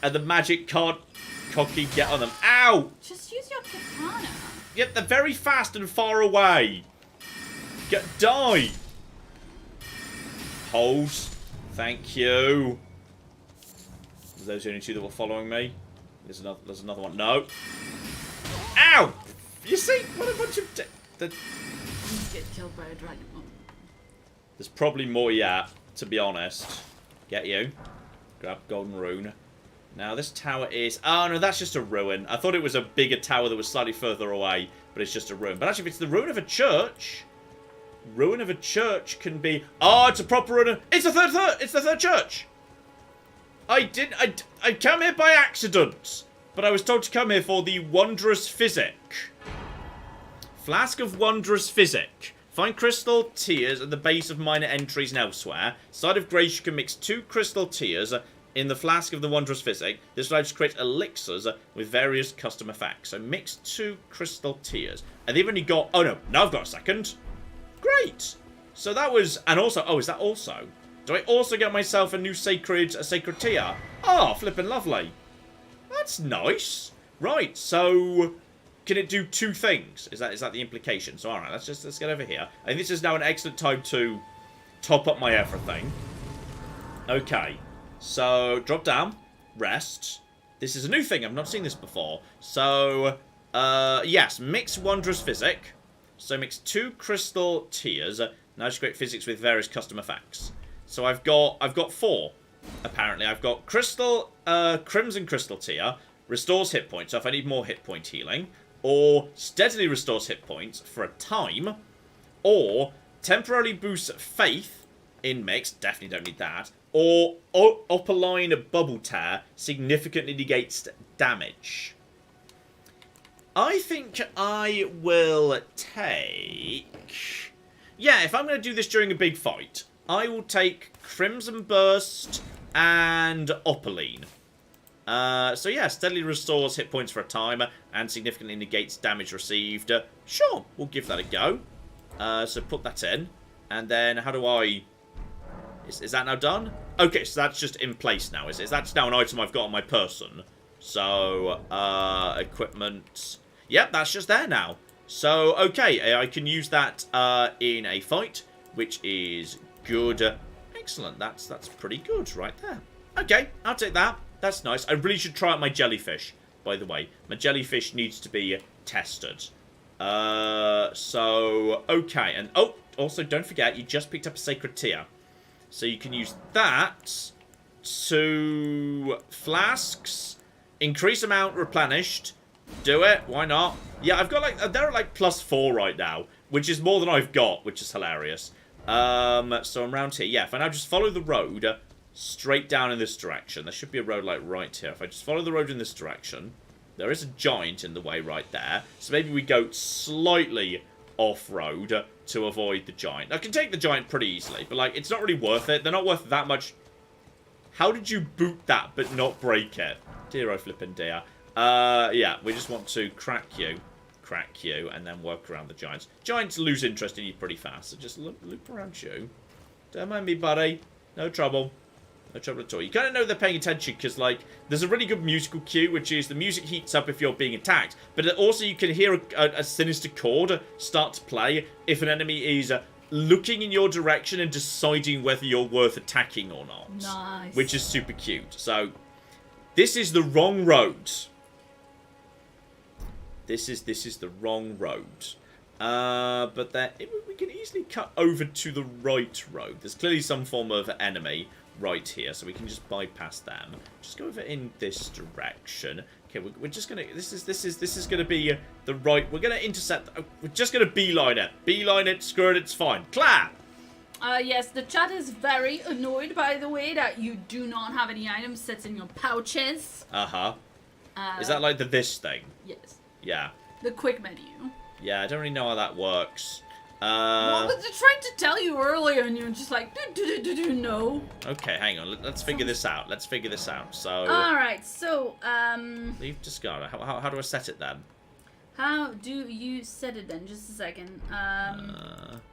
[SPEAKER 1] And the magic can't cocky get on them. Ow!
[SPEAKER 2] Just use your katana.
[SPEAKER 1] Yep, they're very fast and far away. Die! Hold. Thank you. Are those the only two that were following me? There's another one. No. Ow! You see? What a bunch of...
[SPEAKER 2] You get killed by a dragon.
[SPEAKER 1] There's probably more yet, to be honest. Get you. Grab golden rune. Now, this tower is... Oh, no, that's just a ruin. I thought it was a bigger tower that was slightly further away, but it's just a ruin. But actually, if it's the ruin of a church... Ruin of a church can be... Oh, it's a proper ruin. It's the third church. I came here by accident. But I was told to come here for the Wondrous Physic. Flask of Wondrous Physic. Find crystal tears at the base of minor entries and elsewhere. Side of Grace, you can mix 2 crystal tears in the Flask of the Wondrous Physic. This allows you to create elixirs with various custom effects. So mix 2 crystal tears. And they've only got... Oh no, now I've got a second. Great. So that was... And also... Oh, is that also? Do I also get myself a new sacred tear? Oh, flippin' lovely. That's nice. Right, so... Can it do 2 things? Is that the implication? So alright, let's get over here. I think this is now an excellent time to top up my everything. Okay. So drop down. Rest. This is a new thing. I've not seen this before. So yes, mix Wondrous Physic. So mix 2 crystal tears. Now just create physics with various custom effects. So I've got 4. Apparently. I've got crystal crimson crystal tear. Restores hit points. So if I need more hit point healing. Or steadily restores hit points for a time. Or temporarily boosts faith in mix. Definitely don't need that. Or Opaline Bubble Tear significantly negates damage. I think I will take... Yeah, if I'm going to do this during a big fight, I will take Crimson Burst and Opaline. So yeah, steadily restores hit points for a time and significantly negates damage received. Sure, we'll give that a go. So put that in. And then how do I... Is that now done? Okay, so that's just in place now, is it? That's now an item I've got on my person. So, equipment... Yep, that's just there now. So, okay, I can use that in a fight, which is good. Excellent, that's pretty good right there. Okay, I'll take that. That's nice. I really should try out my jellyfish, by the way. My jellyfish needs to be tested. So, okay. And, oh, also, don't forget, you just picked up a sacred tear. So you can use that to flasks, increase amount replenished. Do it. Why not? Yeah, I've got like, they're at like +4 right now, which is more than I've got, which is hilarious. So I'm around here. Yeah, if I now just follow the road straight down in this direction, there should be a road like right here. If I just follow the road in this direction, there is a giant in the way right there. So maybe we go slightly off-road to avoid the giant. I can take the giant pretty easily, but like, it's not really worth it. They're not worth that much. How did you boot that but not break it? Dear oh flippin' dear. Yeah, we just want to crack you, and then work around the giants. Giants lose interest in you pretty fast, so just loop around you. Don't mind me, buddy. No trouble. No trouble at all. You kind of know they're paying attention because, like, there's a really good musical cue, which is the music heats up if you're being attacked. But also you can hear a sinister chord start to play if an enemy is looking in your direction and deciding whether you're worth attacking or not.
[SPEAKER 2] Nice.
[SPEAKER 1] Which is super cute. So, this is the wrong road. This is the wrong road. But we can easily cut over to the right road. There's clearly some form of enemy right here, so we can just bypass them. Just go over in this direction. Okay, we're just gonna. This is gonna be the right. We're gonna intercept. We're just gonna beeline it. Beeline it. Screw it. It's fine. Clap.
[SPEAKER 2] Yes, the chat is very annoyed, by the way, that you do not have any items set in your pouches.
[SPEAKER 1] Is that like this thing?
[SPEAKER 2] Yes.
[SPEAKER 1] Yeah.
[SPEAKER 2] The quick menu.
[SPEAKER 1] Yeah, I don't really know how that works.
[SPEAKER 2] Well, I tried to tell you earlier, and you're just like, no.
[SPEAKER 1] Okay, hang on. Let's figure this out. Let's figure this out. So.
[SPEAKER 2] All right. So,
[SPEAKER 1] leave discard. How do I set it then?
[SPEAKER 2] How do you set it then? Just a second.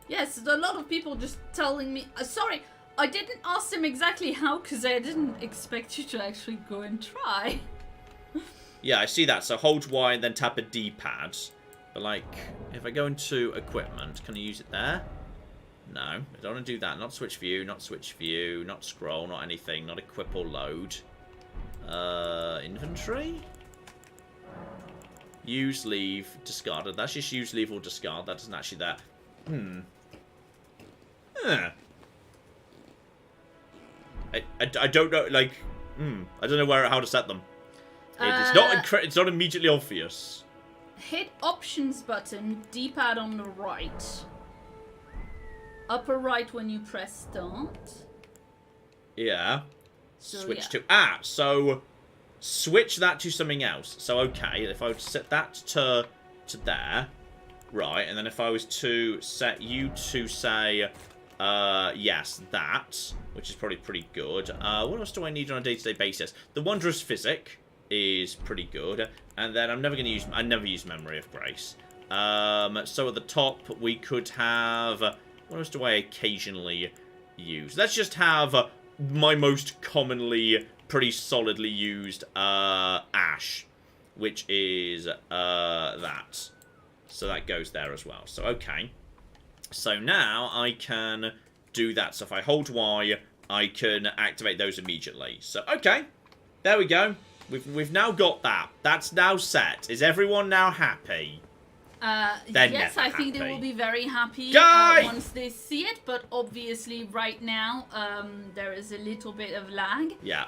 [SPEAKER 2] Yes, a lot of people just telling me. Sorry, I didn't ask them exactly how because I didn't expect you to actually go and try.
[SPEAKER 1] Yeah, I see that. So hold Y and then tap a D-pad. But, like, if I go into equipment, can I use it there? No, I don't want to do that. Not switch view, not switch view, not scroll, not anything, not equip or load. Inventory? Use, leave, discarded. That's just use, leave, or discard. That doesn't actually that. I don't know, like, I don't know how to set them. It's not immediately obvious.
[SPEAKER 2] Hit options button, D-pad on the right. upper right when you press start.
[SPEAKER 1] Yeah.
[SPEAKER 2] So,
[SPEAKER 1] Switch
[SPEAKER 2] yeah.
[SPEAKER 1] to... so... Switch that to something else. So, okay, if I would set that to there... Right, and then if I was to set you to say... yes, that... Which is probably pretty good. What else do I need on a day-to-day basis? The Wondrous Physic is pretty good. And then I'm never going to use... I never use Memory of Grace. So at the top, we could have... What else do I occasionally use? Let's just have my most commonly, pretty solidly used Ash. Which is that. So that goes there as well. So, okay. So now I can do that. So if I hold Y, I can activate those immediately. So, okay. There we go. We've now got that. That's now set. Is everyone now happy?
[SPEAKER 2] Yes, I think they will be very happy once they see it. But obviously right now, there is a little bit of lag.
[SPEAKER 1] Yeah.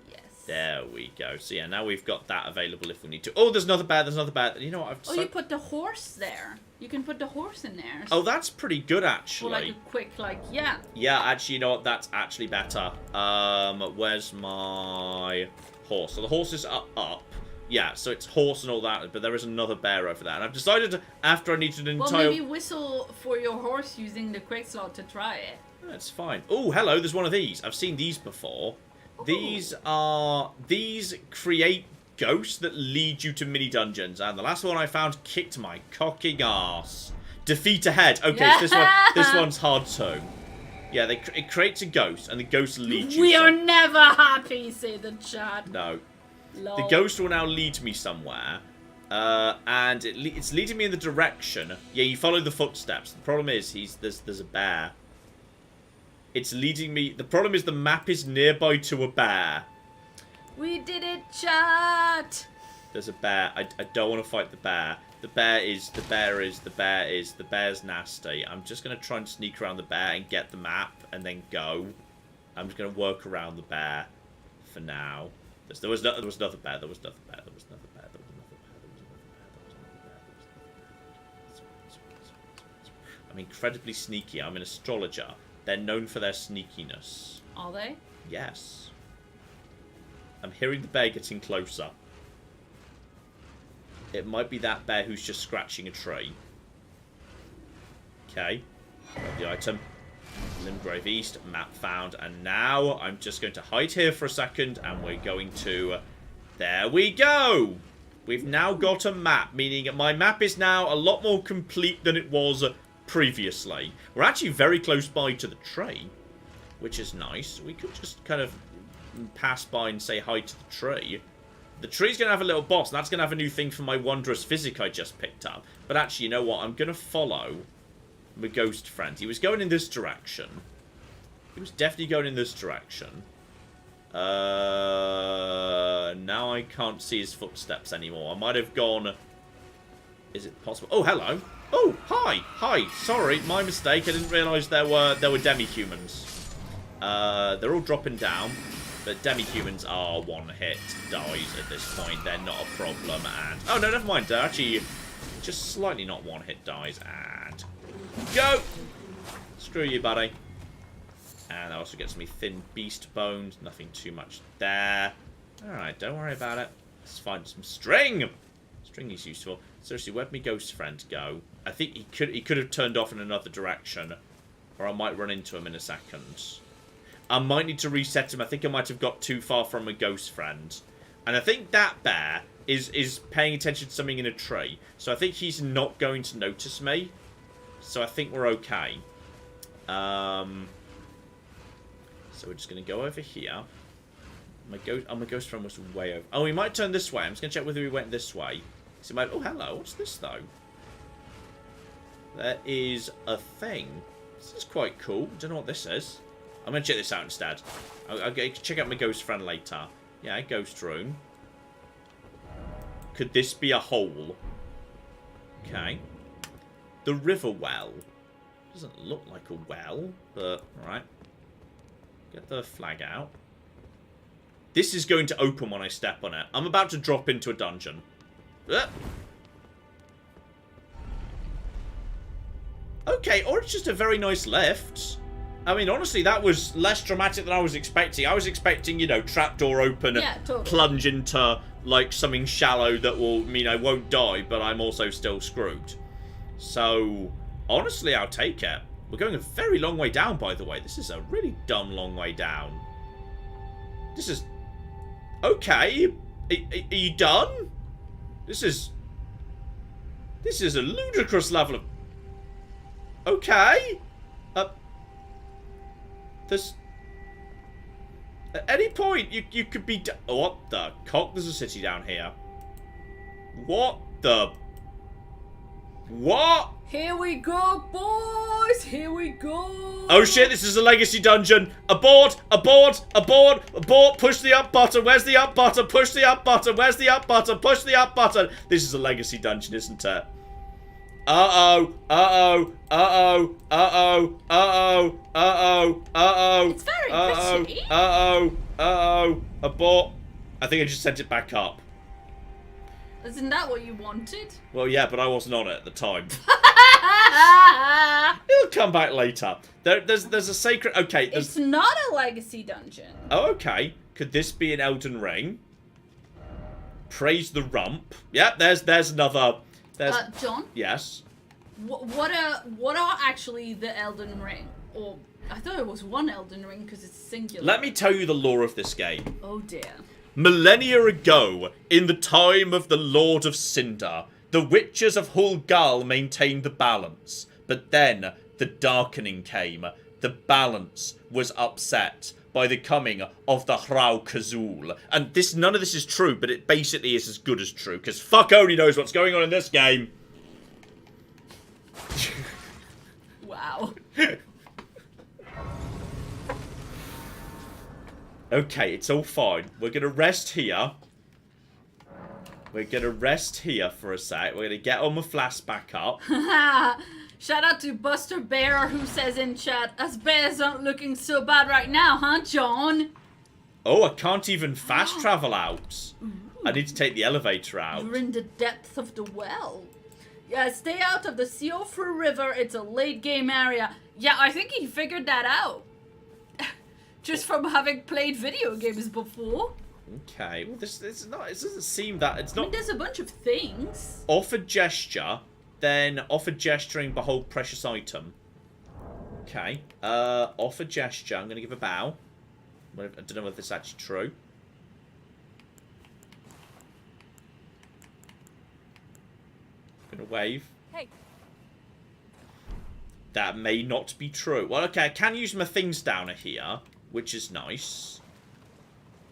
[SPEAKER 2] Yes.
[SPEAKER 1] There we go. So yeah, now we've got that available if we need to. Oh, there's another bear. There's another bear. You know what?
[SPEAKER 2] You put the horse there. You can put the horse in there.
[SPEAKER 1] Oh, that's pretty good, actually.
[SPEAKER 2] For like a quick, yeah.
[SPEAKER 1] Yeah, actually, you know what? That's actually better. Where's my horse? So the horse is up. Yeah, so it's horse and all that, but there is another bear over there. And I've decided after I needed an entire...
[SPEAKER 2] Well, maybe whistle for your horse using the quick slot to try it.
[SPEAKER 1] That's fine. Oh, hello, there's one of these. I've seen these before. Ooh. These create ghosts that lead you to mini dungeons. And the last one I found kicked my cocking ass. Defeat ahead. Okay,
[SPEAKER 2] yeah.
[SPEAKER 1] So this one's hard too. Yeah, it creates a ghost, and the ghost leads you.
[SPEAKER 2] We are never happy, say the chat.
[SPEAKER 1] No.
[SPEAKER 2] Lol.
[SPEAKER 1] The ghost will now lead me somewhere, and it's leading me in the direction. Yeah, you follow the footsteps. The problem is there's a bear. It's leading me. The problem is the map is nearby to a bear.
[SPEAKER 2] We did it, chat.
[SPEAKER 1] There's a bear. I don't want to fight the bear. The bear's nasty. I'm just gonna try and sneak around the bear and get the map and then go. I'm just gonna work around the bear for now. There was another bear. I'm incredibly sneaky. I'm an astrologer. They're known for their sneakiness.
[SPEAKER 2] Are they?
[SPEAKER 1] Yes. I'm hearing the bear getting closer. It might be that bear who's just scratching a tree. Okay. Got the item. Limgrave East, map found, and now I'm just going to hide here for a second, and we're going to... There we go! We've now got a map, meaning my map is now a lot more complete than it was previously. We're actually very close by to the tree, which is nice. We could just kind of pass by and say hi to the tree. The tree's going to have a little boss, and that's going to have a new thing for my Wondrous Physic I just picked up. But actually, you know what? I'm going to follow my ghost friend. He was going in this direction. He was definitely going in this direction. Now I can't see his footsteps anymore. I might have gone... Is it possible? Oh, hello. Oh, hi. Hi. Sorry, my mistake. I didn't realise there were demi-humans. They're all dropping down. But demi-humans are one-hit dies at this point. They're not a problem. And oh, no, never mind. They're actually just slightly not one-hit dies. And... Go! Screw you, buddy. And that also gets me thin beast bones. Nothing too much there. Alright, don't worry about it. Let's find some string! String is useful. Seriously, where'd my ghost friend go? I think he could have turned off in another direction. Or I might run into him in a second. I might need to reset him. I think I might have got too far from my ghost friend. And I think that bear is paying attention to something in a tree. So I think he's not going to notice me. So I think we're okay. So we're just going to go over here. My ghost friend was way over. Oh, he might turn this way. I'm just going to check whether he went this way. So he might... Oh, hello. What's this, though? There is a thing. This is quite cool. Don't know what this is. I'm going to check this out instead. I'll check out my ghost friend later. Yeah, ghost room. Could this be a hole? Okay. The river well. Doesn't look like a well, but alright. Get the flag out. This is going to open when I step on it. I'm about to drop into a dungeon. Okay, or it's just a very nice lift. I mean, honestly, that was less dramatic than I was expecting. I was expecting, you know, trapdoor open,
[SPEAKER 2] totally.
[SPEAKER 1] plunge into, like, something shallow that will mean I won't die, but I'm also still screwed. So, honestly, I'll take it. We're going a very long way down, by the way. This is a really dumb long way down. This is... Okay. Are you done? This is a ludicrous level of... Okay. There's... At any point, you could be... What the cock? There's a city down here. What the... What?
[SPEAKER 2] Here we go, boys! Here we go!
[SPEAKER 1] Oh shit, this is a legacy dungeon! Abort! Abort! Abort! Abort! Push the up button! Where's the up button? Push the up button! Where's the up button? Push the up button! This is a legacy dungeon, isn't it? Uh-oh! Uh-oh! Uh-oh! Uh-oh! Uh-oh! Uh-oh! Uh-oh!
[SPEAKER 2] It's very pretty.
[SPEAKER 1] Uh-oh! Uh-oh! Abort! I think I just sent it back up.
[SPEAKER 2] Isn't that what you wanted?
[SPEAKER 1] Well, yeah, but I wasn't on it at the time. It'll come back later. There's a sacred... Okay,
[SPEAKER 2] it's not a legacy dungeon.
[SPEAKER 1] Oh, okay. Could this be an Elden Ring? Praise the rump. Yep, there's another...
[SPEAKER 2] John?
[SPEAKER 1] Yes?
[SPEAKER 2] What are actually the Elden Ring? Or, I thought it was one Elden Ring because it's singular.
[SPEAKER 1] Let me tell you the lore of this game.
[SPEAKER 2] Oh, dear.
[SPEAKER 1] Millennia ago, in the time of the Lord of Cinder, the witches of Hulgal maintained the balance. But then, the darkening came. The balance was upset by the coming of the Hrao Kazul. And none of this is true, but it basically is as good as true, because fuck only knows what's going on in this game.
[SPEAKER 2] Wow.
[SPEAKER 1] Okay, it's all fine. We're gonna rest here. We're gonna rest here for a sec. We're gonna get on the flask back up.
[SPEAKER 2] Shout out to Buster Bear, who says in chat, us bears aren't looking so bad right now, huh, John?
[SPEAKER 1] Oh, I can't even fast travel out. I need to take the elevator out.
[SPEAKER 2] You're in the depth of the well. Yeah, stay out of the Sorcery River. It's a late game area. Yeah, I think he figured that out. Just from having played video games before.
[SPEAKER 1] Okay, well, this not. It doesn't seem that it's not.
[SPEAKER 2] I mean, there's a bunch of things.
[SPEAKER 1] Offer gesture, then offer gesturing, behold precious item. Okay, offer gesture. I'm gonna give a bow. I don't know if this is actually true. Gonna wave.
[SPEAKER 2] Hey.
[SPEAKER 1] That may not be true. Well, okay, I can use my things down here, which is nice.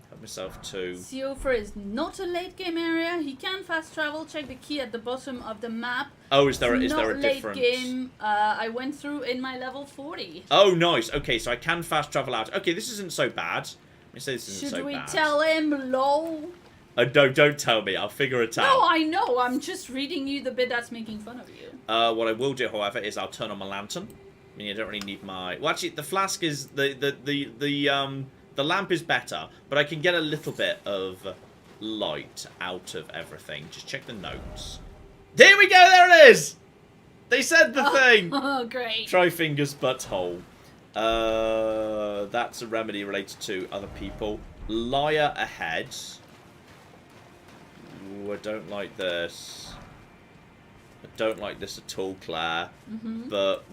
[SPEAKER 1] Help myself to...
[SPEAKER 2] Sorcery is not a late game area. He can fast travel. Check the key at the bottom of the map.
[SPEAKER 1] Oh, is there a
[SPEAKER 2] late
[SPEAKER 1] difference?
[SPEAKER 2] Game. I went through in my level 40.
[SPEAKER 1] Oh, nice. Okay, so I can fast travel out. Okay, this isn't so bad. Let me say this isn't so bad.
[SPEAKER 2] Should we tell him, lol?
[SPEAKER 1] No, don't tell me. I'll figure it out.
[SPEAKER 2] No, I know. I'm just reading you the bit that's making fun of you.
[SPEAKER 1] What I will do, however, is I'll turn on my lantern. I mean, I don't really need my... Well, actually, the flask is... The lamp is better, but I can get a little bit of light out of everything. Just check the notes. Here we go! There it is! They said the thing!
[SPEAKER 2] Oh, great.
[SPEAKER 1] Try fingers butthole. That's a remedy related to other people. Liar ahead. Ooh, I don't like this. I don't like this at all, Claire. But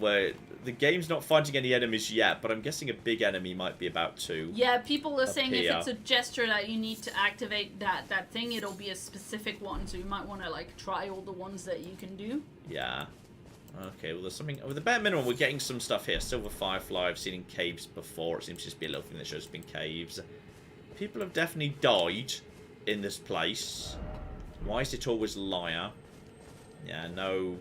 [SPEAKER 1] the game's not finding any enemies yet, but I'm guessing a big enemy might be about to.
[SPEAKER 2] Yeah, people are saying
[SPEAKER 1] appear.
[SPEAKER 2] if it's a gesture that you need to activate that thing, it'll be a specific one, so you might want to like try all the ones that you can do.
[SPEAKER 1] Yeah. Okay, well there's something... With the bare minimum, we're getting some stuff here. Silver Firefly, I've seen in caves before. It seems to just be a little thing that shows up in caves. People have definitely died in this place. Why is it always liar? Yeah, no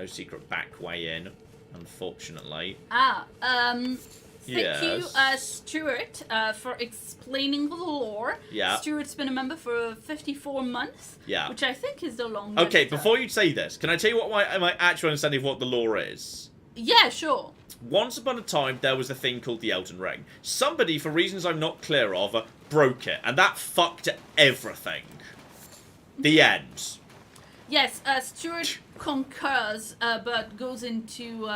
[SPEAKER 1] secret back way in, unfortunately.
[SPEAKER 2] Thank
[SPEAKER 1] yes.
[SPEAKER 2] you, Stuart, for explaining the lore.
[SPEAKER 1] Yeah.
[SPEAKER 2] Stuart's been a member for 54 months.
[SPEAKER 1] Yeah.
[SPEAKER 2] Which I think is the longest.
[SPEAKER 1] Okay, before you say this, can I tell you what my actual understanding of what the lore is?
[SPEAKER 2] Yeah, sure.
[SPEAKER 1] Once upon a time, there was a thing called the Elden Ring. Somebody, for reasons I'm not clear of, broke it, and that fucked everything. The end.
[SPEAKER 2] Yes, Stuart concurs, but goes into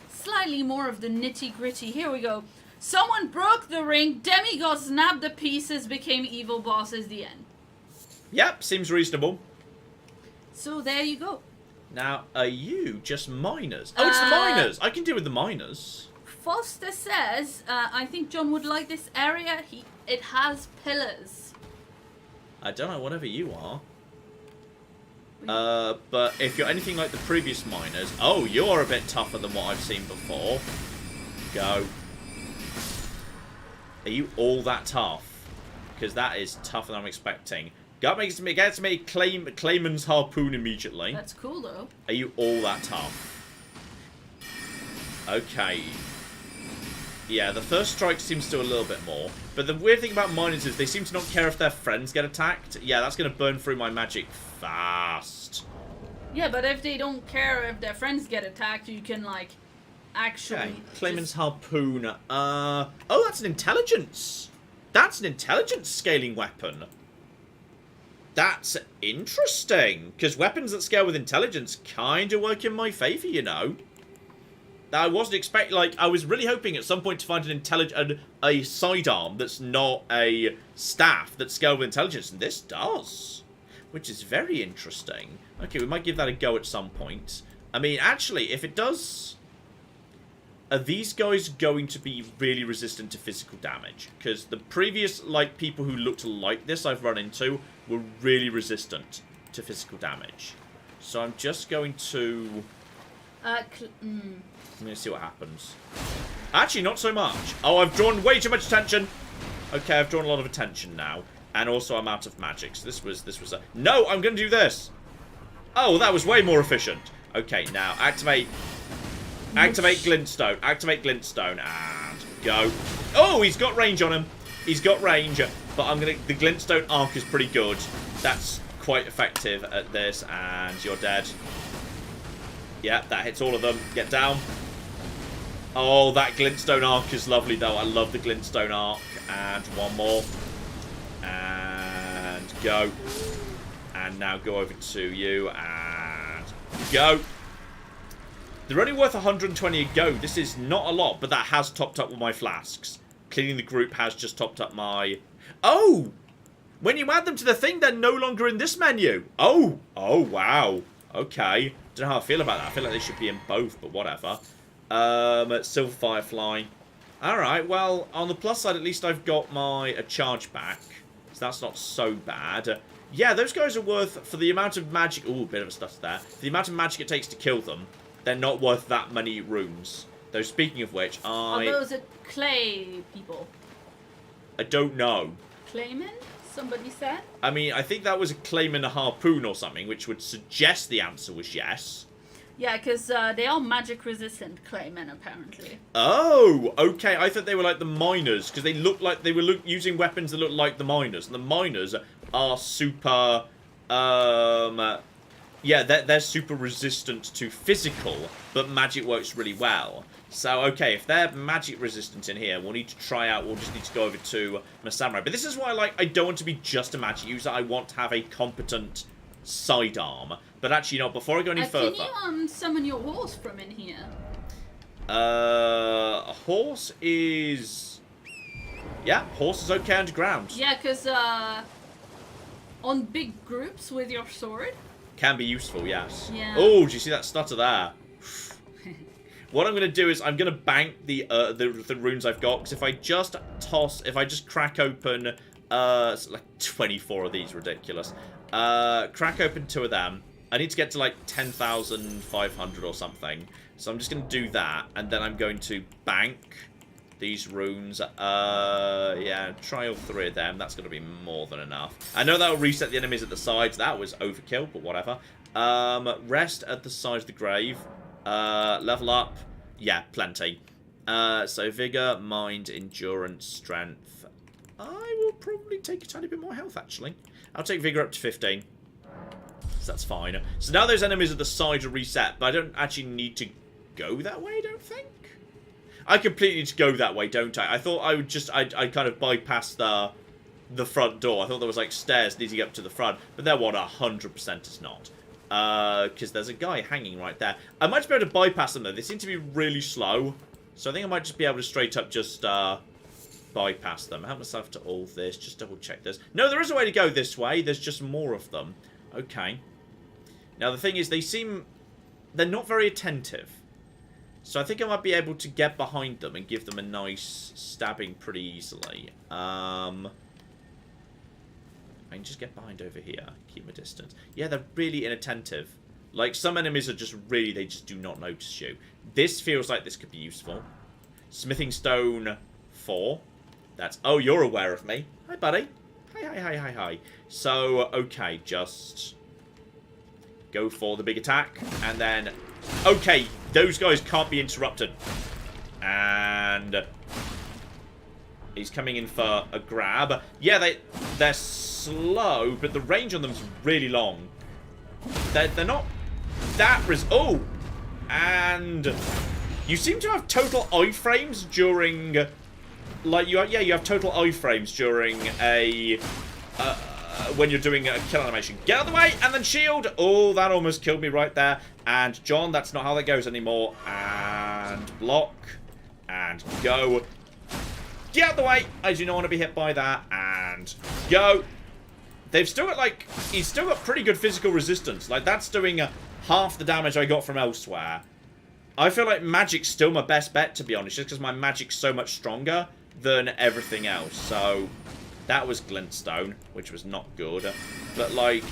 [SPEAKER 2] slightly more of the nitty-gritty. Here we go. Someone broke the ring, demigods snapped the pieces, became evil bosses, the end.
[SPEAKER 1] Yep, seems reasonable.
[SPEAKER 2] So there you go.
[SPEAKER 1] Now, are you just miners? Oh, it's the miners! I can deal with the miners.
[SPEAKER 2] Foster says, I think John would like this area. It has pillars.
[SPEAKER 1] I don't know, whatever you are. But if you're anything like the previous miners... Oh, you're a bit tougher than what I've seen before. Go. Are you all that tough? Because that is tougher than I'm expecting. Gets me Clayman's harpoon immediately.
[SPEAKER 2] That's cool, though.
[SPEAKER 1] Are you all that tough? Okay. Yeah, the first strike seems to do a little bit more. But the weird thing about miners is they seem to not care if their friends get attacked. Yeah, that's going to burn through my magic fast.
[SPEAKER 2] Yeah, but if they don't care if their friends get attacked, you can, like, actually...
[SPEAKER 1] Okay, Clayman's harpoon. Oh, that's an intelligence. That's an intelligence scaling weapon. That's interesting. Because weapons that scale with intelligence kind of work in my favour, you know. I wasn't expecting, like, I was really hoping at some point to find a sidearm that's not a staff that scales with intelligence, and this does. Which is very interesting. Okay, we might give that a go at some point. I mean, actually, if it does... Are these guys going to be really resistant to physical damage? Because the previous, like, people who looked like this I've run into were really resistant to physical damage. So I'm just going to... I'm going to see what happens. Actually, not so much. Oh, I've drawn way too much attention. Okay, I've drawn a lot of attention now. And also I'm out of magic. So this was a... No, I'm going to do this. Oh, that was way more efficient. Okay, now activate Glintstone. Activate Glintstone and go. Oh, he's got range on him. He's got range. But I'm going to... The Glintstone arc is pretty good. That's quite effective at this. And you're dead. Yeah, that hits all of them. Get down. Oh, that Glintstone arc is lovely, though. I love the Glintstone arc. And one more. And go. And now go over to you. And go. They're only worth 120 a go. This is not a lot, but that has topped up with my flasks. Cleaning the group has just topped up my... Oh! When you add them to the thing, they're no longer in this menu. Oh! Oh, wow. Okay. Don't know how I feel about that. I feel like they should be in both, but whatever. Silver Firefly. Alright, well, on the plus side, at least I've got my charge back. So that's not so bad. Yeah, those guys are worth, for the amount of magic... Ooh, a bit of a stutter there. For the amount of magic it takes to kill them, they're not worth that many runes. Though, speaking of which,
[SPEAKER 2] Are those clay people?
[SPEAKER 1] I don't know.
[SPEAKER 2] Clayman? Somebody said?
[SPEAKER 1] I mean, I think that was a claim and a harpoon or something, which would suggest the answer was yes.
[SPEAKER 2] Yeah, because they are magic-resistant claymen, apparently.
[SPEAKER 1] Oh, okay. I thought they were like the miners, because they looked like they were using weapons that looked like the miners. And the miners are super... Yeah, they're super resistant to physical, but magic works really well. So, okay, if they're magic resistant in here, we'll need to try out, we'll just need to go over to my samurai. But this is why, I don't want to be just a magic user. I want to have a competent sidearm. But actually, no, before I go any further...
[SPEAKER 2] Can you summon your horse from in here?
[SPEAKER 1] A horse is... Yeah, horse is okay underground.
[SPEAKER 2] Yeah, because, on big groups with your sword...
[SPEAKER 1] Can be useful, yes.
[SPEAKER 2] Yeah.
[SPEAKER 1] Oh, do you see that stutter there? What I'm going to do is I'm going to bank the runes I've got, because if I just crack open, like 24 of these, ridiculous. Crack open 2 of them. I need to get to like 10,500 or something. So I'm just going to do that, and then I'm going to bank these runes. Yeah, try all 3 of them. That's going to be more than enough. I know that will reset the enemies at the sides. That was overkill, but whatever. Rest at the side of the grave. Level up. Yeah, plenty. So vigor, mind, endurance, strength. I will probably take a tiny bit more health, actually. I'll take vigor up to 15. So that's fine. So now those enemies at the side are reset, but I don't actually need to go that way, I don't think. I completely need to go that way, don't I? I thought I would just... I'd kind of bypass the front door. I thought there was, like, stairs leading up to the front. But there, what, 100% is not. Because there's a guy hanging right there. I might be able to bypass them, though. They seem to be really slow. So I think I might just be able to straight up just bypass them. Help myself to all this. Just double check this. No, there is a way to go this way. There's just more of them. Okay. Now, the thing is, they're not very attentive. So I think I might be able to get behind them and give them a nice stabbing pretty easily. I can just get behind over here. Keep my distance. Yeah, they're really inattentive. Like, some enemies are just really, they just do not notice you. This feels like this could be useful. Smithing Stone 4. That's, oh, you're aware of me. Hi, buddy. Hi. So, okay, just go for the big attack. And then, okay, those guys can't be interrupted. And he's coming in for a grab. Yeah, they're slow, but the range on them is really long. They're not that oh, and you seem to have total iframes during, like you have total iframes during a when you're doing a kill animation. Get out of the way and then shield. Oh, that almost killed me right there. And John, that's not how that goes anymore. And block and go. Get out of the way. I do not want to be hit by that. And go. They've still got, like, he's still got pretty good physical resistance. Like, that's doing half the damage I got from elsewhere. I feel like magic's still my best bet, to be honest, just because my magic's so much stronger than everything else. So, that was Glintstone, which was not good. But, like,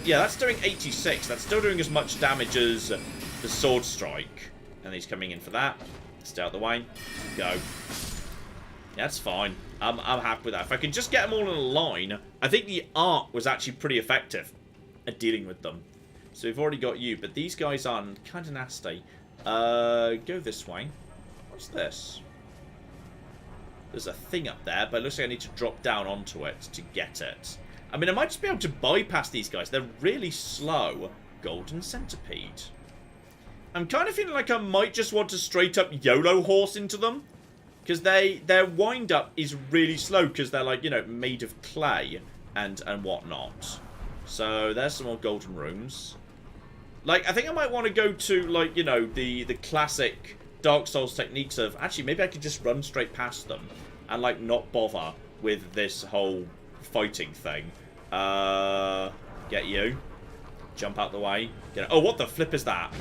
[SPEAKER 1] yeah, that's doing 86. That's still doing as much damage as the Sword Strike. And he's coming in for that. Stay out of the way. Go. Yeah, that's fine. I'm happy with that. If I can just get them all in a line, I think the art was actually pretty effective at dealing with them. So we've already got you, but these guys are kind of nasty. Go this way. What's this? There's a thing up there, but it looks like I need to drop down onto it to get it. I mean, I might just be able to bypass these guys. They're really slow. Golden Centipede. I'm kind of feeling like I might just want to straight up YOLO horse into them. Because their wind-up is really slow because they're, like, you know, made of clay and whatnot. So, there's some more golden rooms. Like, I think I might want to go to, like, you know, the classic Dark Souls techniques of... Actually, maybe I could just run straight past them and, like, not bother with this whole fighting thing. Get you. Jump out the way. Oh, what the flip is that?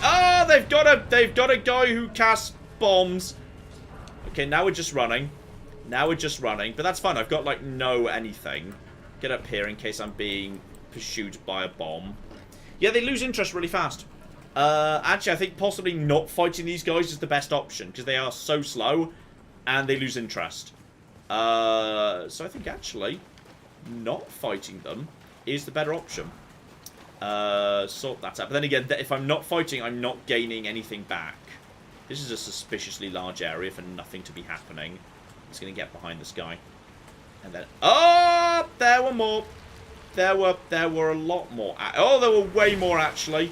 [SPEAKER 1] Oh, they've got a guy who casts bombs. Okay, now we're just running. But that's fine. I've got, like, no anything. Get up here in case I'm being pursued by a bomb. Yeah, they lose interest really fast. Actually, I think possibly not fighting these guys is the best option. Because they are so slow. And they lose interest. So I think, actually, not fighting them is the better option. Sort that out. But then again, if I'm not fighting, I'm not gaining anything back. This is a suspiciously large area for nothing to be happening. I'm just going to get behind this guy. And then... Oh! There were more. There were a lot more. Oh, there were way more, actually.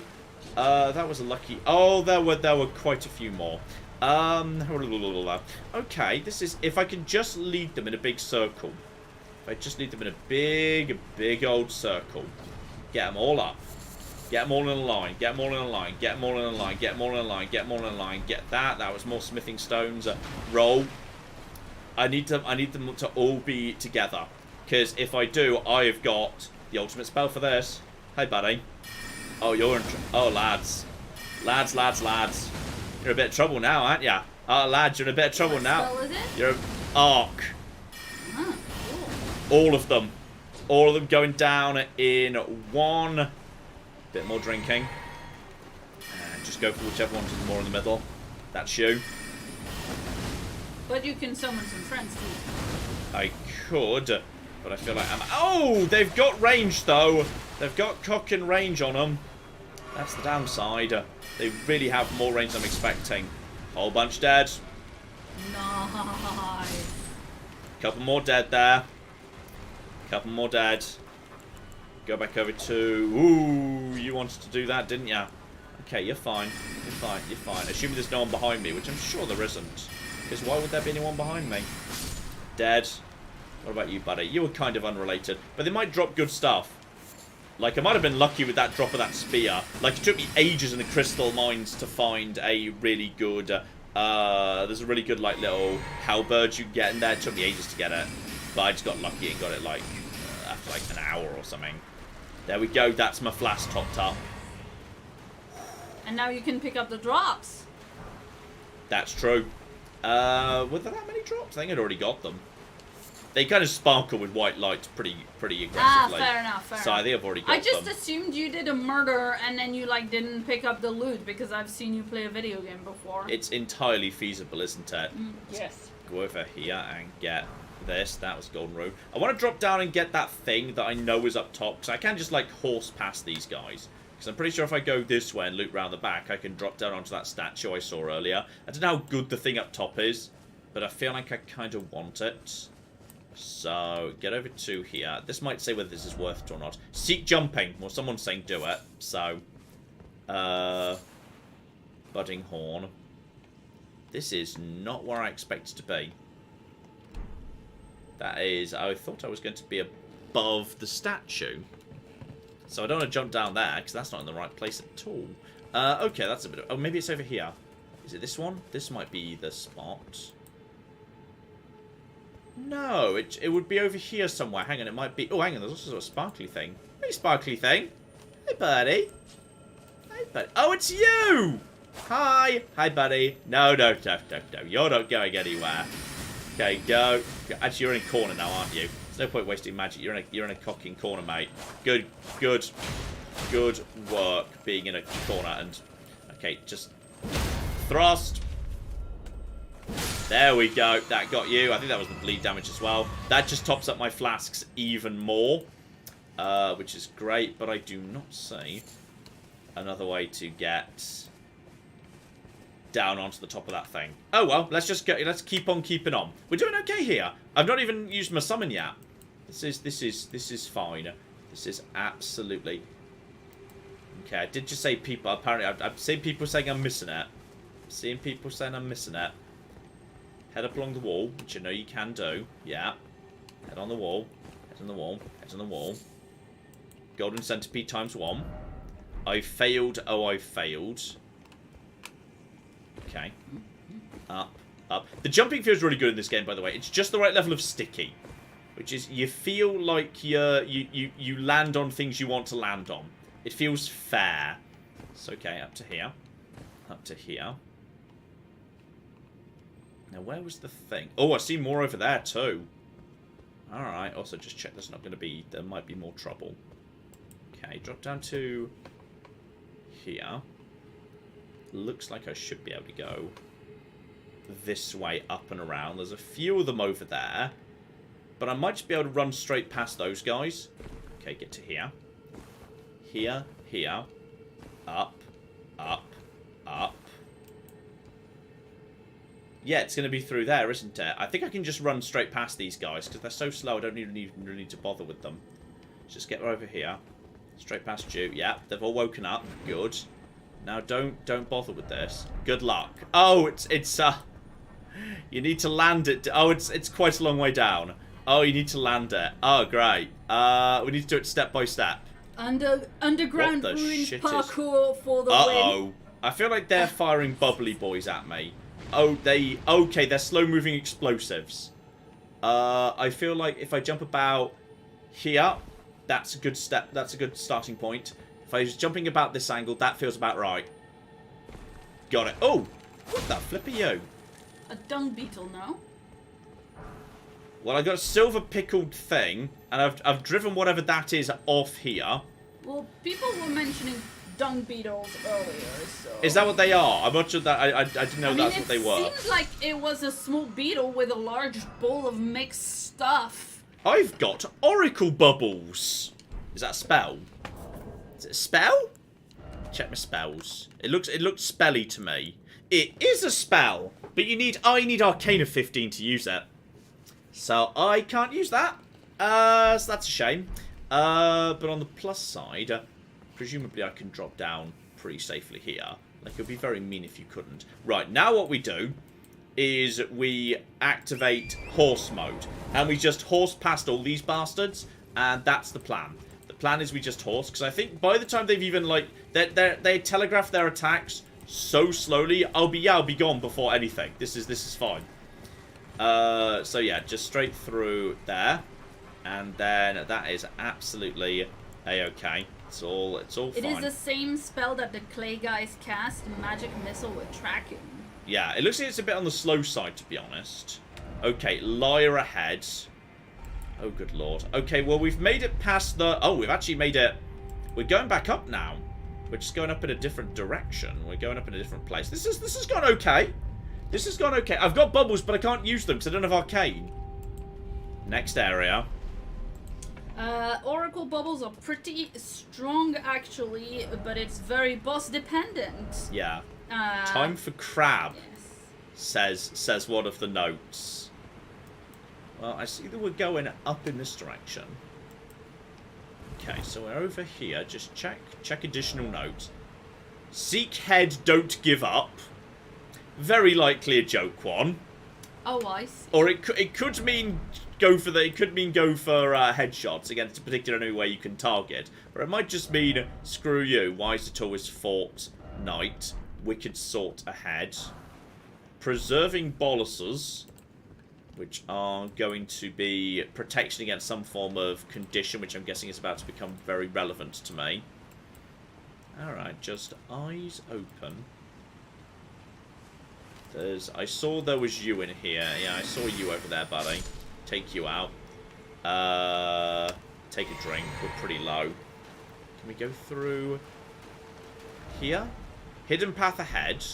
[SPEAKER 1] That was a lucky... Oh, there were quite a few more. Okay, this is... If I can just lead them in a big circle. If I just lead them in a big old circle. Get them all up. Get them all in a line. Get them all in a line. Get them all in a line. Get them all in a line. Get them all in a line. Get that. That was more smithing stones. Roll. I need them to all be together. Because if I do, I've got the ultimate spell for this. Hey, buddy. Oh, you're in oh, lads. Lads. You're in a bit of trouble now, aren't ya? Oh, lads, you're in a bit of trouble now.
[SPEAKER 2] What spell is it?
[SPEAKER 1] You're arc.
[SPEAKER 2] Oh, cool.
[SPEAKER 1] All of them. All of them going down in one. Bit more drinking. And just go for whichever one's more in the middle. That's you.
[SPEAKER 2] But you can summon some friends too.
[SPEAKER 1] I could, but I feel like I'm... Oh, they've got range, though. They've got cock and range on them. That's the downside. They really have more range than I'm expecting. Whole bunch dead.
[SPEAKER 2] Nice.
[SPEAKER 1] Couple more dead there. Couple more dead. Go back over to... Ooh, you wanted to do that, didn't ya? Okay, you're fine. You're fine. Assuming there's no one behind me, which I'm sure there isn't. Because why would there be anyone behind me? Dead. What about you, buddy? You were kind of unrelated. But they might drop good stuff. Like, I might have been lucky with that drop of that spear. Like, it took me ages in the crystal mines to find a really good... there's a really good, like, little halberd you can get in there. It took me ages to get it. But I just got lucky and got it, like, after, like, an hour or something. There we go. That's my flask topped up.
[SPEAKER 2] And now you can pick up the drops.
[SPEAKER 1] That's true. Were there that many drops? I think I'd already got them. They kind of sparkle with white lights pretty aggressively.
[SPEAKER 2] Ah, fair enough, fair
[SPEAKER 1] So I think I've already got them.
[SPEAKER 2] I just assumed you did a murder and then you, like, didn't pick up the loot because I've seen you play a video game before.
[SPEAKER 1] It's entirely feasible, isn't it?
[SPEAKER 2] Yes.
[SPEAKER 1] Go over here and get this. That was golden road. I want to drop down and get that thing that I know is up top. Because I can't just, like, horse past these guys. Because I'm pretty sure if I go this way and loop round the back, I can drop down onto that statue I saw earlier. I don't know how good the thing up top is, but I feel like I kind of want it. So, get over to here. This might say whether this is worth it or not. Seek jumping. Well, someone's saying do it. So, budding horn. This is not where I expected to be. That is, I thought I was going to be above the statue. So I don't want to jump down there, because that's not in the right place at all. Okay, that's a bit of... Oh, maybe it's over here. Is it this one? This might be the spot. No, it would be over here somewhere. Hang on, it might be... Oh, hang on, there's also a sparkly thing. Hey, sparkly thing. Hey, buddy. Hey, buddy. Oh, it's you! Hi. Hi, buddy. No. You're not going anywhere. Okay, go. Actually, you're in a corner now, aren't you? There's no point wasting magic. You're in a cocking corner, mate. Good work being in a corner. And okay, just thrust. There we go. That got you. I think that was the bleed damage as well. That just tops up my flasks even more, which is great. But I do not see another way to get down onto the top of that thing. Oh well, let's just go. Let's keep on keeping on. We're doing okay here. I've not even used my summon yet. This is fine. This is absolutely okay. I did just say people. Apparently, I've seen people saying I'm missing it. Seeing people saying I'm missing it. Head up along the wall, which I know you can do. Yeah. Head on the wall. Head on the wall. Head on the wall. Golden centipede ×1. I failed. Oh, I failed. Okay. Up. The jumping feels really good in this game, by the way. It's just the right level of sticky. Which is, you feel like you land on things you want to land on. It feels fair. So, okay, up to here. Up to here. Now, where was the thing? Oh, I see more over there, too. Alright, also just check there's not going to be... There might be more trouble. Okay, drop down to here. Looks like I should be able to go this way, up and around. There's a few of them over there. But I might just be able to run straight past those guys. Okay, get to here. Here, here. Up, up, up. Yeah, it's going to be through there, isn't it? I think I can just run straight past these guys, because they're so slow I don't even really need to bother with them. Let's just get over here. Straight past you. Yeah, they've all woken up. Good. Now, don't bother with this. Good luck. Oh, it's you need to land it. Oh, it's quite a long way down. Oh, you need to land it. Oh, great. We need to do it step by step.
[SPEAKER 2] Underground ruins parkour for the win.
[SPEAKER 1] I feel like they're firing bubbly boys at me. Oh, okay, they're slow-moving explosives. I feel like if I jump about here, that's a good step. That's a good starting point. If I was jumping about this angle, that feels about right. Got it. Oh, what the flip are you?
[SPEAKER 2] A dung beetle, no?
[SPEAKER 1] Well, I got a silver pickled thing, and I've driven whatever that is off here.
[SPEAKER 2] Well, people were mentioning dung beetles earlier, so...
[SPEAKER 1] Is that what they are? I'm not sure that... I didn't know that's what they were.
[SPEAKER 2] It seems like it was a small beetle with a large bowl of mixed stuff.
[SPEAKER 1] I've got oracle bubbles. Is that a spell? Is it a spell? Check my spells. It looks spelly to me. It is a spell, but I need Arcana 15 to use it. So I can't use that. So that's a shame. But on the plus side, presumably I can drop down pretty safely here. Like, it would be very mean if you couldn't. Right, now what we do is we activate horse mode. And we just horse past all these bastards. And that's the plan. The plan is we just horse, because I think by the time they've even, like, they telegraph their attacks so slowly, I'll be gone before anything. This is fine. So yeah, just straight through there, and then that is absolutely a-okay. It's all fine.
[SPEAKER 2] It is the same spell that the clay guys cast, magic missile with tracking.
[SPEAKER 1] Yeah, it looks like it's a bit on the slow side, to be honest. Okay, Liar ahead. Oh, good lord. Okay, well, we've made it past the... Oh, we've actually made it... We're going back up now. We're just going up in a different direction. We're going up in a different place. This has gone okay. This has gone okay. I've got bubbles, but I can't use them because I don't have arcane. Next area.
[SPEAKER 2] Oracle bubbles are pretty strong, actually, but it's very boss dependent.
[SPEAKER 1] Yeah. Time for crab,
[SPEAKER 2] yes.
[SPEAKER 1] says one of the notes. Well, I see that we're going up in this direction. Okay, so we're over here. Just check additional notes. Seek head, don't give up. Very likely a joke one.
[SPEAKER 2] Oh, I see.
[SPEAKER 1] Or it could mean go for headshots against a particular enemy where you can target. Or it might just mean screw you. Wise to always fought knight. Wicked sort ahead. Preserving boluses, which are going to be protection against some form of condition, which I'm guessing is about to become very relevant to me. Alright, just eyes open. I saw there was you in here. Yeah, I saw you over there, buddy. Take you out. Take a drink. We're pretty low. Can we go through here? Hidden path ahead.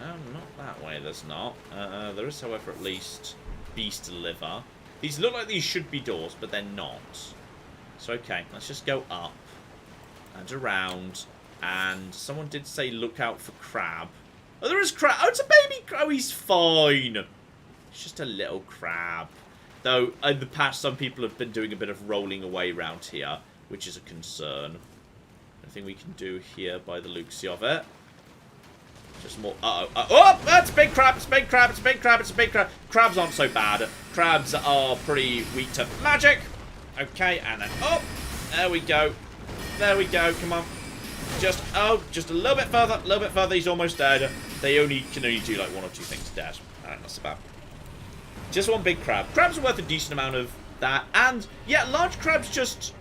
[SPEAKER 1] Not that way, there's not. There is, however, at least beast liver. These look like these should be doors, but they're not. So, okay, let's just go up and around. And someone did say look out for crab. Oh, there is crab. Oh, it's a baby crab. Oh, he's fine. It's just a little crab. Though, in the past, some people have been doing a bit of rolling away around here, which is a concern. Nothing we can do here by the looks of it. Just more. Oh, that's a big crab. It's a big crab. It's a big crab. It's a big crab. Crabs aren't so bad. Crabs are pretty weak to magic. Okay, and then there we go. There we go. Come on. Just a little bit further. A little bit further. He's almost dead. They can only do like one or two things dead. Alright, not so bad. Just one big crab. Crabs are worth a decent amount of that. And yeah, large crabs just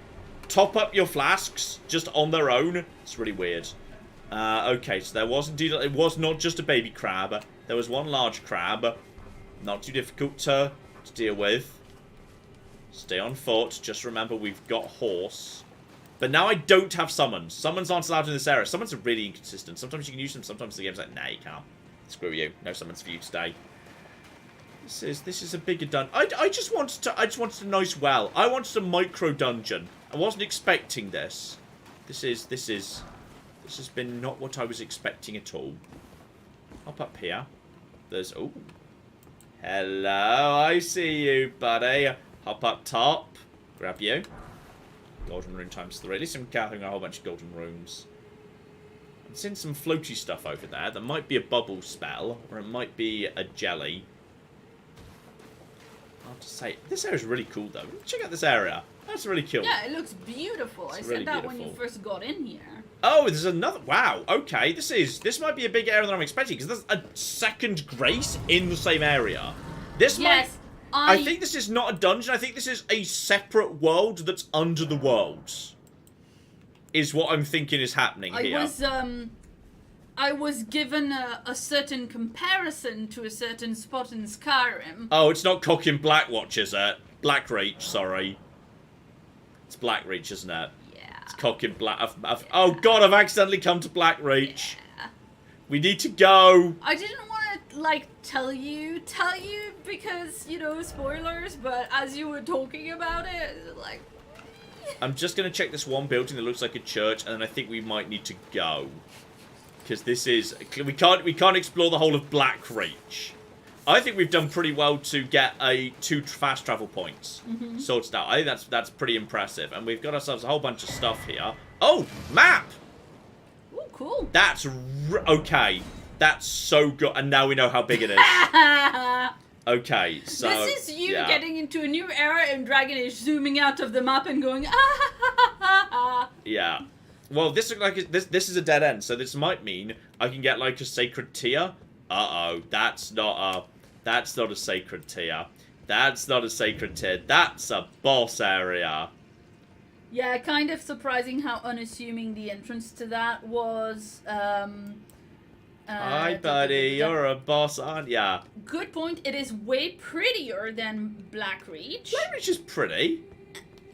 [SPEAKER 1] top up your flasks just on their own. It's really weird. Okay, so there was indeed, it was not just a baby crab. There was one large crab. Not too difficult to deal with. Stay on foot. Just remember we've got horse. But now I don't have summons. Summons aren't allowed in this area. Summons are really inconsistent. Sometimes you can use them, sometimes the game's like, nah, you can't. Screw you. No summons for you today. This is a bigger dungeon. I just wanted a nice well. I wanted a micro dungeon. I wasn't expecting this. This has been not what I was expecting at all. Hop up here. There's... Oh. Hello, I see you, buddy. Hop up top. Grab you. Golden rune times 3. At least I'm gathering a whole bunch of golden runes. I'm seeing some floaty stuff over there. There might be a bubble spell, or it might be a jelly. I have to say, this area is really cool, though. Check out this area. That's really cool.
[SPEAKER 2] Yeah, it looks beautiful. I said that when you first got in here.
[SPEAKER 1] Oh, there's another... Wow, okay. This might be a bigger area than I'm expecting, because there's a second Grace in the same area. I think this is not a dungeon. I think this is a separate world that's under the worlds. Is what I'm thinking is happening here.
[SPEAKER 2] I was given a certain comparison to a certain spot in Skyrim.
[SPEAKER 1] Oh, it's not Cock in Blackwatch, is it? Blackreach, sorry. It's Blackreach, isn't it?
[SPEAKER 2] Yeah.
[SPEAKER 1] It's Cock in Black... Oh, God, I've accidentally come to Blackreach. Yeah. We need to go.
[SPEAKER 2] I didn't want to, like, tell you, because, you know, spoilers, but as you were talking about it, like...
[SPEAKER 1] I'm just going to check this one building that looks like a church, and then I think we might need to go. Because this is... We can't explore the whole of Blackreach. I think we've done pretty well to get 2 fast travel points sorted out. I think that's pretty impressive. And we've got ourselves a whole bunch of stuff here. Oh, map!
[SPEAKER 2] Ooh, cool.
[SPEAKER 1] That's... Okay. That's so good. And now we know how big it is. Okay, so...
[SPEAKER 2] This is you getting into a new era in Dragon Age, zooming out of the map and going, ah ha ha ha ha.
[SPEAKER 1] Yeah. Well, this looks like this is a dead end, so this might mean I can get like a sacred tier. Uh-oh, that's not a sacred tier. That's not a sacred tier. That's a boss area.
[SPEAKER 2] Yeah, kind of surprising how unassuming the entrance to that was.
[SPEAKER 1] Hi, buddy. You're a boss, aren't ya?
[SPEAKER 2] Good point. It is way prettier than Blackreach.
[SPEAKER 1] Blackreach is pretty.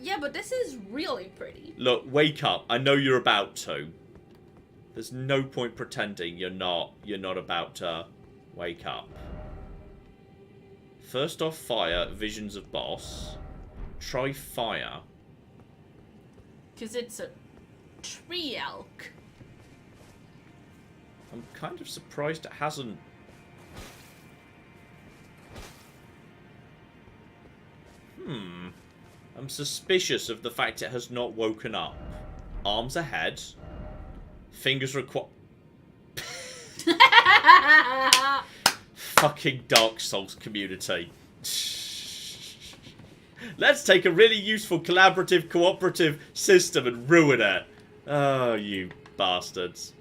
[SPEAKER 2] Yeah, but this is really pretty.
[SPEAKER 1] Look, wake up. I know you're about to. There's no point pretending you're not about to wake up. First off, fire, visions of boss. Try fire.
[SPEAKER 2] Because it's a tree elk.
[SPEAKER 1] I'm kind of surprised it hasn't... I'm suspicious of the fact it has not woken up. Arms ahead. Fingers required. Fucking Dark Souls community. Let's take a really useful collaborative, cooperative system and ruin it. Oh, you bastards.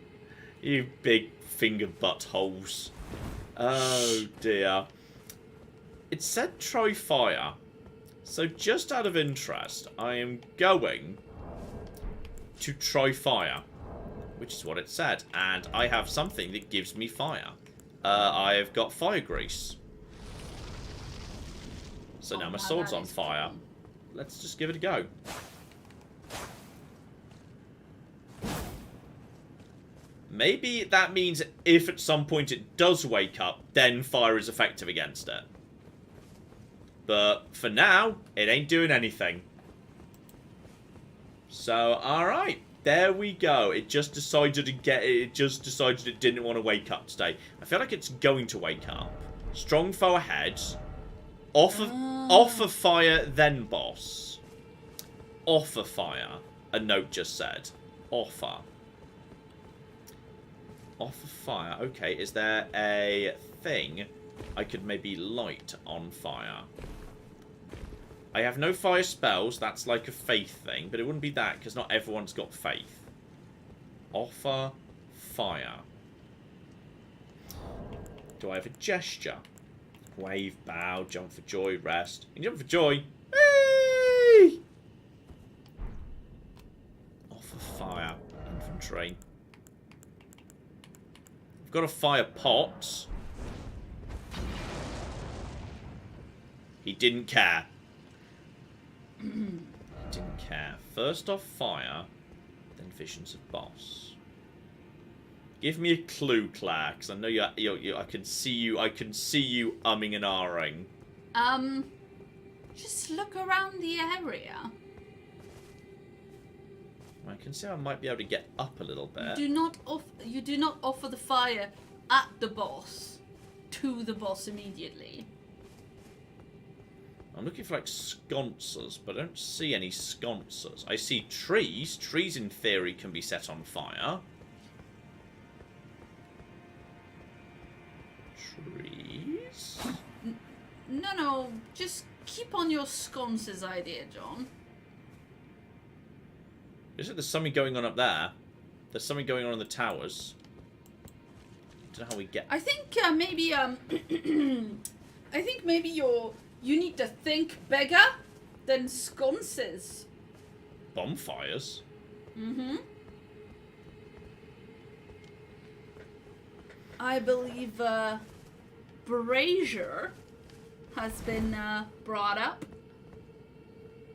[SPEAKER 1] You big finger buttholes. Oh, dear. It said try fire. So just out of interest, I am going to try fire. Which is what it said. And I have something that gives me fire. I have got fire grease. So now my sword's on fire. Cool. Let's just give it a go. Maybe that means if at some point it does wake up, then fire is effective against it. But for now, it ain't doing anything. So, alright. There we go. It just decided to it just decided it didn't want to wake up today. I feel like it's going to wake up. Strong foe ahead. Offer fire, then boss. Offer fire. A note just said. Offer. Offer fire. Okay, is there a thing I could maybe light on fire? I have no fire spells. That's like a faith thing. But it wouldn't be that, because not everyone's got faith. Offer fire. Do I have a gesture? Wave, bow, jump for joy, rest. You can jump for joy. Whee! Offer fire. Infantry. I've got a fire pot. He didn't care. Didn't care. First off fire, then visions of boss. Give me a clue, Claire, because I know you. I can see you. I can see you umming and ahhing.
[SPEAKER 2] Just look around the area.
[SPEAKER 1] I can see I might be able to get up a little bit.
[SPEAKER 2] You do not offer the fire at the boss, to the boss immediately.
[SPEAKER 1] I'm looking for, like, sconces, but I don't see any sconces. I see trees. Trees, in theory, can be set on fire. Trees?
[SPEAKER 2] No. Just keep on your sconces idea, John.
[SPEAKER 1] There's something going on up there. There's something going on in the towers. I don't know how we get...
[SPEAKER 2] I think, maybe, I think maybe you need to think bigger than sconces.
[SPEAKER 1] Bonfires?
[SPEAKER 2] Mm-hmm. I believe, brazier has been, brought up.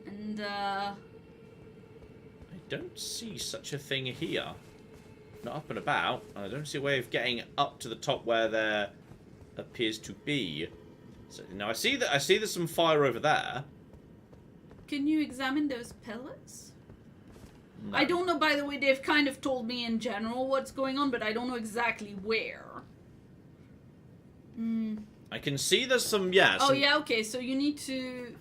[SPEAKER 2] And, I
[SPEAKER 1] don't see such a thing here. Not up and about. I don't see a way of getting up to the top where there appears to be. So, now I see there's some fire over there.
[SPEAKER 2] Can you examine those pillars?
[SPEAKER 1] No.
[SPEAKER 2] I don't know, by the way, they've kind of told me in general what's going on, but I don't know exactly where.
[SPEAKER 1] I can see there's some, yeah.
[SPEAKER 2] Oh, yeah, okay, so you need to...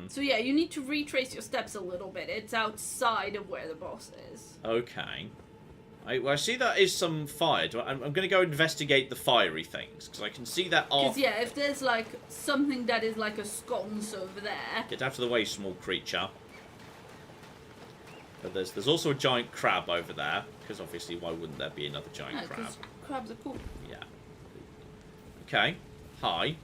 [SPEAKER 2] So yeah, you need to retrace your steps a little bit. It's outside of where the boss is.
[SPEAKER 1] Okay. I see that is some fire. I'm going to go investigate the fiery things, because I can see that off.
[SPEAKER 2] Because, yeah, if there's, like, something that is like a sconce over there...
[SPEAKER 1] Get out of the way, small creature. But there's also a giant crab over there, because obviously why wouldn't there be another giant crab?
[SPEAKER 2] Crabs are cool.
[SPEAKER 1] Yeah. Okay. Hi.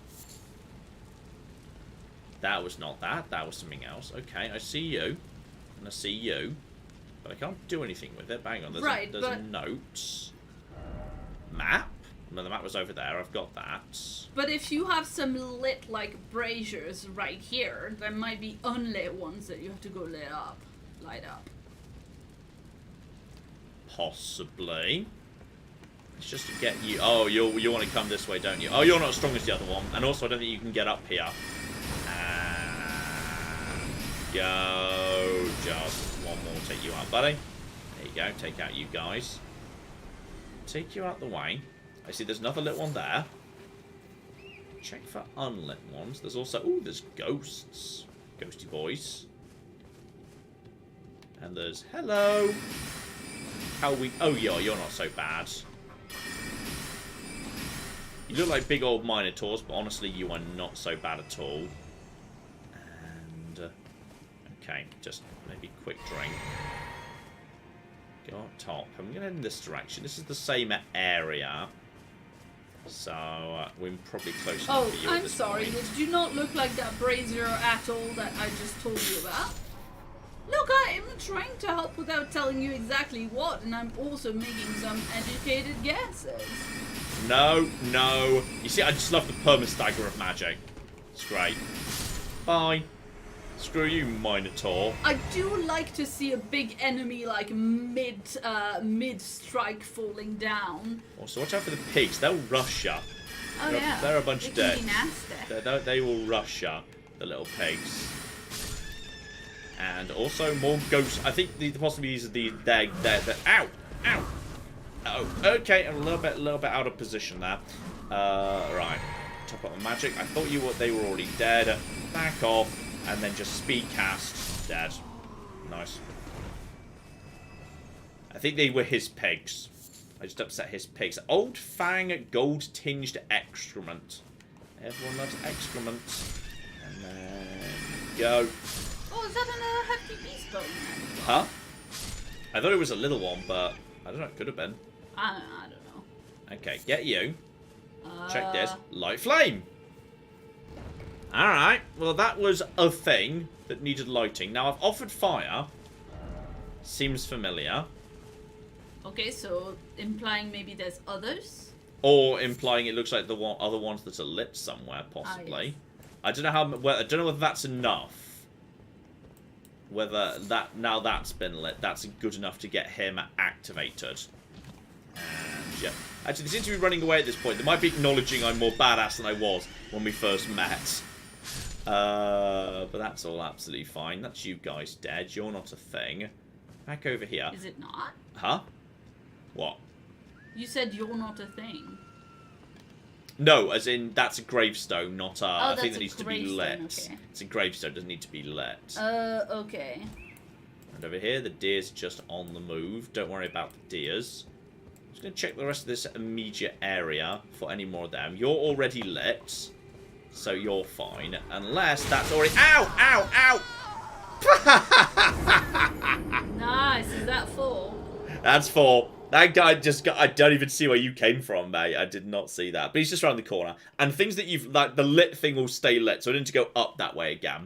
[SPEAKER 1] That was not that. That was something else. Okay, I see you. And I see you. But I can't do anything with it. Hang on, there's a note. Map? No, the map was over there. I've got that.
[SPEAKER 2] But if you have some lit, like, braziers right here, there might be unlit ones that you have to go light up.
[SPEAKER 1] Possibly. It's just to get you... Oh, you want to come this way, don't you? Oh, you're not as strong as the other one. And also, I don't think you can get up here. Go. Just one more. Take you out, buddy. There you go. Take out you guys. Take you out the way. I see there's another little one there. Check for unlit ones. There's also... Ooh, there's ghosts. Ghosty boys. And there's... Hello. How we... Oh, yeah, you're not so bad. You look like big old minotaurs, but honestly, you are not so bad at all. And... okay, just maybe quick drink. Go up top. I'm going to head in this direction. This is the same area. So, we're probably close enough for you at this
[SPEAKER 2] sorry.
[SPEAKER 1] point.
[SPEAKER 2] This do not look like that brazier at all that I just told you about. Look, I'm trying to help without telling you exactly what, and I'm also making some educated guesses.
[SPEAKER 1] No, no. You see, I just love the perma-stagger of magic. It's great. Bye. Screw you, Minotaur.
[SPEAKER 2] I do like to see a big enemy, like, mid-strike falling down.
[SPEAKER 1] Also, watch out for the pigs. They'll rush you.
[SPEAKER 2] Oh, yeah.
[SPEAKER 1] They're a bunch of dead.
[SPEAKER 2] Nasty.
[SPEAKER 1] They will rush you, the little pigs. And also more ghosts. I think the possibilities of the... Ow! Ow! Oh, okay. I'm a little bit out of position there. Right. Top up the magic. I thought they were already dead. Back off. And then just speed cast. Dead. Nice. I think they were his pigs. I just upset his pigs. Old Fang gold-tinged excrement. Everyone loves excrement. And then... Go.
[SPEAKER 2] Oh, is that another hefty beast bone?
[SPEAKER 1] Huh? I thought it was a little one, but... I don't know. It could have been.
[SPEAKER 2] I don't know.
[SPEAKER 1] Okay, get you. Check this. Light flame. Alright, well that was a thing that needed lighting. Now I've offered fire. Seems familiar.
[SPEAKER 2] Okay, so implying maybe there's others?
[SPEAKER 1] Or implying it looks like the other ones that are lit somewhere, possibly.
[SPEAKER 2] Yes.
[SPEAKER 1] I don't know how. I don't know whether that's enough. Whether now that's been lit, that's good enough to get him activated. And yeah, actually they seem to be running away at this point. They might be acknowledging I'm more badass than I was when we first met. But that's all absolutely fine. That's you guys dead. You're not a thing. Back over here.
[SPEAKER 2] Is it not?
[SPEAKER 1] Huh? What?
[SPEAKER 2] You said you're not a thing.
[SPEAKER 1] No, as in that's a gravestone, not a thing that needs to be lit.
[SPEAKER 2] Okay.
[SPEAKER 1] It's a gravestone, doesn't need to be lit.
[SPEAKER 2] Okay.
[SPEAKER 1] And over here, the deer's just on the move. Don't worry about the deers. I'm just going to check the rest of this immediate area for any more of them. You're already lit. So you're fine, unless that's already... Ow! Ow! Ow!
[SPEAKER 2] Nice, is that 4?
[SPEAKER 1] That's 4. That guy just got... I don't even see where you came from, mate. I did not see that. But he's just around the corner. And things that you've... Like, the lit thing will stay lit, so I don't need to go up that way again.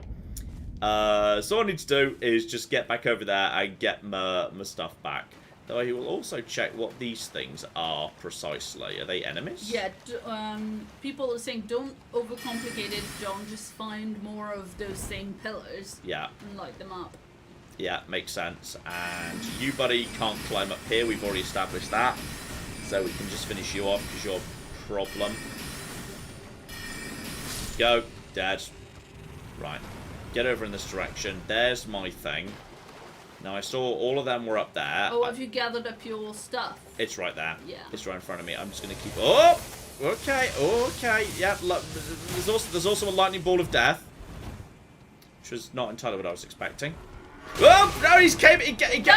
[SPEAKER 1] So all I need to do is just get back over there and get my stuff back. Though he will also check what these things are precisely. Are they enemies?
[SPEAKER 2] Yeah, people are saying don't overcomplicate it, John. Just find more of those same pillars.
[SPEAKER 1] Yeah.
[SPEAKER 2] And light them up.
[SPEAKER 1] Yeah, makes sense. And you, buddy, can't climb up here. We've already established that. So we can just finish you off because you're a problem. Go. Dead. Right. Get over in this direction. There's my thing. Now, I saw all of them were up there.
[SPEAKER 2] Oh, have you gathered up your stuff?
[SPEAKER 1] It's right there.
[SPEAKER 2] Yeah.
[SPEAKER 1] It's right in front of me. I'm just going to keep... Oh! Okay, okay. Yeah, look, there's also a lightning ball of death. Which was not entirely what I was expecting. Oh! No, he came...
[SPEAKER 2] No!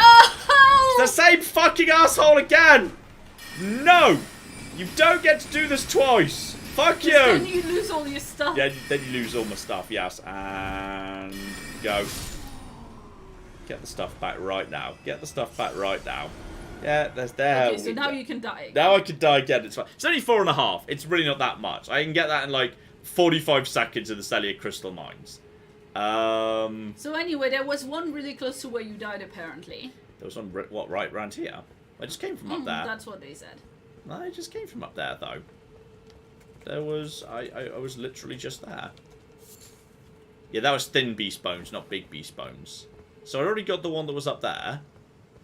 [SPEAKER 1] It's the same fucking asshole again! No! You don't get to do this twice! Fuck you!
[SPEAKER 2] Then you lose all your stuff.
[SPEAKER 1] Yeah, then you lose all my stuff, yes. And go. Get the stuff back right now. Get the stuff back right now. Yeah, there.
[SPEAKER 2] Okay, so now you can die again.
[SPEAKER 1] Now I can die again. It's fine. It's only 4.5. It's really not that much. I can get that in like 45 seconds in the Stellia Crystal Mines.
[SPEAKER 2] So anyway, there was one really close to where you died, apparently.
[SPEAKER 1] There was one, what, right around here? I just came from up there.
[SPEAKER 2] That's what they said.
[SPEAKER 1] No, I just came from up there, though. There was... I was literally just there. Yeah, that was thin beast bones, not big beast bones. So I already got the one that was up there.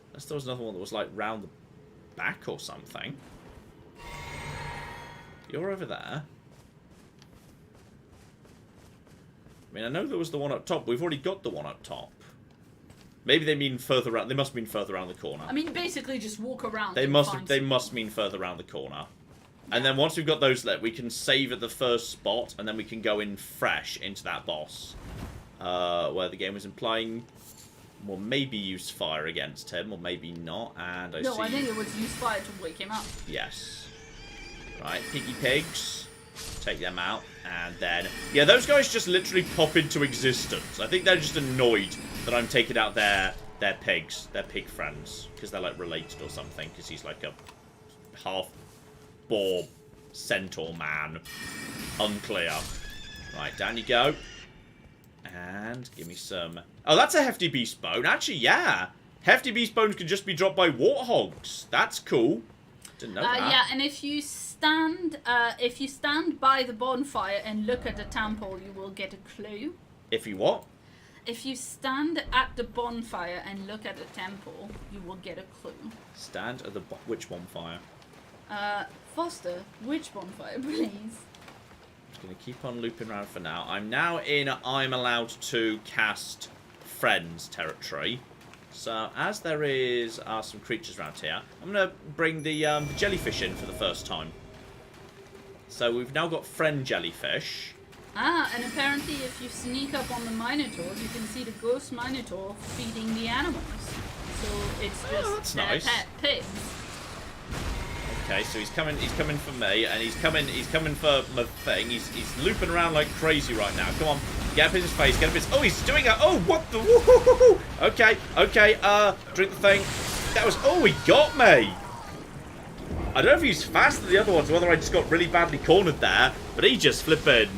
[SPEAKER 1] Unless there was another one that was, like, round the back or something. You're over there. I mean, I know there was the one up top. We've already got the one up top. Maybe they mean further around. They must mean further around the corner.
[SPEAKER 2] I mean, basically just walk around.
[SPEAKER 1] They must mean further around the corner. Yeah. And then once we've got those lit, we can save at the first spot, and then we can go in fresh into that boss. Where the game was implying, well, maybe use fire against him, or maybe not. And I
[SPEAKER 2] think it was use fire to wake him up.
[SPEAKER 1] Yes. Right, piggy pigs. Take them out. And then, yeah, those guys just literally pop into existence. I think they're just annoyed that I'm taking out their pigs, their pig friends, because they're like related or something. Because he's like a half-boar centaur man, unclear. Right, down you go, and give me some. Oh, that's a hefty beast bone. Actually, yeah, hefty beast bones can just be dropped by warthogs. That's cool. Didn't know that.
[SPEAKER 2] Yeah, and if you stand by the bonfire and look at the temple, you will get a clue.
[SPEAKER 1] If you what?
[SPEAKER 2] If you stand at the bonfire and look at the temple, you will get a clue.
[SPEAKER 1] Stand at the which bonfire?
[SPEAKER 2] Foster, which bonfire, please?
[SPEAKER 1] I'm gonna keep on looping around for now. I'm now in I'm allowed to cast friends territory. So, as there are some creatures around here, I'm going to bring the jellyfish in for the first time. So, we've now got friend jellyfish.
[SPEAKER 2] Ah, and apparently if you sneak up on the minotaurs, you can see the ghost minotaur feeding the animals. So, it's just their pet pigs.
[SPEAKER 1] Okay, so he's coming for me, and he's coming for my thing. He's looping around like crazy right now. Come on, get up in his face, get up in his... Oh, he's doing a... Oh, what the... Woo-hoo-hoo-hoo. Okay, drink the thing. That was... Oh, he got me. I don't know if he's faster than the other ones, or whether I just got really badly cornered there, but he just flipping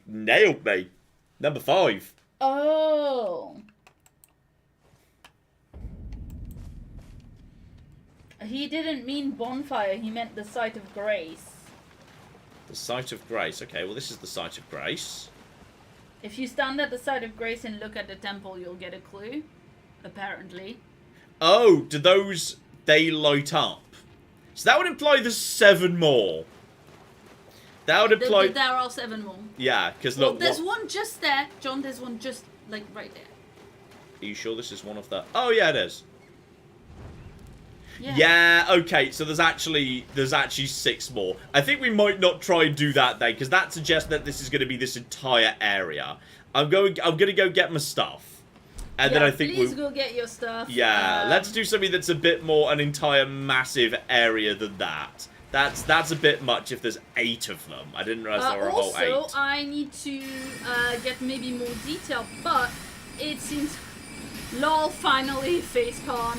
[SPEAKER 1] nailed me. Number 5.
[SPEAKER 2] Oh. He didn't mean bonfire, he meant the Site of Grace.
[SPEAKER 1] The Site of Grace. Okay, well, this is the Site of Grace.
[SPEAKER 2] If you stand at the Site of Grace and look at the temple, you'll get a clue. Apparently.
[SPEAKER 1] Oh, do those... They light up. So that would imply there's 7 more. That would imply...
[SPEAKER 2] There are 7 more.
[SPEAKER 1] Yeah, because look...
[SPEAKER 2] Well, there's one just there. John, there's one just, like, right there.
[SPEAKER 1] Are you sure this is one of the... Oh, yeah, it is.
[SPEAKER 2] Yeah.
[SPEAKER 1] Yeah, okay, so there's actually 6 more. I think we might not try and do that then, because that suggests that this is going to be this entire area. I'm going to go get my stuff. And then I think
[SPEAKER 2] please go get your stuff.
[SPEAKER 1] Yeah, let's do something that's a bit more an entire massive area than that. That's a bit much if there's 8 of them. I didn't realize there were a whole 8.
[SPEAKER 2] Also, I need to get maybe more detail, but it seems... LOL, finally, facepalm.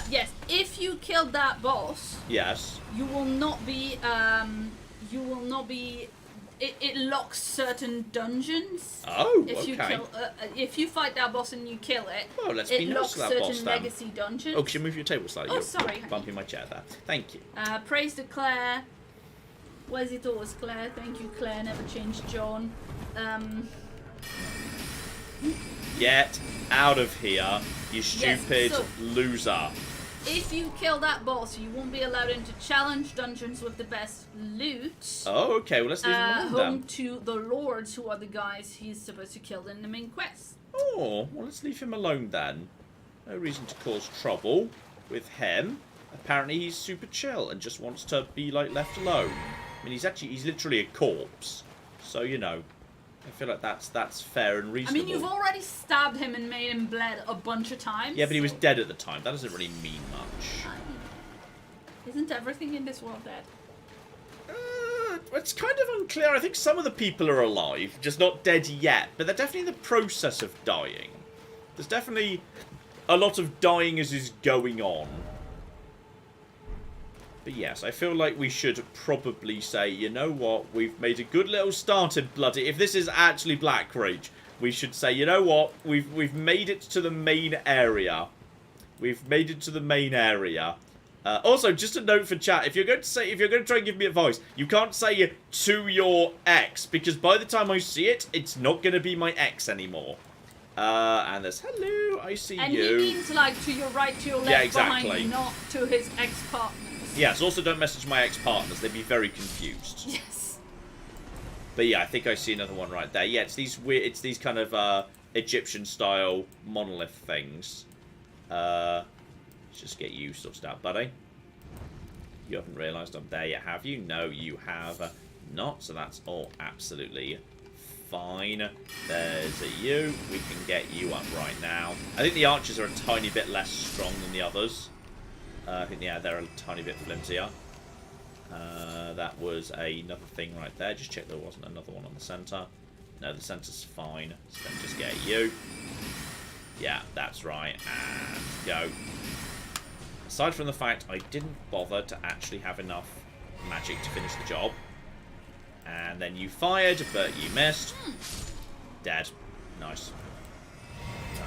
[SPEAKER 2] Yes, if you killed that boss...
[SPEAKER 1] Yes.
[SPEAKER 2] You will not be... It locks certain dungeons.
[SPEAKER 1] Oh,
[SPEAKER 2] if you
[SPEAKER 1] okay.
[SPEAKER 2] If you fight that boss and you kill it,
[SPEAKER 1] oh, let's
[SPEAKER 2] it
[SPEAKER 1] be
[SPEAKER 2] locks
[SPEAKER 1] nice to that boss,
[SPEAKER 2] certain
[SPEAKER 1] then.
[SPEAKER 2] legacy dungeons.
[SPEAKER 1] Oh, could you move your table slightly?
[SPEAKER 2] Oh, sorry,
[SPEAKER 1] You're bumping my chair there. Thank you.
[SPEAKER 2] Praise to Claire. Where's it always, Claire? Thank you, Claire. Never changed, John.
[SPEAKER 1] Get out of here, you stupid loser.
[SPEAKER 2] If you kill that boss, you won't be allowed into challenge dungeons with the best loot.
[SPEAKER 1] Oh, okay. Well, let's leave him alone
[SPEAKER 2] home
[SPEAKER 1] then.
[SPEAKER 2] to the lords, who are the guys he's supposed to kill in the main quest.
[SPEAKER 1] Oh, well, let's leave him alone then. No reason to cause trouble with him. Apparently, he's super chill and just wants to be, like, left alone. I mean, he's literally a corpse. So, you know. I feel like that's fair and
[SPEAKER 2] I
[SPEAKER 1] reasonable.
[SPEAKER 2] mean, you've already stabbed him and made him bled a bunch of times.
[SPEAKER 1] Yeah, but he was dead at the time. That doesn't really mean much.
[SPEAKER 2] Isn't everything in this world dead?
[SPEAKER 1] It's kind of unclear. I think some of the people are alive, just not dead yet. But they're definitely in the process of dying. There's definitely a lot of dying as is going on. But yes, I feel like we should probably say, you know what, we've made a good little start in Bloody. If this is actually Black Rage, we should say, you know what, we've made it to the main area. We've made it to the main area. Also, just a note for chat, if you're going to try and give me advice, you can't say to your ex, because by the time I see it, it's not going to be my ex anymore. And there's, hello, I see
[SPEAKER 2] and
[SPEAKER 1] you.
[SPEAKER 2] And he means, like, to your right, to your left,
[SPEAKER 1] yeah, exactly.
[SPEAKER 2] behind you, not to his ex-partners.
[SPEAKER 1] Yes, also don't message my ex-partners, they'd be very confused.
[SPEAKER 2] Yes.
[SPEAKER 1] But yeah, I think I see another one right there. Yeah, it's these weird, it's these kind of, Egyptian-style monolith things. Let's just get you sorted out, buddy. You haven't realised I'm there yet, have you? No, you have not, so that's all absolutely fine. There's a you. We can get you up right now. I think the archers are a tiny bit less strong than the others. I think, yeah, they're a tiny bit flimsier. That was another thing right there. Just check there wasn't another one on the centre. No, the centre's fine. So then just get you. Yeah, that's right. And go. Aside from the fact I didn't bother to actually have enough magic to finish the job. And then you fired, but you missed. Dead. Nice.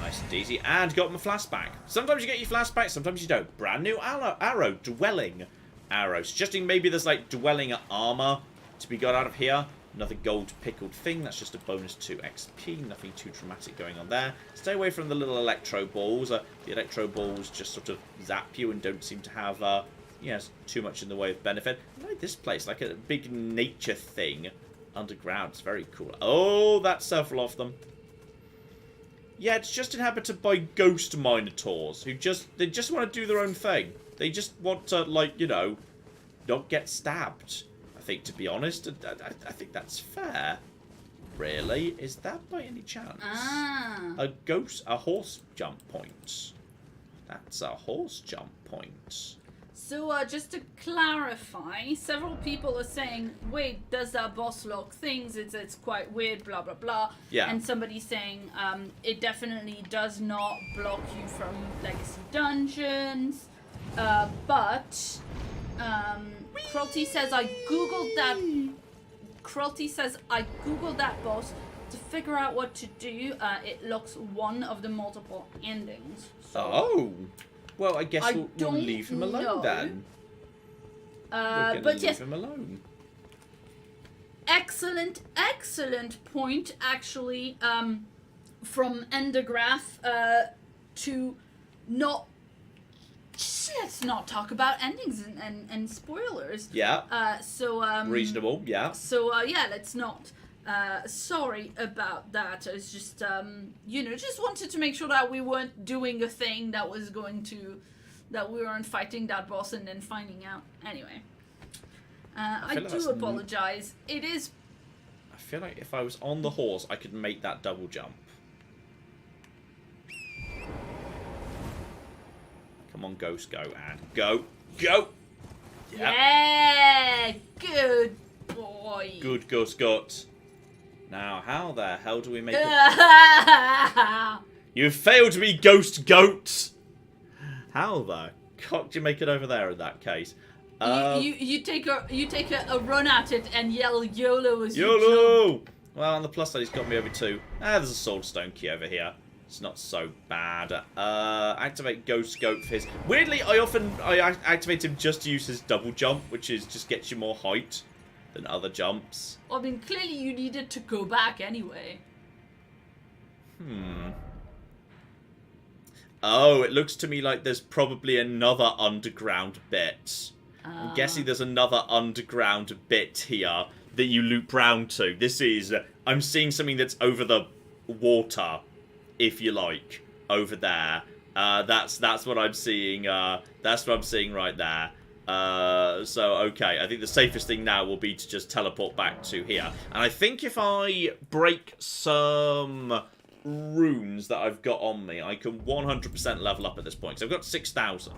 [SPEAKER 1] Nice and easy. And got my flashback. Sometimes you get your flashback, sometimes you don't. Brand new arrow. Dwelling arrow. Suggesting maybe there's like dwelling armor to be got out of here. Another gold pickled thing. That's just a bonus to XP. Nothing too dramatic going on there. Stay away from the little electro balls. The electro balls just sort of zap you and don't seem to have yes, too much in the way of benefit. I like this place. Like a big nature thing underground. It's very cool. Oh, that's several of them. Yeah, it's just inhabited by ghost minotaurs who just want to do their own thing. They just want to, like, you know, not get stabbed. I think, to be honest, I think that's fair. Really? Is that by any chance? A horse jump point. That's a horse jump point.
[SPEAKER 2] So, just to clarify, several people are saying, wait, does that boss lock things? It's quite weird, blah, blah, blah.
[SPEAKER 1] Yeah.
[SPEAKER 2] And somebody's saying, it definitely does not block you from legacy dungeons. But, Cruelty says, I googled that boss to figure out what to do. It locks one of the multiple endings. So
[SPEAKER 1] Oh! Well, I guess we'll leave him alone then. We're gonna leave him alone.
[SPEAKER 2] Excellent point, actually, from Endergraph, to not... Let's not talk about endings and spoilers.
[SPEAKER 1] Yeah. Reasonable, yeah.
[SPEAKER 2] So, yeah, let's not. Sorry about that. It's just, you know, just wanted to make sure that we weren't doing a thing that was going to, that we weren't fighting that boss and then finding out. Anyway, I do apologize. It is.
[SPEAKER 1] I feel like if I was on the horse, I could make that double jump. Come on, Ghost, go and go. Yep.
[SPEAKER 2] Yeah, good boy.
[SPEAKER 1] Good Ghost Gut. Now, how the hell do we make it? You failed me, Ghost Goat! How the cock do you make it over there in that case?
[SPEAKER 2] You take a run at it and yell YOLO as you
[SPEAKER 1] YOLO!
[SPEAKER 2] jump.
[SPEAKER 1] Well, on the plus side, he's got me over 2. There's a sword stone key over here. It's not so bad. Activate Ghost Goat for his... Weirdly, I activate him just to use his double jump, which is just gets you more height than other jumps.
[SPEAKER 2] I mean, clearly you needed to go back anyway.
[SPEAKER 1] Oh, it looks to me like there's probably another underground bit. I'm guessing there's another underground bit here that you loop round to. This is... I'm seeing something that's over the water, if you like, over there. That's what I'm seeing. That's what I'm seeing right there. So, okay, I think the safest thing now will be to just teleport back to here. And I think if I break some runes that I've got on me, I can 100% level up at this point. So I've got 6,000,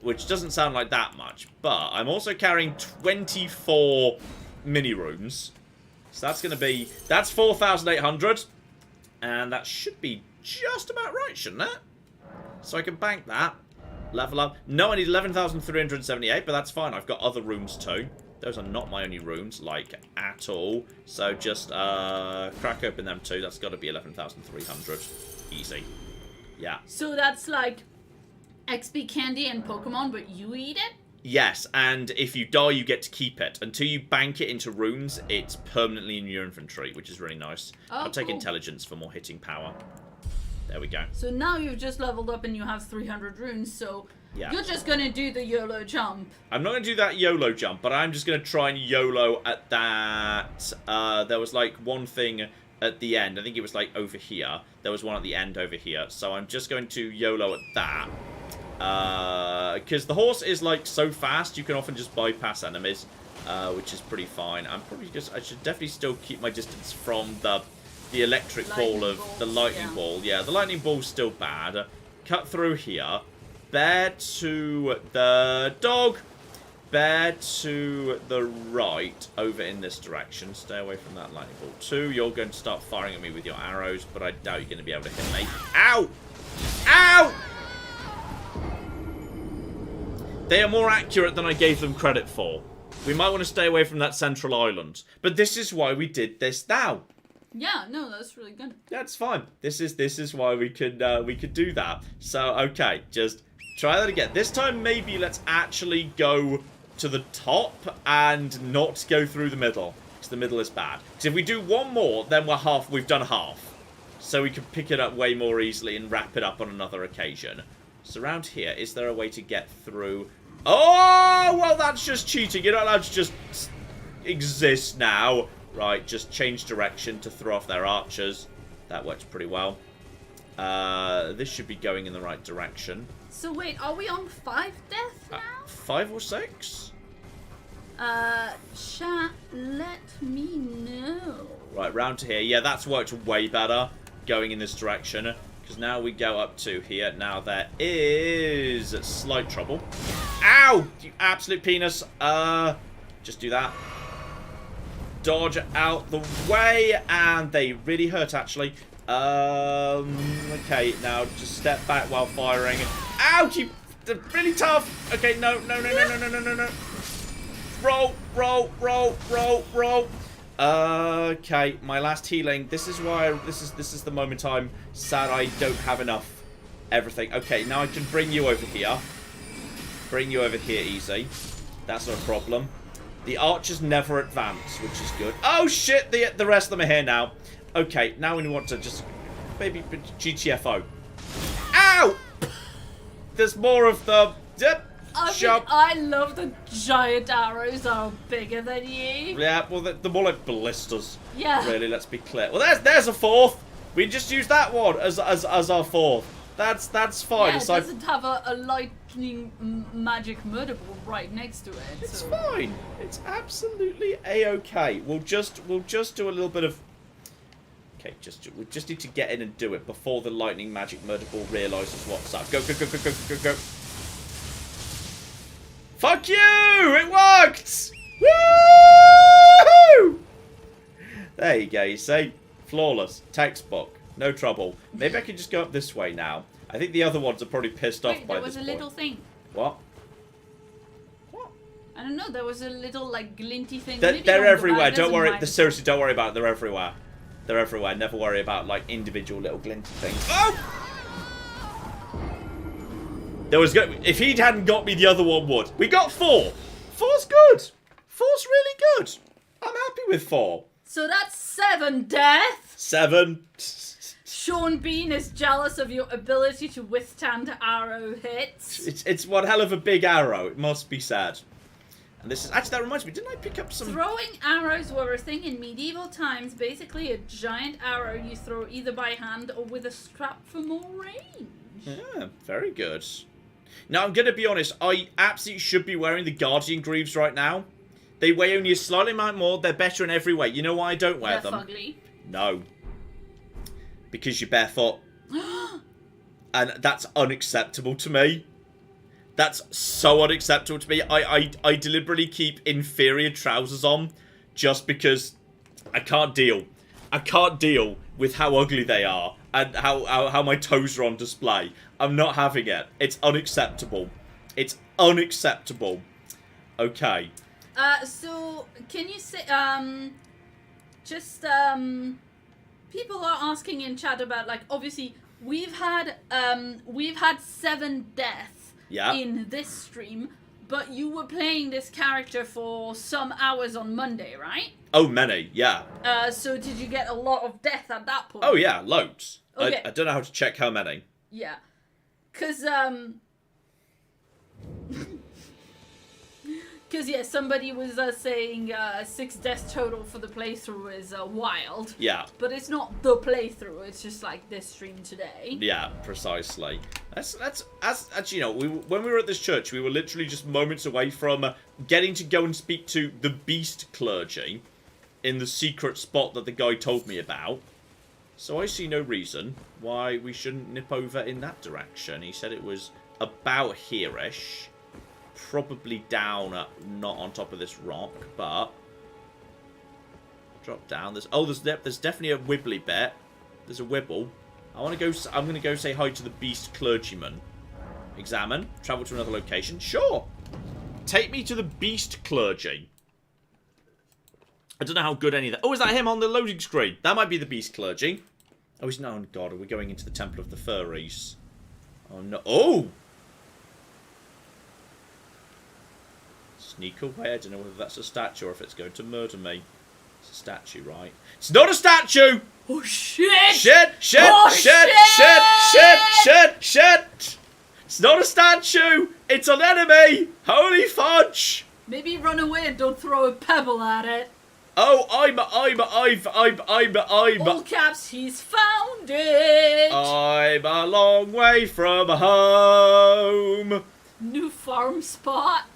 [SPEAKER 1] which doesn't sound like that much. But I'm also carrying 24 mini runes. So that's going to be... That's 4,800. And that should be just about right, shouldn't it? So I can bank that. Level up. No, I need 11,378, but that's fine. I've got other runes too. Those are not my only runes, like, at all. So just crack open them too. That's got to be 11,300. Easy. Yeah.
[SPEAKER 2] So that's like XP candy and Pokemon, but you eat it?
[SPEAKER 1] Yes, and if you die, you get to keep it. Until you bank it into runes, it's permanently in your inventory, which is really nice.
[SPEAKER 2] Oh,
[SPEAKER 1] I'll take
[SPEAKER 2] cool.
[SPEAKER 1] intelligence for more hitting power. There we go.
[SPEAKER 2] So now you've just leveled up and you have 300 runes, so
[SPEAKER 1] yeah.
[SPEAKER 2] You're just going to do the YOLO jump.
[SPEAKER 1] I'm not going to do that YOLO jump, but I'm just going to try and YOLO at that. There was like one thing at the end. I think it was like over here. There was one at the end over here. So I'm just going to YOLO at that. Because the horse is like so fast, you can often just bypass enemies, which is pretty fine. I should definitely still keep my distance from the electric ball of the lightning ball. Yeah, the lightning ball's still bad. Cut through here. Bear to the dog. Bear to the right over in this direction. Stay away from that lightning ball. 2, you're going to start firing at me with your arrows, but I doubt you're going to be able to hit me. Ow! Ow! They are more accurate than I gave them credit for. We might want to stay away from that central island. But this is why we did this now.
[SPEAKER 2] Yeah, no, that's really good.
[SPEAKER 1] That's fine. This is why we could do that. So okay, just try that again. This time maybe let's actually go to the top and not go through the middle, because the middle is bad. Because if we do one more, then we've done half. So we can pick it up way more easily and wrap it up on another occasion. So around here, is there a way to get through? Oh, well, that's just cheating. You're not allowed to just exist now. Right, just change direction to throw off their archers. That works pretty well. This should be going in the right direction.
[SPEAKER 2] So wait, are we on 5 death now?
[SPEAKER 1] 5 or 6?
[SPEAKER 2] Chat, let me know.
[SPEAKER 1] Right, round to here. Yeah, that's worked way better, going in this direction. Because now we go up to here. Now there is slight trouble. Ow! You absolute penis. Just do that. Dodge out the way, and they really hurt, actually. Okay, now just step back while firing. Ouch! They're really tough. Okay, no. Roll. Okay, my last healing. This is why this is the moment I'm sad I don't have enough everything. Okay, now I can bring you over here. Bring you over here easy. That's not a problem. The archers never advance, which is good. Oh shit, the rest of them are here now. Okay, now we want to just maybe GTFO. Ow! There's more of the
[SPEAKER 2] I love the giant arrows that are bigger than you.
[SPEAKER 1] Yeah, well, they're more like ballistas.
[SPEAKER 2] Yeah.
[SPEAKER 1] Really, let's be clear. Well, there's a 4th. We just used that one as our 4th. That's fine.
[SPEAKER 2] Yeah, it doesn't have a lightning magic murder ball right next to it.
[SPEAKER 1] It's fine. It's absolutely a-okay. We'll just do a little bit of. Okay, we just need to get in and do it before the lightning magic murder ball realizes what's up. Go. Fuck you! It worked! Woo! There you go, you see? Flawless. Textbook. No trouble. Maybe I can just go up this way now. I think the other ones are probably pissed off by this point.
[SPEAKER 2] There was a little thing.
[SPEAKER 1] What?
[SPEAKER 2] I don't know, there was a little, like, glinty thing.
[SPEAKER 1] They're everywhere. Don't worry. Seriously, don't worry about it. They're everywhere. They're everywhere. Never worry about, like, individual little glinty things. Oh! If he hadn't got me, the other one would. We got 4. 4's good. 4's really good. I'm happy with 4.
[SPEAKER 2] So that's 7 deaths.
[SPEAKER 1] 7.
[SPEAKER 2] Sean Bean is jealous of your ability to withstand arrow hits.
[SPEAKER 1] It's one hell of a big arrow. It must be said. And this is actually, that reminds me. Didn't I pick up some?
[SPEAKER 2] Throwing arrows were a thing in medieval times. Basically, a giant arrow you throw either by hand or with a strap for more range.
[SPEAKER 1] Yeah, very good. Now, I'm going to be honest. I absolutely should be wearing the Guardian Greaves right now. They weigh only a slightly amount more. They're better in every way. You know why I don't wear them?
[SPEAKER 2] They're fugly.
[SPEAKER 1] No. Because you're barefoot. And that's unacceptable to me. That's so unacceptable to me. I deliberately keep inferior trousers on just because I can't deal. I can't deal with how ugly they are and how my toes are on display. I'm not having it. It's unacceptable. It's unacceptable. Okay.
[SPEAKER 2] So can you say people are asking in chat about, like, obviously we've had 7 deaths in this stream, but you were playing this character for some hours on Monday, right?
[SPEAKER 1] Oh, many, yeah.
[SPEAKER 2] So did you get a lot of death at that point?
[SPEAKER 1] Oh yeah, loads.
[SPEAKER 2] Okay.
[SPEAKER 1] I don't know how to check how many.
[SPEAKER 2] Yeah. Cause yeah, somebody was saying 6 deaths total for the playthrough is wild.
[SPEAKER 1] Yeah.
[SPEAKER 2] But it's not the playthrough. It's just like this stream today.
[SPEAKER 1] Yeah, precisely. That's as you know, when we were at this church, we were literally just moments away from getting to go and speak to the beast clergy in the secret spot that the guy told me about. So I see no reason why we shouldn't nip over in that direction. He said it was about here-ish. Probably down, not on top of this rock, but drop down. There's definitely a wibbly bit. There's a wibble. I'm gonna go say hi to the beast clergyman. Examine. Travel to another location. Sure. Take me to the beast clergy. I don't know how good any of that. Oh, is that him on the loading screen? That might be the beast clergy. Oh, he's not. Oh God, are we going into the temple of the furries? Oh no. Oh. Sneak away. I don't know whether that's a statue or if it's going to murder me. It's a statue, right? It's not a statue!
[SPEAKER 2] Oh, shit!
[SPEAKER 1] Shit! Shit!
[SPEAKER 2] Oh,
[SPEAKER 1] shit! Shit! Shit! Shit! Shit! It's not a statue! It's an enemy! Holy fudge!
[SPEAKER 2] Maybe run away and don't throw a pebble at it.
[SPEAKER 1] Oh, I'm...
[SPEAKER 2] All caps, he's found it!
[SPEAKER 1] I'm a long way from home.
[SPEAKER 2] New farm spot.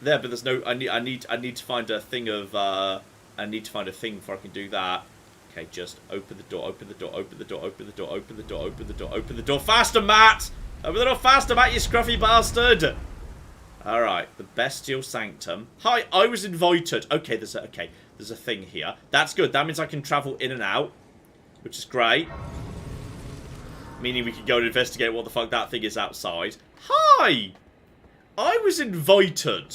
[SPEAKER 1] There, but there's no. I need to find a thing of. I need to find a thing before I can do that. Okay, just open the door. Open the door. Open the door. Open the door. Open the door. Open the door. Open the door. Faster, Matt! Open the door faster, Matt! You scruffy bastard! All right, the bestial sanctum. Hi, I was invited. Okay, there's a thing here. That's good. That means I can travel in and out, which is great. Meaning we can go and investigate what the fuck that thing is outside. Hi. I was invited.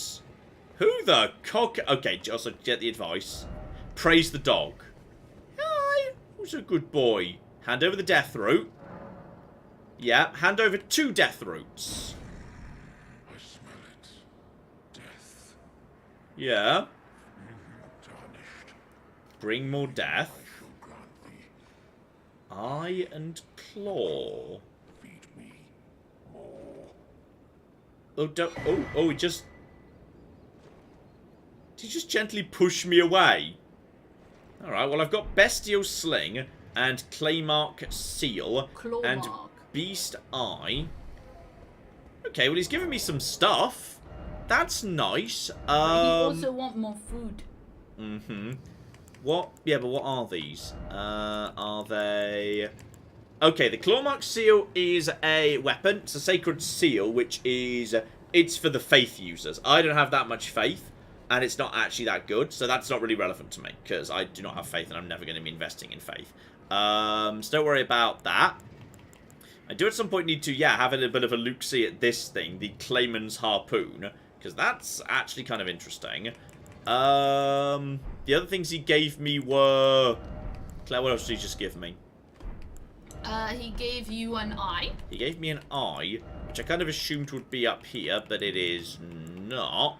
[SPEAKER 1] Who the cock... Okay, also get the advice. Praise the dog. Hi. Who's a good boy? Hand over the death root. Yeah, hand over 2 death roots.
[SPEAKER 6] I smell it. Death.
[SPEAKER 1] Yeah.
[SPEAKER 6] Tarnished.
[SPEAKER 1] Bring more death.
[SPEAKER 6] I shall grant thee.
[SPEAKER 1] Eye and claw.
[SPEAKER 6] Feed me more.
[SPEAKER 1] Oh, don't... Oh, he just... Did he just gently push me away? Alright, well, I've got Bestial Sling and Claymark Seal
[SPEAKER 2] Claw
[SPEAKER 1] and
[SPEAKER 2] mark.
[SPEAKER 1] Beast Eye. Okay, well, he's giving me some stuff. That's nice.
[SPEAKER 2] He also want more food.
[SPEAKER 1] Mm-hmm. What? Yeah, but what are these? Are they... Okay, the Clawmark Seal is a weapon. It's a sacred seal, which is... It's for the faith users. I don't have that much faith, and it's not actually that good, so that's not really relevant to me, because I do not have faith, and I'm never going to be investing in faith. So don't worry about that. I do at some point need to, yeah, have a little bit of a look-see at this thing, the Clayman's Harpoon, because that's actually kind of interesting. The other things he gave me were... Claire, what else did he just give me?
[SPEAKER 2] He gave you an eye.
[SPEAKER 1] He gave me an eye, which I kind of assumed would be up here, but it is not.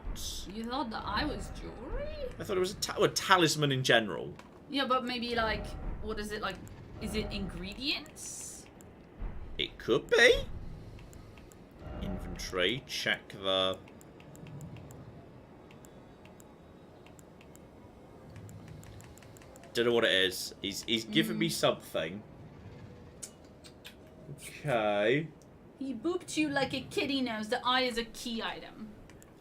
[SPEAKER 2] You thought the eye was jewelry?
[SPEAKER 1] I thought it was a talisman in general.
[SPEAKER 2] Yeah, but maybe, like, what is it, like, is it ingredients?
[SPEAKER 1] It could be. Inventory, check the... Don't know what it is. He's given me something. Okay.
[SPEAKER 2] He booped you like a kitty knows. The eye is a key item.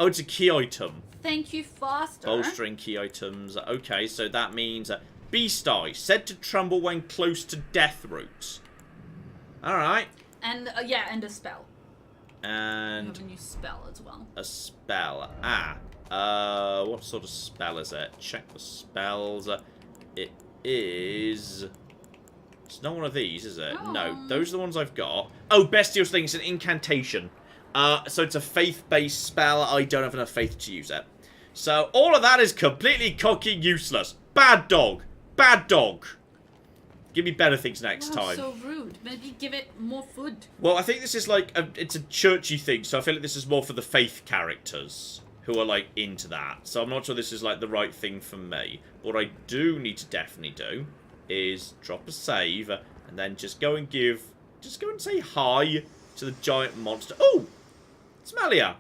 [SPEAKER 1] Oh, it's a key item.
[SPEAKER 2] Thank you, Foster.
[SPEAKER 1] Bolstering key items. Okay, so that means beast eye, said to tremble when close to death root. Alright.
[SPEAKER 2] And, yeah, and a spell.
[SPEAKER 1] And...
[SPEAKER 2] You have a new spell as well.
[SPEAKER 1] A spell. What sort of spell is it? Check the spells. It is... It's not one of these, is it?
[SPEAKER 2] Oh.
[SPEAKER 1] No, those are the ones I've got. Oh, bestial thing, it's an incantation. So it's a faith-based spell. I don't have enough faith to use it. So all of that is completely cocky useless. Bad dog. Bad dog. Give me better things next time.
[SPEAKER 2] So rude. Maybe give it more food.
[SPEAKER 1] Well, I think this is like, it's a churchy thing, so I feel like this is more for the faith characters who are like into that. So I'm not sure this is like the right thing for me. What I do need to definitely do is drop a save and then just go and say hi to the giant monster. Oh! It's Melia.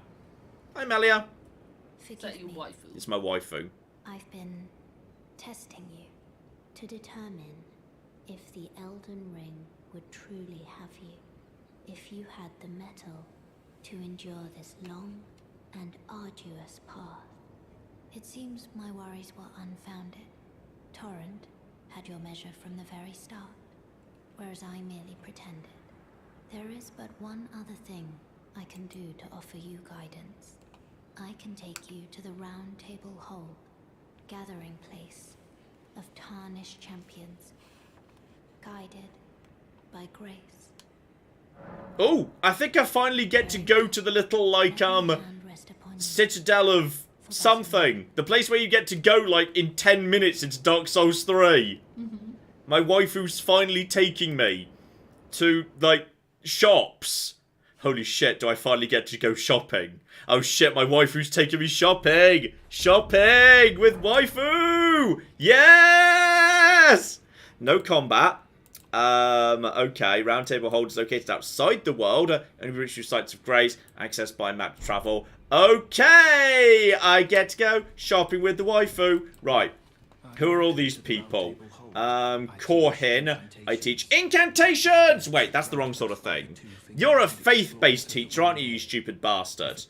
[SPEAKER 1] Hi, Melia.
[SPEAKER 2] Is that your waifu?
[SPEAKER 1] It's my waifu.
[SPEAKER 7] I've been testing you to determine if the Elden Ring would truly have you. If you had the mettle to endure this long and arduous path. It seems my worries were unfounded. Torrent had your measure from the very start, whereas I merely pretended. There is but one other thing I can do to offer you guidance. I can take you to the Roundtable Hold, gathering place of tarnished champions, guided by grace.
[SPEAKER 1] Oh, I think I finally get to go to the little, like, citadel of something. The place where you get to go, like, in 10 minutes into Dark Souls 3. My waifu's finally taking me to, like, shops. Holy shit, do I finally get to go shopping? Oh shit, my waifu's taking me shopping! Shopping with waifu! Yes! No combat. Okay, Roundtable Hold is located outside the world. Only reach through sites of grace, accessed by map travel. Okay! I get to go shopping with the waifu. Right. Who are all these people? Korhin. I teach incantations! Wait, that's the wrong sort of thing. You're a faith-based teacher, aren't you, you stupid bastard?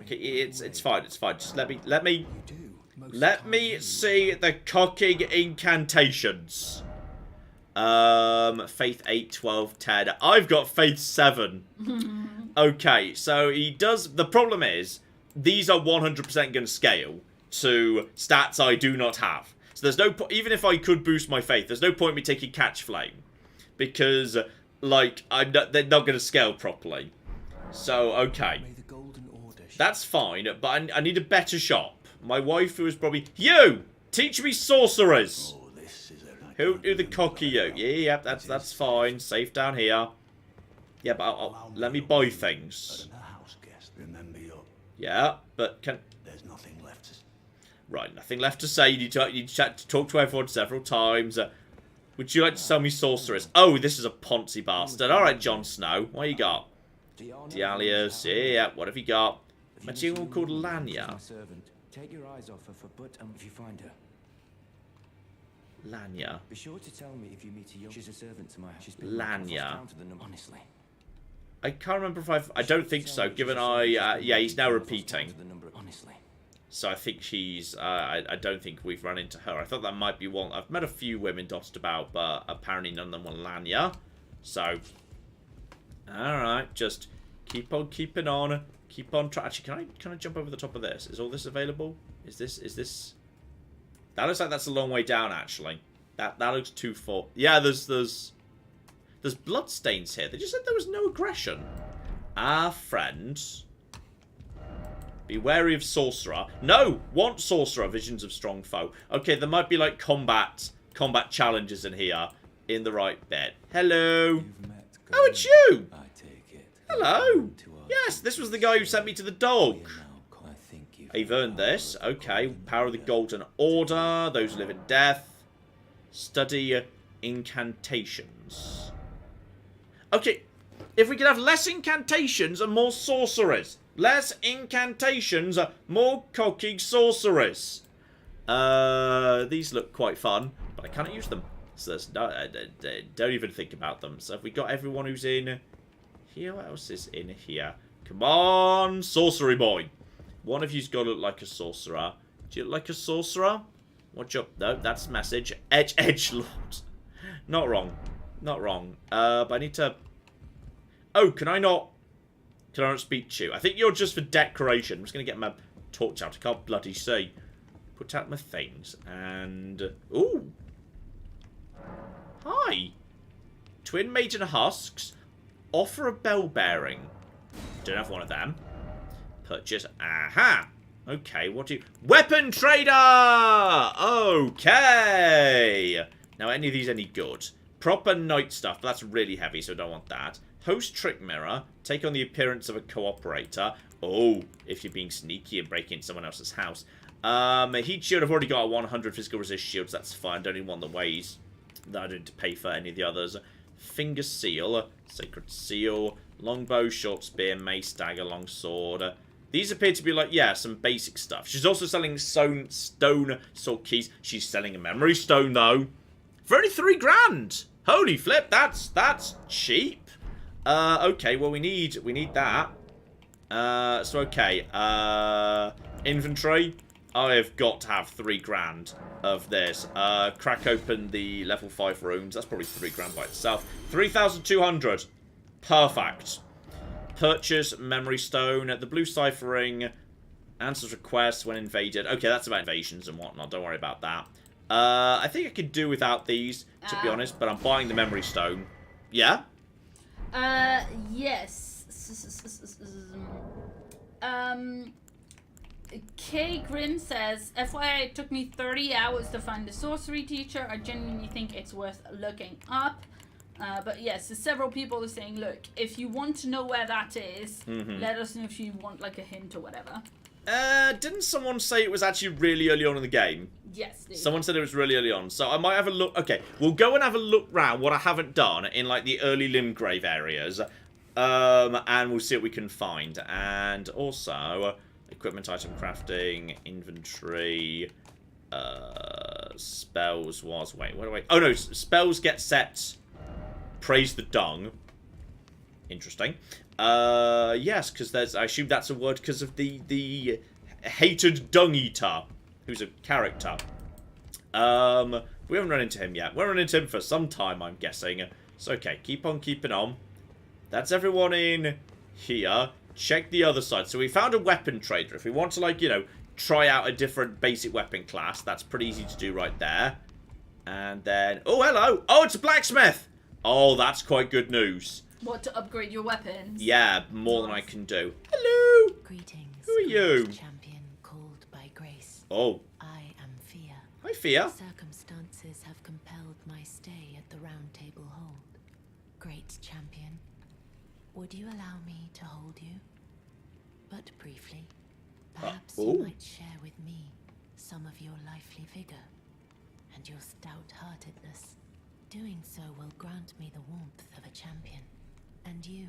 [SPEAKER 1] Okay, it's fine, it's fine. Just let me see the cocking incantations. Faith 8, 12, 10. I've got faith 7. Okay, so he does... The problem is, these are 100% going to scale to stats I do not have. So there's no point... Even if I could boost my faith, there's no point in me taking Catch Flame. Because, like, they're not going to scale properly. So, okay. That's fine, but I need a better shop. My waifu is probably... You! Teach me sorcerers! Who the cock are you? Yeah, that's fine. Safe down here. Yeah, but let me buy things. Yeah, but can...
[SPEAKER 4] There's nothing left to...
[SPEAKER 1] Right, nothing left to say. You need to talk to everyone several times. Would you like to sell me sorcerers? Oh, this is a Ponzi bastard. Alright, Jon Snow. What you got? Dialius. Yeah, what have you got? Material called Lanya.
[SPEAKER 8] Take your eyes off her for if you find her.
[SPEAKER 1] Lanya.
[SPEAKER 8] Be sure to tell me if you meet a young... She's a servant to my house. She's been
[SPEAKER 1] Lanya.
[SPEAKER 8] Honestly.
[SPEAKER 1] I can't remember if I don't think so, given yeah, he's now repeating.
[SPEAKER 8] Honestly.
[SPEAKER 1] So I think she's, I don't think we've run into her. I thought that might be one. I've met a few women dotted about, but apparently none of them were Lanya. So, alright, just keep on keeping on. Keep on trying. Actually, can I jump over the top of this? Is all this available? Is this... That looks like that's a long way down, actually. That looks too full. Yeah, there's bloodstains here. They just said there was no aggression. Ah, friend. Be wary of sorcerer. No! Want sorcerer. Visions of strong foe. Okay, there might be, like, combat challenges in here. In the right bit. Hello! Oh, it's you!
[SPEAKER 5] I take it.
[SPEAKER 1] Hello! Yes, this was the guy who sent me to the dog. I've earned this. Okay, power of the Golden Order. Those who live in death. Study incantations. Okay, if we could have less incantations and more sorceries. Less incantations, more cocky sorceries. These look quite fun, but I cannot use them. So there's no, don't even think about them. So have we got everyone who's in here. What else is in here? Come on, sorcery boy. One of you's got to look like a sorcerer. Do you look like a sorcerer? Watch up. No, that's the message. Edgelord. Not wrong. Not wrong. But I need to... Oh, can I not speak to you? I think you're just for decoration. I'm just going to get my torch out. I can't bloody see. Put out my things. And... Ooh. Hi. Twin Maiden Husks. Offer a bell bearing. Don't have one of them. Purchase. Aha. Okay, what do you... Weapon trader! Okay. Now, any of these any good? Proper knight stuff, but that's really heavy, so I don't want that. Host trick mirror. Take on the appearance of a cooperator. Oh, if you're being sneaky and breaking into someone else's house. Heat shield, I've already got a 100 physical resist shields, that's fine. Don't even want the ways that I didn't pay for any of the others. Finger seal. Sacred seal. Longbow, short spear, mace, dagger, long sword. These appear to be like, yeah, some basic stuff. She's also selling stone sword keys. She's selling a memory stone, though. For only 3 grand. Holy flip, that's cheap. Okay, well, we need that. So, okay. Inventory. I've got to have 3 grand of this. Crack open the level 5 rooms. That's probably 3 grand by itself. 3,200. Perfect. Purchase memory stone. The blue ciphering. Answers requests when invaded. Okay, that's about invasions and whatnot. Don't worry about that. I think I could do without these, to be honest, but I'm buying the memory stone. Yeah?
[SPEAKER 2] Yes. K Grim says, FYI, it took me 30 hours to find the sorcery teacher. I genuinely think it's worth looking up. But yes, several people are saying, look, if you want to know where that is, let us know if you want like a hint or whatever.
[SPEAKER 1] Didn't someone say it was actually really early on in the game?
[SPEAKER 2] Yes, dude.
[SPEAKER 1] Someone said it was really early on, so I might have a look. Okay, we'll go and have a look round what I haven't done in like the early Limgrave areas, and we'll see what we can find. And also, equipment, item crafting, inventory, spells was wait. Oh no, spells get set. Praise the dung. Interesting. Yes, because there's... I assume that's a word because of the hated dung eater, who's a character. We haven't run into him yet. We'll run into him for some time, I'm guessing. So, okay, keep on keeping on. That's everyone in here. Check the other side. So we found a weapon trader. If we want to, like, you know, try out a different basic weapon class, that's pretty easy to do right there. And then... Oh, hello! Oh, it's a blacksmith! Oh, that's quite good news.
[SPEAKER 2] What, to upgrade your weapons?
[SPEAKER 1] Yeah, more than I can do. Hello!
[SPEAKER 7] Greetings.
[SPEAKER 1] Who are you?
[SPEAKER 7] Champion called by grace.
[SPEAKER 1] Oh.
[SPEAKER 7] I am Fia.
[SPEAKER 1] Hi, Fia.
[SPEAKER 7] Circumstances have compelled my stay at the Roundtable Hold. Great champion, would you allow me to hold you? But briefly, perhaps you might share with me some of your lively vigor and your stout-heartedness. Doing so will grant me the warmth of a champion, and you,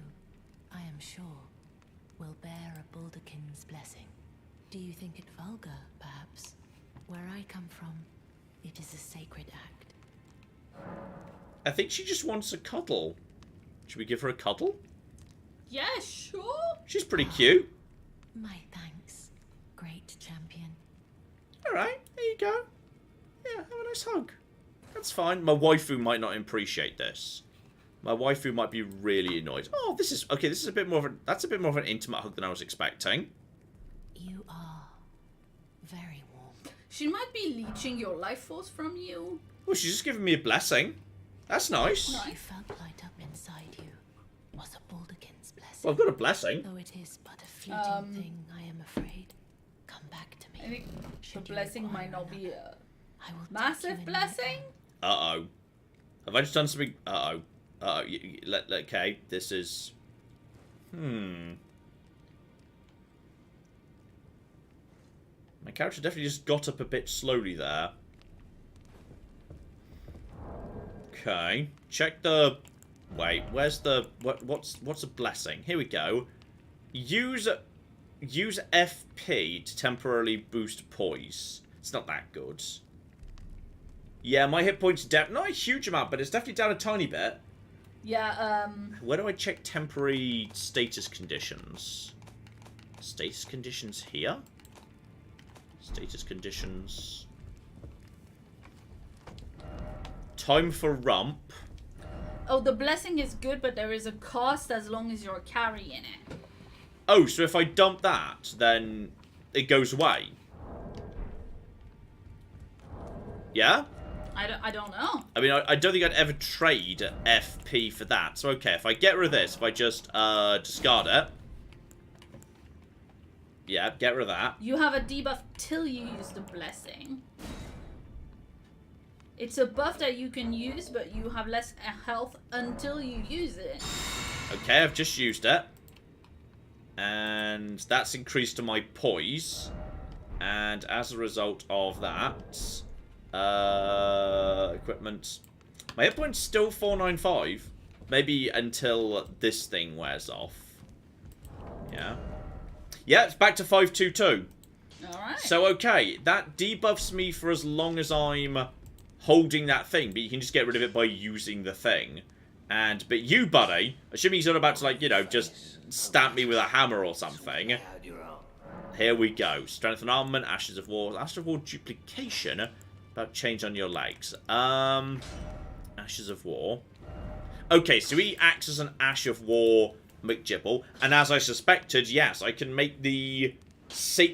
[SPEAKER 7] I am sure, will bear a Baldakin's blessing. Do you think it vulgar, perhaps? Where I come from, it is a sacred act.
[SPEAKER 1] I think she just wants a cuddle. Should we give her a cuddle?
[SPEAKER 2] Yeah, sure.
[SPEAKER 1] She's pretty cute.
[SPEAKER 7] My thanks, great champion.
[SPEAKER 1] Alright, there you go. Yeah, have a nice hug. That's fine. My waifu might not appreciate this. My waifu might be really annoyed. Oh, this is... Okay, this is a bit more of a... That's a bit more of an intimate hug than I was expecting.
[SPEAKER 7] You are very warm.
[SPEAKER 2] She might be leeching your life force from you.
[SPEAKER 1] Well, she's just giving me a blessing. That's nice.
[SPEAKER 7] What you felt light up inside you was a Baldakin's blessing.
[SPEAKER 1] Well, I've got a blessing.
[SPEAKER 7] Though it is but a fleeting thing, I am afraid. Come back to me.
[SPEAKER 2] I think
[SPEAKER 7] Should
[SPEAKER 2] the
[SPEAKER 7] you
[SPEAKER 2] blessing
[SPEAKER 7] require
[SPEAKER 2] might not be
[SPEAKER 7] another,
[SPEAKER 2] a
[SPEAKER 7] I will take you
[SPEAKER 2] massive
[SPEAKER 7] in
[SPEAKER 2] blessing.
[SPEAKER 1] Uh-oh. Have I just done something? Uh-oh. Okay, this is... My character definitely just got up a bit slowly there. Okay. Check the... Wait, where's the... What's a blessing? Here we go. Use FP to temporarily boost poise. It's not that good. Yeah, my hit points are down. Not a huge amount, but it's definitely down a tiny bit.
[SPEAKER 2] Yeah,
[SPEAKER 1] Where do I check temporary status conditions? Status conditions here? Status conditions. Time for rump.
[SPEAKER 2] Oh, the blessing is good, but there is a cost as long as you're carrying it.
[SPEAKER 1] Oh, so if I dump that, then it goes away. Yeah?
[SPEAKER 2] I don't know.
[SPEAKER 1] I mean, I don't think I'd ever trade FP for that. So, okay, if I get rid of this, if I just discard it. Yeah, get rid of that.
[SPEAKER 2] You have a debuff till you use the blessing. It's a buff that you can use, but you have less health until you use it.
[SPEAKER 1] Okay, I've just used it. And that's increased to my poise. And as a result of that... equipment. My hit point's still 495. Maybe until this thing wears off. Yeah. Yeah, it's back to 522.
[SPEAKER 2] Alright.
[SPEAKER 1] So, okay. That debuffs me for as long as I'm holding that thing. But you can just get rid of it by using the thing. But you, buddy, assuming he's not about to, like, you know, just stamp me with a hammer or something. Here we go. Strength and armament, Ashes of War. Ashes of War duplication. About change on your legs. Ashes of War. Okay, so he acts as an Ash of War McGibble, and as I suspected, yes, I can make the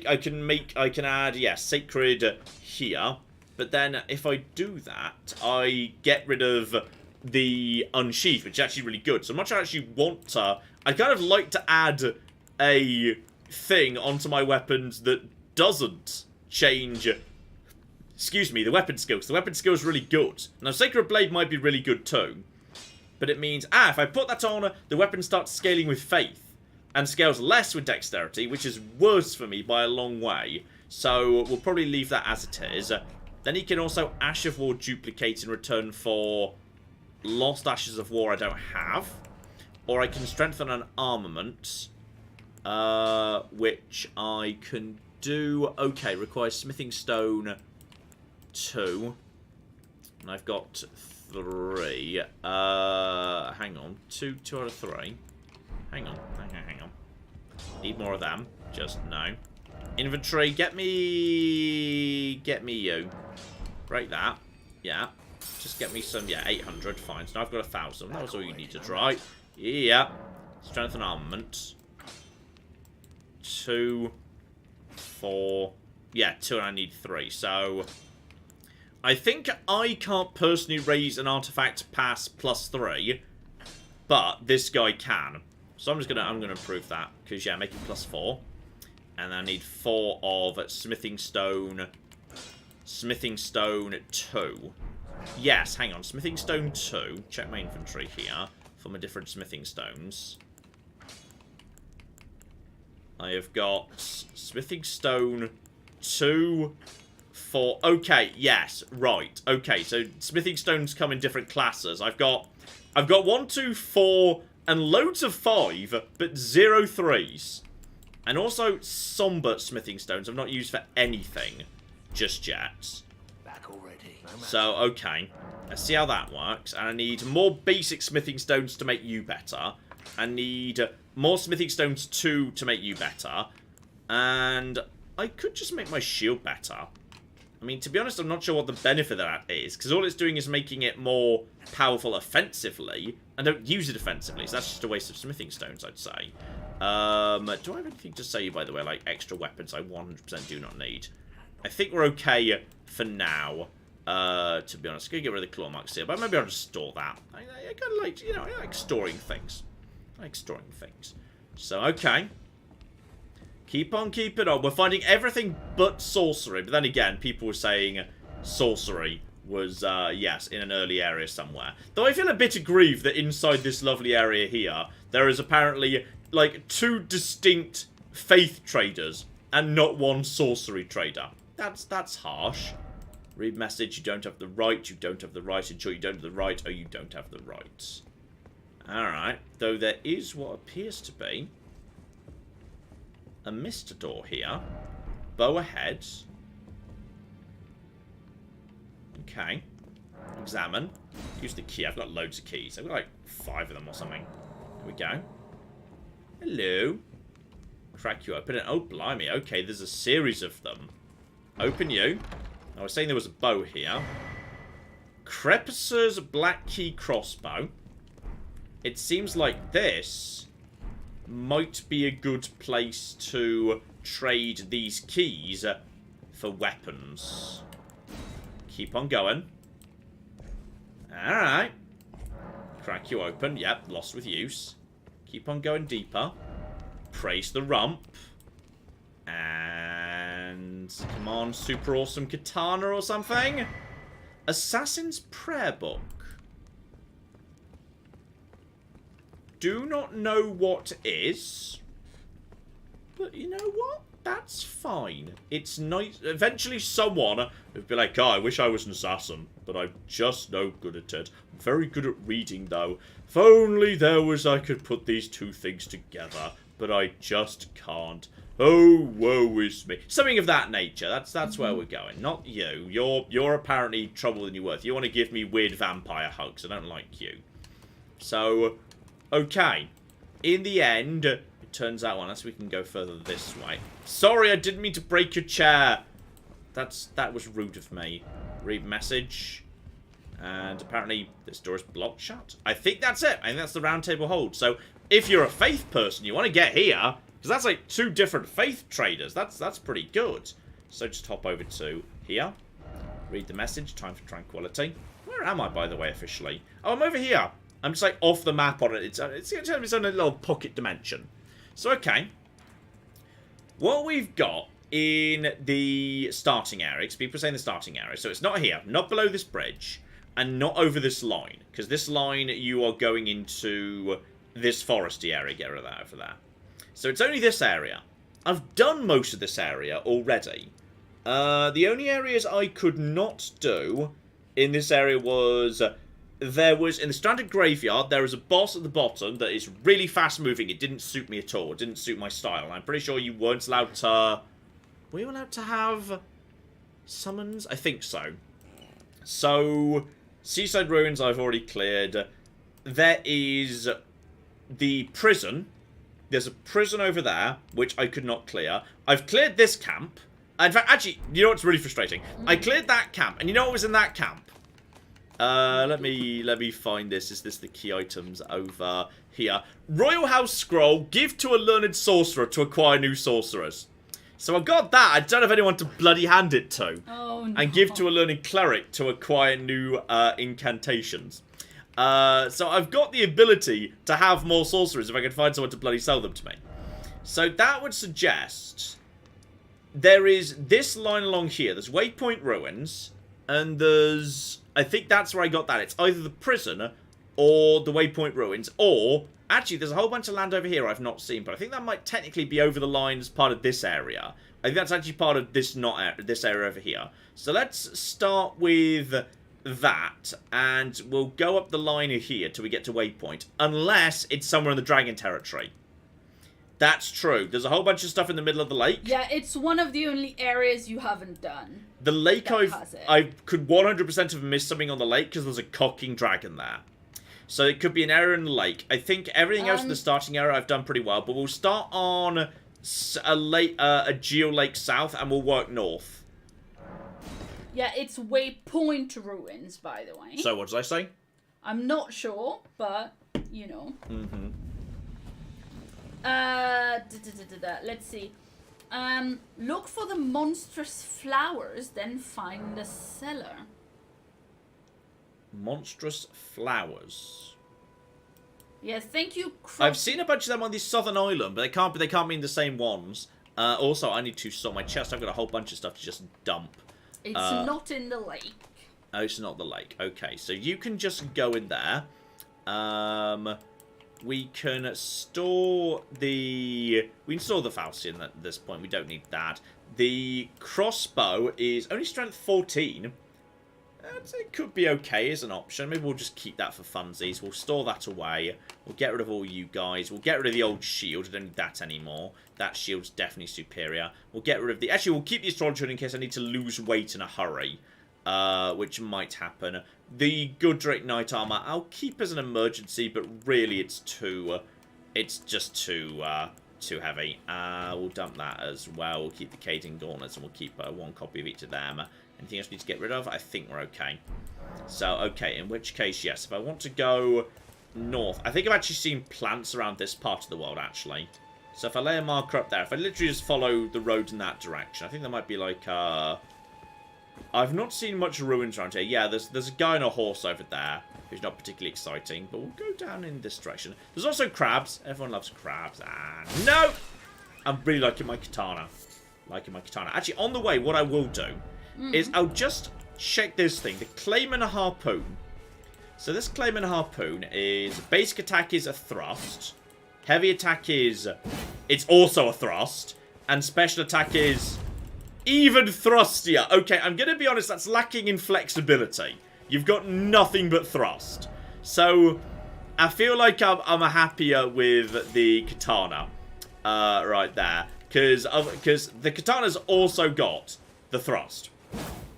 [SPEAKER 1] I can add sacred here. But then if I do that, I get rid of the unsheath, which is actually really good. So much I actually want to. I kind of like to add a thing onto my weapons that doesn't change. Excuse me, the weapon skills. The weapon skill is really good. Now, Sacred Blade might be really good too. But it means, if I put that on, the weapon starts scaling with faith. And scales less with dexterity, which is worse for me by a long way. So, we'll probably leave that as it is. Then he can also Ash of War duplicate in return for Lost Ashes of War I don't have. Or I can strengthen an armament. Which I can do. Okay, requires smithing stone... 2, and I've got 3. Hang on, 2 out of 3. Hang on. Need more of them. Just no. Inventory, get me you. Break that. Yeah. Just get me some. Yeah, 800. Fine. So now I've got 1,000. That was all you needed, right? Yeah. Strength and armament. 2, 4. Yeah, 2, and I need 3. So. I think I can't personally raise an artifact past +3, but this guy can. So I'm gonna prove that because yeah, make it +4, and I need 4 of smithing stone 2. Yes, hang on, smithing stone 2. Check my inventory here for my different smithing stones. I have got smithing stone 2. 4. Okay, yes, right. Okay, so smithing stones come in different classes. I've got 1, 2, 4, and loads of 5, but 0 3s. And also somber smithing stones I've not used for anything just yet.
[SPEAKER 8] Back already.
[SPEAKER 1] So, okay. Let's see how that works. And I need more basic smithing stones to make you better. I need more smithing stones 2 to make you better. And I could just make my shield better. I mean, to be honest, I'm not sure what the benefit of that is, because all it's doing is making it more powerful offensively, and don't use it offensively, so that's just a waste of smithing stones, I'd say. Do I have anything to say, by the way, like extra weapons I 100% do not need? I think we're okay for now, to be honest. I'm going to get rid of the claw marks here, but maybe I'll just store that. I kind of like, you know, I like storing things. So, okay. Keep on keeping on. We're finding everything but sorcery. But then again, people were saying sorcery was, yes, in an early area somewhere. Though I feel a bit aggrieved that inside this lovely area here, there is apparently, like, 2 distinct faith traders and not 1 sorcery trader. That's harsh. Read message, you don't have the right, you don't have the right, ensure you don't have the right, or you don't have the right. Alright. Though there is what appears to be a Mr. Door here. Bow ahead. Okay. Examine. Use the key. I've got loads of keys. I've got like 5 of them or something. Here we go. Hello. Crack you open. Oh, blimey. Okay, there's a series of them. Open you. I was saying there was a bow here. Crepicer's Black Key Crossbow. It seems like this might be a good place to trade these keys for weapons. Keep on going. Alright. Crack you open. Yep, lost with use. Keep on going deeper. Praise the rump. And come on, super awesome katana or something. Assassin's Prayer Book. Do not know what is. But you know what? That's fine. It's nice. Eventually someone will be like, oh, I wish I was an assassin. But I'm just no good at it. I'm very good at reading, though. If only there was I could put these two things together. But I just can't. Oh, woe is me. Something of that nature. That's where we're going. Not you. You're apparently trouble than you're worth. You want to give me weird vampire hugs. I don't like you. So, okay. In the end, it turns out, unless we can go further this way. Sorry, I didn't mean to break your chair. That was rude of me. Read message. And apparently this door is blocked shut. I think that's it. I think that's the Roundtable Hold. So, if you're a faith person, you want to get here. Because that's like 2 different faith traders. That's pretty good. So just hop over to here. Read the message. Time for tranquility. Where am I, by the way, officially? Oh, I'm over here. I'm just like off the map on it. It's its own little pocket dimension. So, okay. What we've got in the starting area, because people are saying the starting area. So it's not here. Not below this bridge. And not over this line. Because this line, you are going into this foresty area. Get rid of that over there. So it's only this area. I've done most of this area already. The only areas I could not do in this area was... there was, in the Stranded Graveyard, there is a boss at the bottom that is really fast moving. It didn't suit me at all. It didn't suit my style. I'm pretty sure you weren't allowed to... Were you allowed to have summons? I think so. So, Seaside Ruins I've already cleared. There is the prison. There's a prison over there, which I could not clear. I've cleared this camp. In fact, actually, you know what's really frustrating? I cleared that camp, and you know what was in that camp? Let me find this. Is this the key items over here? Royal House Scroll, give to a learned sorcerer to acquire new sorcerers. So I got that. I don't have anyone to bloody hand it to.
[SPEAKER 2] Oh, no.
[SPEAKER 1] And give to a learned cleric to acquire new incantations. So I've got the ability to have more sorcerers if I can find someone to bloody sell them to me. So that would suggest there is this line along here. There's Waypoint Ruins, and there's... I think that's where I got that. It's either the prison or the Waypoint Ruins, or... Actually, there's a whole bunch of land over here I've not seen, but I think that might technically be over the line as part of this area. I think that's actually part of this this area over here. So let's start with that, and we'll go up the line here till we get to Waypoint, unless it's somewhere in the Dragon Territory. That's true. There's a whole bunch of stuff in the middle of the lake.
[SPEAKER 2] Yeah, it's one of the only areas you haven't done.
[SPEAKER 1] The lake, I could 100% have missed something on the lake because there's a cocking dragon there. So it could be an area in the lake. I think everything else in the starting area I've done pretty well, but we'll start on a Geo-Lake South, and we'll work north.
[SPEAKER 2] Yeah, it's Waypoint Ruins, by the way.
[SPEAKER 1] So what did I say?
[SPEAKER 2] I'm not sure, but, you know.
[SPEAKER 1] Mm-hmm.
[SPEAKER 2] Let's see. Look for the monstrous flowers, then find the cellar.
[SPEAKER 1] Monstrous flowers.
[SPEAKER 2] Yeah, thank you.
[SPEAKER 1] I've seen a bunch of them on the southern island, but they can't mean the same ones. Also, I need to sort my chest. I've got a whole bunch of stuff to just dump.
[SPEAKER 2] It's not in the lake.
[SPEAKER 1] Oh, it's not the lake. Okay, so you can just go in there. We can store the... We can store the Falchion at this point. We don't need that. The crossbow is only strength 14. It could be okay as an option. Maybe we'll just keep that for funsies. We'll store that away. We'll get rid of all you guys. We'll get rid of the old shield. I don't need that anymore. That shield's definitely superior. We'll get rid of the... Actually, we'll keep the astrologer in case I need to lose weight in a hurry. which might happen. The Godric Knight Armor, I'll keep as an emergency, but really it's just too heavy. We'll dump that as well. We'll keep the Caden Gauntlets, and we'll keep 1 copy of each of them. Anything else we need to get rid of? I think we're okay. So, okay, in which case, yes, if I want to go north, I think I've actually seen plants around this part of the world, actually. So if I lay a marker up there, if I literally just follow the road in that direction, I think there might be like, I've not seen much ruins around here. Yeah, there's a guy on a horse over there who's not particularly exciting, but we'll go down in this direction. There's also crabs. Everyone loves crabs. And no! I'm really liking my katana. Actually, on the way, what I will do is I'll just check this thing. The Claim and a Harpoon. So this Claim and a Harpoon is... Basic attack is a thrust. Heavy attack is... It's also a thrust. And special attack is... Even thrustier. Okay, I'm going to be honest, that's lacking in flexibility. You've got nothing but thrust. So, I feel like I'm happier with the katana. Right there. Because the katana's also got the thrust.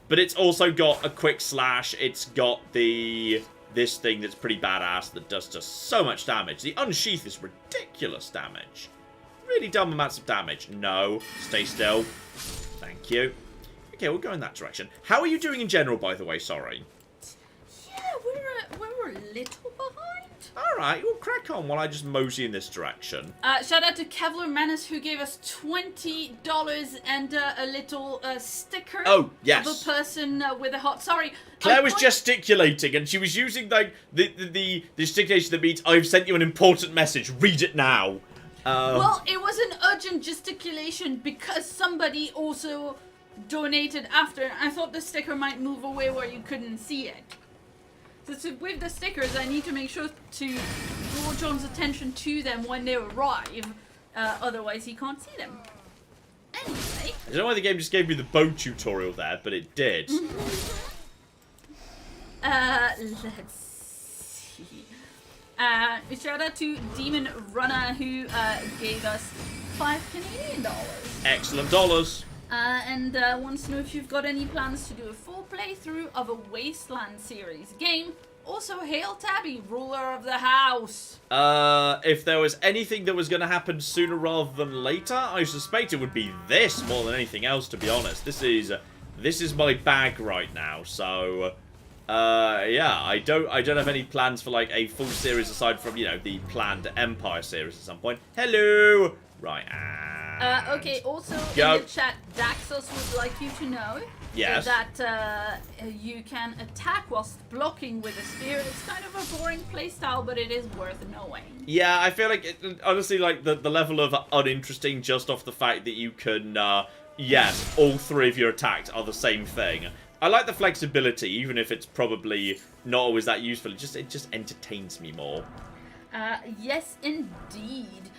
[SPEAKER 1] But it's also got a quick slash. It's got this thing that's pretty badass that does just so much damage. The unsheath is ridiculous damage. Really dumb amounts of damage. No. Stay still. Thank you. Okay, we'll go in that direction. How are you doing in general, by the way? Sorry.
[SPEAKER 2] Yeah, we're a little behind.
[SPEAKER 1] Alright, we'll crack on while I just mosey in this direction.
[SPEAKER 2] Shout out to Kevlar Menace, who gave us $20 and a little sticker.
[SPEAKER 1] Oh, yes.
[SPEAKER 2] Of a person with a hot... Sorry.
[SPEAKER 1] Claire was gesticulating, and she was using like the gesticulation that means I've sent you an important message. Read it now.
[SPEAKER 2] Well, it was an urgent gesticulation because somebody also donated after. I thought the sticker might move away where you couldn't see it. So with the stickers, I need to make sure to draw John's attention to them when they arrive. Otherwise, he can't see them. Anyway.
[SPEAKER 1] I don't know why the game just gave me the bow tutorial there, but it did.
[SPEAKER 2] Let's see. Shout out to Demon Runner, who gave us $5 Canadian.
[SPEAKER 1] Excellent dollars.
[SPEAKER 2] And wants to know if you've got any plans to do a full playthrough of a Wasteland series game. Also, hail Tabby, ruler of the house.
[SPEAKER 1] If there was anything that was going to happen sooner rather than later, I suspect it would be this more than anything else, to be honest. This is my bag right now, so... yeah, I don't have any plans for, like, a full series aside from, you know, the planned Empire series at some point. Hello! Right,
[SPEAKER 2] okay, also in the chat, Daxos would like you to know that you can attack whilst blocking with a spear. It's kind of a boring playstyle, but it is worth knowing.
[SPEAKER 1] Yeah, I feel like, honestly, like, the level of uninteresting just off the fact that you can, yes, all three of your attacks are the same thing. I like the flexibility, even if it's probably not always that useful. It just entertains me more.
[SPEAKER 2] Yes, indeed.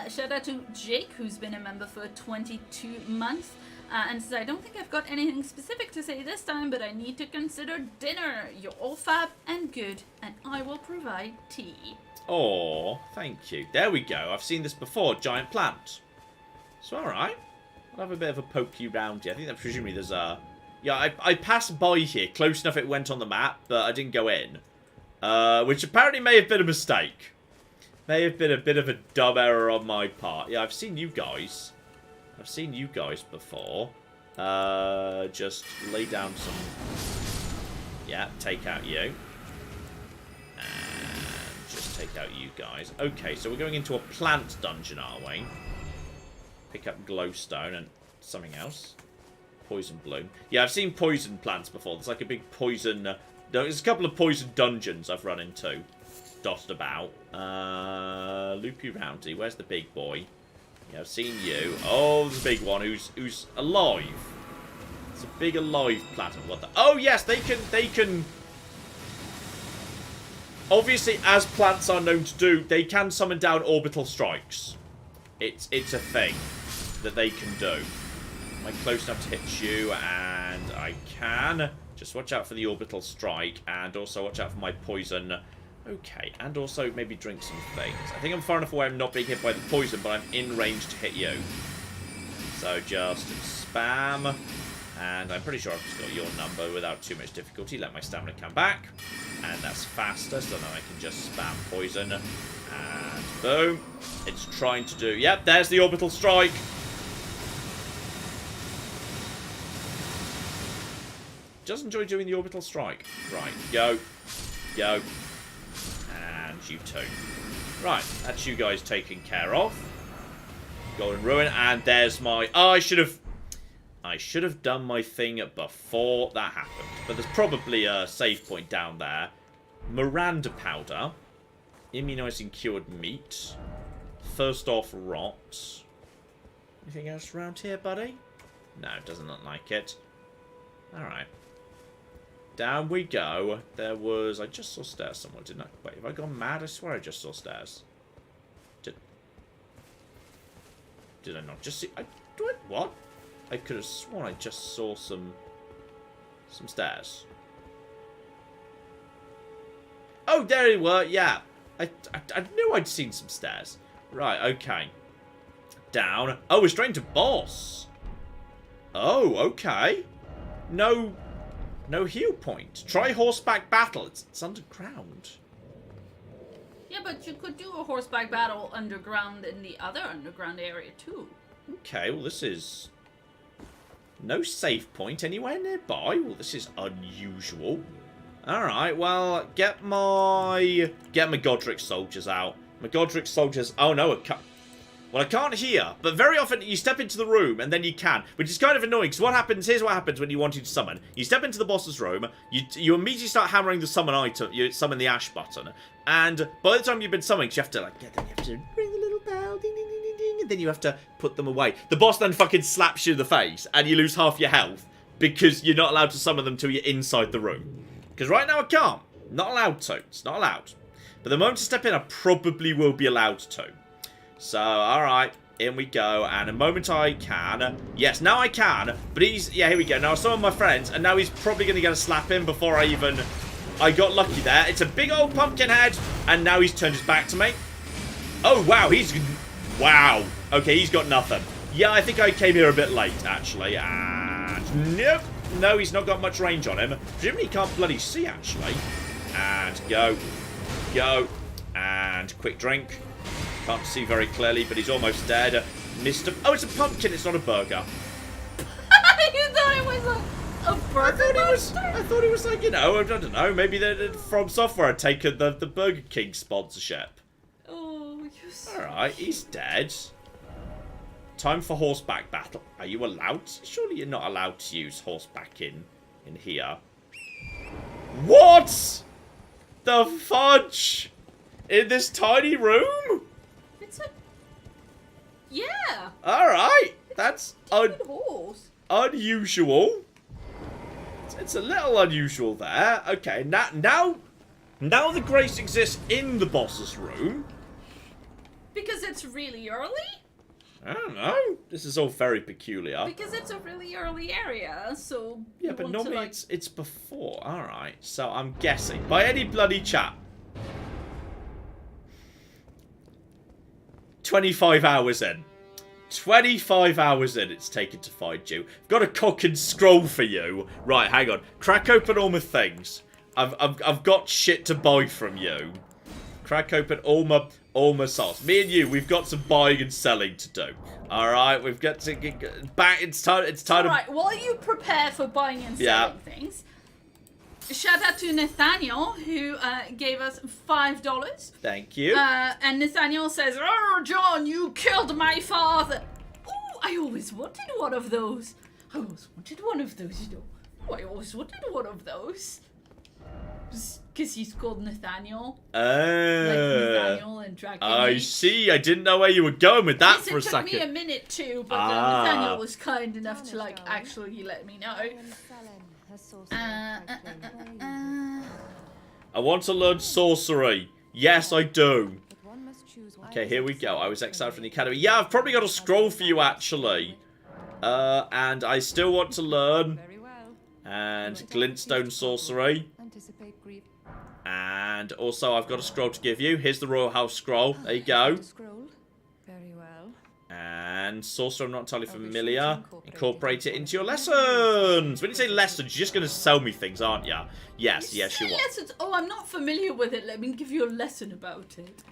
[SPEAKER 2] Shout out to Jake, who's been a member for 22 months, and says, I don't think I've got anything specific to say this time, but I need to consider dinner. You're all fab and good, and I will provide tea.
[SPEAKER 1] Oh, thank you. There we go. I've seen this before. Giant plant. It's alright. I'll have a bit of a poke you round here. I think that presumably there's a... Yeah, I passed by here. Close enough it went on the map, but I didn't go in. Which apparently may have been a mistake. May have been a bit of a dumb error on my part. Yeah, I've seen you guys. I've seen you guys before. Just lay down some... Yeah, take out you. And just take out you guys. Okay, so we're going into a plant dungeon, are we? Pick up glowstone and something else. Poison bloom. Yeah, I've seen poison plants before. There's like a big poison... there's a couple of poison dungeons I've run into. Dotted about. Loopy Roundy. Where's the big boy? Yeah, I've seen you. Oh, there's a big one who's alive. It's a big alive plant. What the... Oh, yes, they can... Obviously, as plants are known to do, they can summon down orbital strikes. It's a thing that they can do. Am I close enough to hit you? And I can. Just watch out for the orbital strike. And also watch out for my poison. Okay. And also maybe drink some things. I think I'm far enough away I'm not being hit by the poison, but I'm in range to hit you. So just spam. And I'm pretty sure I've just got your number without too much difficulty. Let my stamina come back. And that's faster, so now I can just spam poison. And boom. It's trying to do... Yep, there's the orbital strike. Just enjoy doing the orbital strike. Right, go. Go. And you too. Right, that's you guys taken care of. Golden Ruin, and there's my... Oh, I should have done my thing before that happened. But there's probably a save point down there. Miranda powder. Immunizing cured meat. First off, rot. Anything else around here, buddy? No, it doesn't look like it. Alright. Down we go. There was... I just saw stairs somewhere, didn't I? Wait, have I gone mad? I swear I just saw stairs. Did I not just see... What? I could have sworn I just saw some stairs. Oh, there they were. Yeah. I knew I'd seen some stairs. Right, okay. Down. Oh, we're straight into boss. Oh, okay. No heal point. Try horseback battle. It's underground.
[SPEAKER 2] Yeah, but you could do a horseback battle underground in the other underground area too.
[SPEAKER 1] Okay, well this is... No save point anywhere nearby. Well, this is unusual. Alright, well, get my Godric soldiers out. My Godric soldiers... Oh no, well, I can't hear, but very often you step into the room and then you can, which is kind of annoying, because here's what happens when you want to summon. You step into the boss's room, you immediately start hammering the summon item, you summon the ash button, and by the time you've been summoned, you have to, like, then you have to ring the little bell, ding, ding, ding, ding, ding, and then you have to put them away. The boss then fucking slaps you in the face, and you lose half your health, because you're not allowed to summon them till you're inside the room. Because right now I can't. Not allowed to. It's not allowed. But the moment I step in, I probably will be allowed to. So, alright, in we go, and the moment I can, yes, now I can, but yeah, here we go, now I summon my friends, and now he's probably going to get a slap in before I got lucky there. It's a big old pumpkin head, and now he's turned his back to me. Oh, wow, wow, okay, he's got nothing. Yeah, I think I came here a bit late, actually, and nope, no, he's not got much range on him. Presumably he can't bloody see, actually, and go, and quick drink. Can't see very clearly, but he's almost dead. Mr. Oh, it's a pumpkin. It's not a burger.
[SPEAKER 2] You thought it was a burger?
[SPEAKER 1] I thought it was like, you know, I don't know. Maybe From Software had taken the Burger King sponsorship.
[SPEAKER 2] Oh, you're so
[SPEAKER 1] Alright, he's dead. Time for horseback battle. Are you allowed? Surely you're not allowed to use horseback in here. What? The fudge? In this tiny room?
[SPEAKER 2] Yeah.
[SPEAKER 1] Alright. That's
[SPEAKER 2] horse.
[SPEAKER 1] Unusual. It's a little unusual there. Okay, now the grace exists in the boss's room.
[SPEAKER 2] Because it's really early?
[SPEAKER 1] I don't know. This is all very peculiar.
[SPEAKER 2] Because it's a really early area, so...
[SPEAKER 1] Yeah, but normally it's before. Alright, so I'm guessing. By any bloody chat. 25 hours in. 25 hours in it's taken to find you. I've got a cock and scroll for you. Right, hang on. Crack open all my things. I've got shit to buy from you. Crack open all my sauce. Me and you, we've got some buying and selling to do. Alright, we've got to get back. It's time
[SPEAKER 2] Alright, while you prepare for buying and selling things, shout out to Nathaniel, who gave us $5.
[SPEAKER 1] Thank you.
[SPEAKER 2] And Nathaniel says, "Oh, John, you killed my father." Ooh, I always wanted one of those. I always wanted one of those, you know. Oh, I always wanted one of those. Because he's called Nathaniel. Like Nathaniel and Dragon.
[SPEAKER 1] I see. I didn't know where you were going with that for a second.
[SPEAKER 2] It took me a minute too, but Nathaniel was kind enough to, like, actually let me know.
[SPEAKER 1] I want to learn sorcery. Yes, I do. Okay, here we go. I was exiled from the academy. Yeah, I've probably got a scroll for you, actually. And I still want to learn. And glintstone sorcery. And also, I've got a scroll to give you. Here's the Royal House scroll. There you go. and Sorcerer, I'm not entirely familiar. Incorporate it into your lessons. When you say lessons, you're just going to sell me things, aren't you? Yes, yes, you are.
[SPEAKER 2] Lessons? Oh, I'm not familiar with it. Let me give you a lesson about it.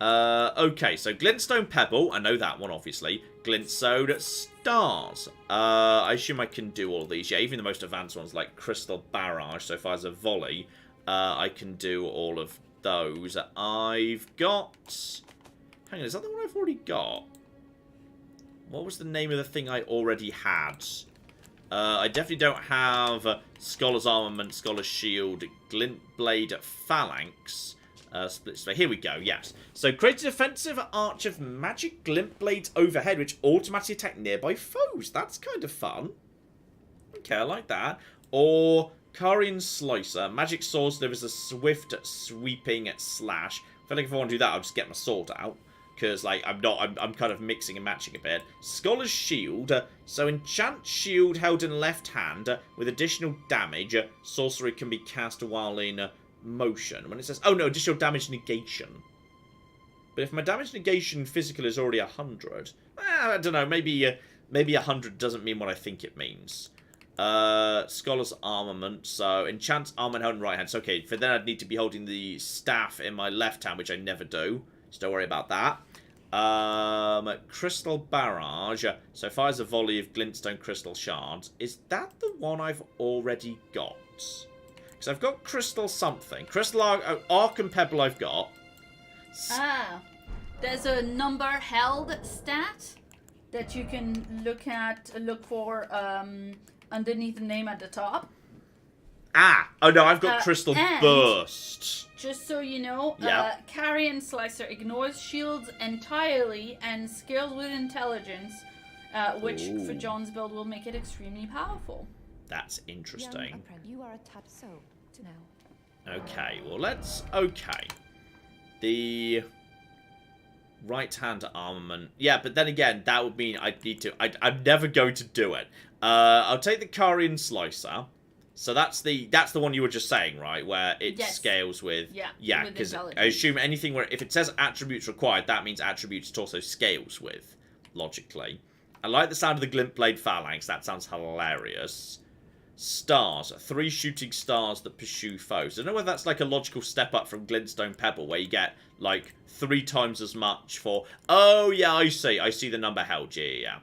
[SPEAKER 1] Okay, so Glintstone Pebble, I know that one, obviously. Glintstone Stars. I assume I can do all of these. Yeah, even the most advanced ones, like Crystal Barrage, so if I was a volley, I can do all of those. I've got... Hang on, is that the one I've already got? What was the name of the thing I already had? I definitely don't have Scholar's Armament, Scholar's Shield, Glintblade Phalanx. Split Spray. Here we go, yes. So, create a defensive arch of magic glint blades overhead, which automatically attack nearby foes. That's kind of fun. Okay, I like that. Or, Carian Slicer. Magic sword delivers a swift, sweeping slash. I feel like if I want to do that, I'll just get my sword out. Because, like, I'm kind of mixing and matching a bit. Scholar's Shield. So, enchant shield held in left hand with additional damage. Sorcery can be cast while in... motion. When it says, oh no, additional damage negation. But if my damage negation physical is already 100, I don't know, maybe 100 doesn't mean what I think it means. Scholar's Armament, so enchant armament held in right hand. So okay, for then I'd need to be holding the staff in my left hand, which I never do. So don't worry about that. Crystal Barrage. So fires a volley of glintstone crystal shards. Is that the one I've already got? So I've got Crystal something. Crystal Arc and Pebble I've got.
[SPEAKER 2] There's a number held stat that you can look for underneath the name at the top.
[SPEAKER 1] Oh no, I've got Crystal Burst.
[SPEAKER 2] Just so you know,
[SPEAKER 1] yeah.
[SPEAKER 2] Carian Slicer ignores shields entirely and scales with intelligence, which for John's build will make it extremely powerful.
[SPEAKER 1] That's interesting.
[SPEAKER 3] You are a tad so to know.
[SPEAKER 1] Okay, well let's... Okay. The right hand armament. Yeah, but then again, that would mean I'd need to... I'm never going to do it. I'll take the Carian Slicer. So that's the one you were just saying, right? Where it scales with... Yeah, because I assume anything where... If it says attributes required, that means attributes it also scales with, logically. I like the sound of the Glintblade Phalanx. That sounds hilarious. Stars. 3 shooting stars that pursue foes. I don't know whether that's like a logical step up from Glintstone Pebble, where you get like 3 times as much for... Oh, yeah, I see. I see the number held. Yeah.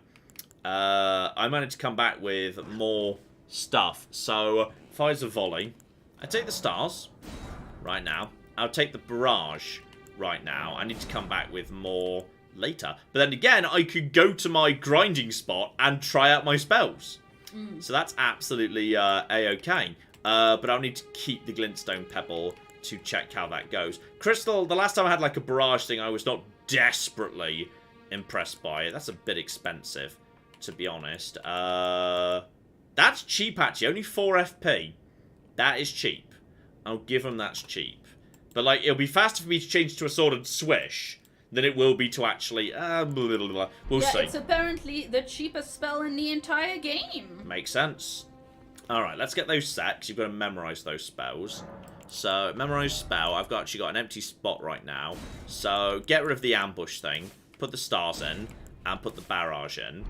[SPEAKER 1] I managed to come back with more stuff. So, fires a volley. I take the stars right now. I'll take the barrage right now. I need to come back with more later. But then again, I could go to my grinding spot and try out my spells. So that's absolutely A-okay. But I'll need to keep the Glintstone Pebble to check how that goes. Crystal, the last time I had like a barrage thing, I was not desperately impressed by it. That's a bit expensive, to be honest. That's cheap, actually. Only 4 FP. That is cheap. I'll give them that's cheap. But, like, it'll be faster for me to change to a sword and swish than it will be to actually... we'll see.
[SPEAKER 2] It's apparently the cheapest spell in the entire game.
[SPEAKER 1] Makes sense. Alright, let's get those set, because you've got to memorize those spells. So, memorize spell. I've actually got an empty spot right now. So, get rid of the ambush thing. Put the stars in. And put the barrage in.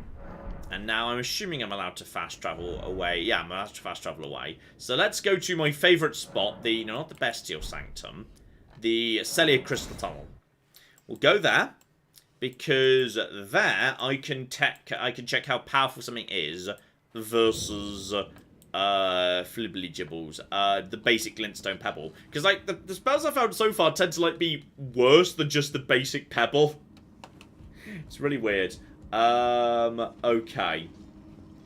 [SPEAKER 1] And now I'm assuming I'm allowed to fast travel away. Yeah, I'm allowed to fast travel away. So let's go to my favourite spot. The, no, not the Bestial Sanctum. The Celia Crystal Tunnel. We'll go there. Because there I can check how powerful something is. Versus Flibbly Gibbles. The basic Glintstone Pebble. Because like the spells I've found so far tend to like be worse than just the basic Pebble. It's really weird. Okay.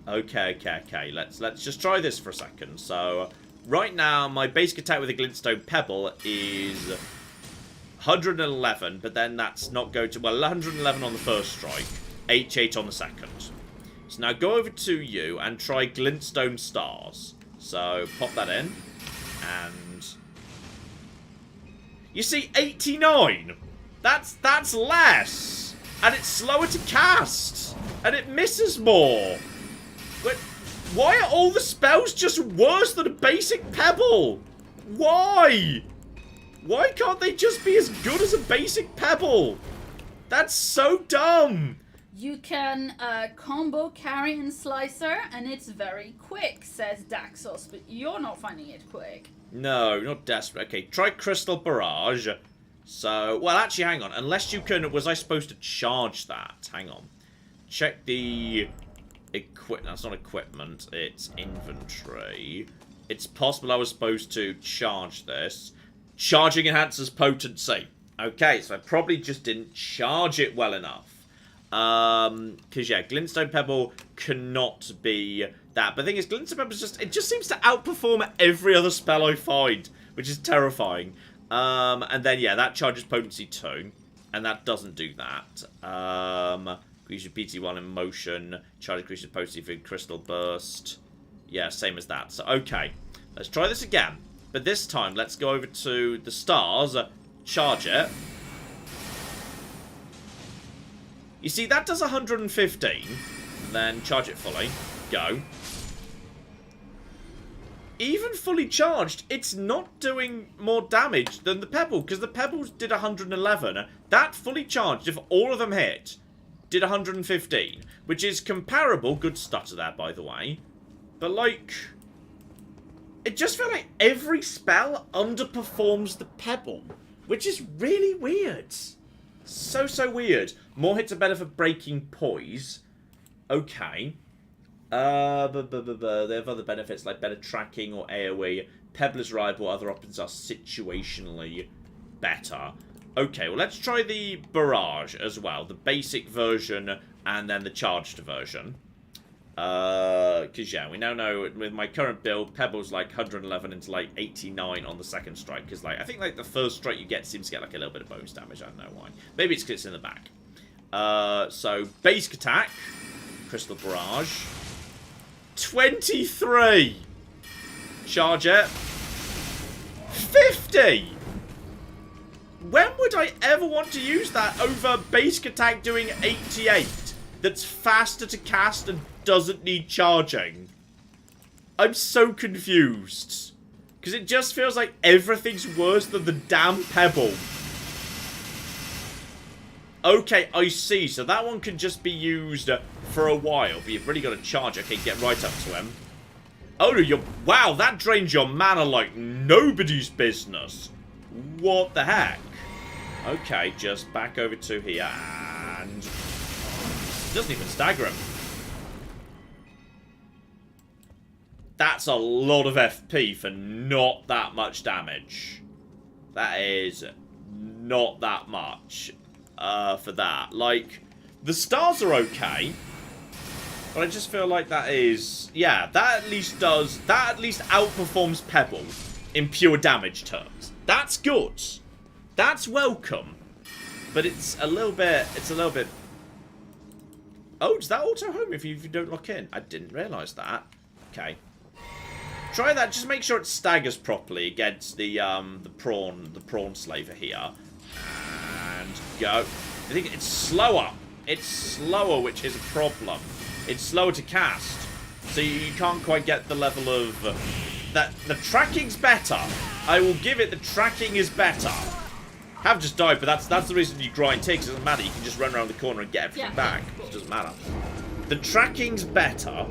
[SPEAKER 1] Let's just try this for a second. So, right now, my basic attack with a Glintstone Pebble is 111, but then that's not going to... Well, 111 on the first strike, 88 on the second. So now go over to you and try Glintstone Stars. So, pop that in, and... You see, 89! That's less! And it's slower to cast. And it misses more. But why are all the spells just worse than a basic Pebble? Why? Why can't they just be as good as a basic Pebble? That's so dumb.
[SPEAKER 2] You can combo Carrion Slicer, and it's very quick, says Daxos, but you're not finding it quick.
[SPEAKER 1] No, not desperate. Okay, try Crystal Barrage. So, well, actually, hang on. Unless you can... Was I supposed to charge that? Hang on. Check the... That's not equipment. It's inventory. It's possible I was supposed to charge this. Charging enhances potency. Okay, so I probably just didn't charge it well enough. Because, yeah, Glintstone Pebble cannot be that. But the thing is, Glintstone Pebble just seems to outperform every other spell I find, which is terrifying. And then, yeah, that charges potency too. And that doesn't do that. Increase your PT1 in motion. Charge increases potency for Crystal Burst. Yeah, same as that. So, okay. Let's try this again. But this time, let's go over to the stars. Charge it. You see, that does 115. Then charge it fully. Go. Even fully charged, it's not doing more damage than the Pebble. Because the Pebbles did 111. That fully charged, if all of them hit, did 115. Which is comparable. Good stutter there, by the way. But, like... It just feels like every spell underperforms the Pebble. Which is really weird. So weird. More hits are better for breaking poise. Okay. They have other benefits like better tracking or AoE. Pebble is reliable, other options are situationally better. Okay, well let's try the Barrage as well. The basic version and then the charged version. Because yeah, we now know with my current build, Pebble's like 111 into like 89 on the second strike. Because like I think like the first strike you get seems to get like a little bit of bonus damage. I don't know why. Maybe it's because it's in the back. So basic attack, Crystal Barrage, 23. Charge it, 50. When would I ever want to use that over basic attack doing 88? That's faster to cast and doesn't need charging. I'm so confused. Because it just feels like everything's worse than the damn Pebble. Okay, I see. So that one can just be used for a while. But you've really got to charge. Okay, get right up to him. Oh, no, wow, that drains your mana like nobody's business. What the heck? Okay, just back over to here and... Doesn't even stagger him. That's a lot of FP for not that much damage. That is not that much for that. Like, the stars are okay. But I just feel like that is... Yeah, that at least does... That at least outperforms Pebble in pure damage terms. That's good. That's welcome. But it's a little bit... It's a little bit... Oh, does that auto home if you don't lock in? I didn't realise that. Okay. Try that. Just make sure it staggers properly against the prawn slaver here. And go. I think it's slower. It's slower, which is a problem. It's slower to cast. So you can't quite get the level of... that. The tracking's better. I will give it the tracking is better. Have just died, but that's the reason you grind ticks. It doesn't matter. You can just run around the corner and get everything back. It doesn't matter. The tracking's better.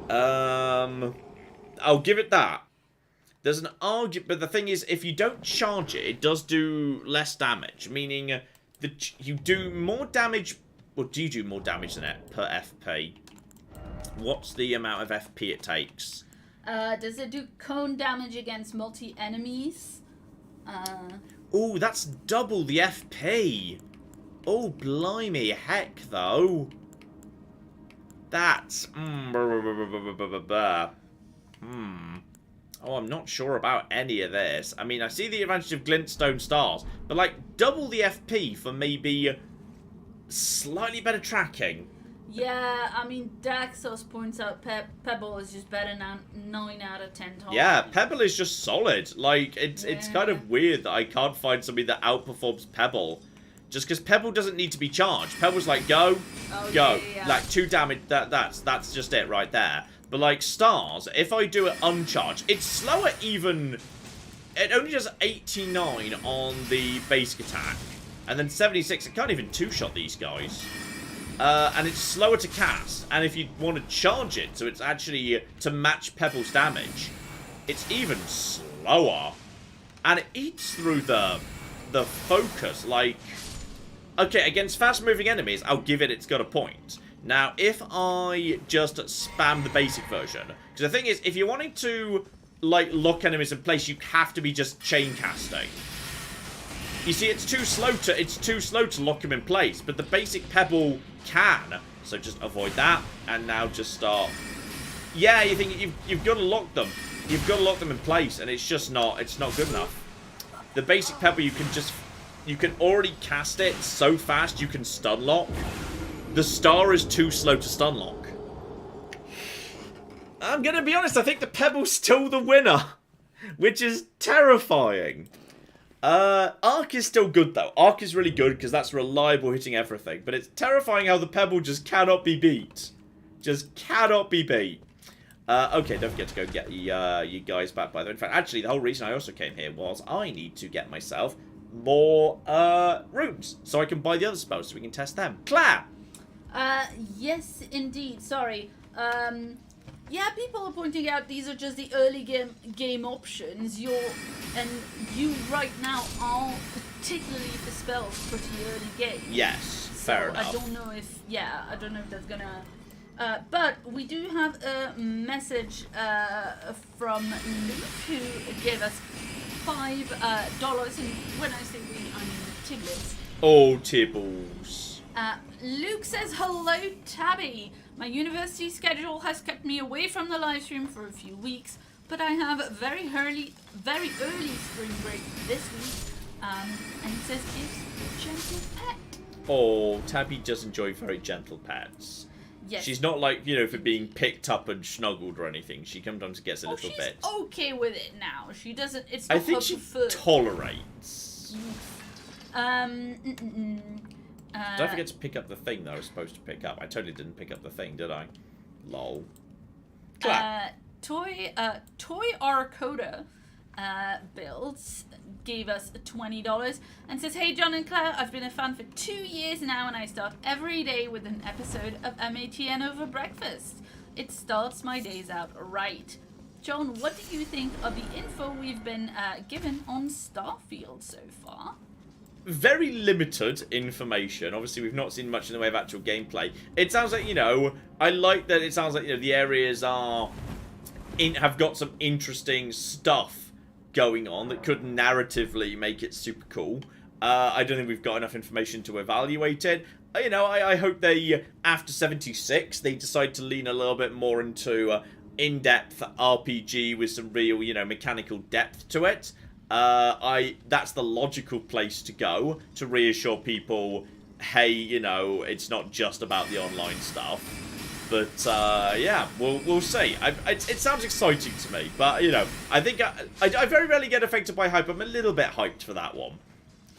[SPEAKER 1] I'll give it that. There's an argument, but the thing is, if you don't charge it, it does do less damage. Meaning that you do more damage. Or do you do more damage than it per FP? What's the amount of FP it takes?
[SPEAKER 2] Does it do cone damage against multi-enemies?
[SPEAKER 1] Oh, that's double the FP. Oh, blimey. Heck, though. That's... Oh, I'm not sure about any of this. I mean, I see the advantage of glintstone stars. But, like, double the FP for maybe slightly better tracking.
[SPEAKER 2] Yeah, I mean, Daxos points out Pebble is just better now 9 out of 10 times.
[SPEAKER 1] Yeah, Pebble is just solid. Like, it's kind of weird that I can't find somebody that outperforms Pebble. Just because Pebble doesn't need to be charged. Pebble's like, go, go.
[SPEAKER 2] Yeah.
[SPEAKER 1] Like, 2 damage, that's just it right there. But, like, stars, if I do it uncharged, it's slower even... It only does 89 on the basic attack. And then 76, I can't even two-shot these guys. and it's slower to cast. And if you want to charge it, so it's actually to match Pebble's damage, it's even slower. And it eats through the focus. Like, okay, against fast-moving enemies, I'll give it, it's got a point. Now, if I just spam the basic version, because the thing is, if you're wanting to, like, lock enemies in place, you have to be just chain casting. You see, it's too slow to lock them in place, but the basic Pebble can. So just avoid that, and now just start. Yeah, you think you've got to lock them. You've got to lock them in place, and it's just not. It's not good enough. The basic Pebble, you can already cast it so fast you can stun lock. The star is too slow to stun lock. I'm gonna be honest, I think the Pebble's still the winner, which is terrifying. Arc is still good though. Arc is really good because that's reliable hitting everything, but it's terrifying how the Pebble just cannot be beat. Just cannot be beat. Okay, don't forget to go get you guys back by the way. In fact, actually, the whole reason I also came here was I need to get myself more runes so I can buy the other spells so we can test them. Claire!
[SPEAKER 2] Yes, indeed. Sorry. Yeah, people are pointing out these are just the early game options. You right now are particularly for spells pretty early game.
[SPEAKER 1] Yes, fair enough.
[SPEAKER 2] I don't know if that's gonna. But we do have a message from Luke who gave us $5, and when I say we, I mean Tiblets.
[SPEAKER 1] Oh, Tibbles.
[SPEAKER 2] Luke says, hello, Tabby. My university schedule has kept me away from the live stream for a few weeks, but I have a very early spring break this week. And it says, it's a gentle pet.
[SPEAKER 1] Oh, Tabby does enjoy very gentle pets.
[SPEAKER 2] Yes.
[SPEAKER 1] She's not like, you know, for being picked up and snuggled or anything. She sometimes gets a little bit.
[SPEAKER 2] She's okay with it now. She doesn't. It's not
[SPEAKER 1] I think
[SPEAKER 2] her
[SPEAKER 1] she
[SPEAKER 2] preferred.
[SPEAKER 1] tolerates. Don't forget to pick up the thing that I was supposed to pick up. I totally didn't pick up the thing, did I? Lol.
[SPEAKER 2] Toy Arcoda builds gave us $20 and says, hey John and Claire, I've been a fan for 2 years now and I start every day with an episode of MATN over breakfast. It starts my days out right. John, what do you think of the info we've been given on Starfield so far?
[SPEAKER 1] Very limited information. Obviously, we've not seen much in the way of actual gameplay. It sounds like, you know, I like that it sounds like, you know, the areas have got some interesting stuff going on that could narratively make it super cool. I don't think we've got enough information to evaluate it. You know, I hope they, after 76, they decide to lean a little bit more into in-depth RPG with some real, you know, mechanical depth to it. That's the logical place to go to reassure people, hey, you know, it's not just about the online stuff. But, yeah, we'll see. It sounds exciting to me, but, you know, I think I very rarely get affected by hype. I'm a little bit hyped for that one.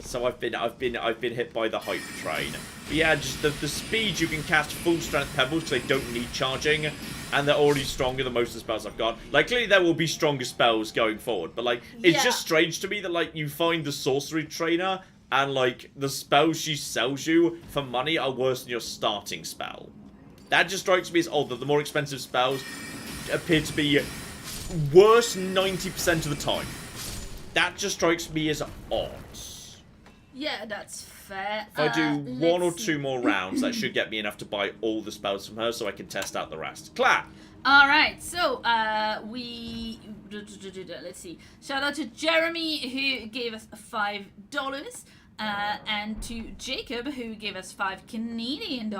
[SPEAKER 1] So I've been hit by the hype train. But yeah, just the speed you can cast full strength pebbles because they don't need charging. And they're already stronger than most of the spells I've got. Like, clearly there will be stronger spells going forward. But, like, it's just strange to me that, like, you find the sorcery trainer and, like, the spells she sells you for money are worse than your starting spell. That just strikes me as odd, that the more expensive spells appear to be worse 90% of the time. That just strikes me as odd.
[SPEAKER 2] Yeah, that's fair.
[SPEAKER 1] If I do one or two more rounds, that should get me enough to buy all the spells from her so I can test out the rest. Claire!
[SPEAKER 2] Alright, so, let's see. Shout out to Jeremy, who gave us $5, and to Jacob, who gave us $5 Canadian.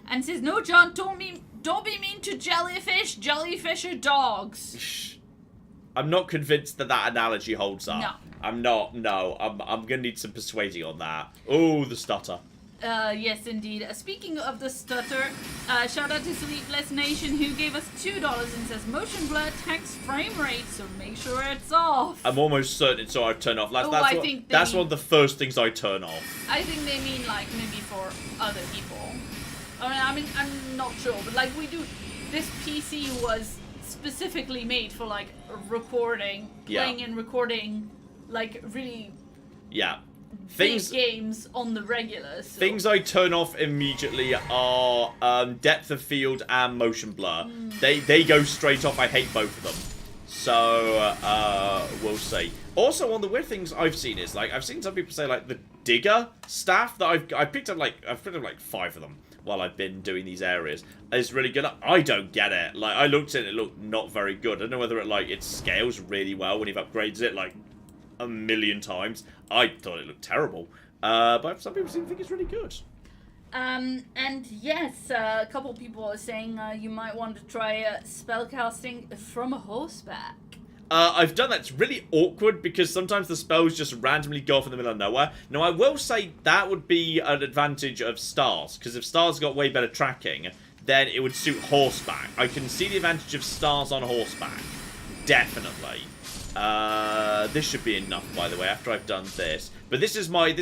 [SPEAKER 2] And says, no, John, don't be mean to jellyfish. Jellyfish are dogs.
[SPEAKER 1] I'm not convinced that analogy holds up.
[SPEAKER 2] No.
[SPEAKER 1] I'm not, no. I'm gonna need some persuading on that. Oh, the stutter.
[SPEAKER 2] Yes, indeed. Speaking of the stutter, shout out to Sleepless Nation, who gave us $2 and says, motion blur attacks frame rate, so make sure it's off.
[SPEAKER 1] I'm almost certain it's already turned off. That's one of the first things I turn off.
[SPEAKER 2] I think they mean, like, maybe for other people. I mean, I'm not sure, but, like, this PC was specifically made for, like, recording, playing and recording, like, really big games on the regular. So.
[SPEAKER 1] Things I turn off immediately are depth of field and motion blur. They go straight off. I hate both of them. So we'll see. Also, one of the weird things I've seen is like I've seen some people say like the digger staff that I've picked up like 5 of them while I've been doing these areas. It's really good. I don't get it. Like I looked at it, it looked not very good. I don't know whether it scales really well when you've upgraded it like a million times. I thought it looked terrible. But some people seem to think it's really good.
[SPEAKER 2] And yes, a couple people are saying you might want to try spellcasting from a horseback.
[SPEAKER 1] I've done that. It's really awkward because sometimes the spells just randomly go off in the middle of nowhere. Now, I will say that would be an advantage of stars, because if stars got way better tracking, then it would suit horseback. I can see the advantage of stars on horseback. Definitely. This should be enough, by the way, after I've done this. But this is my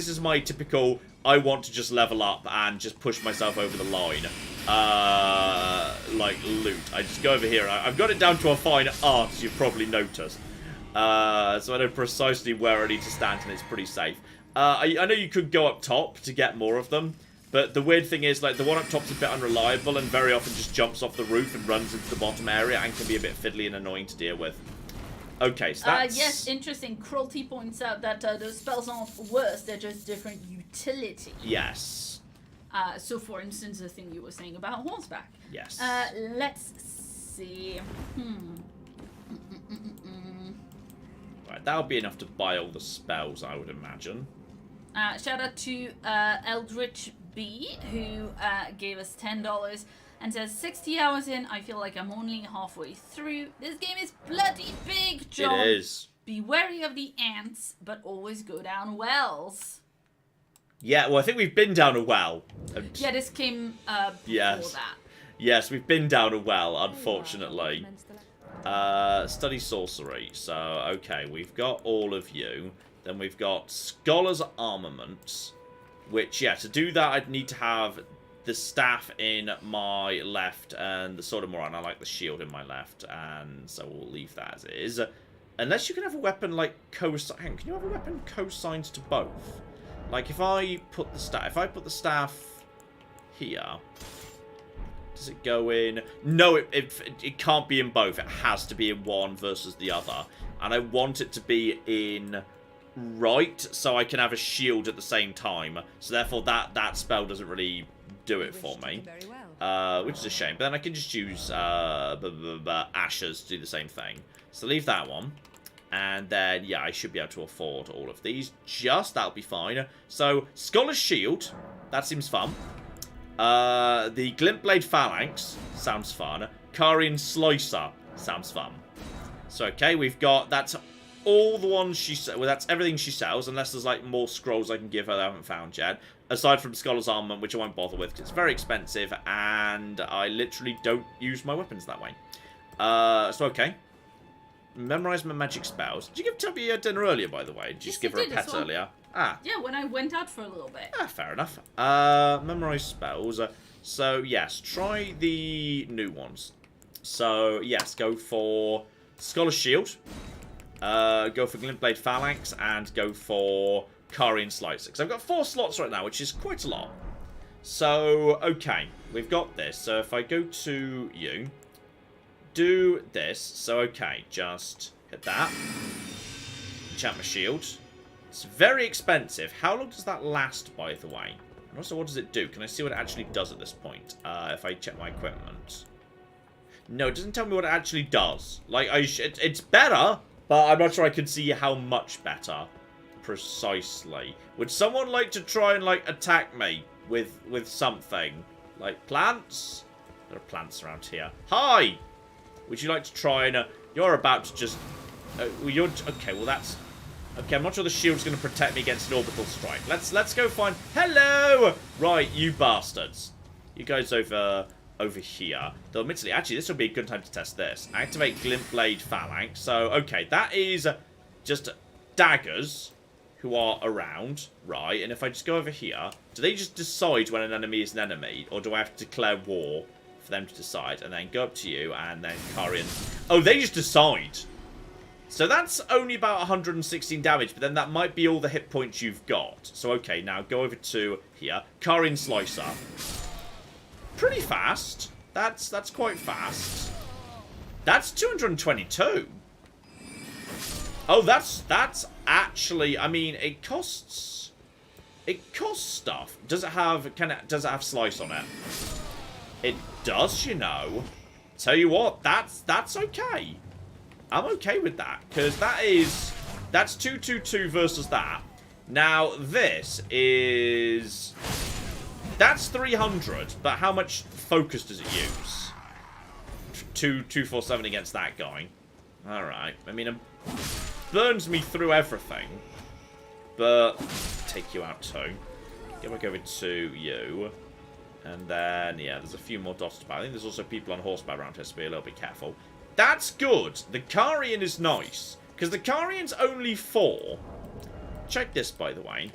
[SPEAKER 1] typical, I want to just level up and just push myself over the line. Like loot. I just go over here. I've got it down to a fine art, as you've probably noticed. So I know precisely where I need to stand, and it's pretty safe. I know you could go up top to get more of them, but the weird thing is, like, the one up top's a bit unreliable and very often just jumps off the roof and runs into the bottom area and can be a bit fiddly and annoying to deal with. Okay, so that's...
[SPEAKER 2] yes, interesting. Cruelty points out that those spells aren't worse, they're just different utility.
[SPEAKER 1] Yes.
[SPEAKER 2] So, for instance, the thing you were saying about horseback.
[SPEAKER 1] Yes.
[SPEAKER 2] Let's see.
[SPEAKER 1] Right, that'll be enough to buy all the spells, I would imagine.
[SPEAKER 2] Shout out to Eldritch B, who gave us $10 and says, 60 hours in, I feel like I'm only halfway through. This game is bloody big, John.
[SPEAKER 1] It is.
[SPEAKER 2] Be wary of the ants, but always go down wells.
[SPEAKER 1] Yeah, well, I think we've been down a well.
[SPEAKER 2] Yeah, this came before that.
[SPEAKER 1] Yes, we've been down a well, unfortunately. Study sorcery. So, okay, we've got all of you. Then we've got Scholar's Armament, which, yeah, to do that, I'd need to have the staff in my left and the sword of Moran. I like the shield in my left, and so we'll leave that as it is. Unless you can have a weapon, like, can you have a weapon co-signed to both? Like, if I put the staff here, does it go in? No, it can't be in both. It has to be in one versus the other. And I want it to be in right, so I can have a shield at the same time. So therefore, that spell doesn't really do it for me. Which is a shame. But then I can just use Ashes to do the same thing. So leave that one. And then, yeah, I should be able to afford all of these. That'll be fine. So, Scholar's Shield. That seems fun. The Glintblade Phalanx. Sounds fun. Carian Slicer. Sounds fun. So, okay, we've got... That's all the ones she... Well, that's everything she sells. Unless there's, like, more scrolls I can give her that I haven't found yet. Aside from Scholar's Armament, which I won't bother with. Because it's very expensive. And I literally don't use my weapons that way. So, okay. Memorize my magic spells. Did you give Tubby a dinner earlier, by the way? Did you just give her a pet earlier? Ah.
[SPEAKER 2] Yeah, when I went out for a little bit.
[SPEAKER 1] Ah, fair enough. Memorize spells. So, yes, try the new ones. So, yes, go for Scholar's Shield. Go for Glintblade Phalanx. And go for Carian Slicer. Because I've got 4 slots right now, which is quite a lot. So, okay. We've got this. So, if I go to you... Do this. So, okay, just hit that. Enchant my shield. It's very expensive. How long does that last, by the way? And also, what does it do? Can I see what it actually does at this point? If I check my equipment. No, it doesn't tell me what it actually does. Like, it's better, but I'm not sure I can see how much better. Precisely. Would someone like to try and, like, attack me with something? Like, plants? There are plants around here. Hi! Would you like to try and... you're about to just... okay, well that's... Okay, I'm not sure the shield's going to protect me against an orbital strike. Let's go find... Hello! Right, you bastards. You guys over here. Though, admittedly, actually, this would be a good time to test this. Activate Glintblade Phalanx. So, okay, that is just daggers who are around. Right, and if I just go over here... Do they just decide when an enemy is an enemy? Or do I have to declare war? For them to decide, and then go up to you, and then Carian. Oh, they just decide. So that's only about 116 damage, but then that might be all the hit points you've got. So, okay, now go over to here. Carian Slicer. Pretty fast. That's quite fast. That's 222. Oh, that's actually, I mean, it costs stuff. Does it have slice on it? It does, you know. Tell you what, that's okay. I'm okay with that, because that's 222 versus that. Now, this is... That's 300, but how much focus does it use? 247 against that guy. Alright, I mean, it burns me through everything. But, take you out too. Get back over to you. And then, yeah, there's a few more dots about. I think there's also people on horseback around here, so be a little bit careful. That's good. The Carian is nice. Because the Carian's only 4. Check this, by the way.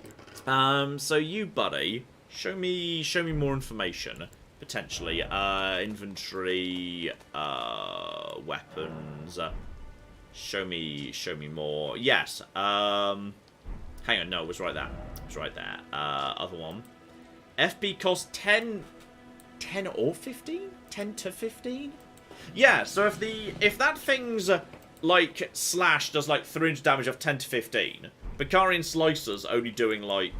[SPEAKER 1] So you, buddy, show me more information. Potentially. Inventory, weapons. Show me more. Yes. Hang on, no, it was right there. It was right there. Other one. FP costs 10 or 15? 10 to 15? Yeah, so if that thing's like slash does like 300 damage of 10 to 15, Bacarian Slicer's only doing like,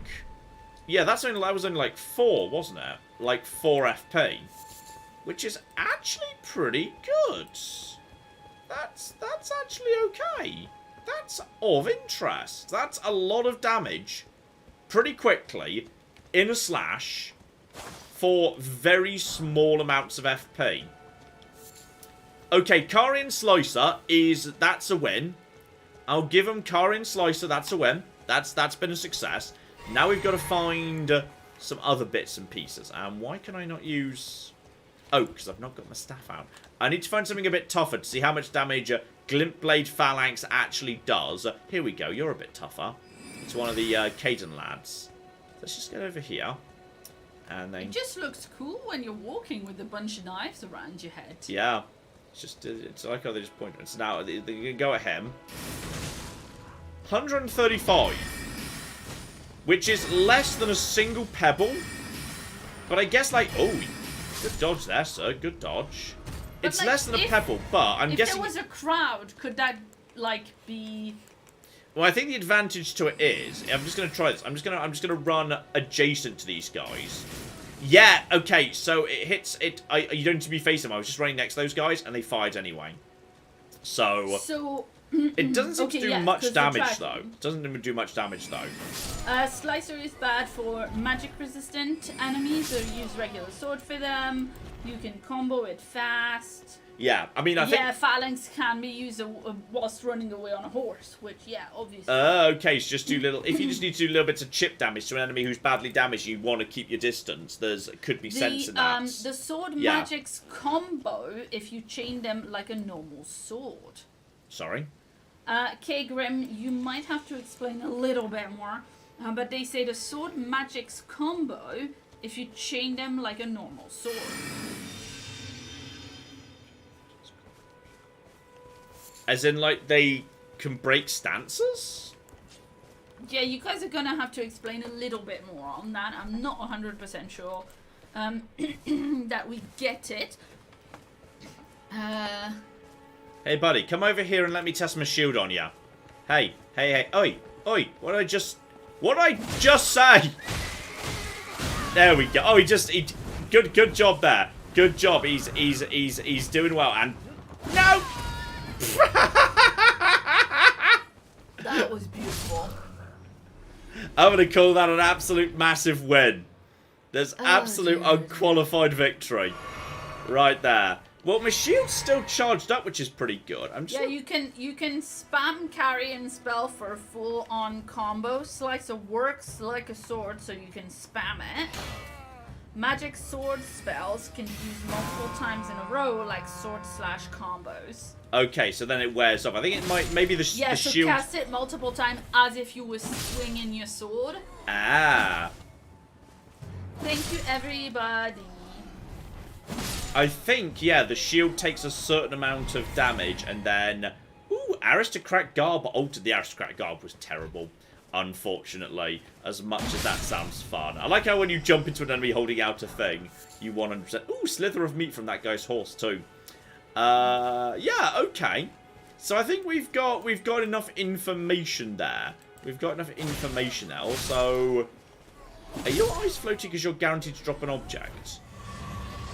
[SPEAKER 1] yeah, that was only like 4, wasn't it? Like 4 FP, which is actually pretty good. That's actually okay. That's of interest. That's a lot of damage pretty quickly in a slash for very small amounts of FP. Okay, Carian Slicer that's a win. I'll give him Carian Slicer, that's a win. That's been a success. Now we've got to find some other bits and pieces. And why can I not use... Oh, because I've not got my staff out. I need to find something a bit tougher to see how much damage Glint Blade Phalanx actually does. Here we go, you're a bit tougher. It's one of the Caden lads. Let's just get over here. And then...
[SPEAKER 2] It just looks cool when you're walking with a bunch of knives around your head.
[SPEAKER 1] Yeah. It's like how they just point. So now they can go at him. 135, which is less than a single pebble. But I guess like, oh, good dodge there, sir. Good dodge. But it's like, less than a pebble, but I'm guessing.
[SPEAKER 2] If there was a crowd, could that like be?
[SPEAKER 1] Well, I think the advantage to it is, I'm just gonna try this. I'm just gonna run adjacent to these guys. Yeah, okay, so it hits it. You don't need to be facing them. I was just running next to those guys, and they fired anyway. So it doesn't seem to do much damage, though. It doesn't do much damage, though.
[SPEAKER 2] Slicer is bad for magic-resistant enemies, so use regular sword for them. You can combo it fast.
[SPEAKER 1] Yeah, I mean, I think...
[SPEAKER 2] Yeah, Phalanx can be used whilst running away on a horse, which, yeah, obviously...
[SPEAKER 1] Okay, so just do little... If you just need to do little bits of chip damage to an enemy who's badly damaged, you want to keep your distance, could be sense in that.
[SPEAKER 2] The sword magics combo if you chain them like a normal sword.
[SPEAKER 1] Sorry?
[SPEAKER 2] K-Grim, you might have to explain a little bit more, but they say the sword magics combo if you chain them like a normal sword.
[SPEAKER 1] As in, like, they can break stances?
[SPEAKER 2] Yeah, you guys are gonna have to explain a little bit more on that. I'm not 100% sure that we get it.
[SPEAKER 1] Hey, buddy, come over here and let me test my shield on ya. Hey, oi, what did I just say? There we go. Oh, good job there. Good job. He's doing well. And no.
[SPEAKER 2] That was beautiful.
[SPEAKER 1] I'm going to call that an absolute massive win. There's absolute unqualified victory right there. Well, my shield's still charged up, which is pretty good.
[SPEAKER 2] Yeah, you can spam carry and spell for a full-on combo. Slicer works like a sword, so you can spam it. Magic sword spells can be used multiple times in a row, like sword/combos.
[SPEAKER 1] Okay, so then it wears off. I think it might, maybe the shield...
[SPEAKER 2] Yeah, so cast it multiple times as if you were swinging your sword.
[SPEAKER 1] Ah.
[SPEAKER 2] Thank you, everybody.
[SPEAKER 1] I think, yeah, the shield takes a certain amount of damage, and then... Ooh, Aristocrat Garb altered. The Aristocrat Garb was terrible, unfortunately, as much as that sounds fun. I like how when you jump into an enemy holding out a thing, you 100%... Ooh, slither of meat from that guy's horse, too. Yeah, okay. So I think we've got enough information there. We've got enough information now. Also, are your eyes floating because you're guaranteed to drop an object?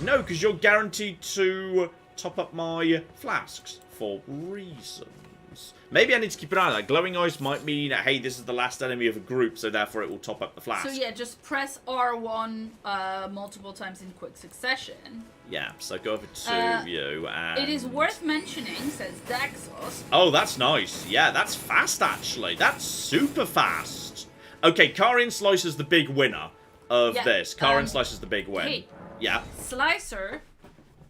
[SPEAKER 1] No, because you're guaranteed to top up my flasks for reasons. Maybe I need to keep an eye on that. Glowing eyes might mean, hey, this is the last enemy of a group, so therefore it will top up the flask.
[SPEAKER 2] So yeah, just press R1 multiple times in quick succession.
[SPEAKER 1] Yeah, so go over to you and...
[SPEAKER 2] It is worth mentioning, says Daxos.
[SPEAKER 1] Oh, that's nice. Yeah, that's fast, actually. That's super fast. Okay, Karian Slice is the big winner of this. Karian Slice is the big win.
[SPEAKER 2] Hey,
[SPEAKER 1] yeah.
[SPEAKER 2] Slicer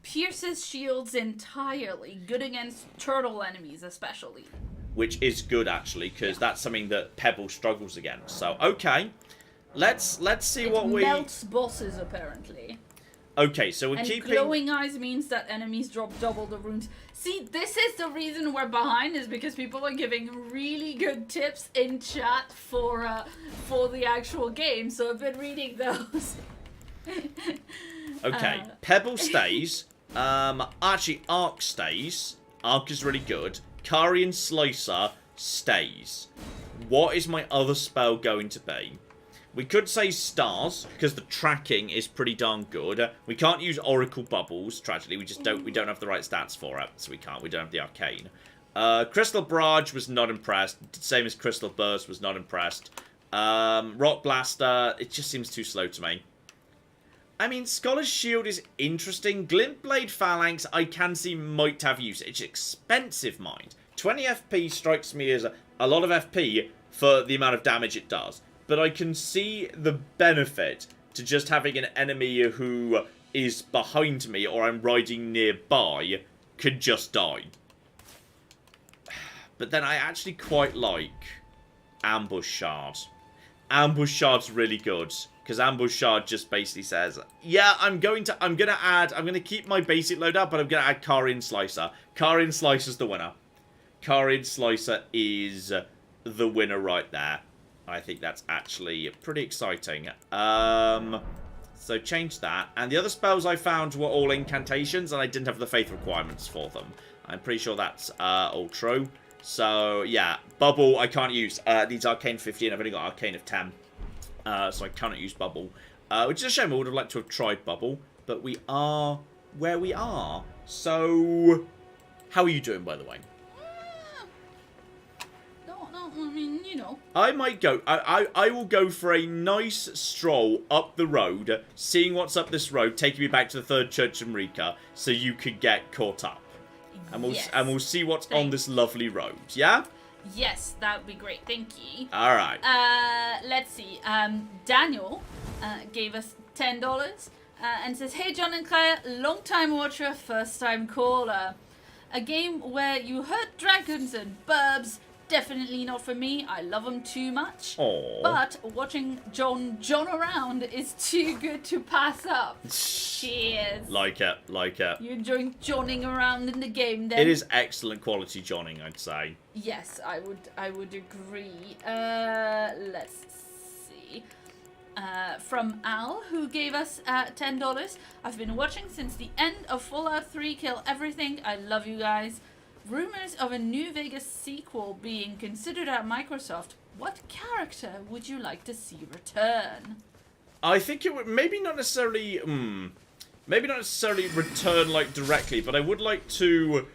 [SPEAKER 2] pierces shields entirely, good against turtle enemies especially.
[SPEAKER 1] Which is good, actually, because that's something that Pebble struggles against. So, okay. Let's see what we...
[SPEAKER 2] It melts bosses, apparently.
[SPEAKER 1] Okay, so we're
[SPEAKER 2] and
[SPEAKER 1] keeping...
[SPEAKER 2] glowing eyes means that enemies drop double the runes. See, this is the reason we're behind, is because people are giving really good tips in chat for the actual game, so I've been reading those.
[SPEAKER 1] Okay, Pebble stays. Actually, Arc stays. Arc is really good. Karian Slicer stays. What is my other spell going to be? We could say Stars, because the tracking is pretty darn good. We can't use Oracle Bubbles, tragically. We don't have the right stats for it, so we can't. We don't have the Arcane. Crystal Barrage was not impressed. Same as Crystal Burst was not impressed. Rock Blaster, it just seems too slow to me. I mean, Scholar's Shield is interesting. Glintblade Phalanx, I can see might have use. It's expensive, mind. 20 FP strikes me as a lot of FP for the amount of damage it does. But I can see the benefit to just having an enemy who is behind me or I'm riding nearby could just die. But then I actually quite like Ambush Shard. Ambush Shard's really good. Because Ambush Shard just basically says, yeah, I'm going to keep my basic loadout, but I'm going to add Karian Slicer. Karian Slicer's the winner. Karian Slicer is the winner right there. I think that's actually pretty exciting. So change that. And the other spells I found were all incantations, and I didn't have the faith requirements for them. I'm pretty sure that's all true. So, yeah. Bubble, I can't use. It needs Arcane 15. I've only got Arcane of 10. So I cannot use Bubble. Which is a shame. I would have liked to have tried Bubble. But we are where we are. So, how are you doing, by the way?
[SPEAKER 2] I mean, you know.
[SPEAKER 1] I might go. I will go for a nice stroll up the road, seeing what's up this road, taking me back to the Third Church of Marika, so you could get caught up. And we'll see what's on this lovely road, yeah?
[SPEAKER 2] Yes, that would be great. Thank you.
[SPEAKER 1] All right.
[SPEAKER 2] Let's see. Daniel gave us $10 and says, "Hey, John and Claire, long-time watcher, first-time caller. A game where you hurt dragons and burbs. Definitely not for me. I love them too much.
[SPEAKER 1] Aww.
[SPEAKER 2] But watching John around is too good to pass up. Cheers.
[SPEAKER 1] Like it.
[SPEAKER 2] You enjoying Johning around in the game then?
[SPEAKER 1] It is excellent quality Johning, I'd say.
[SPEAKER 2] Yes, I would agree. Let's see. From Al, who gave us $10. I've been watching since the end of Fallout 3 Kill Everything. I love you guys. Rumors of a New Vegas sequel being considered at Microsoft. What character would you like to see return?"
[SPEAKER 1] I think it would maybe not necessarily return like directly, but I would like to,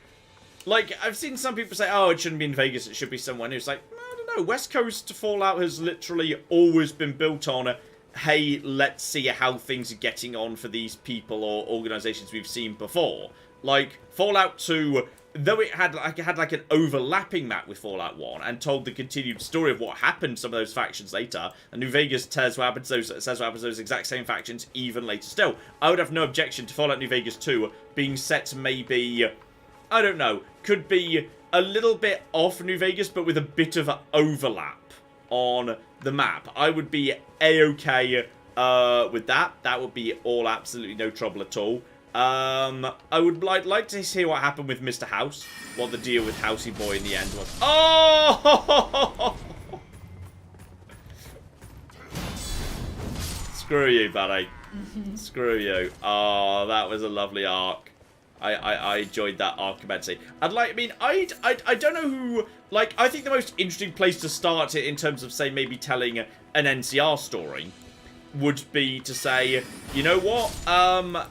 [SPEAKER 1] like, I've seen some people say, oh, it shouldn't be in Vegas, it should be somewhere new. It's like, I don't know, West Coast Fallout has literally always been built on hey, let's see how things are getting on for these people or organizations we've seen before. Like Fallout 2, though it had like an overlapping map with Fallout 1 and told the continued story of what happened to some of those factions later, and New Vegas says what happened to those exact same factions even later still. I would have no objection to Fallout New Vegas 2 being set maybe, I don't know, could be a little bit off New Vegas but with a bit of an overlap on the map. I would be A-okay with that. That would be all absolutely no trouble at all. I would like to see what happened with Mr. House. What the deal with Housey Boy in the end was. Oh! Screw you, buddy. Screw you. Oh, that was a lovely arc. I enjoyed that arc immensely. I don't know who... Like, I think the most interesting place to start it in terms of, say, maybe telling an NCR story would be to say, you know what?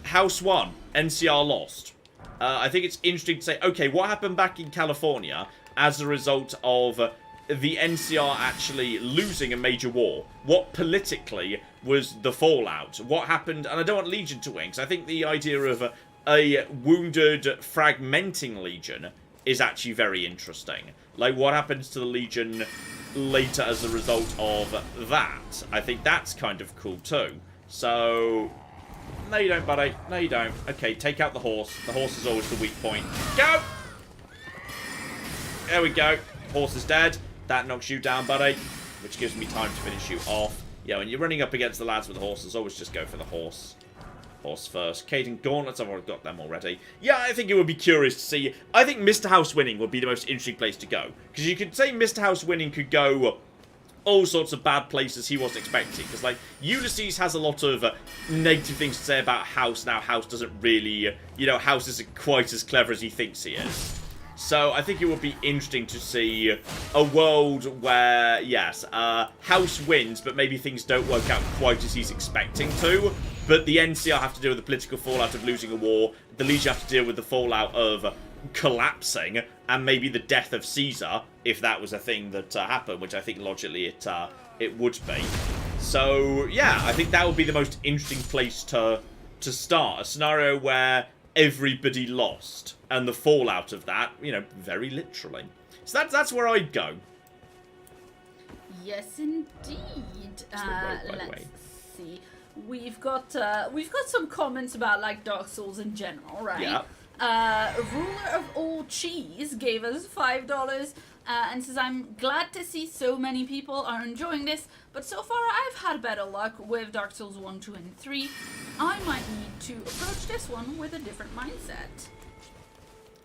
[SPEAKER 1] House won. NCR lost. I think it's interesting to say, okay, what happened back in California as a result of the NCR actually losing a major war? What politically was the fallout? What happened? And I don't want Legion to win, because I think the idea of a wounded, fragmenting Legion is actually very interesting. Like, what happens to the Legion later as a result of that? I think that's kind of cool too. So, no you don't, buddy. No you don't. Okay, take out the horse. The horse is always the weak point. Go! There we go. Horse is dead. That knocks you down, buddy, which gives me time to finish you off. Yeah, when you're running up against the lads with the horses, always just go for the horse. Horse first. Caden Gauntlets, I've already got them already. Yeah, I think it would be curious to see. I think Mr. House winning would be the most interesting place to go. Because you could say Mr. House winning could go all sorts of bad places he wasn't expecting. Because, like, Ulysses has a lot of negative things to say about House. Now, House doesn't really, House isn't quite as clever as he thinks he is. So, I think it would be interesting to see a world where, yes, House wins, but maybe things don't work out quite as he's expecting to. But the NCR have to deal with the political fallout of losing a war. The Legion have to deal with the fallout of collapsing. And maybe the death of Caesar, if that was a thing that happened, which I think logically it would be. So, yeah, I think that would be the most interesting place to start. A scenario where everybody lost. And the fallout of that, very literally. So that's where I'd go.
[SPEAKER 2] Yes, indeed. Let's see. We've got some comments about like Dark Souls in general, right?
[SPEAKER 1] Yeah.
[SPEAKER 2] Ruler of all cheese gave us $5 and says, "I'm glad to see so many people are enjoying this, but so far I've had better luck with Dark Souls 1, 2, and 3. I might need to approach this one with a different mindset."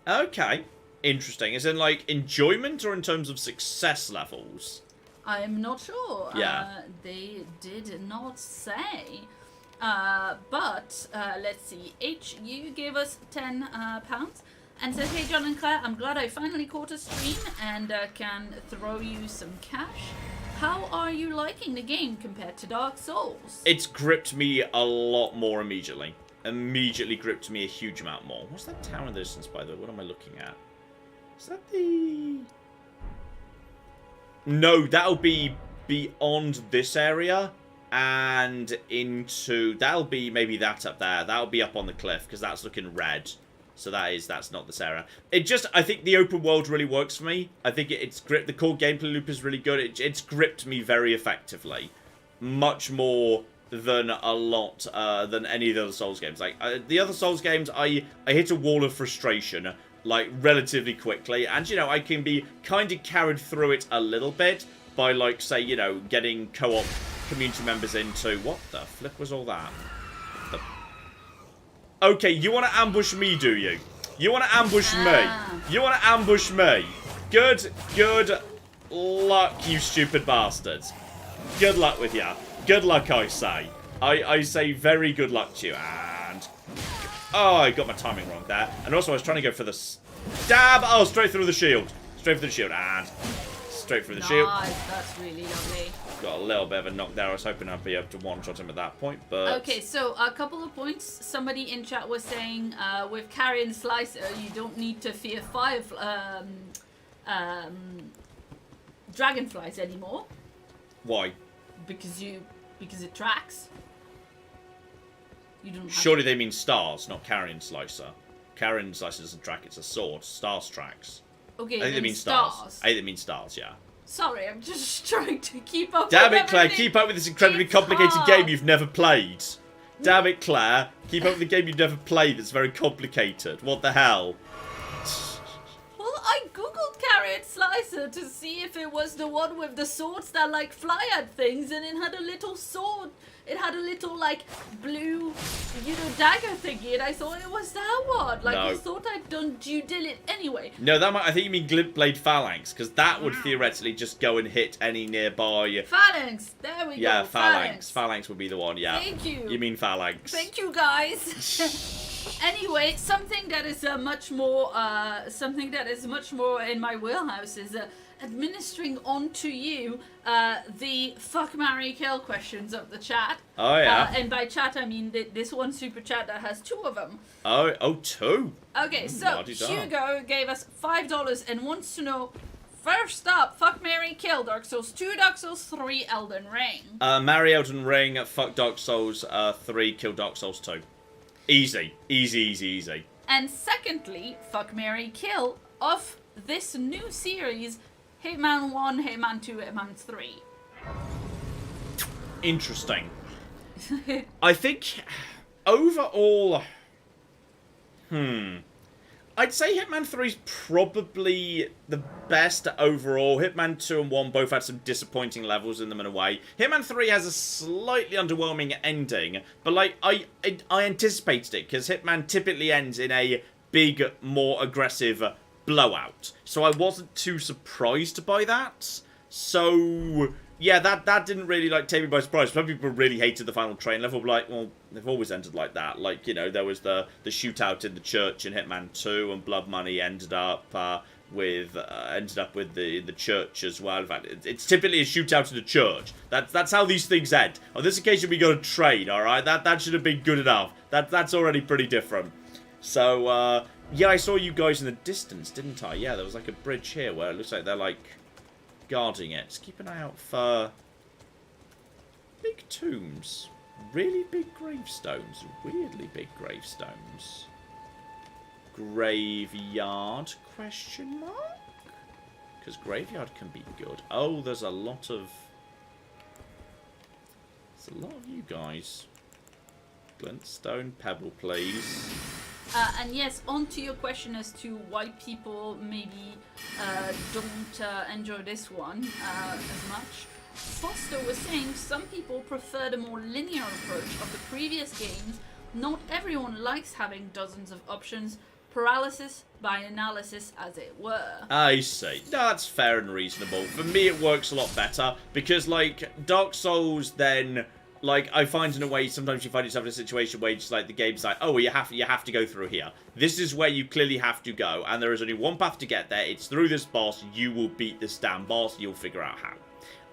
[SPEAKER 1] Okay. Interesting. Is in, like, enjoyment or in terms of success levels?
[SPEAKER 2] I'm not sure.
[SPEAKER 1] Yeah.
[SPEAKER 2] They did not say. But let's see. HU gave us £10 and said, "Hey John and Claire, I'm glad I finally caught a stream and can throw you some cash. How are you liking the game compared to Dark Souls?"
[SPEAKER 1] It's gripped me a lot more immediately. Immediately gripped me a huge amount more. What's that tower in the distance, by the way? What am I looking at? Is that the... No, that'll be beyond this area and into... That'll be maybe that up there. That'll be up on the cliff because that's looking red. So that's not this area. It just... I think the open world really works for me. I think it's gripped... The core gameplay loop is really good. It's gripped me very effectively. Much more than a lot than any of the other Souls games. Like, the other Souls games, I hit a wall of frustration, like, relatively quickly. And, I can be kind of carried through it a little bit by, like, say, getting co-op community members into... What the flip was all that? Okay, you want to ambush me, do you? You want to ambush me? You want to ambush me? Good luck, you stupid bastards. Good luck with ya. Good luck, I say. I say very good luck to you. And... Oh, I got my timing wrong there. And also, I was trying to go for the... Stab! Oh, straight through the shield. Straight through the shield. And... Straight through the shield.
[SPEAKER 2] Nice, that's really lovely.
[SPEAKER 1] Got a little bit of a knock there. I was hoping I'd be able to one-shot him at that point, but...
[SPEAKER 2] Okay, so a couple of points. Somebody in chat was saying, with Carrion Slicer, you don't need to fear dragonflies anymore.
[SPEAKER 1] Why?
[SPEAKER 2] Because it tracks. You don't have
[SPEAKER 1] Surely they mean stars, not Carrion Slicer. Carrion Slicer doesn't track, it's a sword. Stars tracks.
[SPEAKER 2] Okay,
[SPEAKER 1] I think they mean stars. I think they mean stars, yeah.
[SPEAKER 2] Sorry, I'm just trying to keep up
[SPEAKER 1] Damn
[SPEAKER 2] with
[SPEAKER 1] it, Claire,
[SPEAKER 2] everything.
[SPEAKER 1] keep up with this incredibly complicated game you've never played. Damn it, Claire, keep up with the game you've never played that's very complicated. What the hell?
[SPEAKER 2] Well, I googled Chariot Slicer to see if it was the one with the swords that like fly at things, and it had a little sword. It had a little like blue, dagger thingy, and I thought it was that one. Like I thought I'd done due diligence anyway.
[SPEAKER 1] No, I think you mean Glint Blade Phalanx, because that would theoretically just go and hit any nearby.
[SPEAKER 2] Phalanx. There we go.
[SPEAKER 1] Yeah, Phalanx. Phalanx would be the one. Yeah.
[SPEAKER 2] Thank you.
[SPEAKER 1] You mean Phalanx?
[SPEAKER 2] Thank you, guys. Anyway, something that is much more in my wheelhouse is administering onto you the fuck, marry, kill questions of the chat.
[SPEAKER 1] Oh yeah.
[SPEAKER 2] And by chat I mean this one super chat that has 2 of them.
[SPEAKER 1] Oh, 2.
[SPEAKER 2] Okay, so Hugo gave us $5 and wants to know. First up, fuck, marry, kill Dark Souls 2, Dark Souls 3, Elden Ring.
[SPEAKER 1] Marry Elden Ring, fuck Dark Souls 3, kill Dark Souls 2. Easy.
[SPEAKER 2] And secondly, fuck, marry, kill of this new series, Hitman 1, Hitman 2, Hitman 3.
[SPEAKER 1] Interesting. I think overall, I'd say Hitman 3 is probably the best overall. Hitman 2 and 1 both had some disappointing levels in them in a way. Hitman 3 has a slightly underwhelming ending, but like I anticipated it, because Hitman typically ends in a big, more aggressive blowout. So I wasn't too surprised by that. So yeah, that didn't really like take me by surprise. Some people really hated the final train level, but like, well, they've always ended like that. Like, there was the shootout in the church in Hitman 2, and Blood Money ended up with the church as well. In fact, it's typically a shootout in the church. That's how these things end. On this occasion, we got a train. All right, that should have been good enough. That's already pretty different. So yeah, I saw you guys in the distance, didn't I? Yeah, there was like a bridge here where it looks like they're like guarding it. Just keep an eye out for big tombs. Really big gravestones. Weirdly big gravestones. Graveyard, question mark? Because graveyard can be good. Oh, there's a lot of you guys. Glintstone, pebble, please.
[SPEAKER 2] And yes, on to your question as to why people maybe don't enjoy this one as much. Foster was saying some people prefer the more linear approach of the previous games. Not everyone likes having dozens of options. Paralysis by analysis, as it were.
[SPEAKER 1] I see. No, that's fair and reasonable. For me, it works a lot better because, like, Dark Souls then, like, I find in a way sometimes you find yourself in a situation where just like the game's like, oh, well, you have to go through here. This is where you clearly have to go, and there is only one path to get there. It's through this boss. You will beat this damn boss. You'll figure out how.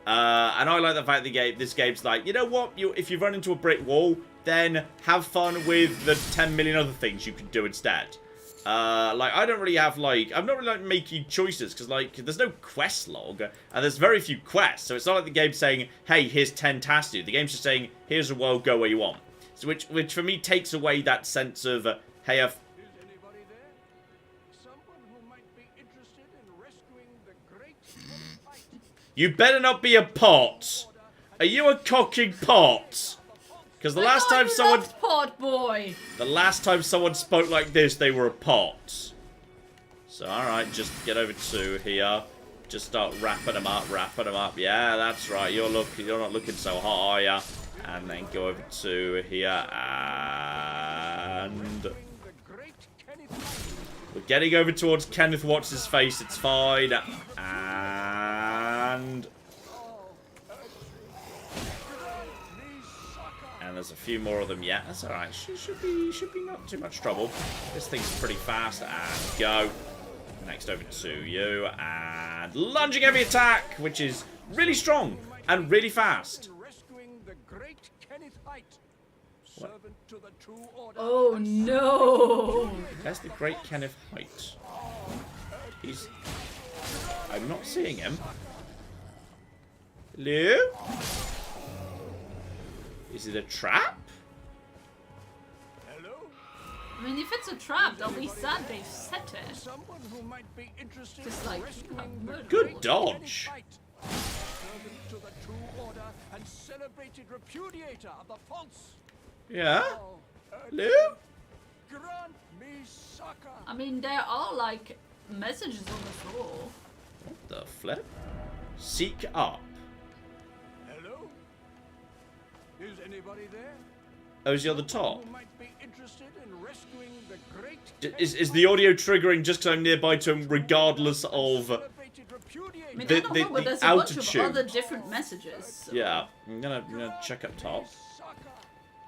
[SPEAKER 1] And I like the fact that this game's like, you know what? If you run into a brick wall, then have fun with the 10 million other things you can do instead. Like, I don't really have, like, I'm not really, like, making choices, because, like, there's no quest log, and there's very few quests, so it's not like the game's saying, hey, here's 10 tasks to do. The game's just saying, here's a world, go where you want. So, which for me, takes away that sense of, hey, I've...
[SPEAKER 4] Is anybody there? Someone who might be interested in rescuing the great fight.
[SPEAKER 1] You better not be a pot! Are you a cocking pot? Because the last time someone...
[SPEAKER 2] pot boy!
[SPEAKER 1] The last time someone spoke like this, they were a pot. So, alright, just get over to here. Just start wrapping them up. Yeah, that's right. You're not looking so hot, are ya? And then go over to here, and... we're getting over towards Kenneth Watts' face. It's fine. And... and there's a few more of them yet. That's alright. Should be not too much trouble. This thing's pretty fast. And go. Next over to you. And lunging heavy attack, which is really strong and really fast. What?
[SPEAKER 2] Oh no!
[SPEAKER 1] That's the Great Kenneth Height. He's... I'm not seeing him. Hello? Is it a trap?
[SPEAKER 4] Hello?
[SPEAKER 2] I mean, if it's a trap, they'll be sad they've set it.
[SPEAKER 4] Someone who might be interested
[SPEAKER 2] just like,
[SPEAKER 1] good dodge.
[SPEAKER 4] Servant to the true order and celebrated repudiator of the false.
[SPEAKER 1] Yeah? Hello?
[SPEAKER 4] Grant me succor.
[SPEAKER 2] I mean, there are like messages on the floor.
[SPEAKER 1] What the flip? Seek up.
[SPEAKER 4] Hello? Is anybody there?
[SPEAKER 1] Oh, is he on the top?
[SPEAKER 4] Who might be interested in rescuing the great
[SPEAKER 1] Is the audio triggering just because I'm nearby to him, regardless of
[SPEAKER 4] celebrated repudiator?
[SPEAKER 2] I mean,
[SPEAKER 1] The-
[SPEAKER 2] I don't know,
[SPEAKER 1] the
[SPEAKER 2] but there's a bunch of
[SPEAKER 1] altitude.
[SPEAKER 2] other different messages. So.
[SPEAKER 1] yeah? I'm gonna check up top.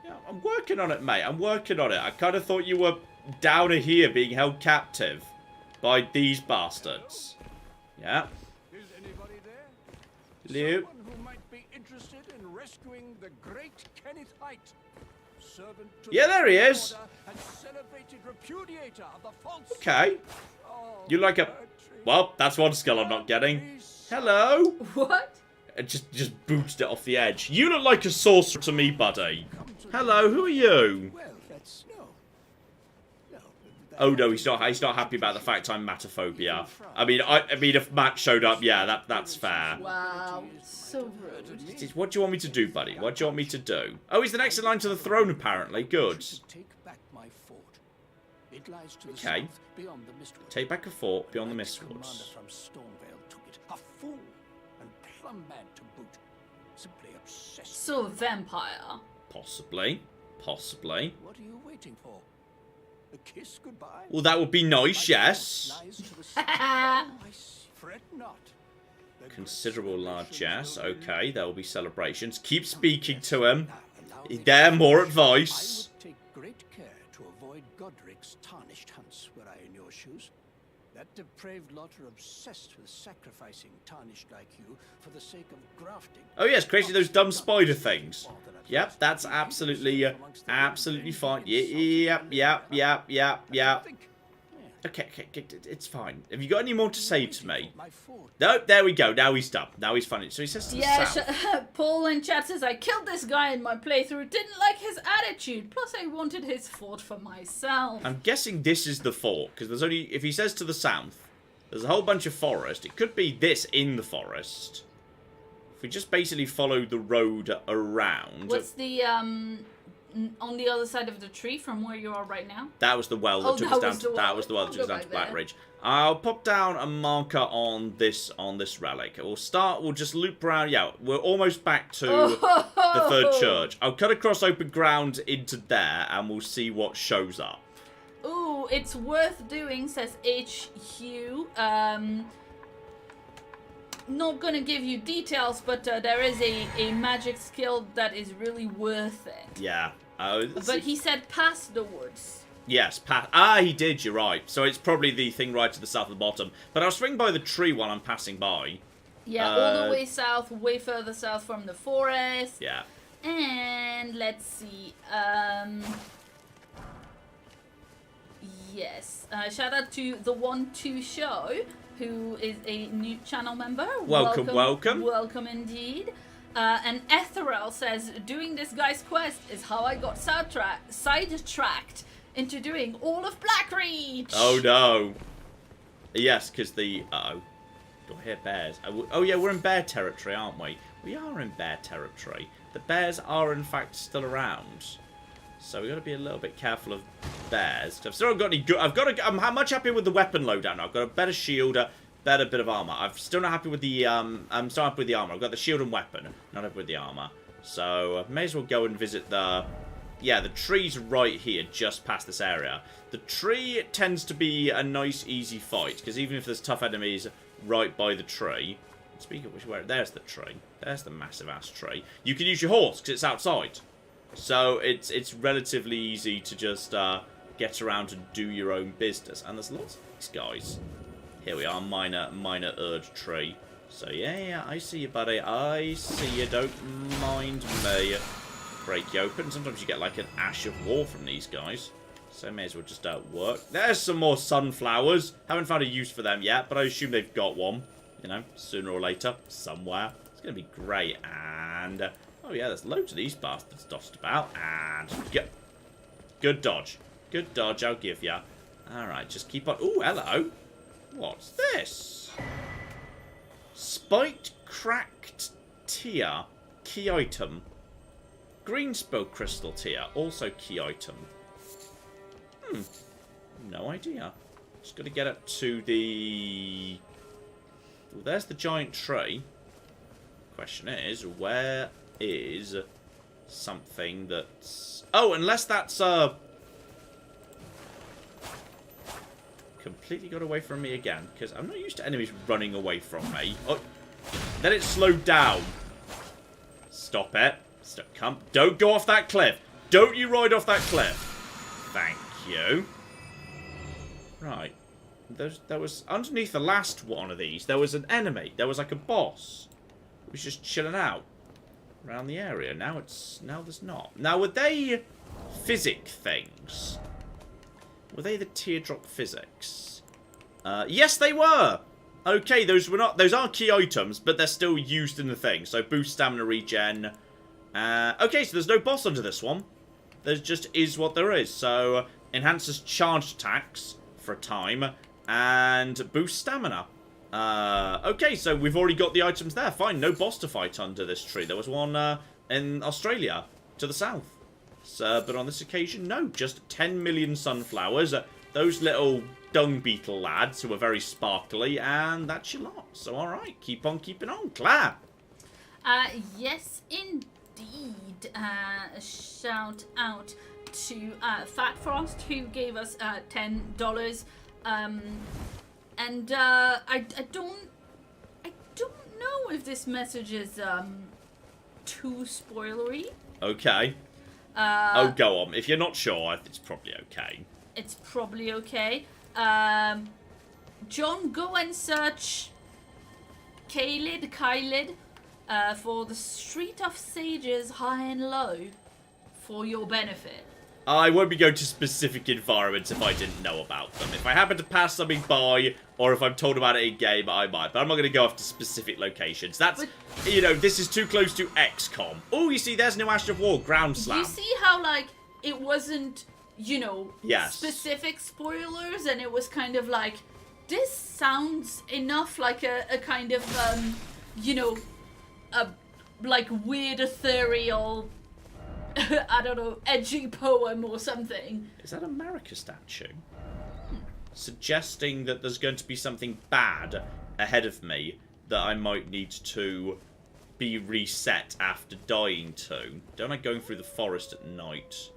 [SPEAKER 1] Yeah, I'm working on it, mate. I'm working on it. I kind of thought you were down here being held captive by these bastards. Yeah.
[SPEAKER 4] Is anybody there?
[SPEAKER 1] Hello.
[SPEAKER 4] Someone who might be interested in rescuing the great Kenneth Height, servant to
[SPEAKER 1] Yeah, there he
[SPEAKER 4] the
[SPEAKER 1] is.
[SPEAKER 4] order and celebrated repudiator of the false.
[SPEAKER 1] Okay.
[SPEAKER 4] Oh,
[SPEAKER 1] You like a...
[SPEAKER 4] Bertram,
[SPEAKER 1] Well, that's one skill I'm not getting. Hello.
[SPEAKER 2] What?
[SPEAKER 1] It just booted it off the edge. You look like a sorcerer to me, buddy. Hello, who are you?
[SPEAKER 4] Well, that's no.
[SPEAKER 1] Oh no, he's not happy about the fact I'm matophobia. I mean, if Matt showed up, yeah, that's fair.
[SPEAKER 2] Wow, so rude.
[SPEAKER 1] What do you want me to do, buddy? What do you want me to do? Oh, he's the next in line to the throne, apparently. Good.
[SPEAKER 4] Take back my fort. It lies to the
[SPEAKER 1] Okay.
[SPEAKER 4] south beyond the Mistwood.
[SPEAKER 1] Take back a fort beyond the
[SPEAKER 4] Commander
[SPEAKER 1] Mistwoods.
[SPEAKER 4] from Stormvale took it. A fool and plumb mad to boot. Simply obsessed.
[SPEAKER 2] So vampire.
[SPEAKER 1] Possibly. Possibly.
[SPEAKER 4] What are you waiting for? A kiss goodbye?
[SPEAKER 1] Well, that would be nice, yes.
[SPEAKER 4] Lies to the south. I see. Fret not. The great
[SPEAKER 1] Considerable large,
[SPEAKER 4] celebrations
[SPEAKER 1] yes.
[SPEAKER 4] will be-
[SPEAKER 1] Okay, there will be celebrations. Keep speaking to him.
[SPEAKER 4] Now, allow me
[SPEAKER 1] There,
[SPEAKER 4] to-
[SPEAKER 1] more
[SPEAKER 4] I
[SPEAKER 1] advice.
[SPEAKER 4] would take great care to avoid Godric's tarnished hunts were I in your shoes. That depraved lot are obsessed with sacrificing tarnished like you for the sake of grafting.
[SPEAKER 1] Oh yes, creating those dumb spider things. Yep, that's absolutely fine. Yep. Okay, it's fine. Have you got any more to say to me? No, there we go. Now he's done. Now he's funny. So he says to the
[SPEAKER 2] Yeah,
[SPEAKER 1] south.
[SPEAKER 2] Paul in chat says, I killed this guy in my playthrough, didn't like his attitude, plus I wanted his fort for myself.
[SPEAKER 1] I'm guessing this is the fort, because there's only... If he says to the south, there's a whole bunch of forest. It could be this in the forest. If we just basically follow the road around...
[SPEAKER 2] What's the, on the other side of the tree from where you are right now?
[SPEAKER 1] That was the well that
[SPEAKER 2] Oh,
[SPEAKER 1] took
[SPEAKER 2] that
[SPEAKER 1] us down
[SPEAKER 2] was
[SPEAKER 1] to...
[SPEAKER 2] the
[SPEAKER 1] That
[SPEAKER 2] well.
[SPEAKER 1] was the well that took us
[SPEAKER 2] I'll
[SPEAKER 1] down
[SPEAKER 2] go
[SPEAKER 1] to
[SPEAKER 2] back there.
[SPEAKER 1] Blackridge. I'll pop down a marker on this relic. We'll just loop around. Yeah, we're almost back to the third church. I'll cut across open ground into there, and we'll see what shows up.
[SPEAKER 2] Ooh, it's worth doing, says HQ. Not gonna give you details, but there is a magic skill that is really worth it.
[SPEAKER 1] Yeah.
[SPEAKER 2] But he said past the woods.
[SPEAKER 1] Yes, he did, you're right. So it's probably the thing right to the south of the bottom. But I'll swing by the tree while I'm passing by.
[SPEAKER 2] Yeah, all the way south, way further south from the forest.
[SPEAKER 1] Yeah.
[SPEAKER 2] And let's see. Yes. Shout out to the 1-2 Show, who is a new channel member.
[SPEAKER 1] Welcome.
[SPEAKER 2] Welcome indeed. And Etherel says, doing this guy's quest is how I got sidetracked into doing all of Blackreach.
[SPEAKER 1] Oh no. Yes, because the... Uh-oh. Do I hear bears? Oh yeah, we're in bear territory, aren't we? We are in bear territory. The bears are in fact still around. So we've got to be a little bit careful of bears. I've still not got any good... I'm much happier with the weapon loadout now. I've got a better shield, a better bit of armor. I'm still not happy with the... I'm still happy with the armor. I've got the shield and weapon. Not happy with the armor. So I may as well go and visit the... Yeah, the tree's right here, just past this area. The tree tends to be a nice, easy fight, because even if there's tough enemies right by the tree... Speaking of which, there's the tree. There's the massive-ass tree. You can use your horse, because it's outside. So it's relatively easy to just get around and do your own business. And there's lots of these guys. Here we are, minor Erd tree. So yeah, I see you, buddy. I see you. Don't mind me. Break you open. Sometimes you get like an ash of war from these guys. So may as well just work. There's some more sunflowers. Haven't found a use for them yet, but I assume they've got one. You know, sooner or later, somewhere. It's going to be great. And... oh yeah, there's loads of these bastards dotted about. And... Good dodge. Good dodge, I'll give ya. Alright, just keep on... Ooh, hello. What's this? Spiked cracked tear. Key item. Green spell crystal tear. Also key item. No idea. Just got to get up to the... Well, there's the giant tree. Question is, where is something that's... Oh, unless that's, completely got away from me again, because I'm not used to enemies running away from me. Oh, then it slowed down. Stop it. Don't go off that cliff. Don't you ride off that cliff. Thank you. Right. There was, underneath the last one of these, there was an enemy. There was like a boss. It was just chilling out around the area. Now there's not. Now, were they physic things? Were they the teardrop physics? Yes, they were! Okay, those are key items, but they're still used in the thing. So, boost stamina regen. Okay, so there's no boss under this one. There just is what there is. So, enhances charged attacks for a time, and boost stamina. Okay, so we've already got the items there. Fine, no boss to fight under this tree. There was one in Australia, to the south. So, but on this occasion, no. Just 10 million sunflowers. Those little dung beetle lads who are very sparkly, and that's your lot. So, alright, keep on keeping on. Claire!
[SPEAKER 2] Yes, indeed. A shout out to Fat Frost, who gave us $10. And I don't know if this message is too spoilery.
[SPEAKER 1] Okay. Oh, go on. If you're not sure, it's probably okay.
[SPEAKER 2] It's probably okay. John, go and search Kylid, for the Street of Sages high and low for your benefit.
[SPEAKER 1] I won't be going to specific environments if I didn't know about them. If I happen to pass something by, or if I'm told about it in game, I might. But I'm not going to go after specific locations. That's, you know, this is too close to XCOM. Oh, you see, there's no Ash of War, Ground Slam.
[SPEAKER 2] You see how, like, it wasn't, you know,
[SPEAKER 1] yes,
[SPEAKER 2] specific spoilers, and it was kind of like, this sounds enough like a kind of, you know, a, like, weird ethereal... I don't know, edgy poem or something.
[SPEAKER 1] Is that a Marika statue? Suggesting that there's going to be something bad ahead of me that I might need to be reset after dying to. Don't like going through the forest at night.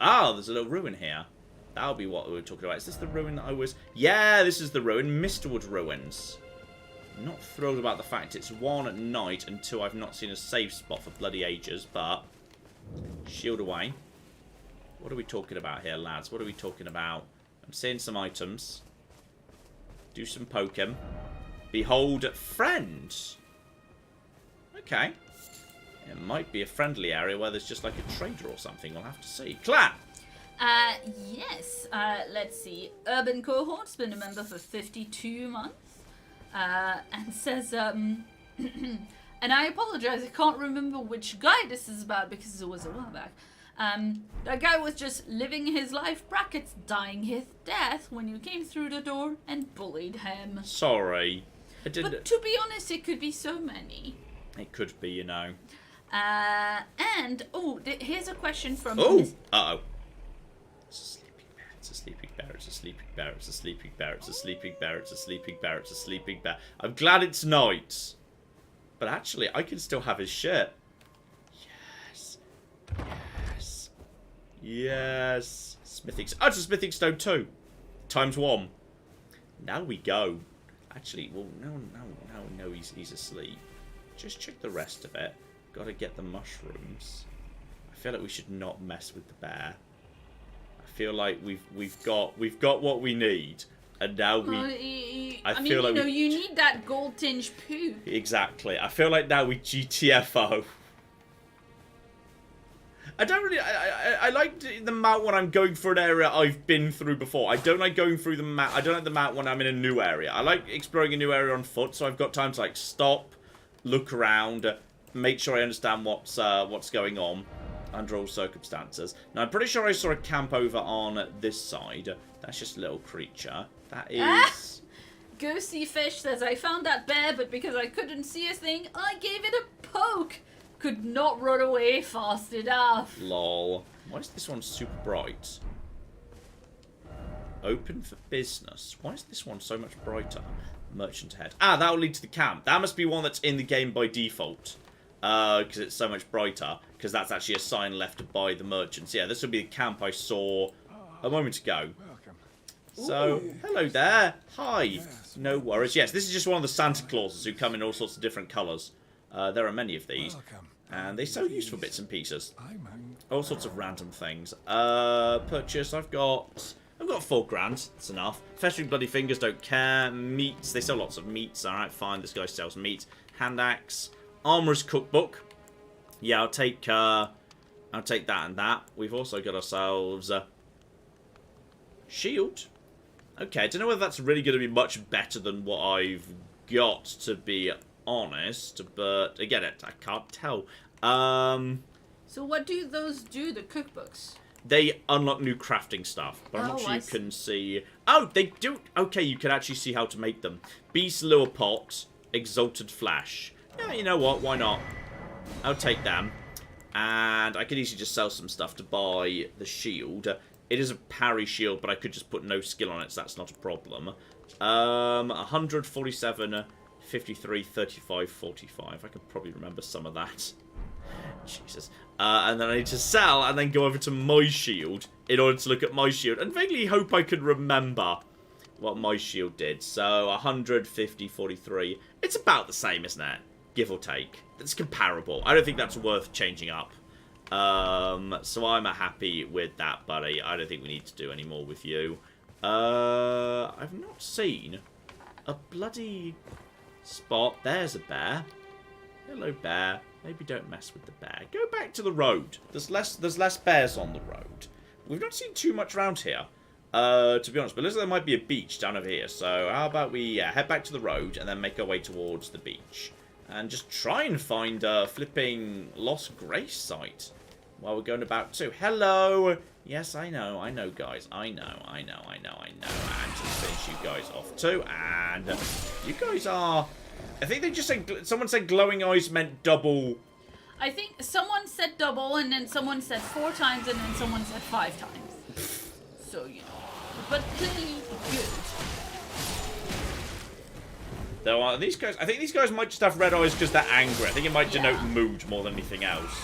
[SPEAKER 1] Ah, there's a little ruin here. That'll be what we were talking about. Is this the ruin that I was... Yeah, this is the ruin. Misterwood Ruins. Not thrilled about the fact it's 1 at night and 2 I've not seen a safe spot for bloody ages, but shield away. What are we talking about here, lads? What are we talking about? I'm seeing some items. Do some poking. Behold, friend. Okay. It might be a friendly area where there's just like a trader or something. We'll have to see. Clap!
[SPEAKER 2] Yes. Let's see. Urban Cohort's been a member for 52 months. And says, and I apologize, I can't remember which guy this is about because it was a while back. That guy was just living his life, brackets, dying his death when you came through the door and bullied him.
[SPEAKER 1] Sorry.
[SPEAKER 2] But to be honest, it could be so many.
[SPEAKER 1] It could be, you know.
[SPEAKER 2] And, here's a question from...
[SPEAKER 1] Oh! Uh-oh. It's a sleeping bear, it's a sleeping bear, it's a sleeping bear, it's a sleeping bear, it's a sleeping bear, it's a sleeping bear. I'm glad it's night. But actually, I can still have his shit. Yes. Yes. Yes. Smithing... Oh, it's a smithing stone too. ×1. Now we go. Actually, well, no, he's asleep. Just check the rest of it. Gotta get the mushrooms. I feel like we should not mess with the bear. I feel like we've got what we need, and now we.
[SPEAKER 2] You need that gold tinge poo.
[SPEAKER 1] Exactly. I feel like now we GTFO. I don't really. I like the map when I'm going through an area I've been through before. I don't like going through the map. I don't like the map when I'm in a new area. I like exploring a new area on foot, so I've got time to like stop, look around, make sure I understand what's going on. Under all circumstances. Now, I'm pretty sure I saw a camp over on this side. That's just a little creature. That is...
[SPEAKER 2] Goosey Fish says, I found that bear, but because I couldn't see a thing, I gave it a poke. Could not run away fast enough.
[SPEAKER 1] Lol. Why is this one super bright? Open for business. Why is this one so much brighter? Merchant ahead. Ah, that will lead to the camp. That must be one that's in the game by default. Because it's so much brighter. Because that's actually a sign left by the merchants. Yeah, this would be the camp I saw a moment ago.
[SPEAKER 6] Welcome.
[SPEAKER 1] So, hello there. Hi. No worries. Yes, this is just one of the Santa Clauses who come in all sorts of different colours. There are many of these. And they sell useful bits and pieces. All sorts of random things. Purchase, I've got 4 grand. That's enough. Festering Bloody Fingers, don't care. Meats, they sell lots of meats. Alright, fine. This guy sells meat. Hand axe. Armourer's Cookbook. Yeah, I'll take that and that. We've also got ourselves shield. Okay, I don't know whether that's really going to be much better than what I've got, to be honest. But again, I can't tell.
[SPEAKER 2] So what do those do, the cookbooks?
[SPEAKER 1] They unlock new crafting stuff, but I'm not sure you can see. Oh, they do. Okay, you can actually see how to make them. Beast Lure Pot, Exalted Flesh. Yeah, you know what? Why not? I'll take them. And I could easily just sell some stuff to buy the shield. It is a parry shield, but I could just put no skill on it, so that's not a problem. 147, 53, 35, 45. I could probably remember some of that. Jesus. And then I need to sell and then go over to my shield in order to look at my shield. And vaguely hope I could remember what my shield did. So 150, 43. It's about the same, isn't it? Give or take. It's comparable. I don't think that's worth changing up. So I'm happy with that, buddy. I don't think we need to do any more with you. I've not seen a bloody spot. There's a bear. Hello, bear. Maybe don't mess with the bear. Go back to the road. There's less bears on the road. We've not seen too much around here, to be honest. But it looks like there might be a beach down over here. So how about we head back to the road and then make our way towards the beach. And just try and find a flipping Lost Grace site while we're going about too. Hello! Yes, I know, guys. I know. And just finish you guys off too. And you guys are... I think they just said... Someone said glowing eyes meant double...
[SPEAKER 2] I think someone said double, and then someone said 4 times, and then someone said 5 times. So, you know. But clearly good.
[SPEAKER 1] Though these guys, I think these guys might just have red eyes because they're angry. I think it might denote mood more than anything else.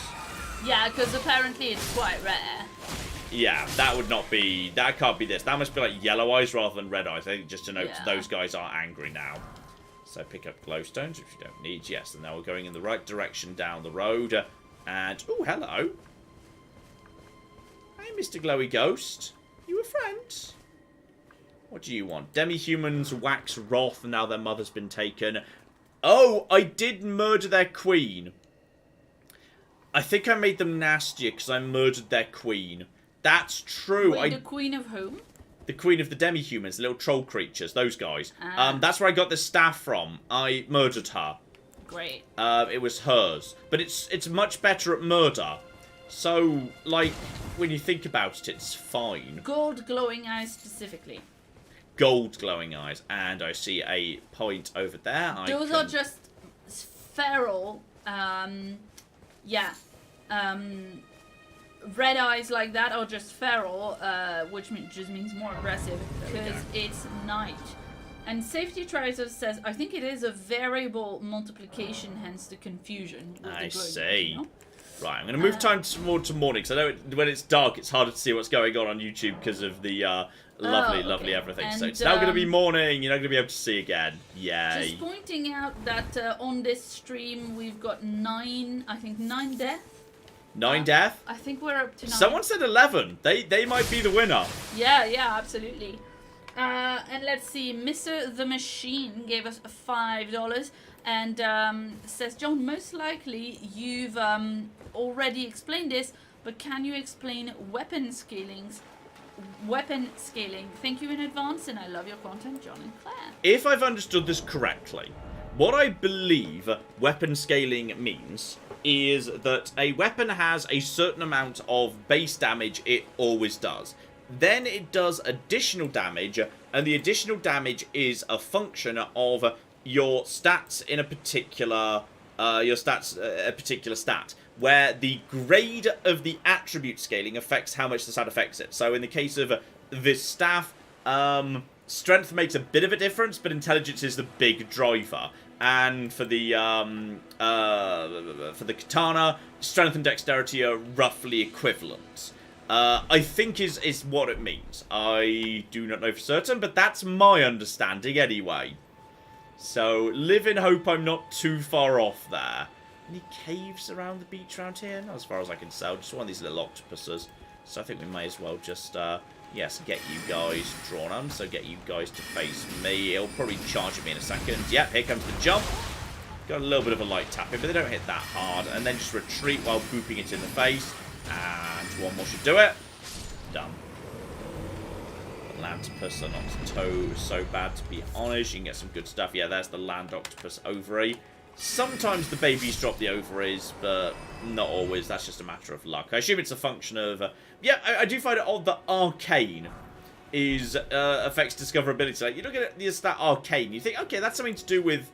[SPEAKER 2] Yeah, because apparently it's quite rare.
[SPEAKER 1] Yeah, that would not be... That can't be this. That must be like yellow eyes rather than red eyes. I think it just denotes those guys are angry now. So pick up glowstones, which you don't need. Yes, and now we're going in the right direction down the road. And... Oh, hello. Hey, Mr. Glowy Ghost. You a friend? What do you want? Demi-humans wax wrath now their mother's been taken. Oh, I did murder their queen. I think I made them nastier because I murdered their queen. That's true.
[SPEAKER 2] Wait, the queen of whom?
[SPEAKER 1] The queen of the demi-humans, the little troll creatures, those guys. That's where I got the staff from. I murdered her.
[SPEAKER 2] Great.
[SPEAKER 1] It was hers. But it's much better at murder. So, like, when you think about it, it's fine.
[SPEAKER 2] Gold glowing eyes specifically.
[SPEAKER 1] Gold glowing eyes. And I see a point over there.
[SPEAKER 2] Those are just feral. Red eyes like that are just feral, which just means more aggressive because it's night. And Safety Tricer says, I think it is a variable multiplication, hence the confusion.
[SPEAKER 1] I see. You know? Right, I'm going to move time to morning, because I know when it's dark, it's harder to see what's going on YouTube because of the lovely everything. And, so it's now going to be morning, you're not going to be able to see again. Yay.
[SPEAKER 2] Just pointing out that on this stream, we've got 9 deaths.
[SPEAKER 1] 9 death?
[SPEAKER 2] I think we're up to 9.
[SPEAKER 1] Someone said 11. They might be the winner.
[SPEAKER 2] Yeah, absolutely. And let's see, Mr. The Machine gave us $5 and says, John, most likely you've already explained this, but can you explain weapon scaling? Thank you in advance, and I love your content, John and Claire.
[SPEAKER 1] If I've understood this correctly, what I believe weapon scaling means is that a weapon has a certain amount of base damage it always does. Then it does additional damage, and the additional damage is a function of your stats in a particular stat, where the grade of the attribute scaling affects how much the stat affects it. So in the case of this staff, strength makes a bit of a difference, but intelligence is the big driver. And for the katana, strength and dexterity are roughly equivalent. I think is what it means. I do not know for certain, but that's my understanding anyway. So, live in hope I'm not too far off there. Any caves around the beach around here? Not as far as I can tell. Just one of these little octopuses. So I think we may as well just, yes, get you guys drawn on. So get you guys to face me. It'll probably charge at me in a second. Yep, here comes the jump. Got a little bit of a light tapping, but they don't hit that hard. And then just retreat while booping it in the face. And one more should do it. Done. The Lantipus are not so bad, to be honest. You can get some good stuff. Yeah, there's the land octopus ovary. Sometimes the babies drop the ovaries, but not always. That's just a matter of luck. I assume it's a function of... yeah, I do find it odd that arcane affects discoverability. Like, you look at the stat arcane, you think, okay, that's something to do with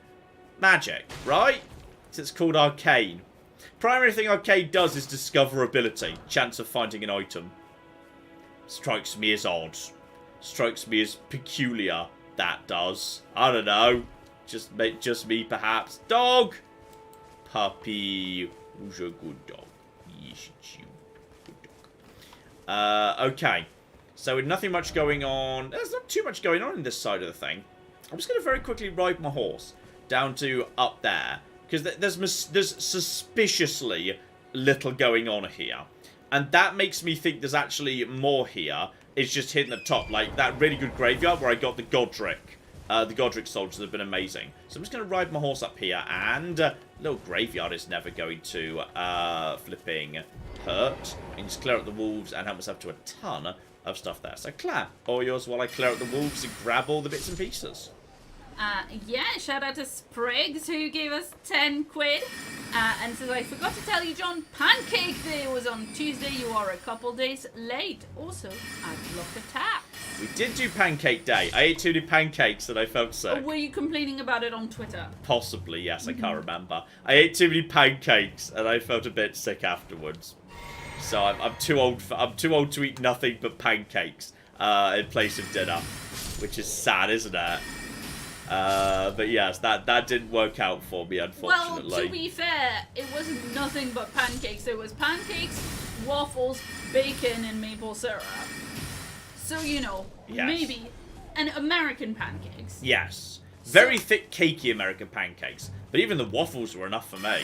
[SPEAKER 1] magic, right? So it's called arcane. Primary thing arcane does is discoverability. Chance of finding an item. Strikes me as odd. Strikes me as peculiar. That does. I don't know. Just me, perhaps. Dog! Puppy. Who's a good dog? Yes, it's you. Good dog. Okay. So with nothing much going on... There's not too much going on in this side of the thing. I'm just going to very quickly ride my horse down to up there. Because there's suspiciously little going on here. And that makes me think there's actually more here. It's just hidden at the top. Like that really good graveyard where I got the Godric. The Godric soldiers have been amazing. So I'm just going to ride my horse up here. And little graveyard is never going to flipping hurt. I can just clear out the wolves and help myself to a ton of stuff there. So Claire, all yours while I clear out the wolves and grab all the bits and pieces.
[SPEAKER 2] Yeah, shout out to Spriggs who gave us 10 quid. And says, I forgot to tell you, John, Pancake Day was on Tuesday. You are a couple days late. Also, I'd block attacks.
[SPEAKER 1] We did do Pancake Day. I ate too many pancakes and I felt sick.
[SPEAKER 2] Were you complaining about it on Twitter?
[SPEAKER 1] Possibly, yes. I can't remember. I ate too many pancakes and I felt a bit sick afterwards. So I'm too old to eat nothing but pancakes in place of dinner, which is sad, isn't it? But yes, that didn't work out for me, unfortunately.
[SPEAKER 2] Well, to be fair, it wasn't nothing but pancakes. It was pancakes, waffles, bacon, and maple syrup. So, you know,
[SPEAKER 1] yes.
[SPEAKER 2] Maybe. And American pancakes.
[SPEAKER 1] Yes. Very thick, cakey American pancakes. But even the waffles were enough for me.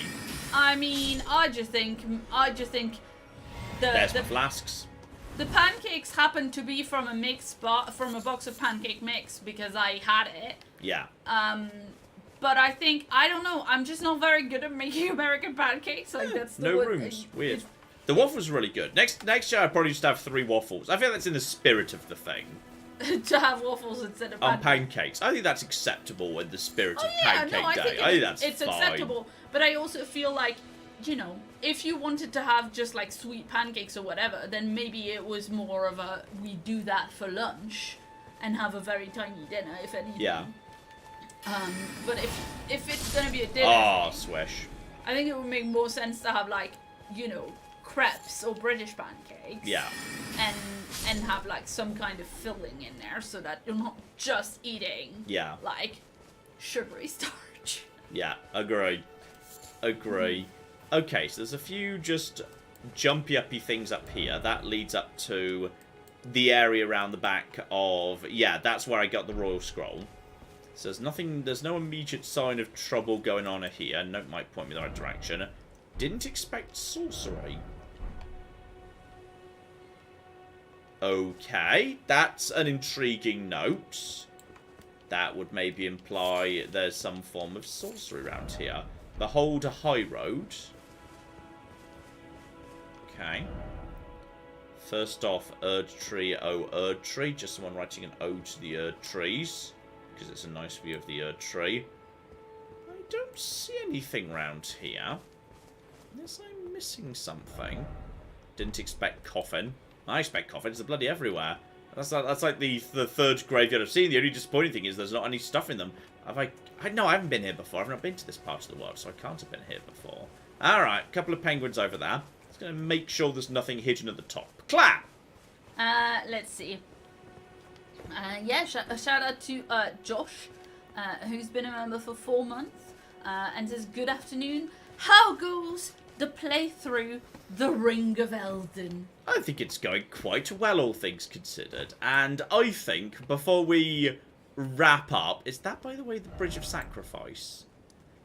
[SPEAKER 2] I mean, I just think
[SPEAKER 1] There's my flasks.
[SPEAKER 2] The pancakes happened to be from a box of pancake mix because I had it.
[SPEAKER 1] Yeah.
[SPEAKER 2] But I don't know, I'm just not very good at making American pancakes. Like that's the
[SPEAKER 1] no rooms. Weird. The waffles are really good. Next year I'll probably just have 3 waffles. I feel that's in the spirit of the thing.
[SPEAKER 2] To have waffles instead of
[SPEAKER 1] pancakes. I think that's acceptable in the spirit of Pancake Day. I think that's
[SPEAKER 2] it's
[SPEAKER 1] fine.
[SPEAKER 2] acceptable. But I also feel like, you know, if you wanted to have just like sweet pancakes or whatever, then maybe it was more of a we do that for lunch and have a very tiny dinner, if anything.
[SPEAKER 1] Yeah.
[SPEAKER 2] But if it's gonna be a dinner,
[SPEAKER 1] oh, swish.
[SPEAKER 2] I think it would make more sense to have like, you know, crepes or British pancakes.
[SPEAKER 1] Yeah.
[SPEAKER 2] And have like some kind of filling in there so that you're not just eating like sugary starch.
[SPEAKER 1] Yeah, agree. Okay, so there's a few just jumpy-uppy things up here. That leads up to the area around the back of... Yeah, that's where I got the Royal Scroll. So there's no immediate sign of trouble going on here. Note might point me in the right direction. Didn't expect sorcery. Okay, that's an intriguing note. That would maybe imply there's some form of sorcery around here. The Hold a High Road. Okay. First off, Erd Tree, oh Erd Tree. Just someone writing an ode to the Erd Trees. Because it's a nice view of the Erd Tree. I don't see anything round here. Unless I'm missing something. Didn't expect coffin. I expect coffins. They're bloody everywhere. That's like the third graveyard I've seen. The only disappointing thing is there's not any stuff in them. No, I haven't been here before. I've not been to this part of the world, so I can't have been here before. Alright, a couple of penguins over there. Just going to make sure there's nothing hidden at the top. Clap!
[SPEAKER 2] Let's see. Yeah, shout out to Josh, who's been a member for 4 months, and says, good afternoon. How goes the playthrough The Ring of Elden?
[SPEAKER 1] I think it's going quite well, all things considered. And I think, before we wrap up... Is that, by the way, the Bridge of Sacrifice?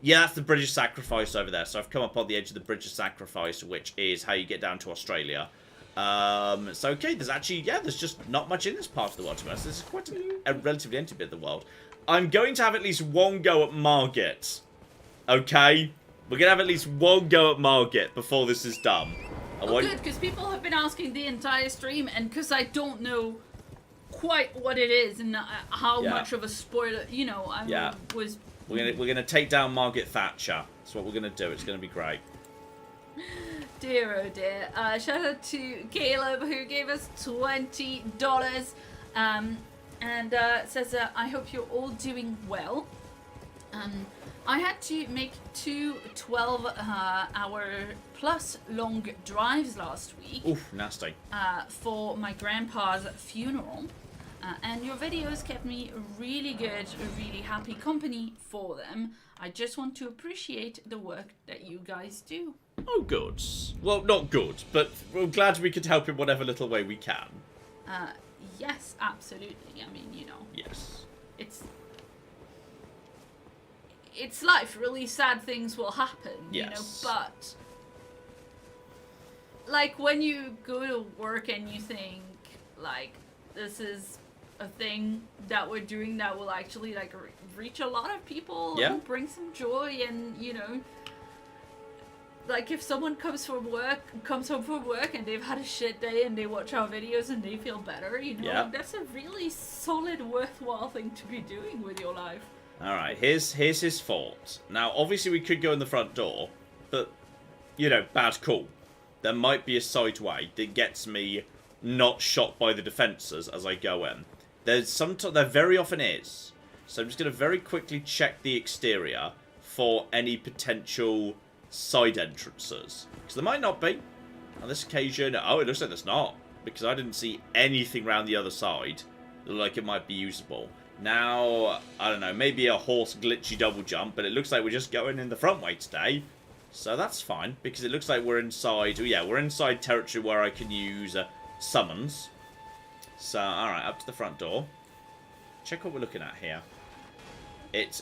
[SPEAKER 1] Yeah, that's the Bridge of Sacrifice over there. So I've come up on the edge of the Bridge of Sacrifice, which is how you get down to Australia. So, okay, there's actually... Yeah, there's just not much in this part of the world to us. This is quite a relatively empty bit of the world. I'm going to have at least one go at Margit. Okay? We're going to have at least one go at Margit before this is done.
[SPEAKER 2] Oh, good, because people have been asking the entire stream, and because I don't know quite what it is and how much of a spoiler, you know, was...
[SPEAKER 1] We're gonna take down Margit Thatcher. That's what we're gonna do. It's gonna be great.
[SPEAKER 2] Dear oh dear. Shout out to Caleb, who gave us $20 and says, I hope you're all doing well. I had to make 2 12-hour plus long drives last week.
[SPEAKER 1] Oof, nasty.
[SPEAKER 2] For my grandpa's funeral. And your videos kept me really good, really happy company for them. I just want to appreciate the work that you guys do.
[SPEAKER 1] Oh, good. Well, not good, but we're glad we could help in whatever little way we can.
[SPEAKER 2] Yes, absolutely. I mean, you know.
[SPEAKER 1] Yes.
[SPEAKER 2] It's life. Really sad things will happen, you know, but... Like, when you go to work and you think, like, this is a thing that we're doing that will actually, like, reach a lot of people and bring some joy, and, you know, like, if someone comes home from work and they've had a shit day and they watch our videos and they feel better, you know, that's a really solid, worthwhile thing to be doing with your life.
[SPEAKER 1] Alright, here's his fault. Now, obviously we could go in the front door, but, you know, bad call. There might be a side way that gets me not shot by the defences as I go in. There very often is. So I'm just going to very quickly check the exterior for any potential side entrances. Because there might not be. On this occasion, oh, it looks like there's not. Because I didn't see anything around the other side that looked like it might be usable. Now, I don't know, maybe a horse glitchy double jump, but it looks like we're just going in the front way today. So that's fine, because it looks like we're inside, we're inside territory where I can use summons. So, alright, up to the front door. Check what we're looking at here. It's,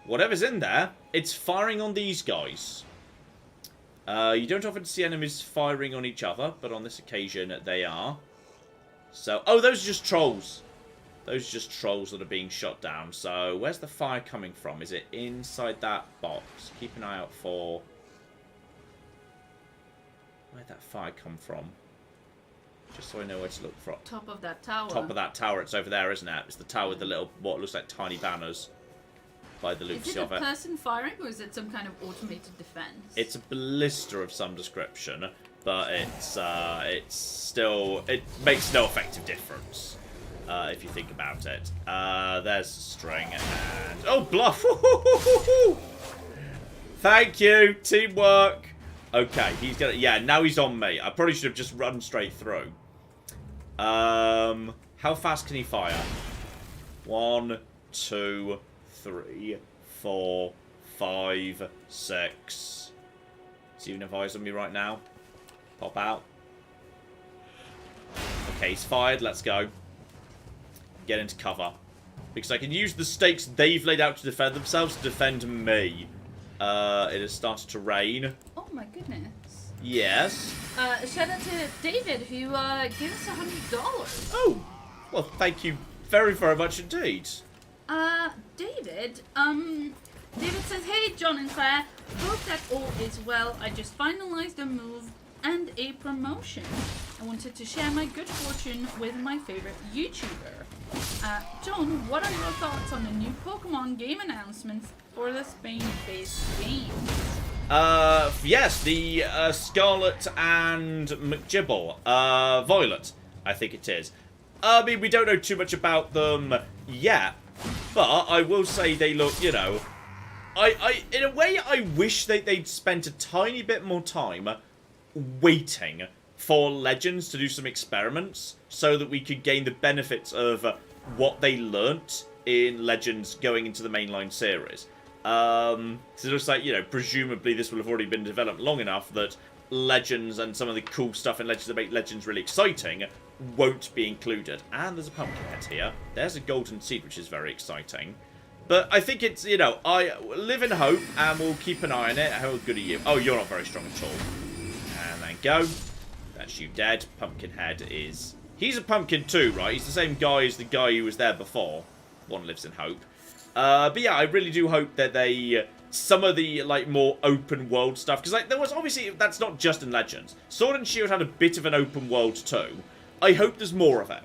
[SPEAKER 1] whatever's in there, it's firing on these guys. You don't often see enemies firing on each other, but on this occasion they are. So, those are just trolls. Those are just trolls that are being shot down. So, where's the fire coming from? Is it inside that box? Keep an eye out for... Where'd that fire come from? Just so I know where to look for.
[SPEAKER 2] Top of that tower.
[SPEAKER 1] Top of that tower. It's over there, isn't it? It's the tower with the little, what looks like tiny banners by the loops of it.
[SPEAKER 2] Is it a person firing, or is it some kind of automated defense?
[SPEAKER 1] It's a ballista of some description, but it's still, it makes no effective difference if you think about it. There's a string and bluff. Thank you, teamwork. Okay, he's gonna, now he's on me. I probably should have just run straight through. How fast can he fire? 1, 2, 3, 4, 5, 6. Is he even have eyes on me right now? Pop out. Okay, he's fired. Let's go. Get into cover. Because I can use the stakes they've laid out to defend themselves to defend me. It has started to rain.
[SPEAKER 2] Oh my goodness.
[SPEAKER 1] Yes.
[SPEAKER 2] Shout out to David, who gave us $100.
[SPEAKER 1] Oh, well, thank you very, very much indeed.
[SPEAKER 2] David says, hey, John and Claire, hope that all is well. I just finalized a move and a promotion. I wanted to share my good fortune with my favorite YouTuber. John, what are your thoughts on the new Pokemon game announcements for the Spain-based game?
[SPEAKER 1] Yes, the Scarlet and McGibble. Violet, I think it is. I mean, we don't know too much about them yet, but I will say they look, you know... in a way, I wish they'd spent a tiny bit more time waiting for Legends to do some experiments so that we could gain the benefits of what they learnt in Legends going into the mainline series. So it looks like, you know, presumably this will have already been developed long enough that Legends and some of the cool stuff in Legends that make Legends really exciting won't be included. And there's a pumpkin head here. There's a golden seed, which is very exciting. But I think it's, you know, I live in hope, and we'll keep an eye on it. How good are you? Oh, you're not very strong at all. And then go. That's you dead. Pumpkinhead is... He's a pumpkin too, right? He's the same guy as the guy who was there before. One lives in hope. But yeah, I really do hope that they... some of the, like, more open world stuff. Because, like, there was obviously... That's not just in Legends. Sword and Shield had a bit of an open world too. I hope there's more of it.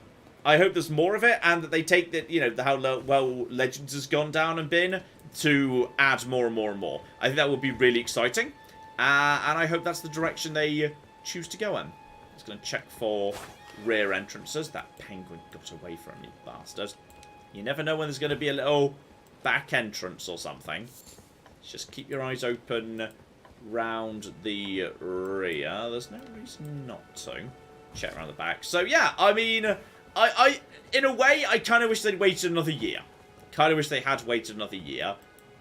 [SPEAKER 1] I hope there's more of it, and that they take that, you know, how well Legends has gone down and been to add more and more and more. I think that would be really exciting, and I hope that's the direction they choose to go in. Just going to check for rear entrances. That penguin got away from me, bastard. You never know when there's going to be a little back entrance or something. Just keep your eyes open round the rear. There's no reason not to. Check around the back. So, yeah, I mean... I in a way, I kind of wish they'd waited another year. Kind of wish they had waited another year.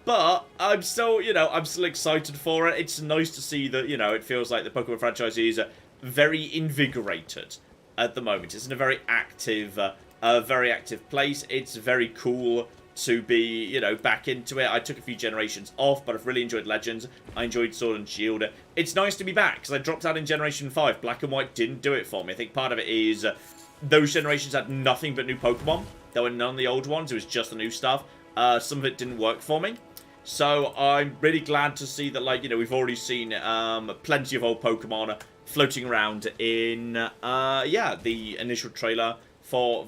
[SPEAKER 1] But I'm still, you know, I'm still excited for it. It's nice to see that, you know, it feels like the Pokemon franchise is very invigorated at the moment. It's in a very active place. It's very cool to be, you know, back into it. I took a few generations off, but I've really enjoyed Legends. I enjoyed Sword and Shield. It's nice to be back, because I dropped out in Generation 5. Black and White didn't do it for me. I think part of it is... those generations had nothing but new Pokemon. There were none of the old ones. It was just the new stuff. Some of it didn't work for me. So I'm really glad to see that, like, you know, we've already seen plenty of old Pokemon floating around in, yeah, the initial trailer for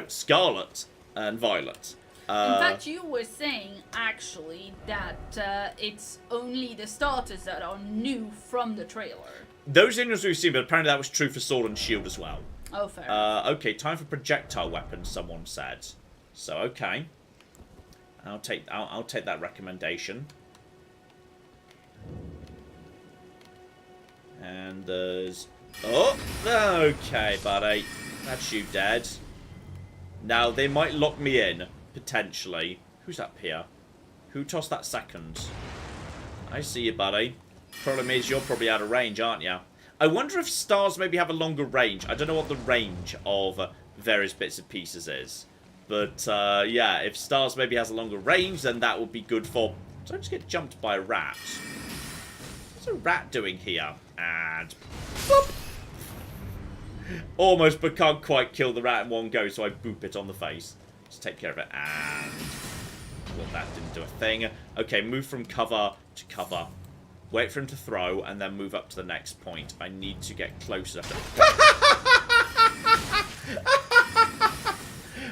[SPEAKER 1] Scarlet and Violet.
[SPEAKER 2] In fact, you were saying, actually, that it's only the starters that are new from the trailer.
[SPEAKER 1] Those things we've seen, but apparently that was true for Sword and Shield as well.
[SPEAKER 2] Oh, fair.
[SPEAKER 1] Okay, time for projectile weapons, someone said. So, okay. I'll take that recommendation. And there's... Oh! Okay, buddy. That's you dead. Now, they might lock me in, potentially. Who's up here? Who tossed that second? I see you, buddy. Problem is, you're probably out of range, aren't you? I wonder if stars maybe have a longer range. I don't know what the range of various bits and pieces is. But, yeah, if stars maybe has a longer range, then that would be good for... Did I just get jumped by a rat? What's a rat doing here? And... boop! Almost, but can't quite kill the rat in one go, so I boop it on the face. Just take care of it, and... well, that didn't do a thing. Okay, move from cover to cover. Wait for him to throw, and then move up to the next point. I need to get close enough to...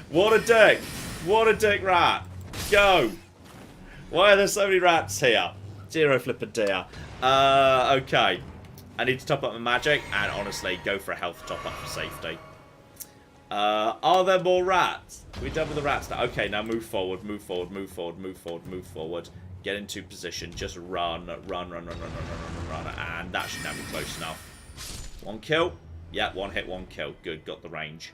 [SPEAKER 1] What a dick! What a dick rat! Go! Why are there so many rats here? Zero flipper deer. Okay. I need to top up my magic, and honestly, go for a health top up for safety. Are there more rats? We're done with the rats now. Okay, now move forward, move forward, move forward, move forward, move forward. Get into position. Just run, and that should now be close enough. One kill. Yeah, one hit, one kill. Good, got the range.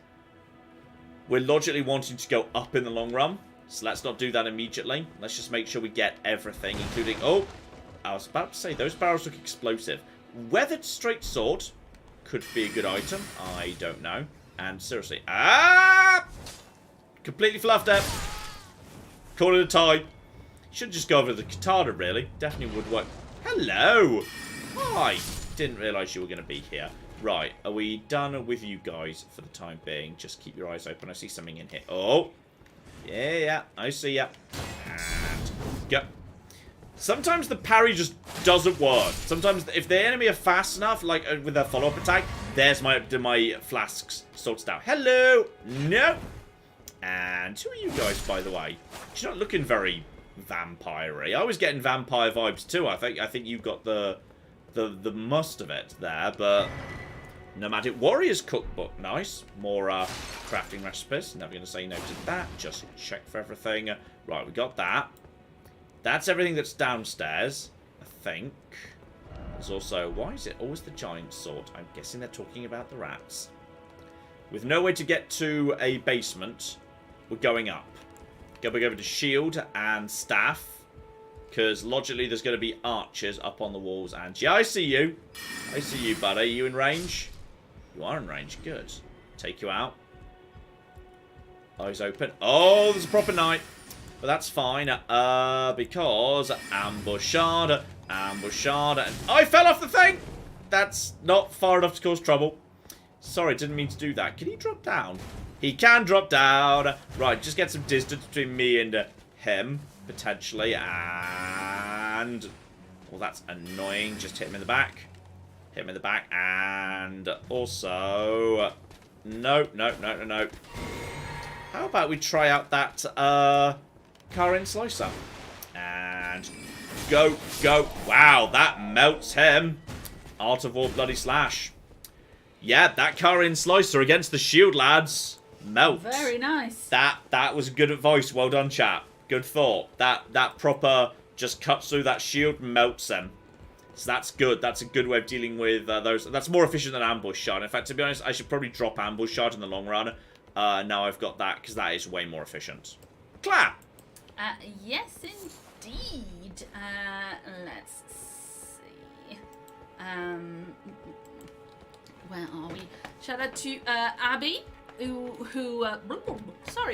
[SPEAKER 1] We're logically wanting to go up in the long run, so let's not do that immediately. Let's just make sure we get everything, including... Oh, I was about to say, those barrels look explosive. Weathered straight sword could be a good item. I don't know. And seriously... Ah! Completely fluffed it. Call it a tie. Should just go over the katana, really. Definitely would work. Hello! Hi! Didn't realise you were going to be here. Right, are we done with you guys for the time being? Just keep your eyes open. I see something in here. Oh! Yeah, I see ya. And go. Sometimes the parry just doesn't work. Sometimes if the enemy are fast enough, like with their follow-up attack, there's my flasks sorted out. Hello! No! And who are you guys, by the way? You're not looking very... vampire-y. I was getting vampire vibes too. I think you've got the must of it there, but Nomadic Warriors Cookbook, nice. More crafting recipes. Never gonna say no to that. Just check for everything. Right, we got that. That's everything that's downstairs, I think. There's also... Why is it always the giant sword? I'm guessing they're talking about the rats. With no way to get to a basement, we're going up. Going over to shield and staff. Because logically there's going to be archers up on the walls. And yeah, I see you. I see you, buddy. Are you in range? You are in range. Good. Take you out. Eyes open. Oh, there's a proper knight. But that's fine. Because ambushard. Ambushard. And I fell off the thing. That's not far enough to cause trouble. Sorry, didn't mean to do that. Can he drop down? He can drop down. Right, just get some distance between me and him. Potentially. And... Well, that's annoying. Just hit him in the back. Hit him in the back. And also... No. How about we try out that Karin Slicer? And... Go. Wow, that melts him. Art of War Bloody Slash. Yeah, that Karin Slicer against the shield, lads. Melt.
[SPEAKER 2] Very nice.
[SPEAKER 1] That was good advice. Well done, chap. Good thought. That proper just cuts through that shield, melts them. So that's good. That's a good way of dealing with those. That's more efficient than ambush shard. In fact, to be honest, I should probably drop ambush shard in the long run. Now I've got that, because that is way more efficient. Clap!
[SPEAKER 2] Yes, indeed. Let's see. Where are we? Shout out to Abby,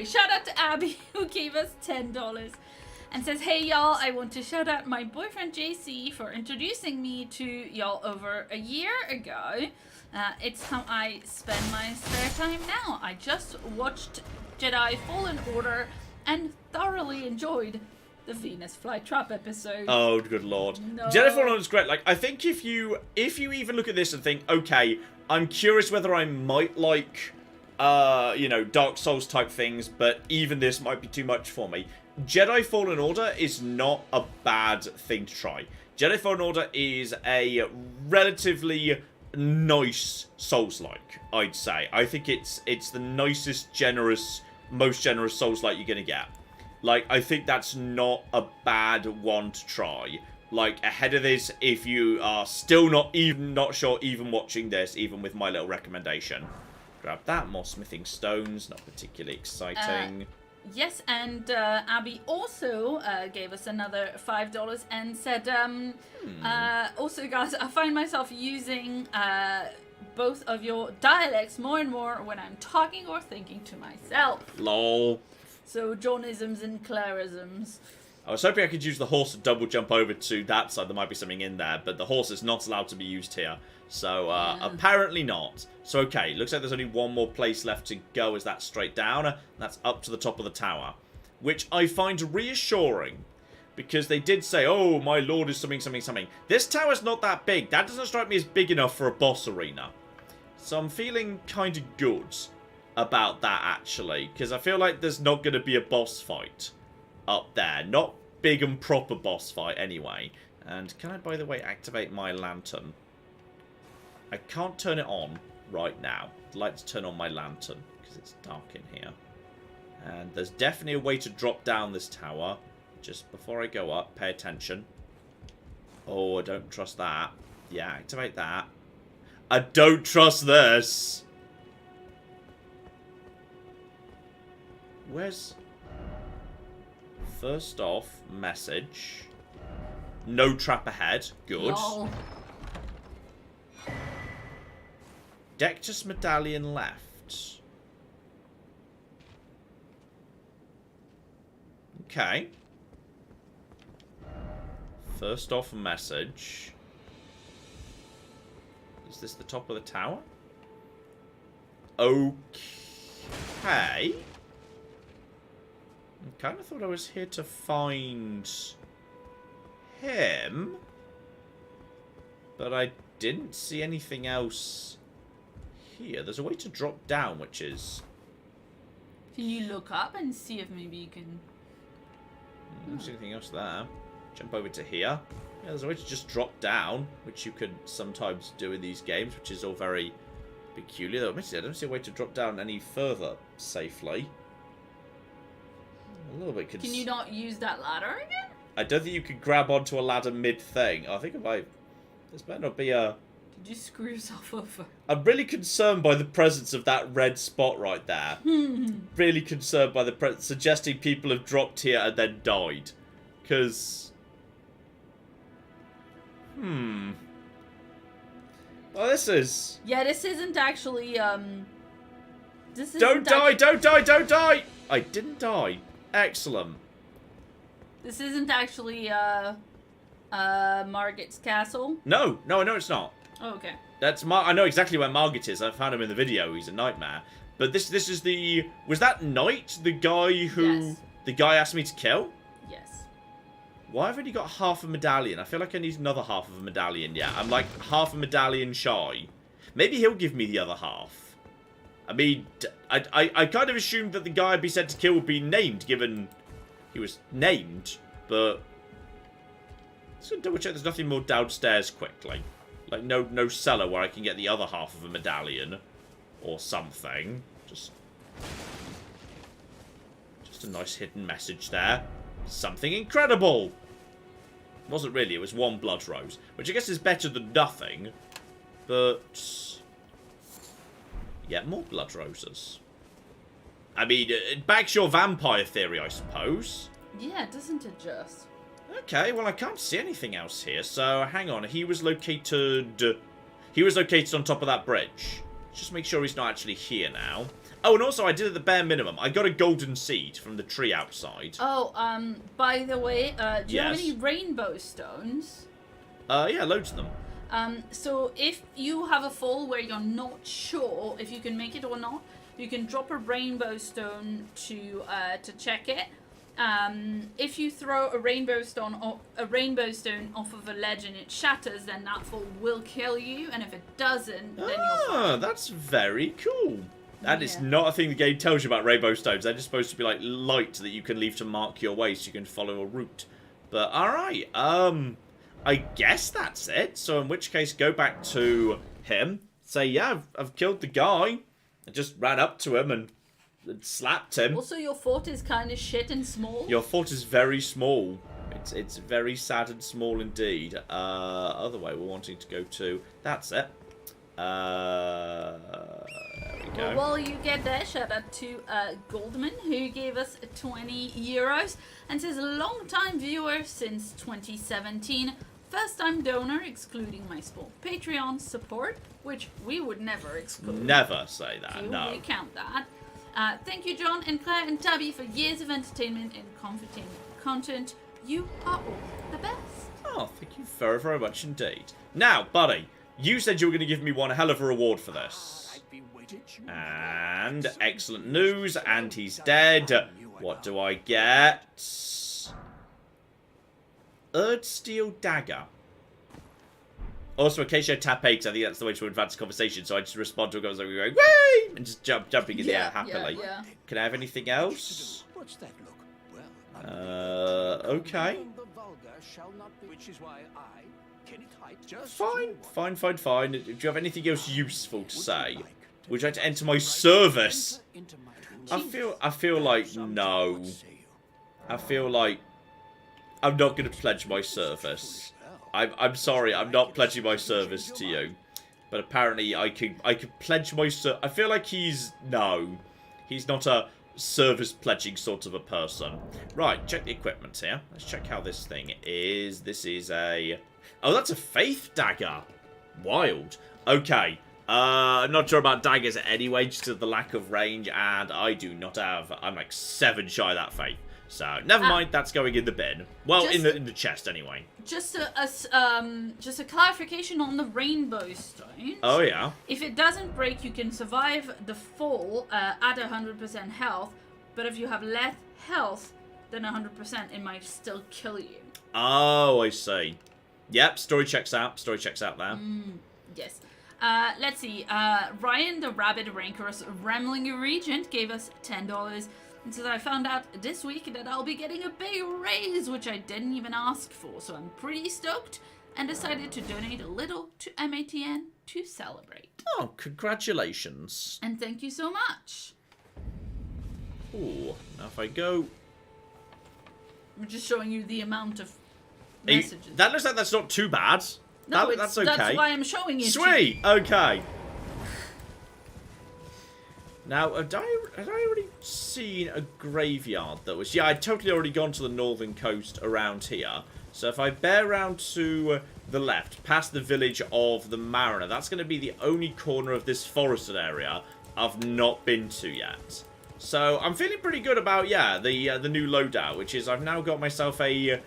[SPEAKER 2] shout out to Abby, who gave us $10 and says, hey y'all, I want to shout out my boyfriend JC for introducing me to y'all over a year ago. It's how I spend my spare time now. I just watched Jedi Fallen Order and thoroughly enjoyed the Venus Flytrap episode.
[SPEAKER 1] Oh, good lord.
[SPEAKER 2] No.
[SPEAKER 1] Jedi Fallen Order is great. Like, I think if you even look at this and think, okay, I'm curious whether I might like, you know, Dark Souls type things, but even this might be too much for me. Jedi Fallen Order is not a bad thing to try. Jedi Fallen Order is a relatively nice Souls-like, I'd say. I think it's the nicest, most generous Souls-like you're gonna get. Like, I think that's not a bad one to try. Like, ahead of this, if you are still not sure, even watching this, even with my little recommendation, grab that. More smithing stones, not particularly exciting.
[SPEAKER 2] Yes, and Abby also gave us another $5 and said, also guys, I find myself using both of your dialects more and more when I'm talking or thinking to myself.
[SPEAKER 1] Lol.
[SPEAKER 2] So, Johnisms and Clarisms.
[SPEAKER 1] I was hoping I could use the horse to double jump over to that side. There might be something in there, but the horse is not allowed to be used here. So, apparently not. So, okay, looks like there's only one more place left to go. Is that straight down? That's up to the top of the tower. Which I find reassuring. Because they did say, oh, my lord is something. This tower's not that big. That doesn't strike me as big enough for a boss arena. So I'm feeling kind of good about that, actually. Because I feel like there's not going to be a boss fight up there. Not big and proper boss fight, anyway. And can I, by the way, activate my lantern? I can't turn it on right now. I'd like to turn on my lantern, because it's dark in here. And there's definitely a way to drop down this tower. Just before I go up, pay attention. Oh, I don't trust that. Yeah, activate that. I don't trust this. Where's... First off, message. No trap ahead. Good.
[SPEAKER 2] Lol.
[SPEAKER 1] Dectus medallion left. Okay. First off, message. Is this the top of the tower? Okay. I kind of thought I was here to find him. But I didn't see anything else here. There's a way to drop down, which is...
[SPEAKER 2] Can you look up and see if maybe you can...
[SPEAKER 1] I don't see anything else there. Jump over to here. Yeah, there's a way to just drop down, which you could sometimes do in these games, which is all very peculiar. Though, admittedly, I don't see a way to drop down any further safely. A little bit.
[SPEAKER 2] Can you not use that ladder again?
[SPEAKER 1] I don't think you could grab onto a ladder mid-thing. I think if I This better not be a...
[SPEAKER 2] Did you screw yourself over?
[SPEAKER 1] I'm really concerned by the presence of that red spot right there. Really concerned by the suggesting people have dropped here and then died. Because... Well, this is...
[SPEAKER 2] Yeah, this isn't actually, This isn't
[SPEAKER 1] Don't die! Don't die! Don't die! I didn't die. Excellent.
[SPEAKER 2] This isn't actually, Margit's castle?
[SPEAKER 1] No, I know it's not.
[SPEAKER 2] Oh, okay.
[SPEAKER 1] I know exactly where Margit is. I found him in the video. He's a nightmare. But this is the... Was that Knight the guy who...
[SPEAKER 2] Yes.
[SPEAKER 1] The guy asked me to kill?
[SPEAKER 2] Yes.
[SPEAKER 1] Why have I only got half a medallion? I feel like I need another half of a medallion. Yeah, I'm like half a medallion shy. Maybe he'll give me the other half. I mean, I kind of assumed that the guy I'd be sent to kill would be named, given he was named. But... Let's double check there's nothing more downstairs quickly. Like, no cellar where I can get the other half of a medallion. Or something. Just a nice hidden message there. Something incredible! Wasn't really, it was 1 blood rose. Which I guess is better than nothing. But... Yeah, more blood roses. I mean, it backs your vampire theory, I suppose.
[SPEAKER 2] Yeah, doesn't it just?
[SPEAKER 1] Okay, well, I can't see anything else here, so hang on. He was located on top of that bridge. Just make sure he's not actually here now. Oh, and also, I did at the bare minimum. I got a golden seed from the tree outside.
[SPEAKER 2] Oh, by the way, do you have
[SPEAKER 1] Yes.
[SPEAKER 2] any rainbow stones?
[SPEAKER 1] Yeah, loads of them.
[SPEAKER 2] So if you have a fall where you're not sure if you can make it or not, you can drop a rainbow stone to check it. If you throw a rainbow stone off of a ledge and it shatters, then that fall will kill you. And if it doesn't, then you're fine.
[SPEAKER 1] That's very cool. That is
[SPEAKER 2] Yeah.
[SPEAKER 1] not a thing the game tells you about rainbow stones. They're just supposed to be like light that you can leave to mark your way so you can follow a route. But alright, I guess that's it. So in which case, go back to him. Say, yeah, I've killed the guy. I just ran up to him and slapped him.
[SPEAKER 2] Also, your fort is kind of shit and small.
[SPEAKER 1] Your fort is very small. It's very sad and small indeed. Other way we're wanting to go to. That's it. There we go.
[SPEAKER 2] Well, while you get there, shout out to Goldman, who gave us 20 euros and says, long-time viewer since 2017, first-time donor, excluding my small Patreon support, which we would never exclude.
[SPEAKER 1] Never say that,
[SPEAKER 2] So
[SPEAKER 1] no.
[SPEAKER 2] we count that. Thank you, John and Claire and Tabby, for years of entertainment and comforting content. You are all the best.
[SPEAKER 1] Oh, thank you very, very much indeed. Now, buddy, you said you were going to give me one hell of a reward for this. And excellent news, and he's dead. What do I get? Erd Steel Dagger. Also, occasionally I tap A because I think that's the way to advance the conversation, so I just respond to it, going, whee! And just jumping in the air happily.
[SPEAKER 2] Yeah.
[SPEAKER 1] Can I have anything else?
[SPEAKER 4] What's that look? Well,
[SPEAKER 1] Okay.
[SPEAKER 4] the vulgar shall not be, which is why I, Kenny Kite, just
[SPEAKER 1] Fine. Do you have anything else useful to say? Would you like to enter my service? I feel like no. I feel like I'm not going to pledge my service. I'm sorry, I'm not pledging my service to you. But apparently I could pledge my service. I feel like he's not a service pledging sort of a person. Right, check the equipment here. Let's check how this thing is. This is a... Oh, that's a faith dagger. Wild. Okay. I'm not sure about daggers anyway, just to the lack of range, and I do not have... I'm like 7 shy of that faith. So, never mind, that's going in the bin. Well, in the chest, anyway.
[SPEAKER 2] Just a clarification on the rainbow stones.
[SPEAKER 1] Oh, yeah.
[SPEAKER 2] If it doesn't break, you can survive the fall at 100% health, but if you have less health than 100%, it might still kill you.
[SPEAKER 1] Oh, I see. Yep, story checks out. Story checks out there.
[SPEAKER 2] Yes. Let's see. Ryan, the rabid rancorous rambling regent, gave us $10. And says, I found out this week that I'll be getting a big raise, which I didn't even ask for, so I'm pretty stoked, and decided to donate a little to MATN to celebrate.
[SPEAKER 1] Oh, congratulations.
[SPEAKER 2] And thank you so much.
[SPEAKER 1] Ooh, now if I go...
[SPEAKER 2] I'm just showing you the amount of messages.
[SPEAKER 1] That looks like that's not too bad.
[SPEAKER 2] No,
[SPEAKER 1] that's okay.
[SPEAKER 2] That's why I'm showing it.
[SPEAKER 1] Sweet. Okay. Now, had I already seen a graveyard that was... Yeah, I'd totally already gone to the northern coast around here. So if I bear round to the left, past the village of the Mariner, that's going to be the only corner of this forested area I've not been to yet. So I'm feeling pretty good about, yeah, the new loadout, which is I've now got myself a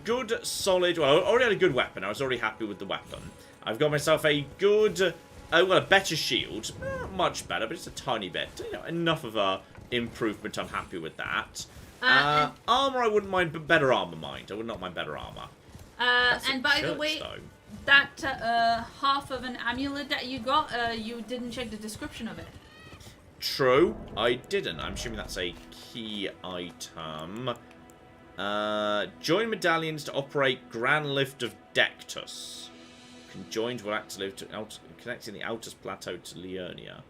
[SPEAKER 1] good, solid... Well, I already had a good weapon. I was already happy with the weapon. I've got myself a good... well, a better shield. Not much better, but it's a tiny bit. You know, enough of a improvement. I'm happy with that. Armor, I wouldn't mind, but better armor, mind. I would not mind better armor.
[SPEAKER 2] And by the way,
[SPEAKER 1] though.
[SPEAKER 2] that half of an amulet that you got, you didn't check the description of it.
[SPEAKER 1] True, I didn't. I'm assuming that's a key item. Join medallions to operate Grand Lift of Dectus. Conjoined will act to live to connecting the Altus Plateau to Liurnia.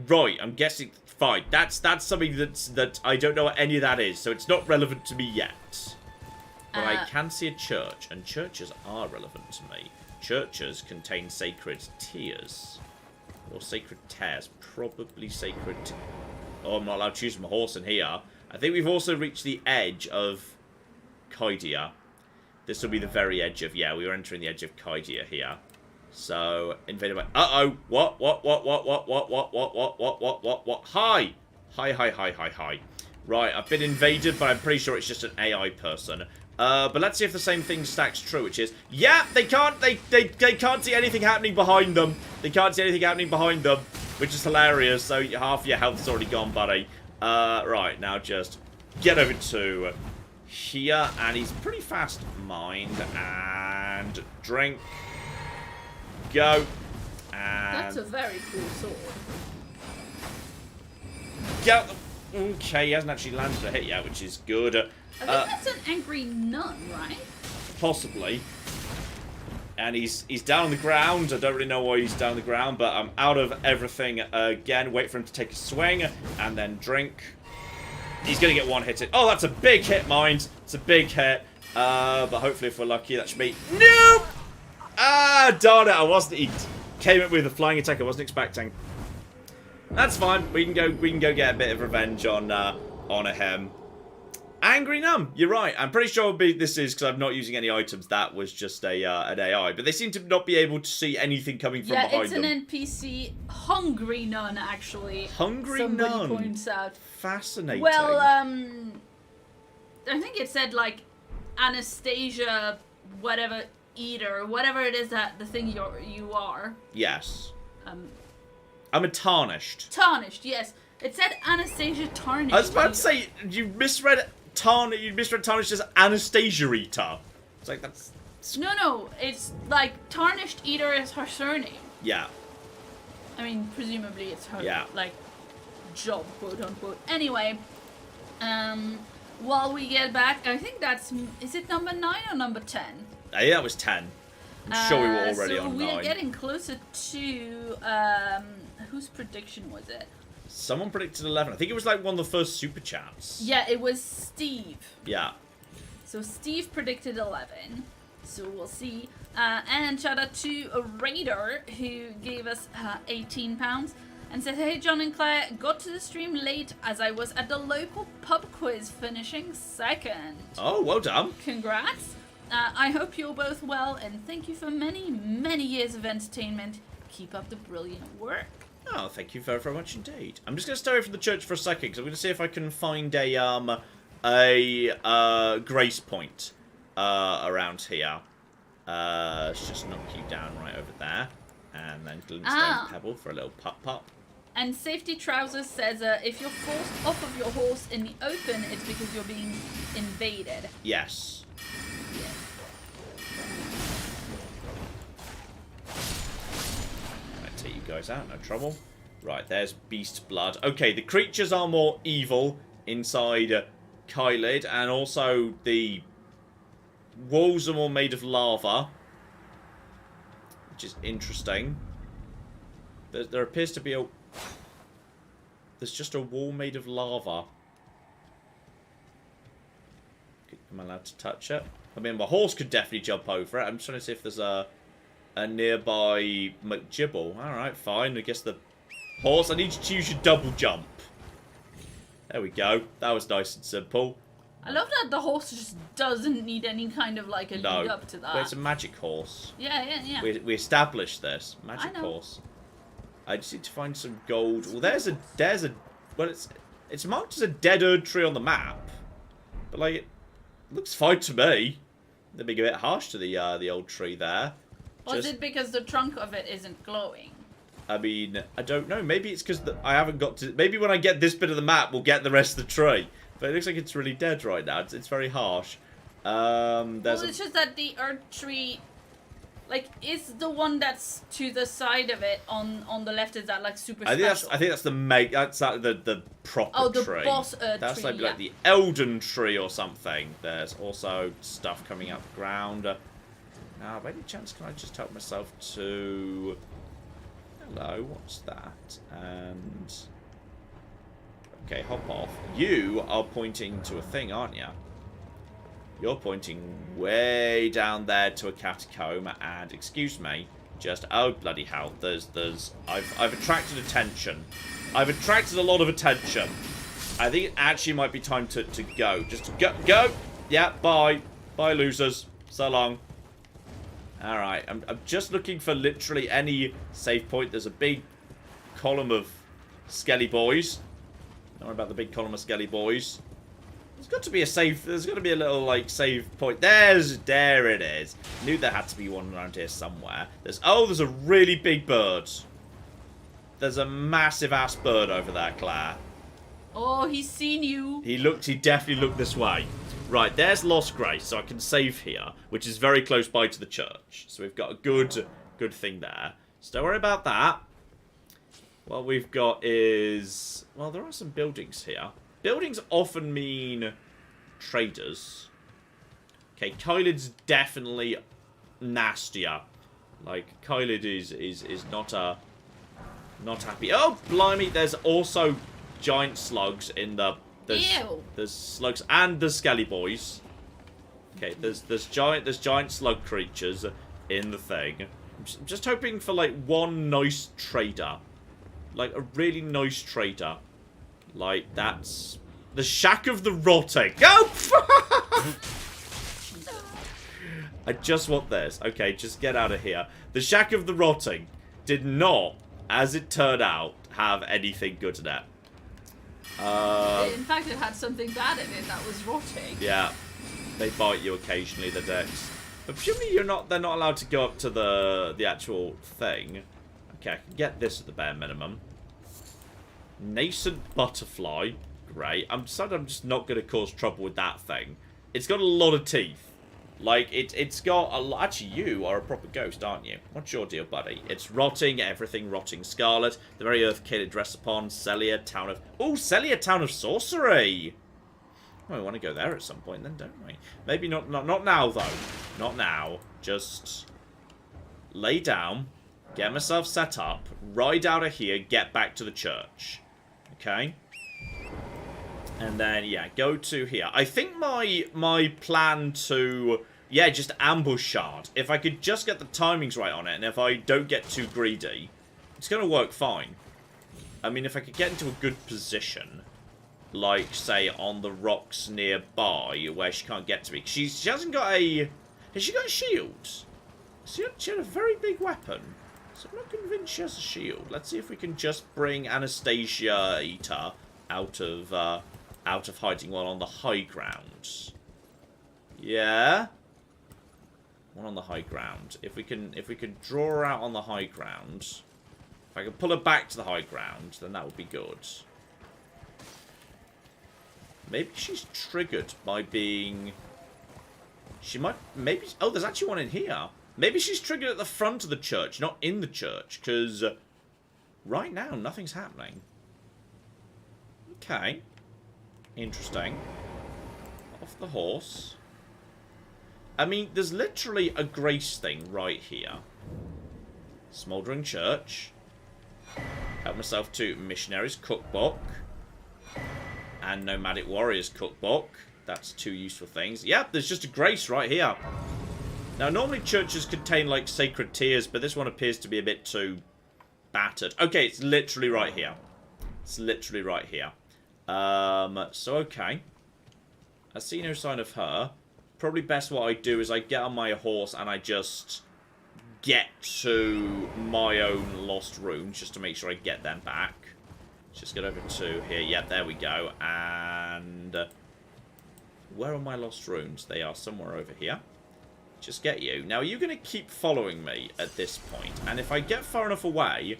[SPEAKER 1] Right, I'm guessing. Fine, that's something that I don't know what any of that is, so it's not relevant to me yet. But I can see a church, and churches are relevant to me. Churches contain sacred tears. Or sacred tears. Probably sacred... Oh, I'm not allowed to use my horse in here. I think we've also reached the edge of Kydia. This will be the very edge of... Yeah, we were entering the edge of Kydia here. So, Invader... Uh-oh! What? Hi! Hi. Right, I've been invaded, but I'm pretty sure it's just an AI person. But let's see if the same thing stacks true, which is... Yeah, they can't see anything happening behind them. They can't see anything happening behind them, which is hilarious. So half your health's already gone, buddy. Right, now just get over to here, and he's pretty fast, mind, and drink. Go. And
[SPEAKER 2] That's a very cool sword.
[SPEAKER 1] Go. Okay, he hasn't actually landed a hit yet, which is good.
[SPEAKER 2] I think that's an angry nun, right?
[SPEAKER 1] Possibly. And he's down on the ground. I don't really know why he's down on the ground, but I'm out of everything again. Wait for him to take a swing, and then drink. He's going to get one hit. Oh, that's a big hit, mind. It's a big hit. But hopefully, if we're lucky, that should be... Nope! Ah, darn it. He came up with a flying attack I wasn't expecting. That's fine. We can go get a bit of revenge on him. Angry Numb. You're right. I'm pretty sure this is because I'm not using any items. That was just an AI. But they seem to not be able to see anything coming from behind them.
[SPEAKER 2] Yeah, it's an NPC. Hungry Nun, actually.
[SPEAKER 1] Hungry
[SPEAKER 2] Somebody
[SPEAKER 1] Nun.
[SPEAKER 2] points out.
[SPEAKER 1] Fascinating.
[SPEAKER 2] Well, I think it said like Anastasia, whatever eater, whatever it is that the thing you are.
[SPEAKER 1] Yes. I'm a tarnished.
[SPEAKER 2] Tarnished, yes. It said Anastasia Tarnished.
[SPEAKER 1] I was about to say you misread tarnished as Anastasia Eater. It's like that's.
[SPEAKER 2] No. It's like Tarnished Eater is her surname.
[SPEAKER 1] Yeah.
[SPEAKER 2] I mean, presumably it's her like job, quote unquote. Anyway, while we get back, I think is it number 9 or number 10?
[SPEAKER 1] Yeah, that was 10. I'm sure we were already on 9.
[SPEAKER 2] So we're getting closer to whose prediction was it?
[SPEAKER 1] Someone predicted 11. I think it was like one of the first super chats.
[SPEAKER 2] Yeah, it was Steve.
[SPEAKER 1] Yeah.
[SPEAKER 2] So Steve predicted 11. So we'll see. And shout out to a raider who gave us £18 and said, "Hey John and Claire, got to the stream late as I was at the local pub quiz finishing second."
[SPEAKER 1] Oh, well done.
[SPEAKER 2] Congrats. I hope you're both well and thank you for many, many years of entertainment. Keep up the brilliant work.
[SPEAKER 1] Oh, thank you very, very much indeed. I'm just going to stay away from the church for a second because I'm going to see if I can find a grace point around here. Let's just knock you down right over there. And then glintstone pebble for a little pop.
[SPEAKER 2] And Safety Trousers says, if you're forced off of your horse in the open, it's because you're being invaded.
[SPEAKER 1] Yes. Right, take you guys out, no trouble. Right, there's beast blood. Okay, the creatures are more evil inside Kylid, and also the walls are more made of lava, which is interesting. There appears to be a... There's just a wall made of lava. Am I allowed to touch it? I mean, my horse could definitely jump over it. I'm just trying to see if there's a a nearby McGibble. Alright, fine. I guess the horse. I need you to use your double jump. There we go. That was nice and simple.
[SPEAKER 2] I love that the horse just doesn't need any kind of like a lead up to that.
[SPEAKER 1] But it's a magic horse.
[SPEAKER 2] Yeah.
[SPEAKER 1] We established this. Magic horse. I just need to find some gold. Well, there's a well, it's marked as a dead Erd tree on the map. But like, it looks fine to me. They're being a bit harsh to the old tree there.
[SPEAKER 2] Was it because the trunk of it isn't glowing?
[SPEAKER 1] I mean, I don't know. Maybe it's because I haven't got to... Maybe when I get this bit of the map, we'll get the rest of the tree. But it looks like it's really dead right now. It's very harsh.
[SPEAKER 2] It's just that the Erd tree... Like, is the one that's to the side of it on the left, is that like super special?
[SPEAKER 1] I think that's the make. That's the proper tree.
[SPEAKER 2] Oh, the boss Erd
[SPEAKER 1] that's
[SPEAKER 2] tree,
[SPEAKER 1] like the Elden tree or something. There's also stuff coming out the ground. Now, by any chance, can I just help myself to... Hello, what's that? And... Okay, hop off. You are pointing to a thing, aren't you? You're pointing way down there to a catacomb, and excuse me, just oh bloody hell, I've attracted attention. I've attracted a lot of attention. I think it actually might be time to go. Just go. Yeah, bye, losers. So long. All right, I'm just looking for literally any save point. There's a big column of skelly boys. Don't worry about the big column of skelly boys. There's got to be a save. There's got to be a little like save point. There it is. Knew there had to be one around here somewhere. There's a really big bird. There's a massive ass bird over there, Claire.
[SPEAKER 2] Oh, he's seen you.
[SPEAKER 1] He definitely looked this way. Right, there's Lost Grace, so I can save here, which is very close by to the church. So we've got a good thing there. So don't worry about that. What we've got is... Well, there are some buildings here. Buildings often mean traders. Okay, Kylid's definitely nastier. Like, Kylid is not happy. Oh, blimey, there's also giant slugs in the...
[SPEAKER 2] Ew.
[SPEAKER 1] There's slugs and the skelly boys. Okay, there's giant slug creatures in the thing. I'm just hoping for like one nice trader, like a really nice trader. Like that's the Shack of the Rotting. Go! I just want this. Okay, just get out of here. The Shack of the Rotting did not, as it turned out, have anything good in it.
[SPEAKER 2] In fact, it had something bad in it that was rotting.
[SPEAKER 1] Yeah, they bite you occasionally, the decks. But presumably they're not allowed to go up to the actual thing. Okay, I can get this at the bare minimum. Nascent butterfly, great. I'm just not going to cause trouble with that thing. It's got a lot of teeth. Like, it's got a lot... Actually, you are a proper ghost, aren't you? What's your deal, buddy? It's rotting, everything rotting scarlet. The very earth Caled dressed upon. Celia, town of... Oh, Celia, town of sorcery! Well, we want to go there at some point then, don't we? Maybe not now, though. Not now. Just lay down, get myself set up, ride out of here, get back to the church. Okay? And then, yeah, go to here. I think my plan to, yeah, just ambush Shard. If I could just get the timings right on it, and if I don't get too greedy, it's going to work fine. I mean, if I could get into a good position, like, say, on the rocks nearby, where she can't get to me. She hasn't got a... Has she got a shield? She had a very big weapon. So I'm not convinced she has a shield. Let's see if we can just bring Anastasia Eater out of hiding while on the high ground. Yeah. One on the high ground. If we can draw her out on the high ground, if I can pull her back to the high ground, then that would be good. Maybe she's triggered by being... She might... Maybe... Oh, there's actually one in here. Maybe she's triggered at the front of the church, not in the church, because right now, nothing's happening. Okay. Interesting. Off the horse. I mean, there's literally a grace thing right here. Smouldering church. Help myself to Missionaries Cookbook. And Nomadic Warriors Cookbook. That's two useful things. Yep, there's just a grace right here. Now, normally churches contain, like, sacred tears, but this one appears to be a bit too battered. Okay, it's literally right here. It's literally right here. So, okay. I see no sign of her. Probably best what I do is I get on my horse and I just get to my own lost runes, just to make sure I get them back. Just get over to here. Yeah, there we go. And where are my lost runes? They are somewhere over here. Just get you. Now, are you going to keep following me at this point? And if I get far enough away,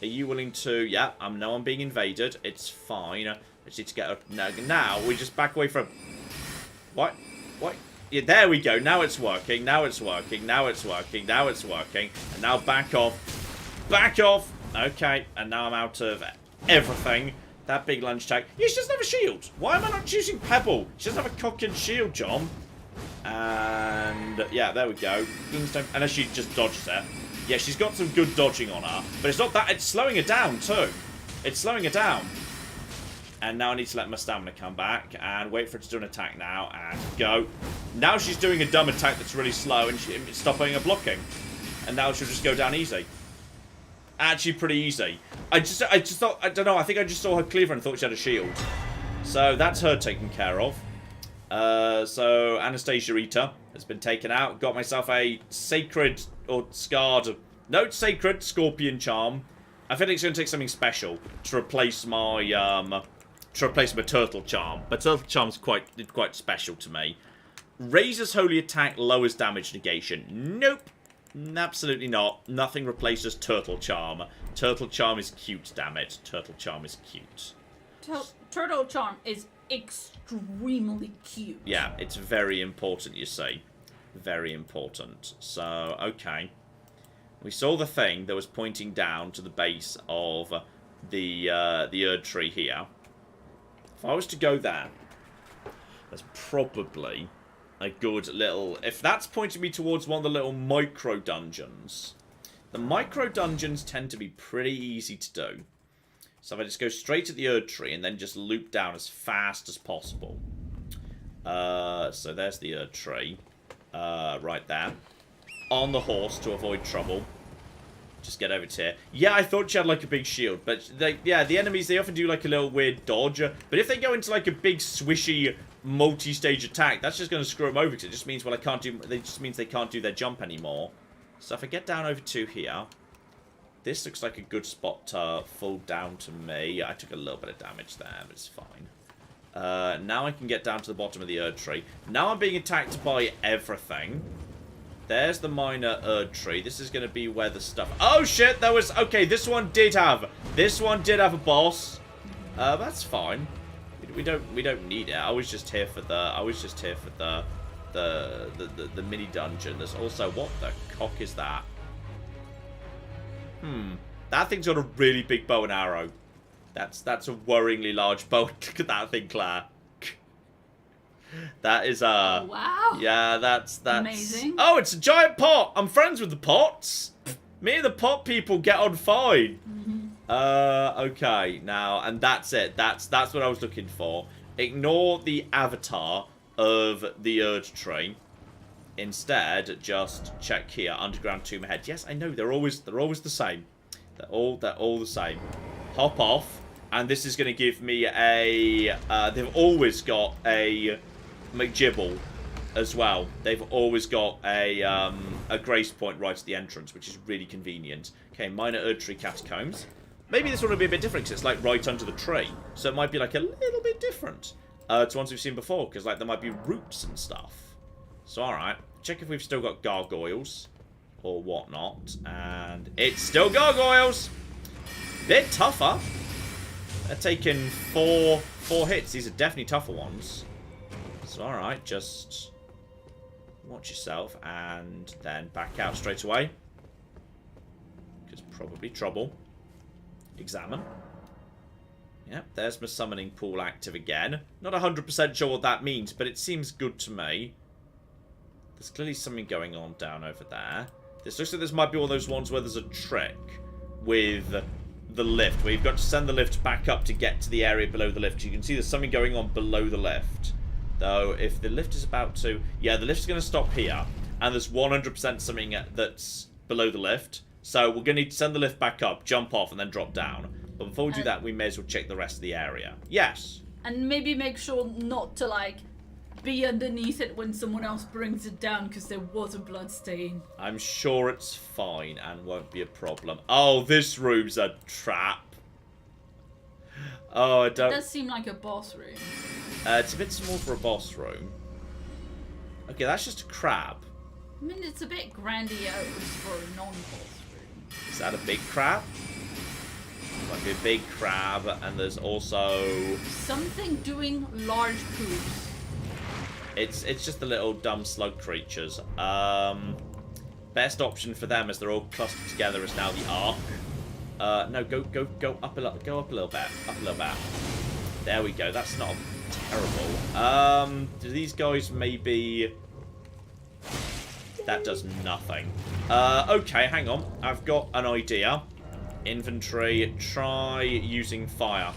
[SPEAKER 1] are you willing to... Yeah, I know I'm being invaded. It's fine. I just need to get... Now, we just back away from... What? What? Yeah, there we go. Now it's working. Now it's working. Now it's working. Now it's working. And now back off. Back off. Okay. And now I'm out of everything. That big lunge tag. Yeah, she doesn't have a shield. Why am I not choosing Pebble? She doesn't have a cock and shield, John. And yeah, there we go. Unless she just dodges it. Yeah, she's got some good dodging on her. But it's not that. It's slowing her down, too. It's slowing her down. And now I need to let my stamina come back. And wait for it to do an attack now. And go. Now she's doing a dumb attack that's really slow. And it's stopping her blocking. And now she'll just go down easy. Actually, pretty easy. I just thought... I don't know. I think I just saw her cleaver and thought she had a shield. So that's her taken care of. So Anastasia Rita has been taken out. Got myself a sacred or scarred... No, sacred scorpion charm. I think it's going to take something special to replace my turtle charm. But turtle charm's quite special to me. Raises holy attack, lowers damage negation. Nope. Absolutely not. Nothing replaces turtle charm. Turtle charm is cute, damn it. Turtle charm is cute.
[SPEAKER 2] Turtle charm is extremely cute.
[SPEAKER 1] Yeah, it's very important, you see. Very important. So, okay. We saw the thing that was pointing down to the base of the Erd tree here. If I was to go there, that's probably a good little... If that's pointing me towards one of the little micro dungeons, the micro dungeons tend to be pretty easy to do. So if I just go straight to the Erd tree and then just loop down as fast as possible. So there's the Erd tree. Right there. On the horse to avoid trouble. Just get over to here. Yeah, I thought she had like a big shield. But yeah, the enemies, they often do like a little weird dodge. But if they go into like a big swishy multi-stage attack, that's just going to screw them over. Because it just means, well, it just means they can't do their jump anymore. So if I get down over to here... This looks like a good spot to fall down to me. I took a little bit of damage there, but it's fine. Now I can get down to the bottom of the Erd tree. Now I'm being attacked by everything. There's the minor Erd tree. This is going to be where the stuff... Oh, shit! There was... Okay, this one did have a boss. That's fine. We don't need it. I was just here for the mini dungeon. There's also... What the cock is that? That thing's got a really big bow and arrow. That's a worryingly large bow. Look at that thing, Claire. That is
[SPEAKER 2] Oh, wow.
[SPEAKER 1] Yeah, that's
[SPEAKER 2] amazing.
[SPEAKER 1] Oh, it's a giant pot. I'm friends with the pots. Me and the pot people get on fine. Okay, now, and that's it. That's what I was looking for. Ignore the avatar of the Erd tree. Instead, just check here, underground tomb ahead. Yes, I know, they're always the same. They're all the same. Hop off, and this is going to give me a... they've always got a McGibble as well. They've always got a grace point right at the entrance, which is really convenient. Okay, minor Erd tree catacombs. Maybe this one will be a bit different, because it's like right under the tree. So it might be like a little bit different to ones we've seen before, because like there might be roots and stuff. So, alright. Check if we've still got gargoyles or whatnot. And it's still gargoyles! Bit tougher. They're taking four hits. These are definitely tougher ones. So, alright. Just watch yourself and then back out straight away. Because probably trouble. Examine. Yep, there's my summoning pool active again. Not 100% sure what that means, but it seems good to me. There's clearly something going on down over there. This looks like this might be one of those ones where there's a trick with the lift, where you've got to send the lift back up to get to the area below the lift. You can see there's something going on below the lift. Though, if the lift is about to... Yeah, the lift's going to stop here. and there's 100% something that's below the lift. So we're going to need to send the lift back up, jump off, and then drop down. But before we do that, we may as well check the rest of the area. Yes.
[SPEAKER 2] And maybe make sure not to, like, be underneath it when someone else brings it down, because there was a blood stain.
[SPEAKER 1] I'm sure it's fine and won't be a problem. Oh, this room's a trap. Oh, I don't...
[SPEAKER 2] It does seem like a boss room.
[SPEAKER 1] It's a bit small for a boss room. Okay, that's just a crab.
[SPEAKER 2] I mean, it's a bit grandiose for a non-boss room.
[SPEAKER 1] Is that a big crab? Might be a big crab, and there's also...
[SPEAKER 2] something doing large poops.
[SPEAKER 1] It's just the little dumb slug creatures. Best option for them, as they're all clustered together, is now the arc. No, go up a little, go up a little bit, up a little bit. There we go. That's not terrible. Do these guys maybe? That does nothing. Okay, hang on. I've got an idea. Inventory. Try using fire.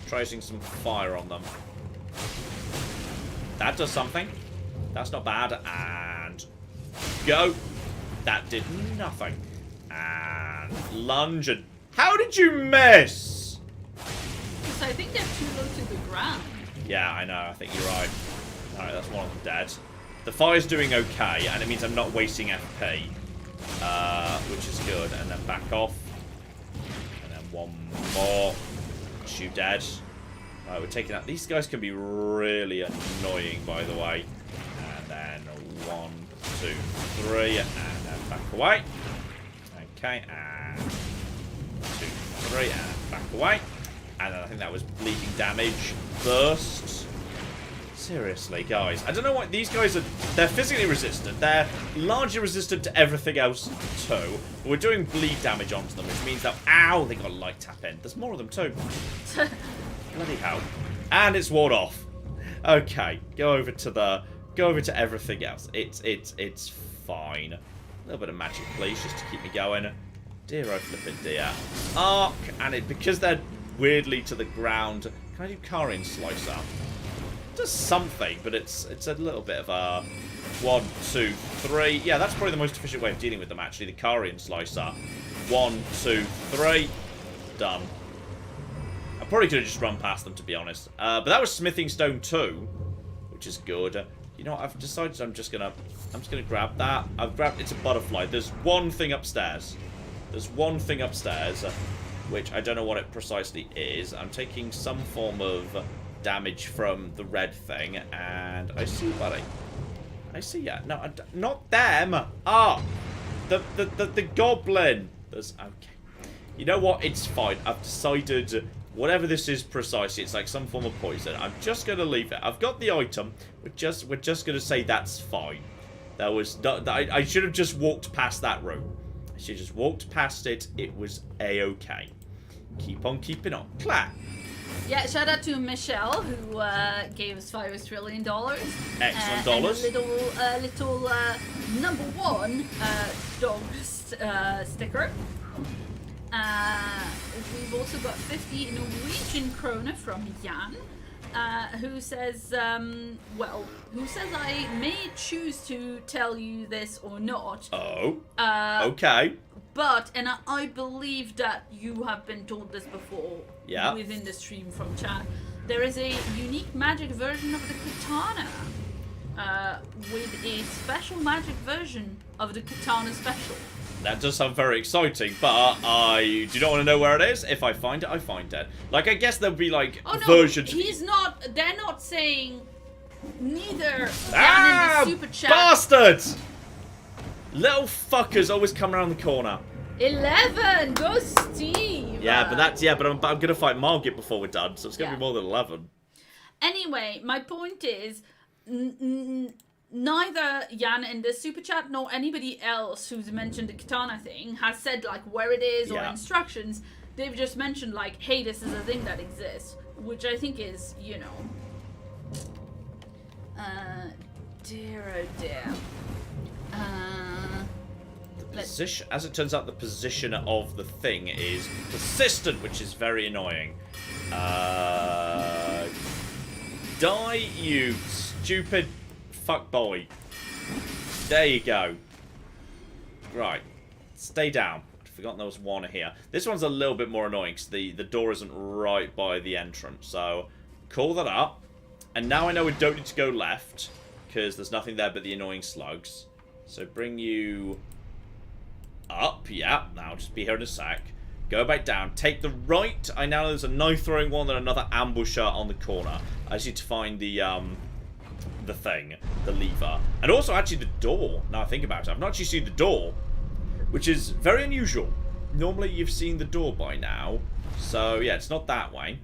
[SPEAKER 1] Try using some fire on them. That does something. That's not bad. And go. That did nothing. And lunge. And how did you miss?
[SPEAKER 2] Because I think they're too low to the ground.
[SPEAKER 1] Yeah, I know. I think you're right. Alright, that's one of them dead. The fire's doing okay, and it means I'm not wasting FP. Which is good. And then back off. And then one more. Shoot dead. Right, we're taking out. These guys can be really annoying, by the way. And then 1, 2, 3, and then back away. Okay, and 2, 3, and back away. And then I think that was bleeding damage. Burst. Seriously, guys. I don't know why these guys are... They're physically resistant. They're largely resistant to everything else, too. But we're doing bleed damage onto them, which means that... Ow! They got a light tap in. There's more of them, too. Bloody hell. And it's ward off. Okay. Go over to everything else. It's fine. A little bit of magic, please, just to keep me going. Dear oh flippin' dear. Arc. And because they're weirdly to the ground... Can I do Carian Slicer? Does something, but it's a little bit of a 1, 2, 3. Yeah, that's probably the most efficient way of dealing with them, actually. The Carian Slicer. 1, 2, 3. Done. I probably could have just run past them, to be honest. But that was Smithing Stone 2, which is good. You know what? I've decided I'm just gonna grab that. It's a butterfly. There's one thing upstairs. There's one thing upstairs, which I don't know what it precisely is. I'm taking some form of damage from the red thing, and I see, buddy. I see ya. No, not them. Ah, the goblin. There's okay. You know what? It's fine. I've decided whatever this is precisely, it's like some form of poison. I'm just gonna leave it. I've got the item. We're just gonna say that's fine. That was I should have just walked past that room. I should have just walked past it. It was a-okay. Keep on keeping on. Clap.
[SPEAKER 2] Yeah, shout out to Michelle, who gave us $5 trillion.
[SPEAKER 1] Excellent dollars.
[SPEAKER 2] And a little #1 dog sticker. We've also got 50 Norwegian kroner from Jan, who says, who says I may choose to tell you this or not.
[SPEAKER 1] Oh. Okay.
[SPEAKER 2] But, and I believe that you have been told this before within the stream from chat, there is a unique magic version of the katana with a special magic version of the katana special.
[SPEAKER 1] That does sound very exciting, but I do not want to know where it is. If I find it, I find it. Like, I guess there'll be, like, versions...
[SPEAKER 2] They're not saying neither down in the super chat.
[SPEAKER 1] Bastards! Little fuckers always come around the corner.
[SPEAKER 2] 11! Go Steve!
[SPEAKER 1] Yeah, but I'm gonna fight Margit before we're done, so it's gonna be more than 11.
[SPEAKER 2] Anyway, my point is, neither Jan in the super chat nor anybody else who's mentioned the katana thing has said like where it is or instructions. They've just mentioned like, hey, this is a thing that exists, which I think is, you know, dear oh dear.
[SPEAKER 1] Position, as it turns out, the position of the thing is persistent, which is very annoying. Die, you stupid fuck boy. There you go. Right. Stay down. I'd forgotten there was one here. This one's a little bit more annoying because the door isn't right by the entrance. So, call that up. And now I know we don't need to go left because there's nothing there but the annoying slugs. So, bring you up. Yeah, now just be here in a sec. Go back down. Take the right. I now know there's a knife-throwing one and another ambusher on the corner. I just need to find the thing, the lever. And also, actually, the door. Now I think about it. I've not actually seen the door, which is very unusual. Normally, you've seen the door by now. So, yeah, it's not that way.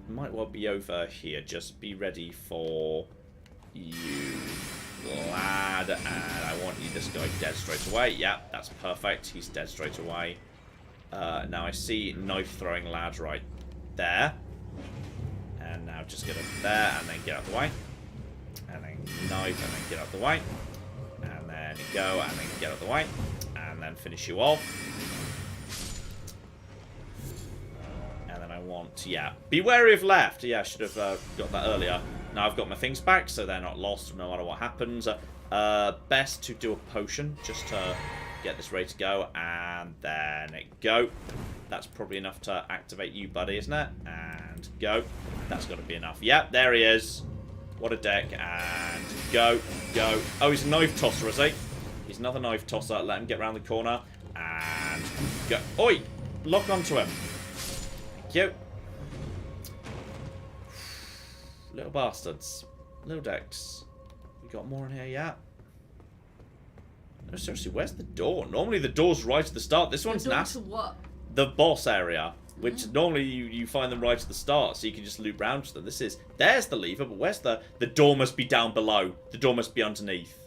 [SPEAKER 1] It might well be over here. Just be ready for you, lad. And I want you, this guy, dead straight away. Yeah, that's perfect. He's dead straight away. Now I see knife-throwing lad right there. And now just get up there and then get out of the way. And then knife and then get out of the way. And then go and then get out of the way. And then finish you off. And then I want, yeah, be wary of left. Yeah, I should have got that earlier. Now I've got my things back, so they're not lost no matter what happens. Best to do a potion just to get this ready to go. And then go. That's probably enough to activate you, buddy, isn't it? And go. That's got to be enough. Yep, there he is. What a deck. And go. Go. Oh, he's a knife tosser, is he? He's another knife tosser. Let him get around the corner. And go. Oi! Lock onto him. Thank you. Little bastards. Little decks. We got more in here yet? No, seriously, where's the door? Normally the door's right at the start. This one's nasty.
[SPEAKER 2] To what?
[SPEAKER 1] The boss area, which normally you find them right at the start, so you can just loop round to them. There's the lever, but where's the door must be down below. The door must be underneath.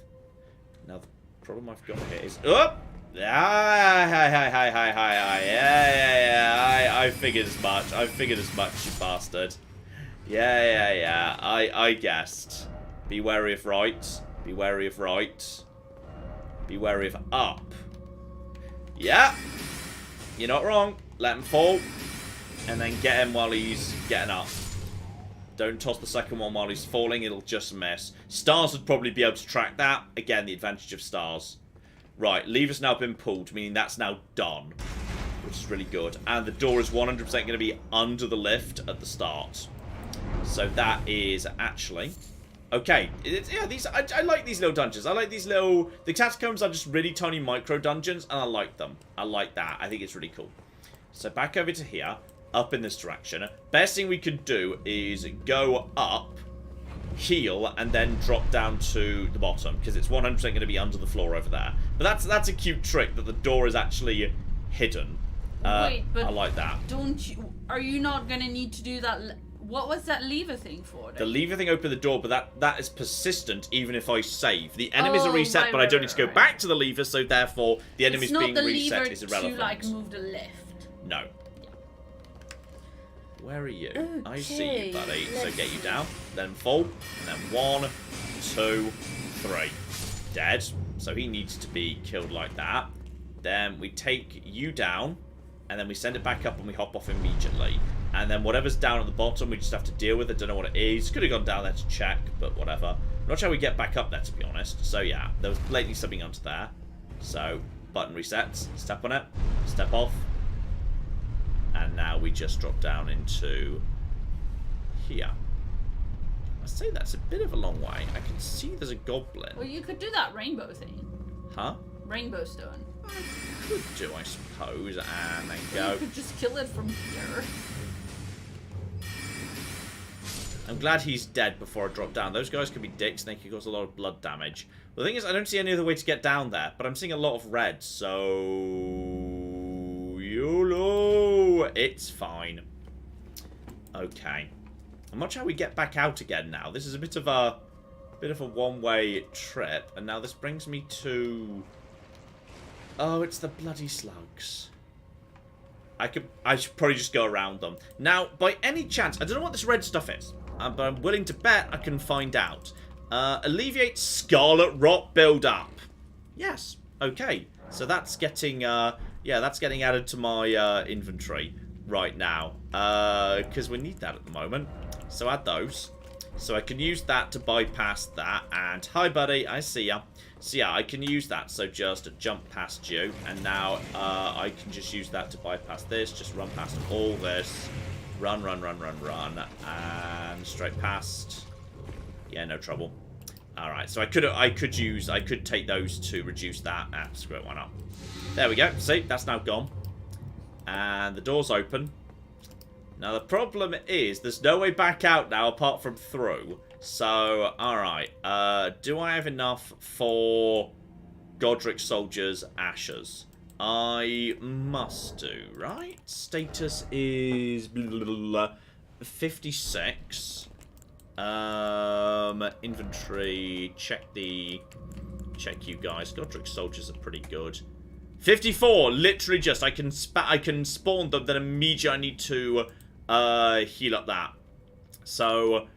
[SPEAKER 1] Now the problem I've got here is, oh, yeah, I figured as much. I figured as much, you bastard. Yeah. I guessed. Be wary of right. Be wary of right. Be wary of up. Yeah. You're not wrong. Let him fall. And then get him while he's getting up. Don't toss the second one while he's falling. It'll just miss. Stars would probably be able to track that. Again, the advantage of stars. Right, lever's now been pulled, meaning that's now done. Which is really good. And the door is 100% going to be under the lift at the start. So that is actually... Okay, yeah, I like these little dungeons. I like these little... The catacombs are just really tiny micro dungeons, and I like them. I like that. I think it's really cool. So back over to here, up in this direction. Best thing we could do is go up, heal, and then drop down to the bottom, because it's 100% going to be under the floor over there. But that's a cute trick, that the door is actually hidden.
[SPEAKER 2] Wait, but
[SPEAKER 1] I like that.
[SPEAKER 2] Are you not going to need to do that... What was that lever thing for? Then?
[SPEAKER 1] The lever thing opened the door, but that is persistent even if I save. The enemies are reset,
[SPEAKER 2] right,
[SPEAKER 1] but I don't need to go back to the lever, so therefore the enemies being reset is irrelevant.
[SPEAKER 2] It's not the lever to, like, move the lift.
[SPEAKER 1] No.
[SPEAKER 2] Yeah.
[SPEAKER 1] Where are you?
[SPEAKER 2] Okay,
[SPEAKER 1] I see you, buddy. So get you down, then fall, and then 1, 2, 3. Dead. So he needs to be killed like that. Then we take you down, and then we send it back up and we hop off immediately. And then whatever's down at the bottom, we just have to deal with it. Don't know what it is. Could have gone down there to check, but whatever. Not sure how we get back up there, to be honest. So yeah, there was blatantly something under there. So, button resets. Step on it. Step off. And now we just drop down into here. I say that's a bit of a long way. I can see there's a goblin.
[SPEAKER 2] Well, you could do that rainbow thing.
[SPEAKER 1] Huh?
[SPEAKER 2] Rainbow stone.
[SPEAKER 1] I could do, I suppose, and then go.
[SPEAKER 2] You could just kill it from here.
[SPEAKER 1] I'm glad he's dead before I drop down. Those guys could be dicks and they could cause a lot of blood damage. The thing is, I don't see any other way to get down there, but I'm seeing a lot of red, so... YOLO! It's fine. Okay. I'm not sure how we get back out again now. This is a bit of a one-way trip, and now this brings me to... Oh, it's the bloody slugs. I should probably just go around them. Now, by any chance, I don't know what this red stuff is, but I'm willing to bet I can find out. Alleviate scarlet rot build-up. Yes. Okay. So that's getting, yeah, that's getting added to my inventory right now. Because we need that at the moment. So add those. So I can use that to bypass that. And hi, buddy. I see ya. So yeah, I can use that. So just jump past you. And now I can just use that to bypass this. Just run past all this. Run, run, run, run, run. And straight past. Yeah, no trouble. Alright, so I could take those to reduce that. Ah, screw it, why not? There we go. See, that's now gone. And the door's open. Now the problem is, there's no way back out now apart from through. So, alright. Do I have enough for Godric Soldier's Ashes? I must do, right? Status is 56. Inventory. Check you guys. Godric Soldiers are pretty good. 54. Literally just I can spawn them. Then immediately I need to heal up that. So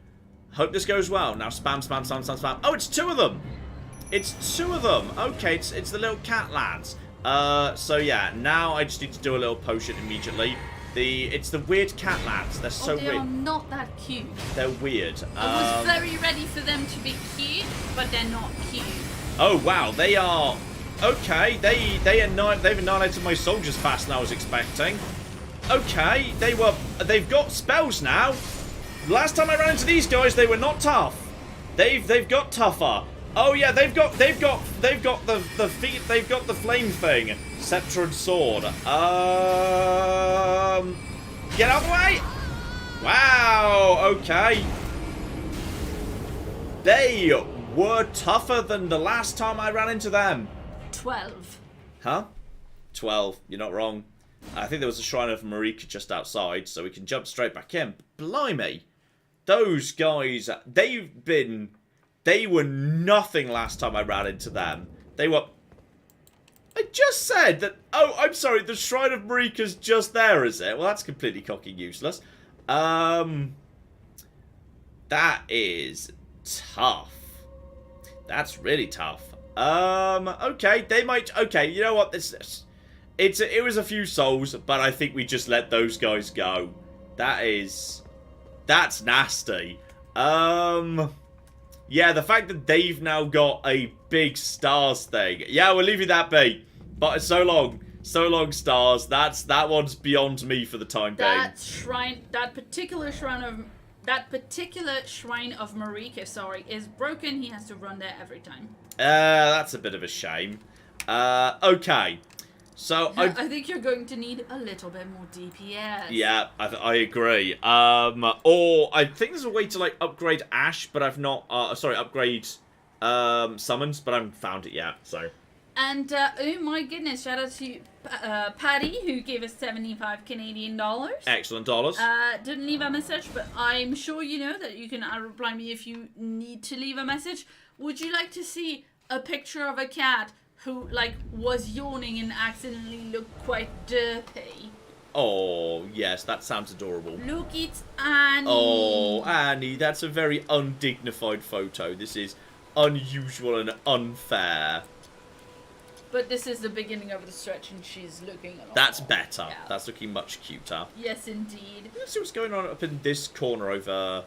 [SPEAKER 1] hope this goes well. Now spam, spam, spam, spam, spam. Oh, it's 2 of them. It's 2 of them. Okay, it's the little cat lads. So yeah, now I just need to do a little potion immediately. It's the weird cat lads. They're so weird.
[SPEAKER 2] They are not that cute.
[SPEAKER 1] They're weird.
[SPEAKER 2] I was very ready for them to be cute, but they're not cute.
[SPEAKER 1] Oh wow, they are. Okay, they've annihilated my soldiers faster than I was expecting. Okay, they've got spells now. Last time I ran into these guys, they were not tough. They've got tougher. Oh yeah, they've got the flame thing. Scepter and sword. Get out of the way! Wow, okay. They were tougher than the last time I ran into them.
[SPEAKER 2] 12.
[SPEAKER 1] Huh? 12. You're not wrong. I think there was a Shrine of Marika just outside, so we can jump straight back in. Blimey. Those guys, they were nothing last time I ran into them. They were... I just said that... Oh, I'm sorry, the Shrine of Marika's just there, is it? Well, that's completely cocky useless. That is tough. That's really tough. Okay, they might... Okay, you know what? It was a few souls, but I think we just let those guys go. That's nasty. Yeah, the fact that they've now got a big stars thing. Yeah, we'll leave you that be. But so long, stars. That one's beyond me for the time being.
[SPEAKER 2] That particular shrine of Marika, sorry, is broken. He has to run there every time.
[SPEAKER 1] That's a bit of a shame. Okay. So
[SPEAKER 2] I think you're going to need a little bit more DPS.
[SPEAKER 1] Yeah, I agree. Or I think there's a way to like upgrade Ash, but I've not. Upgrade summons, but I haven't found it yet. So.
[SPEAKER 2] And oh my goodness! Shout out to Patty who gave us 75 Canadian dollars.
[SPEAKER 1] Excellent dollars.
[SPEAKER 2] Didn't leave a message, but I'm sure you know that you can reply me if you need to leave a message. Would you like to see a picture of a cat who, like, was yawning and accidentally looked quite derpy?
[SPEAKER 1] Oh, yes, that sounds adorable.
[SPEAKER 2] Look, it's Annie.
[SPEAKER 1] Oh, Annie, that's a very undignified photo. This is unusual and unfair.
[SPEAKER 2] But this is the beginning of the stretch and she's looking a lot
[SPEAKER 1] That's
[SPEAKER 2] more.
[SPEAKER 1] better.
[SPEAKER 2] Yeah.
[SPEAKER 1] That's looking much cuter.
[SPEAKER 2] Yes, indeed.
[SPEAKER 1] Let's see what's going on up in this corner over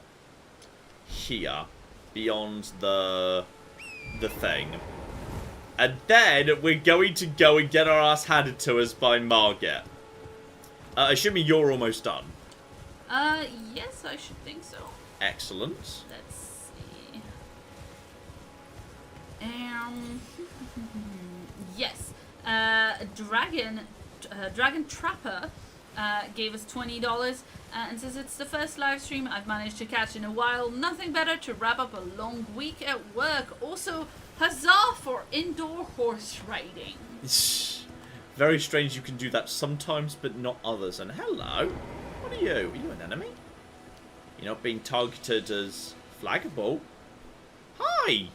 [SPEAKER 1] here. Beyond the thing. And then we're going to go and get our ass handed to us by Margit. Assuming you're almost done.
[SPEAKER 2] Yes, I should think so.
[SPEAKER 1] Excellent.
[SPEAKER 2] Let's see. Yes. Dragon Trapper gave us $20 and says it's the first live stream I've managed to catch in a while. Nothing better to wrap up a long week at work. Also, huzzah for indoor horse riding.
[SPEAKER 1] Very strange you can do that sometimes, but not others. And hello. What are you? Are you an enemy? You're not being targeted as flaggable. Hi.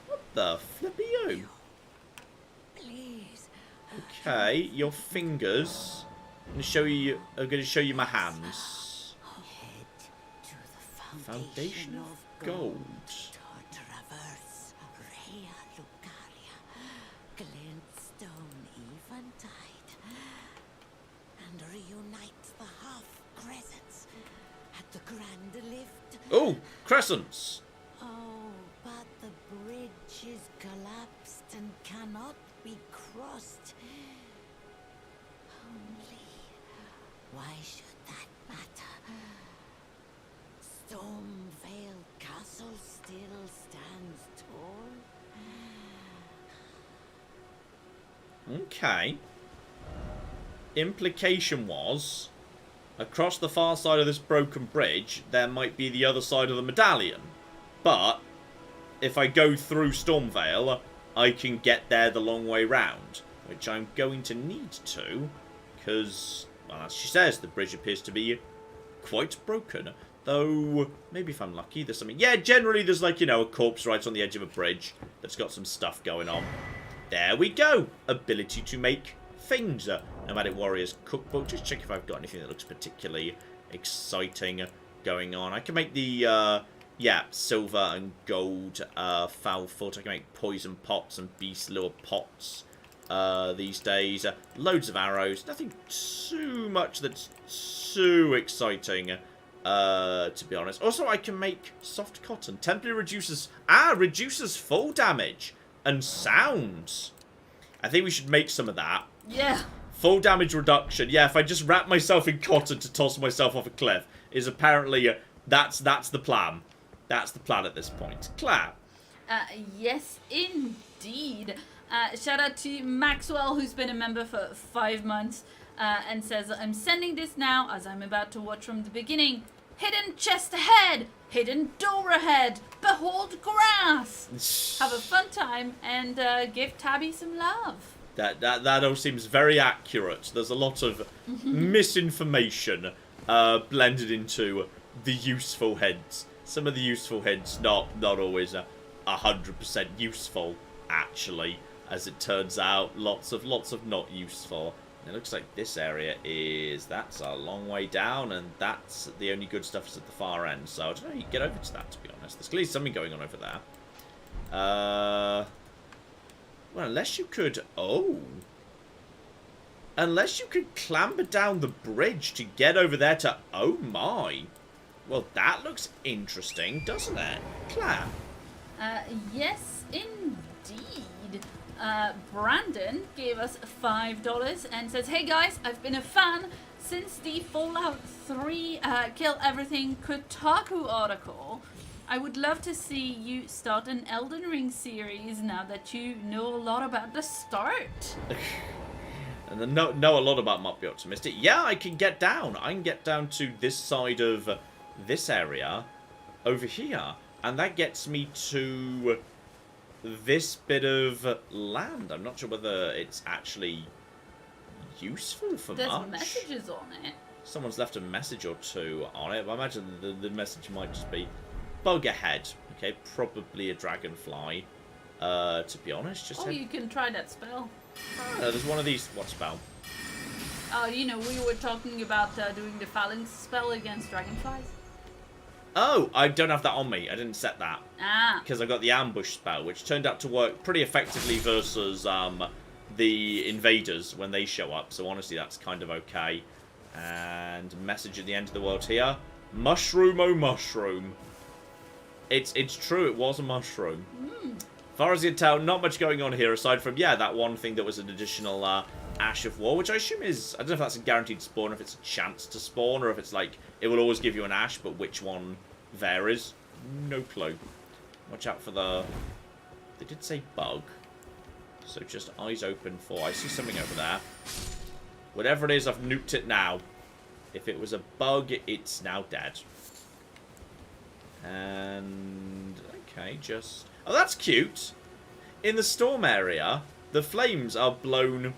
[SPEAKER 1] What the flip are you?
[SPEAKER 7] Please.
[SPEAKER 1] Okay, your fingers. I'm going to show you my hands.
[SPEAKER 7] Head to the
[SPEAKER 1] Foundation of gold.
[SPEAKER 7] Traverse Rhea Lucaria, glintstone eventide, and reunite the half crescents at the grand lift
[SPEAKER 1] Oh, crescents.
[SPEAKER 9] Oh, but the bridge is collapsed and cannot be crossed. Only, why should that matter? Stormvale Castle still stands tall.
[SPEAKER 1] Okay. Implication was, across the far side of this broken bridge, there might be the other side of the medallion. But, if I go through Stormvale, I can get there the long way round. Which I'm going to need to, because, well, as she says, the bridge appears to be quite broken. Though, maybe if I'm lucky, there's something... Yeah, generally there's like, you know, a corpse right on the edge of a bridge that's got some stuff going on. There we go. Ability to make things. Nomadic Warriors Cookbook. Just check if I've got anything that looks particularly exciting going on. I can make the, yeah, silver and gold foul foot. I can make poison pots and beast lure pots these days. Loads of arrows. Nothing too much that's too exciting, to be honest. Also, I can make soft cotton. Temporarily reduces... reduces fall damage and sounds. I think we should make some of that.
[SPEAKER 2] Yeah.
[SPEAKER 1] Full damage reduction. Yeah, if I just wrap myself in cotton to toss myself off a cliff, is apparently that's the plan. That's the plan at this point. Claire.
[SPEAKER 2] Yes, indeed. Shout out to Maxwell, who's been a member for 5 months, and says, I'm sending this now as I'm about to watch from the beginning. Hidden chest ahead! Hidden door ahead! Behold grass! Have a fun time and give Tabby some love.
[SPEAKER 1] That all seems very accurate. There's a lot of misinformation blended into the useful heads. Some of the useful heads not always 100% useful, actually. As it turns out, lots of not useful. And it looks like this area that's a long way down, and that's the only good stuff is at the far end. So I don't know how you get over to that, to be honest. There's clearly something going on over there. Well, unless you could... Oh. Unless you could clamber down the bridge to get over there to... Oh, my. Well, that looks interesting, doesn't it? Claire?
[SPEAKER 2] Yes, indeed. Brandon gave us $5 and says, hey, guys, I've been a fan since the Fallout 3 Kill Everything Kotaku article. I would love to see you start an Elden Ring series now that you know a lot about the start.
[SPEAKER 1] And know a lot about might be optimistic. Yeah, I can get down. I can get down to this side of this area over here. And that gets me to this bit of land. I'm not sure whether it's actually useful for
[SPEAKER 2] There's
[SPEAKER 1] much.
[SPEAKER 2] messages on it.
[SPEAKER 1] Someone's left a message or two on it. But I imagine the message might just be... Bug ahead. Okay, probably a dragonfly. To be honest, just...
[SPEAKER 2] Oh, you can try that spell.
[SPEAKER 1] There's one of these... What spell?
[SPEAKER 2] Oh, you know, we were talking about doing the phalanx spell against dragonflies.
[SPEAKER 1] Oh, I don't have that on me. I didn't set that.
[SPEAKER 2] Ah.
[SPEAKER 1] Because I got the ambush spell, which turned out to work pretty effectively versus the invaders when they show up. So honestly, that's kind of okay. And message at the end of the world here. Mushroom, oh mushroom. It's true, it was a mushroom. As far as you can tell, not much going on here aside from, yeah, that one thing that was an additional Ash of War, which I assume is, I don't know if that's a guaranteed spawn, or if it's a chance to spawn, or if it's like, it will always give you an Ash, but which one varies. No clue. Watch out for the, they did say bug. So just eyes open for, I see something over there. Whatever it is, I've nuked it now. If it was a bug, it's now dead. And okay, just... Oh, that's cute. In the storm area, the flames are blown...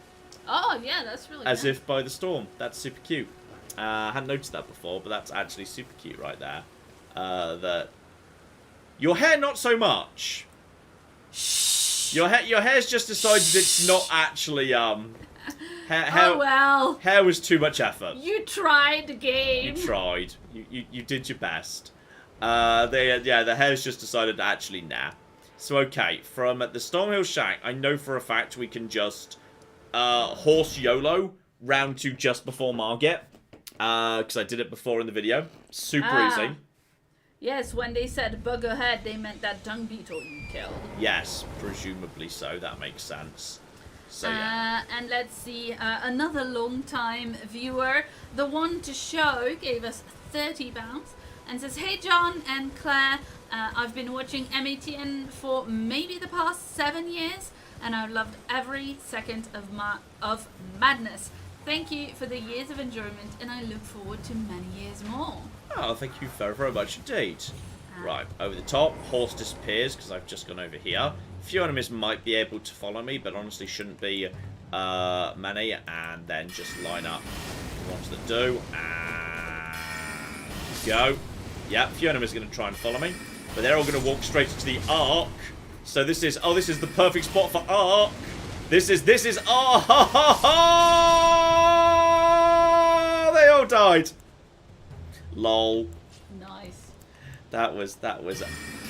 [SPEAKER 2] Oh, yeah, that's really
[SPEAKER 1] as
[SPEAKER 2] nice.
[SPEAKER 1] if by the storm. That's super cute. I hadn't noticed that before, but that's actually super cute right there. That... Your hair, not so much. Shh. Your hair's just decided it's not actually,
[SPEAKER 2] oh, well.
[SPEAKER 1] Hair was too much effort.
[SPEAKER 2] You tried the game.
[SPEAKER 1] You tried. You did your best. The hair's just decided to actually nah. So okay, from the Stormhill Shack, I know for a fact we can just horse YOLO round to just before Margit. Because I did it before in the video. Super easy.
[SPEAKER 2] Yes, when they said bug ahead, they meant that dung beetle you killed.
[SPEAKER 1] Yes, presumably so. That makes sense. So, yeah.
[SPEAKER 2] And let's see, another long-time viewer, the one to show, gave us £30 and says, "Hey John and Claire, I've been watching MATN for maybe the past 7 years, and I've loved every second of madness. Thank you for the years of enjoyment, and I look forward to many years more."
[SPEAKER 1] Oh, thank you very, very much indeed. Right, over the top, horse disappears because I've just gone over here. A few enemies might be able to follow me, but honestly shouldn't be many. And then just line up the ones that do. And go. Yeah, a few enemies are going to try and follow me, but they're all going to walk straight into the arc. So this is, oh, this is the perfect spot for arc. This is, oh, ha, ha, ha! They all died. Lol.
[SPEAKER 2] Nice.
[SPEAKER 1] That was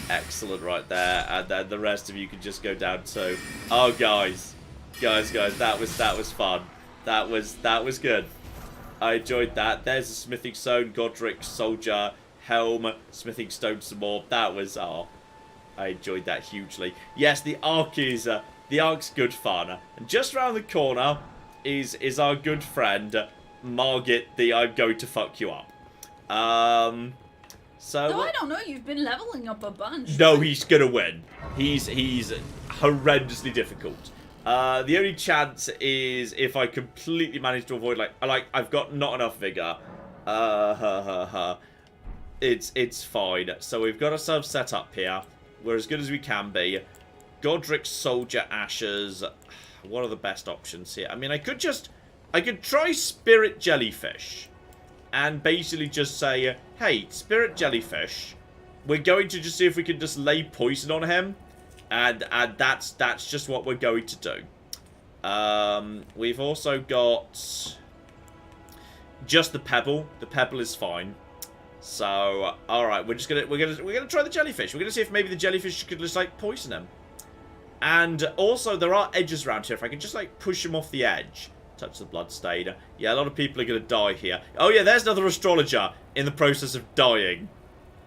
[SPEAKER 1] excellent right there, and then the rest of you can just go down to. Oh, guys, that was fun. That was good. I enjoyed that. There's a smithing stone, Godric soldier, helm, smithing stone some more. That was I enjoyed that hugely. Yes, the arc's good fun, and just around the corner is our good friend Margit. The I'm going to fuck you up. So
[SPEAKER 2] no, I don't know. You've been leveling up a bunch.
[SPEAKER 1] No, he's gonna win. He's horrendously difficult. The only chance is if I completely manage to avoid I've got not enough vigor. It's fine. So we've got ourselves set up here. We're as good as we can be. Godric soldier ashes. What are the best options here? I mean, I could try spirit jellyfish. And basically just say, hey, spirit jellyfish, we're going to just see if we can just lay poison on him. And that's just what we're going to do. We've also got just the pebble. The pebble is fine. So, alright, we're gonna try the jellyfish. We're gonna see if maybe the jellyfish could just poison him. And also there are edges around here. If I can just push him off the edge. Touch the bloodstain. Yeah, a lot of people are going to die here. Oh yeah, there's another astrologer in the process of dying.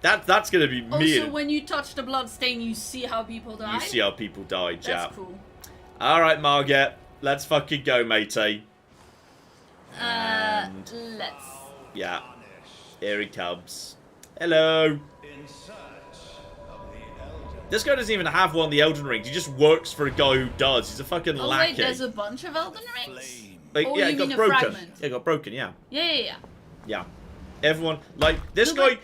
[SPEAKER 1] That's going to be me.
[SPEAKER 2] Also, when you touch the bloodstain, you see how people die?
[SPEAKER 1] You see how people die, chap.
[SPEAKER 2] That's cool.
[SPEAKER 1] Alright, Margit. Let's fucking go, matey.
[SPEAKER 2] Let's...
[SPEAKER 1] Yeah. Here he comes. Hello. This guy doesn't even have one of the Elden Rings. He just works for a guy who does. He's a fucking lackey.
[SPEAKER 2] Wait, there's a bunch of Elden Rings?
[SPEAKER 1] Yeah, it got broken. Yeah, it got broken, yeah. Yeah. Everyone, this guy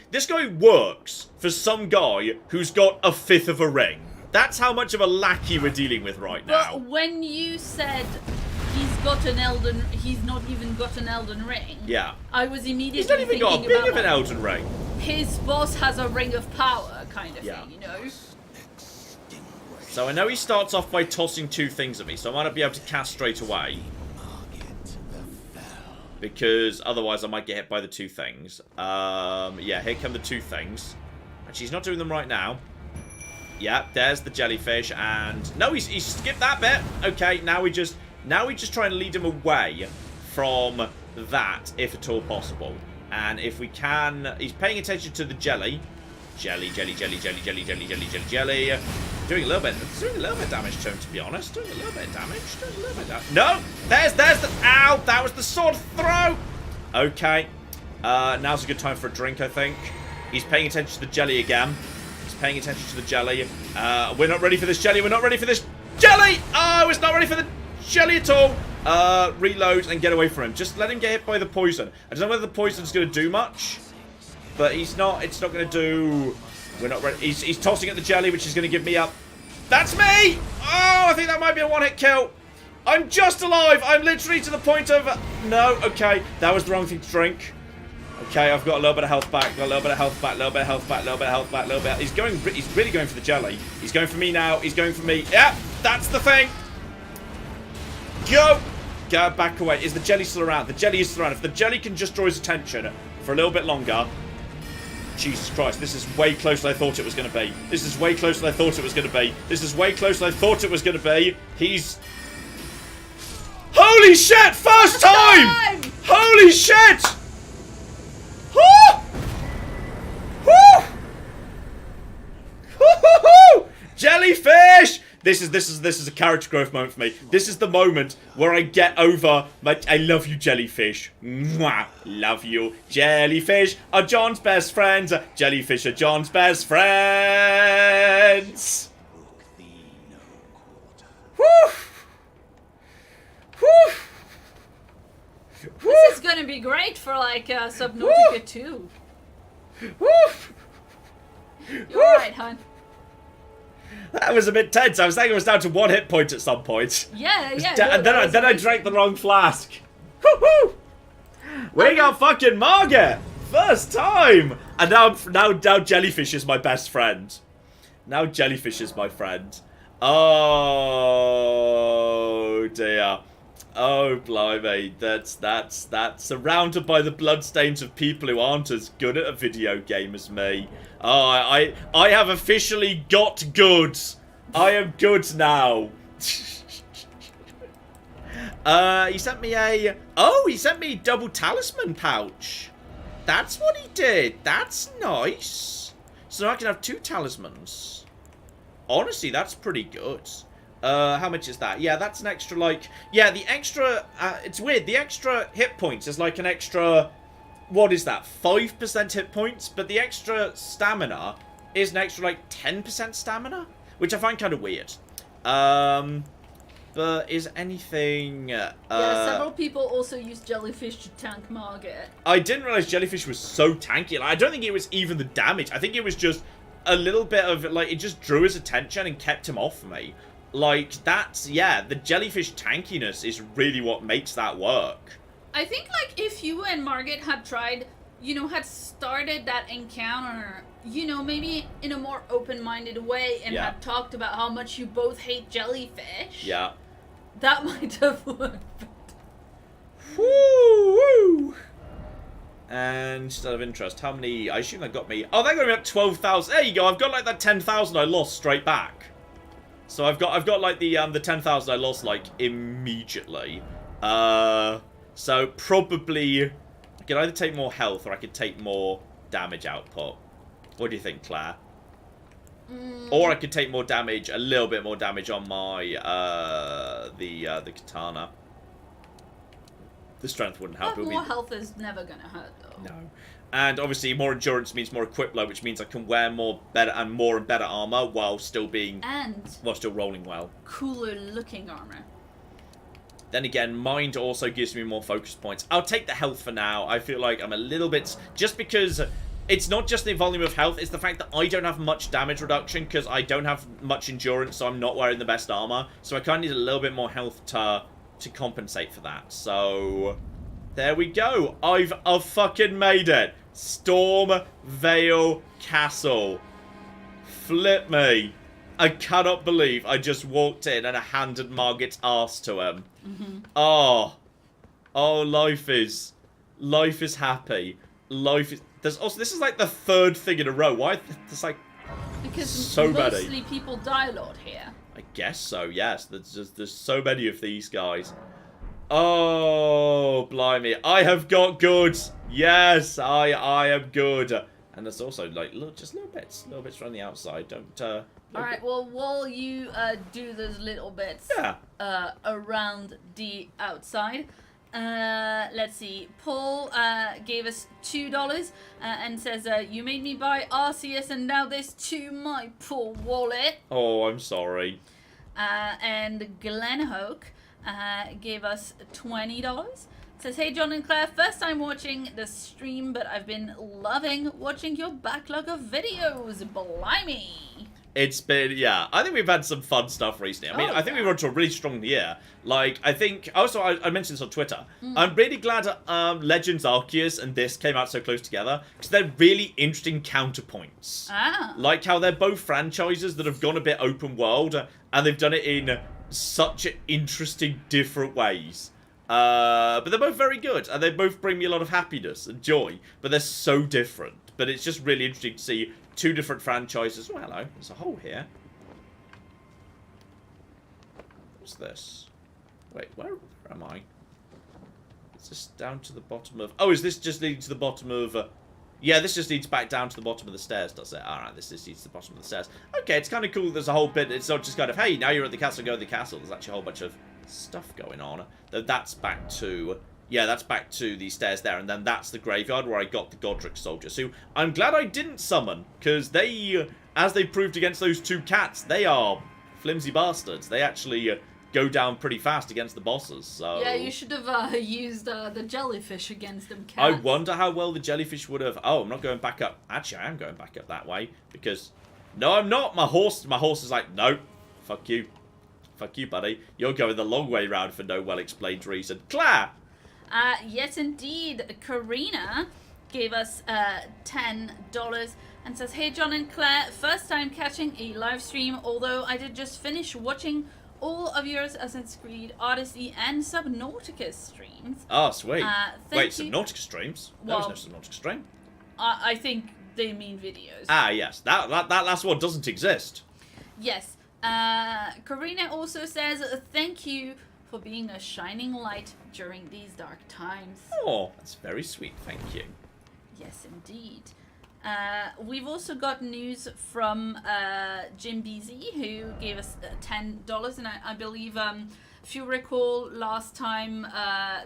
[SPEAKER 1] works for some guy who's got a fifth of a ring. That's how much of a lackey we're dealing with right now.
[SPEAKER 2] But when you said he's not even got an Elden Ring.
[SPEAKER 1] Yeah.
[SPEAKER 2] I was immediately
[SPEAKER 1] He's not even got a bit of an Elden Ring.
[SPEAKER 2] His boss has a ring of power kind of thing, you know?
[SPEAKER 1] So I know he starts off by tossing 2 things at me, so I might not be able to cast straight away. Because otherwise I might get hit by the 2 things. Yeah, here come the 2 things. Actually, he's not doing them right now. Yeah, there's the jellyfish, and... No, he's skipped that bit. Okay, now we just try and lead him away from that, if at all possible. And if we can... He's paying attention to the jelly. Jelly. Doing a little bit of damage to him, to be honest. Doing a little bit of damage. No! There's the... Ow! That was the sword throw! Okay. Now's a good time for a drink, I think. He's paying attention to the jelly again. We're not ready for this jelly. Oh, it's not ready for the jelly at all. Reload and get away from him. Just let him get hit by the poison. I don't know whether the poison's going to do much. But it's not going to do... We're not ready. He's tossing at the jelly, which is going to give me up. That's me! Oh, I think that might be a one-hit kill. I'm just alive. I'm literally to the point of... No, okay. That was the wrong thing to drink. Okay, I've got a little bit of health back. He's really going for the jelly. He's going for me now. He's going for me. Yeah, that's the thing. Go! Go back away. Is the jelly still around? The jelly is still around. If the jelly can just draw his attention for a little bit longer... Jesus Christ, this is way closer than I thought it was going to be. He's... Holy shit! First time! Holy shit! Woo! Woo! This is a character growth moment for me. This is the moment where I get over I love you, jellyfish. Mwah. Love you. Jellyfish are John's best friends. Jellyfish are John's best friends. Woo! Woo!
[SPEAKER 2] This is gonna be great for like Subnautica 2.
[SPEAKER 1] Woo!
[SPEAKER 2] You're right, hon.
[SPEAKER 1] That was a bit tense. I was thinking it was down to 1 hit point at some point.
[SPEAKER 2] Yeah.
[SPEAKER 1] And then I drank the wrong flask. Woo-hoo! We got fucking Margit! First time! And now Jellyfish is my best friend. Now Jellyfish is my friend. Oh dear. Oh blimey. That's surrounded by the bloodstains of people who aren't as good at a video game as me. Oh, I have officially got good. I am good now. He sent me a... Oh, he sent me a double talisman pouch. That's what he did. That's nice. So I can have 2 talismans. Honestly, that's pretty good. How much is that? Yeah, that's an extra, like... Yeah, the extra... it's weird. The extra hit points is like an extra... What is that? 5% hit points? But the extra stamina is an extra, like, 10% stamina? Which I find kind of weird. But is anything...
[SPEAKER 2] yeah, several people also use jellyfish to tank Margit.
[SPEAKER 1] I didn't realize jellyfish was so tanky. Like, I don't think it was even the damage. I think it was just a little bit of, like, it just drew his attention and kept him off me. Like, that's... Yeah, the jellyfish tankiness is really what makes that work.
[SPEAKER 2] I think, like, if you and Margit had tried, you know, had started that encounter, you know, maybe in a more open-minded way and had talked about how much you both hate jellyfish.
[SPEAKER 1] Yeah.
[SPEAKER 2] That might have worked.
[SPEAKER 1] Woo! And just out of interest, how many... I assume that got me... Oh, that got me up 12,000. There you go. I've got, like, that 10,000 I lost straight back. So I've got like, the 10,000 I lost, like, immediately. So probably I could either take more health or I could take more damage output. What do you think, Claire? Or I could take more damage, a little bit more damage on my the katana. The strength wouldn't help.
[SPEAKER 2] More health is never gonna hurt though.
[SPEAKER 1] No. And obviously more endurance means more equip load, which means I can wear more and better armor while still rolling well.
[SPEAKER 2] Cooler looking armor.
[SPEAKER 1] Then again, mind also gives me more focus points. I'll take the health for now. I feel like I'm a little bit... Just because it's not just the volume of health, it's the fact that I don't have much damage reduction because I don't have much endurance, so I'm not wearing the best armor. So I kind of need a little bit more health to compensate for that. So, there we go. I've fucking made it. Stormvale Castle. Flip me. I cannot believe I just walked in and I handed Margit's arse to him. Oh, life is happy. Life is. This is like the 3rd thing in a row. Why? There's like
[SPEAKER 2] because
[SPEAKER 1] so
[SPEAKER 2] mostly
[SPEAKER 1] many
[SPEAKER 2] people die a lot here.
[SPEAKER 1] I guess so. Yes, there's so many of these guys. Oh, blimey! I have got good. Yes, I am good. And there's also like just little bits around the outside. Don't.
[SPEAKER 2] Alright, well, while you do those little bits around the outside, let's see. Paul gave us $2 and says, you made me buy Arceus and now this too, my poor wallet.
[SPEAKER 1] Oh, I'm sorry.
[SPEAKER 2] And Glenn Hoke gave us $20. Says, hey John and Claire, first time watching the stream, but I've been loving watching your backlog of videos. Blimey.
[SPEAKER 1] It's been, yeah, I think we've had some fun stuff recently. I mean, I think we've run to a really strong year. Like, I think, also, I mentioned this on Twitter. I'm really glad Legends Arceus and this came out so close together, because they're really interesting counterpoints. Like how they're both franchises that have gone a bit open world, and they've done it in such interesting, different ways. But they're both very good, and they both bring me a lot of happiness and joy, but they're so different. But it's just really interesting to see 2 different franchises. Oh, hello. There's a hole here. What's this? Wait, where am I? Is this down to the bottom of... Oh, is this just leading to the bottom of... Yeah, this just leads back down to the bottom of the stairs, does it? Alright, this just leads to the bottom of the stairs. Okay, it's kind of cool. There's a whole bit. It's not just kind of, hey, now you're at the castle, go to the castle. There's actually a whole bunch of stuff going on. That's back to... Yeah, that's back to the stairs there. And then that's the graveyard where I got the Godric soldiers, who I'm glad I didn't summon. Because they, as they proved against those 2 cats, they are flimsy bastards. They actually... go down pretty fast against the bosses, so...
[SPEAKER 2] Yeah, you should have used the jellyfish against them cats.
[SPEAKER 1] I wonder how well the jellyfish would have... Oh, I'm not going back up. Actually, I am going back up that way, because... No, I'm not! My horse is like, no, fuck you. Fuck you, buddy. You're going the long way round for no well-explained reason. Claire!
[SPEAKER 2] Yes, indeed. Karina gave us $10 and says, hey, John and Claire, first time catching a live stream, although I did just finish watching all of your Assassin's Creed Odyssey and Subnautica streams.
[SPEAKER 1] Oh, sweet. Wait,
[SPEAKER 2] you.
[SPEAKER 1] Subnautica streams? There was no Subnautica stream.
[SPEAKER 2] I think they mean videos.
[SPEAKER 1] Ah, yes. That last one doesn't exist.
[SPEAKER 2] Yes. Karina also says, thank you for being a shining light during these dark times.
[SPEAKER 1] Oh, that's very sweet. Thank you.
[SPEAKER 2] Yes, indeed. We've also got news from Jim BZ, who gave us $10, and I believe, if you recall, last time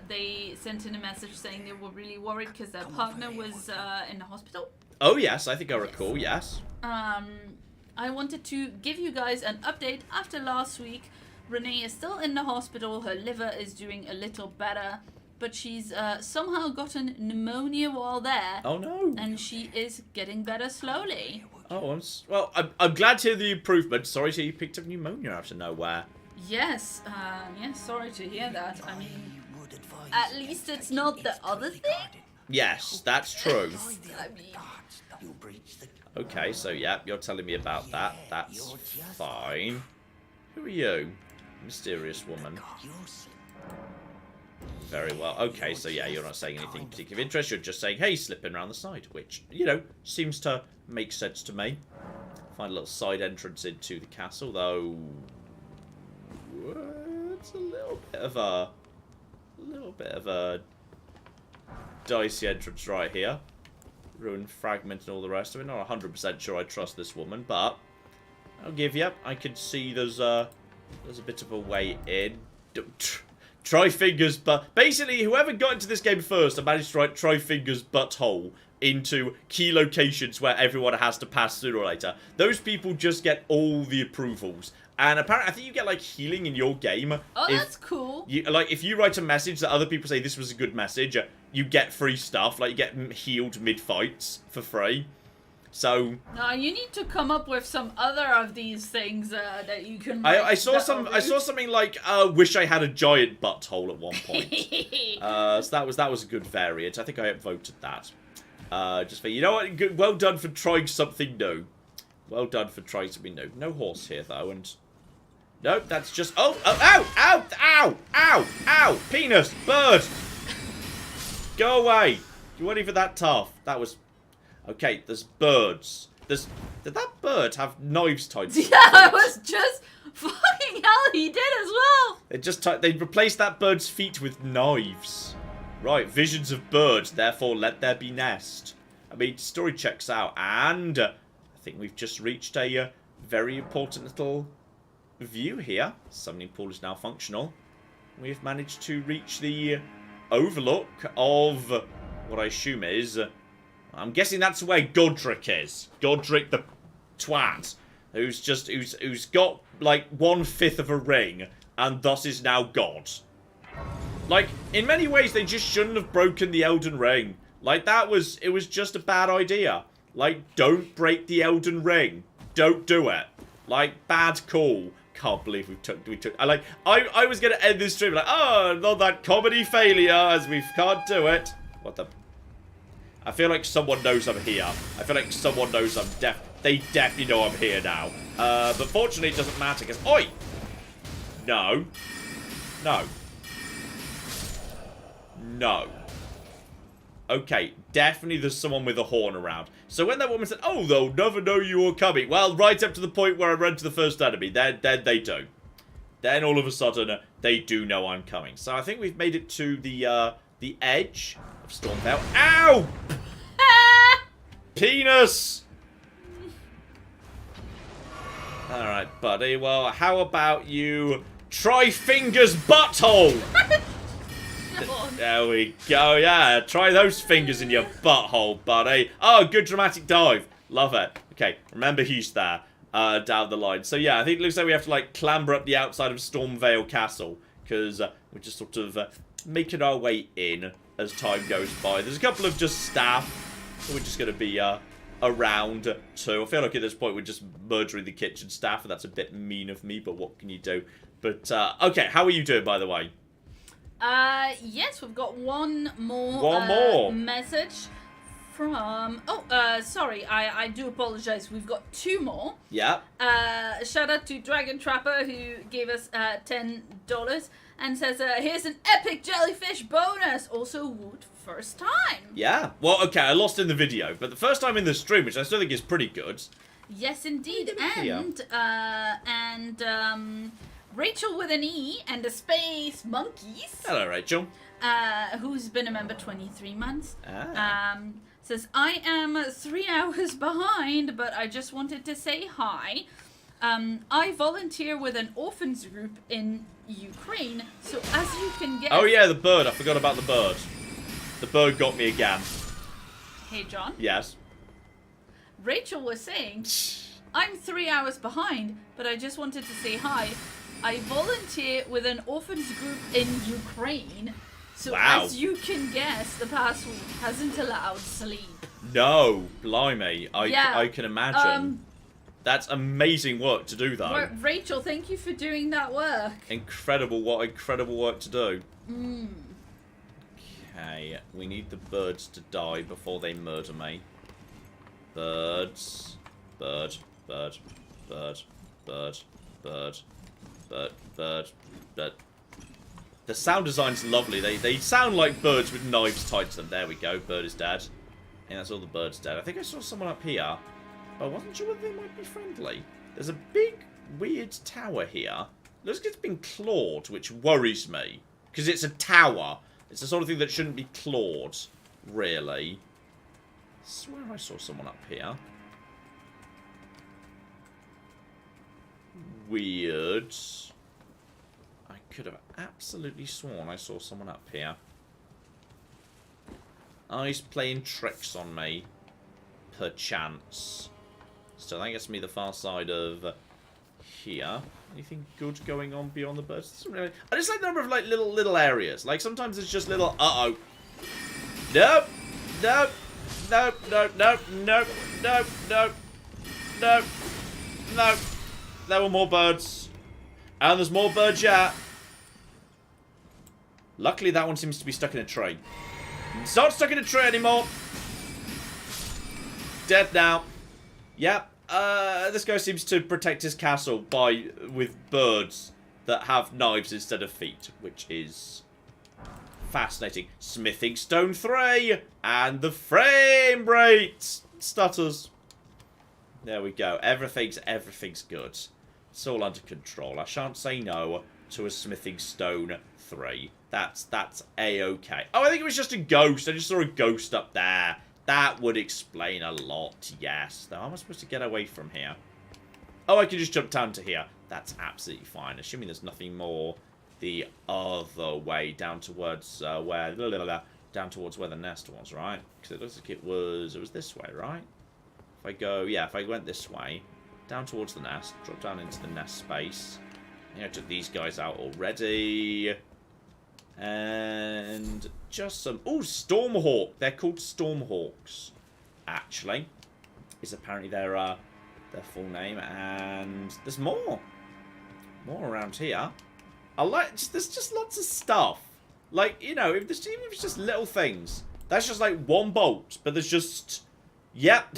[SPEAKER 2] they sent in a message saying they were really worried because their partner was in the hospital.
[SPEAKER 1] Oh yes, I think I recall, yes.
[SPEAKER 2] I wanted to give you guys an update after last week. Renee is still in the hospital, her liver is doing a little better, but she's somehow gotten pneumonia while there.
[SPEAKER 1] Oh no!
[SPEAKER 2] And she is getting better slowly.
[SPEAKER 1] Oh, I'm glad to hear the improvement. Sorry to hear you picked up pneumonia out of nowhere.
[SPEAKER 2] Yes, sorry to hear that. I mean, at least it's not the other thing.
[SPEAKER 1] Yes, that's true.
[SPEAKER 2] I mean,
[SPEAKER 1] okay, so yeah, you're telling me about that. That's fine. Who are you? Mysterious woman. Very well. Okay, so yeah, you're not saying anything particular of interest. You're just saying, hey, slipping around the side, which, you know, seems to make sense to me. Find a little side entrance into the castle, though. It's a little bit of a dicey entrance right here. Ruined fragment and all the rest of it. Not 100% sure I trust this woman, but I'll give you. I can see there's a bit of a way in. Try fingers, but basically, whoever got into this game first and managed to write try fingers butthole into key locations where everyone has to pass sooner or later, those people just get all the approvals. And apparently, I think you get like healing in your game.
[SPEAKER 2] Oh, that's cool.
[SPEAKER 1] If you write a message that other people say this was a good message, you get free stuff. Like you get healed mid fights for free. So
[SPEAKER 2] no, you need to come up with some other of these things that you can.
[SPEAKER 1] I saw something like wish I had a giant butthole at one point. So that was a good variant. I think I upvoted that. Just for, you know what, good, well done for trying something new. Well done for trying something new. No horse here though, and no, that's just ow, penis, bird. Go away. You weren't even that tough. That was. Okay, there's birds. Did that bird have knives tied to it?
[SPEAKER 2] Yeah, I was just... Fucking hell, he did as well!
[SPEAKER 1] They replaced that bird's feet with knives. Right, visions of birds, therefore let there be nest. I mean, story checks out, and I think we've just reached a very important little view here. Summoning pool is now functional. We've managed to reach the overlook of what I assume is... I'm guessing that's where Godric is. Godric the twat. Who's got, like, 1/5 of a ring, and thus is now God. Like, in many ways, they just shouldn't have broken the Elden Ring. Like, it was just a bad idea. Like, don't break the Elden Ring. Don't do it. Like, bad call. Can't believe we took. I was gonna end this stream like, oh, not that comedy failure, as we can't do it. What the... I feel like someone knows I'm here. I feel like someone knows I'm they definitely know I'm here now. But fortunately it doesn't matter because... Oi! No. No. No. Okay, definitely there's someone with a horn around. So when that woman said, oh, they'll never know you were coming. Well, right up to the point where I run to the first enemy. Then they do. Then all of a sudden, they do know I'm coming. So I think we've made it to the edge of Stormvale. Ow! Penis! Alright, buddy. Well, how about you try fingers butthole? There we go. Yeah, try those fingers in your butthole, buddy. Oh, good dramatic dive. Love it. Okay, remember he's there down the line. So yeah, I think it looks like we have to like clamber up the outside of Stormvale Castle because we're just sort of making our way in as time goes by. There's a couple of just staff we're just going to be around too. I feel like at this point we're just murdering the kitchen staff, and that's a bit mean of me, but what can you do? But okay, how are you doing, by the way?
[SPEAKER 2] Yes, we've got one more message from... sorry, I do apologize. We've got two more.
[SPEAKER 1] Yeah.
[SPEAKER 2] Shout out to Dragon Trapper, who gave us $10 and says, here's an epic jellyfish bonus. Also, wood first time.
[SPEAKER 1] Yeah. Well, okay, I lost in the video, but the first time in the stream, which I still think is pretty good.
[SPEAKER 2] Yes, indeed. And Rachel with an E and a space monkeys.
[SPEAKER 1] Hello, Rachel.
[SPEAKER 2] Who's been a member 23 months.
[SPEAKER 1] Ah.
[SPEAKER 2] Says, I am 3 hours behind, but I just wanted to say hi. I volunteer with an orphans group in Ukraine, so as you can guess...
[SPEAKER 1] Oh yeah, the bird. I forgot about the bird. The bird got me again.
[SPEAKER 2] Hey, John.
[SPEAKER 1] Yes.
[SPEAKER 2] Rachel was saying, I'm 3 hours behind, but I just wanted to say hi. I volunteer with an orphans group in Ukraine, so as you can guess, the past week hasn't allowed sleep.
[SPEAKER 1] No, blimey. I can imagine. That's amazing work to do, though.
[SPEAKER 2] Rachel, thank you for doing that work.
[SPEAKER 1] Incredible, what incredible work to do. Okay, we need the birds to die before they murder me. Birds. Bird. Bird. Bird. Bird. Bird. Bird. Bird. Bird. The sound design's lovely. They sound like birds with knives tied to them. There we go. Bird is dead. And that's all the birds dead. I think I saw someone up here. But I wasn't sure whether they might be friendly. There's a big, weird tower here. Looks like it's been clawed, which worries me. Because it's a tower. It's the sort of thing that shouldn't be clawed, really. I swear I saw someone up here. Weird. I could have absolutely sworn I saw someone up here. Oh, he's playing tricks on me. Perchance. Still, that gets me the far side of here. Anything good going on beyond the birds? Really... I just like the number of like little areas. Like sometimes it's just little uh-oh. Nope. Nope. Nope. Nope. Nope. Nope. Nope. Nope. Nope. Nope. There were more birds. And there's more birds yet. Luckily that one seems to be stuck in a tree. It's not stuck in a tree anymore. Dead now. Yep. This guy seems to protect his castle with birds that have knives instead of feet, which is fascinating. Smithing stone 3 and the frame rate stutters. There we go. Everything's good. It's all under control. I shan't say no to a smithing stone 3. That's a-okay. Oh, I think it was just a ghost. I just saw a ghost up there. That would explain a lot, yes. Though, how am I supposed to get away from here? Oh, I can just jump down to here. That's absolutely fine. Assuming there's nothing more the other way down towards where the nest was, right? Because it looks like it was this way, right? If I go, yeah, if I went this way, down towards the nest, drop down into the nest space. I took these guys out already. And just some... Oh, Stormhawk. They're called Stormhawks, actually. Is apparently their full name. And there's more. More around here. There's just lots of stuff. Like, you know, even if it's just little things. That's just like one bolt. But there's just... Yep.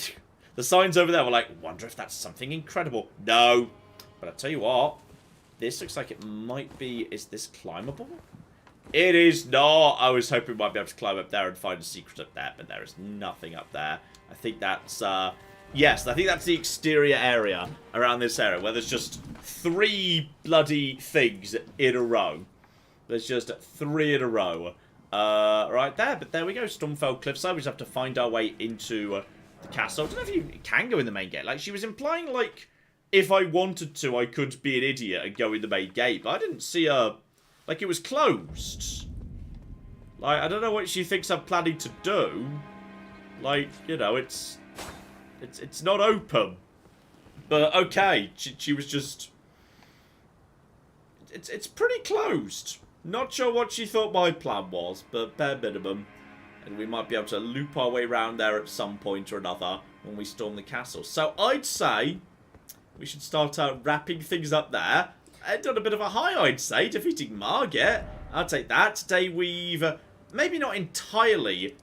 [SPEAKER 1] The signs over there were like, wonder if that's something incredible. No. But I tell you what. This looks like it might be... Is this climbable? It is not. I was hoping we might be able to climb up there and find a secret up there, but there is nothing up there. I think that's, yes, I think that's the exterior area around this area, where there's just 3 bloody things in a row. There's just 3 in a row right there, but there we go. Stormfell Cliffside. We just have to find our way into the castle. I don't know if you can go in the main gate. Like, she was implying, like, if I wanted to, I could be an idiot and go in the main gate. But I didn't see her... Like, it was closed. Like, I don't know what she thinks I'm planning to do. Like, you know, it's not open. But, okay, she was just... It's pretty closed. Not sure what she thought my plan was, but bare minimum. And we might be able to loop our way around there at some point or another when we storm the castle. So I'd say we should start wrapping things up there. And on a bit of a high, I'd say, defeating Margit. I'll take that. Today we've maybe not entirely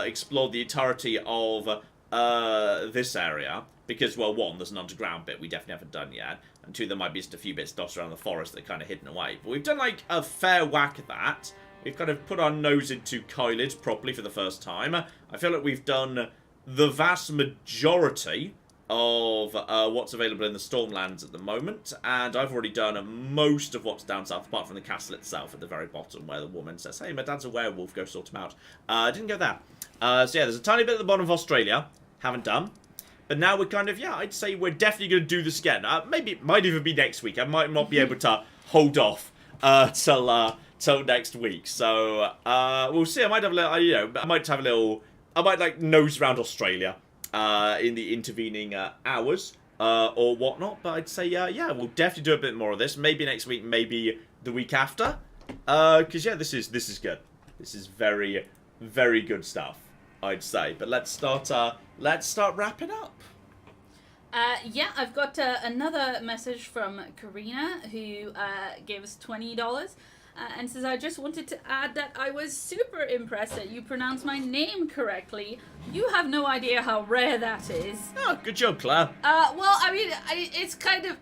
[SPEAKER 1] explored the entirety of this area. Because, well, one, there's an underground bit we definitely haven't done yet. And two, there might be just a few bits dotted around the forest that are kind of hidden away. But we've done, like, a fair whack at that. We've kind of put our nose into Kylid properly for the first time. I feel like we've done the vast majority of what's available in the Stormlands at the moment. And I've already done most of what's down south, apart from the castle itself at the very bottom, where the woman says, hey, my dad's a werewolf, go sort him out. Didn't go there. So, yeah, there's a tiny bit at the bottom of Australia. Haven't done. But now we're kind of, yeah, I'd say we're definitely going to do this again. Maybe it might even be next week. I might not be able to hold off till next week. So, we'll see. I might have a little, you know, I might, like, nose around Australia in the intervening hours or whatnot. But I'd say, yeah, we'll definitely do a bit more of this. Maybe next week, maybe the week after. Because, yeah, this is good. This is very, very good stuff, I'd say. But let's start wrapping up.
[SPEAKER 2] Yeah, I've got another message from Karina, who gave us $20 and says, I just wanted to add that I was super impressed that you pronounced my name correctly. You have no idea how rare that is.
[SPEAKER 1] Oh, good job, Claire.
[SPEAKER 2] Well, I mean, it's kind of...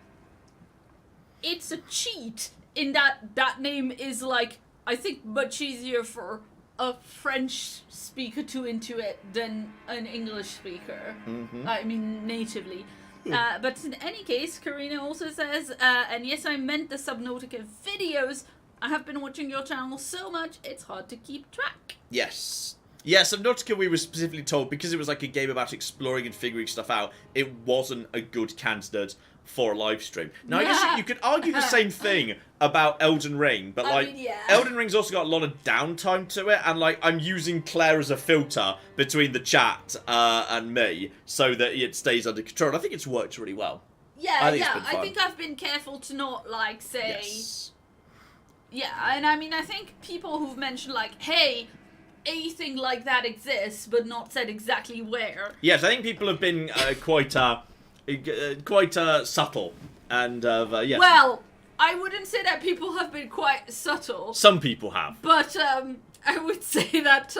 [SPEAKER 2] It's a cheat in that name is, like, I think much easier for a French speaker to intuit than an English speaker.
[SPEAKER 1] Mm-hmm.
[SPEAKER 2] I mean, natively. But in any case, Karina also says, and yes, I meant the Subnautica videos. I have been watching your channel so much, it's hard to keep track.
[SPEAKER 1] Yes. Yeah, Subnautica, we were specifically told, because it was like a game about exploring and figuring stuff out, it wasn't a good candidate for a live stream. Now, I guess you could argue the same thing about Elden Ring, but, like, I mean, yeah. Elden Ring's also got a lot of downtime to it, and, like, I'm using Claire as a filter between the chat and me, so that it stays under control, and I think it's worked really well.
[SPEAKER 2] Yeah, I think I've been careful to not, like, say... Yes. Yeah, and I mean, I think people who've mentioned, like, hey, anything like that exists, but not said exactly where.
[SPEAKER 1] Yes, I think people have been quite subtle, and yes.
[SPEAKER 2] Well, I wouldn't say that people have been quite subtle.
[SPEAKER 1] Some people have,
[SPEAKER 2] but I would say that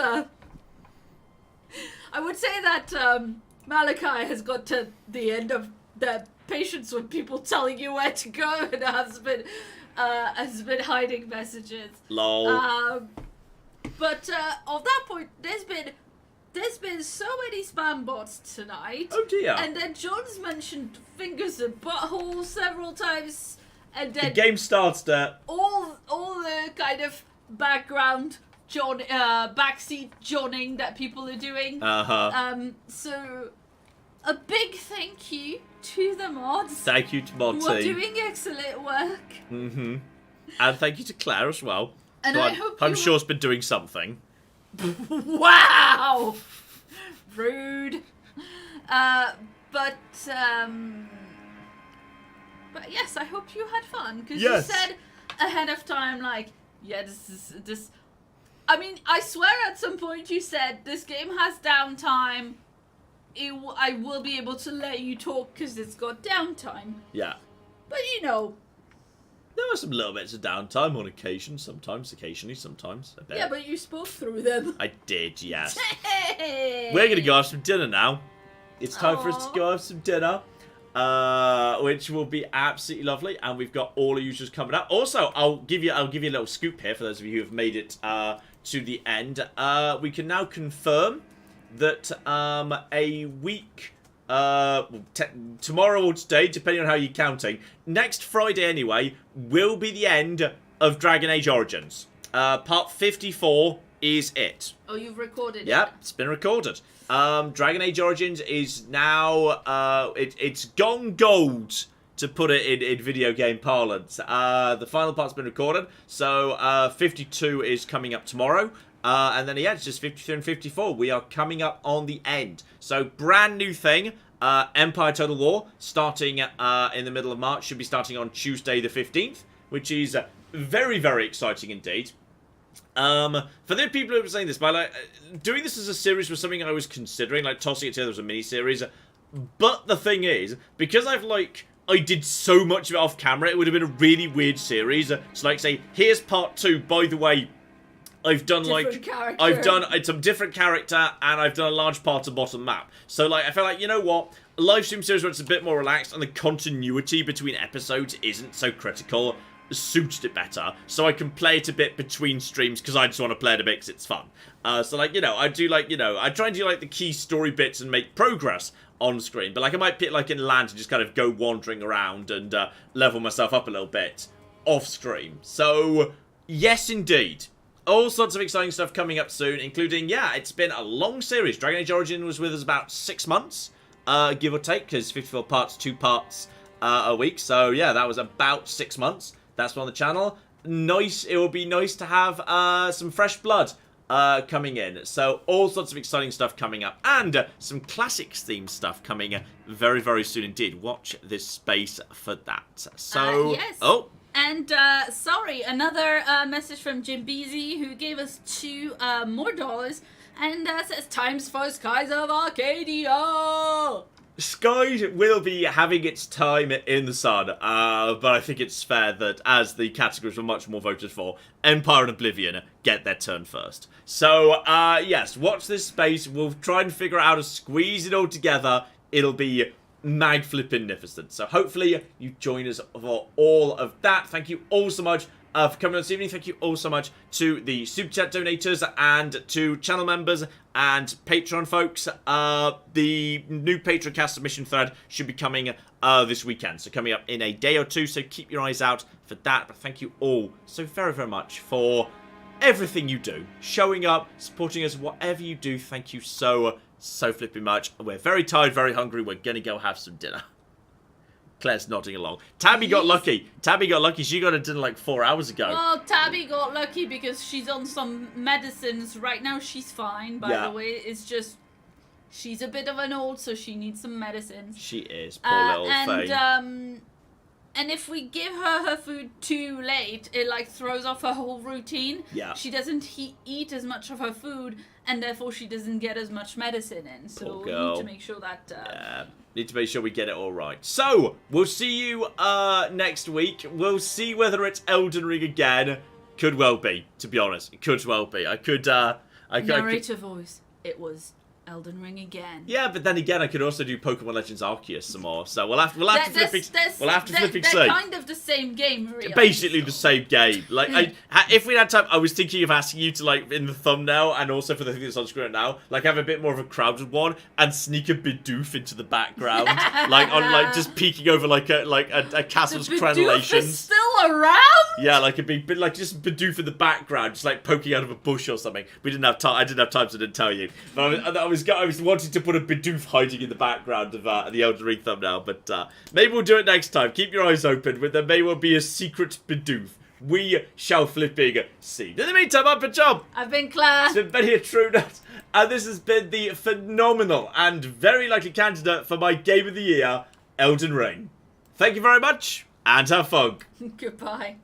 [SPEAKER 2] Malachi has got to the end of the patience with people telling you where to go, and has been hiding messages.
[SPEAKER 1] Lol.
[SPEAKER 2] But of that point, there's been so many spam bots tonight.
[SPEAKER 1] Oh dear.
[SPEAKER 2] And then John's mentioned fingers and buttholes several times, and then
[SPEAKER 1] the game starts there.
[SPEAKER 2] All the kind of background backseat Johnning that people are doing. So a big thank you to the mods.
[SPEAKER 1] Thank you to mod
[SPEAKER 2] who are
[SPEAKER 1] team.
[SPEAKER 2] doing excellent work.
[SPEAKER 1] Mm-hmm. And thank you to Claire as well.
[SPEAKER 2] And
[SPEAKER 1] I'm sure has been doing something.
[SPEAKER 2] Wow! Rude. But yes, I hope you had fun. Because you said ahead of time, like, yeah, this... I mean, I swear at some point you said, this game has downtime. I will be able to let you talk because it's got downtime.
[SPEAKER 1] Yeah.
[SPEAKER 2] But, you know...
[SPEAKER 1] There were some little bits of downtime on occasion, occasionally, sometimes. A bit.
[SPEAKER 2] Yeah, but you spoke through them.
[SPEAKER 1] I did, yes.
[SPEAKER 2] Hey!
[SPEAKER 1] We're going to go have some dinner now. It's time for us to go have some dinner, which will be absolutely lovely. And we've got all the users coming up. Also, I'll give you a little scoop here for those of you who have made it to the end. We can now confirm that a week... tomorrow or today, depending on how you're counting, next Friday anyway, will be the end of Dragon Age Origins. Part 54 is it.
[SPEAKER 2] Oh, you've recorded
[SPEAKER 1] Yep,
[SPEAKER 2] it?
[SPEAKER 1] it's been recorded. Dragon Age Origins is now, it's gone gold, to put it in video game parlance. The final part's been recorded, so 52 is coming up tomorrow. And then, yeah, it's just 53 and 54. We are coming up on the end. So, brand new thing. Empire Total War, starting in the middle of March. Should be starting on Tuesday the 15th, which is very, very exciting indeed. For the people who were saying this, by like doing this as a series was something I was considering, like tossing it together as a mini-series. But the thing is, because I did so much of it off camera, it would have been a really weird series. So like say, here's part 2, by the way, I've done it's a different character, and I've done a large part of bottom map. So like, I felt like, you know what, a live stream series where it's a bit more relaxed and the continuity between episodes isn't so critical suited it better. So I can play it a bit between streams because I just want to play it a bit because it's fun. So like, you know, I do like, you know, I try and do like the key story bits and make progress on screen. But like, I might pick like in land and just kind of go wandering around and level myself up a little bit off stream. So yes, indeed. All sorts of exciting stuff coming up soon, including, yeah, it's been a long series. Dragon Age Origin was with us about 6 months, give or take, because 54 parts, 2 parts a week. So, yeah, that was about 6 months. That's on the channel. Nice. It will be nice to have some fresh blood coming in. So, all sorts of exciting stuff coming up. And some classics themed stuff coming very, very soon indeed. Watch this space for that. So,
[SPEAKER 2] yes.
[SPEAKER 1] Oh.
[SPEAKER 2] And, sorry, another message from Jim Beasy, who gave us 2 more dollars, and says, times for Skies of Arcadia!
[SPEAKER 1] Skies will be having its time in the sun, but I think it's fair that, as the categories were much more voted for, Empire and Oblivion get their turn first. So, yes, watch this space. We'll try and figure out how to squeeze it all together. It'll be mag-flippin-nificent. So hopefully you join us for all of that. Thank you all so much for coming on this evening. Thank you all so much to the Super Chat donators and to channel members and Patreon folks. The new Patreon cast submission thread should be coming this weekend. So coming up in a day or two. So keep your eyes out for that. But thank you all so very, very much for everything you do. Showing up, supporting us, whatever you do. Thank you so flipping much. We're very tired, very hungry. We're gonna go have some dinner. Claire's nodding along. Tabby got lucky. Tabby got lucky. She got a dinner like 4 hours ago.
[SPEAKER 2] Well, Tabby got lucky because she's on some medicines. Right now she's fine, by the way. It's just, she's a bit of an old, so she needs some medicines.
[SPEAKER 1] She is. Poor little thing.
[SPEAKER 2] And if we give her food too late, it like throws off her whole routine.
[SPEAKER 1] Yeah.
[SPEAKER 2] She doesn't eat as much of her food, and therefore she doesn't get as much medicine in. So we need to make sure that...
[SPEAKER 1] yeah, need to make sure we get it all right. So, we'll see you next week. We'll see whether it's Elden Ring again. Could well be, to be honest. It could well be.
[SPEAKER 2] Narrator voice. It was Elden Ring again.
[SPEAKER 1] Yeah, but then again, I could also do Pokemon Legends Arceus some more. So we'll have to flipping see.
[SPEAKER 2] They're kind of the same game, really.
[SPEAKER 1] Basically the same game. Like, if we had time, I was thinking of asking you to, like, in the thumbnail and also for the thing that's on screen now, like, have a bit more of a crowded one and sneak a Bidoof into the background, just peeking over like a castle's crenellations.
[SPEAKER 2] Is still around?
[SPEAKER 1] Yeah, like a big, like just Bidoof in the background, just like poking out of a bush or something. We didn't have time. I didn't have time, so I didn't tell you. But I was wanting to put a Bidoof hiding in the background of the Elden Ring thumbnail, but maybe we'll do it next time. Keep your eyes open, but there may well be a secret Bidoof. We shall flipping see. In the meantime, I've been John.
[SPEAKER 2] I've been Claire.
[SPEAKER 1] It's been Benny True Nut, and this has been the phenomenal and very likely candidate for my Game of the Year, Elden Ring. Thank you very much, and have fun.
[SPEAKER 2] Goodbye.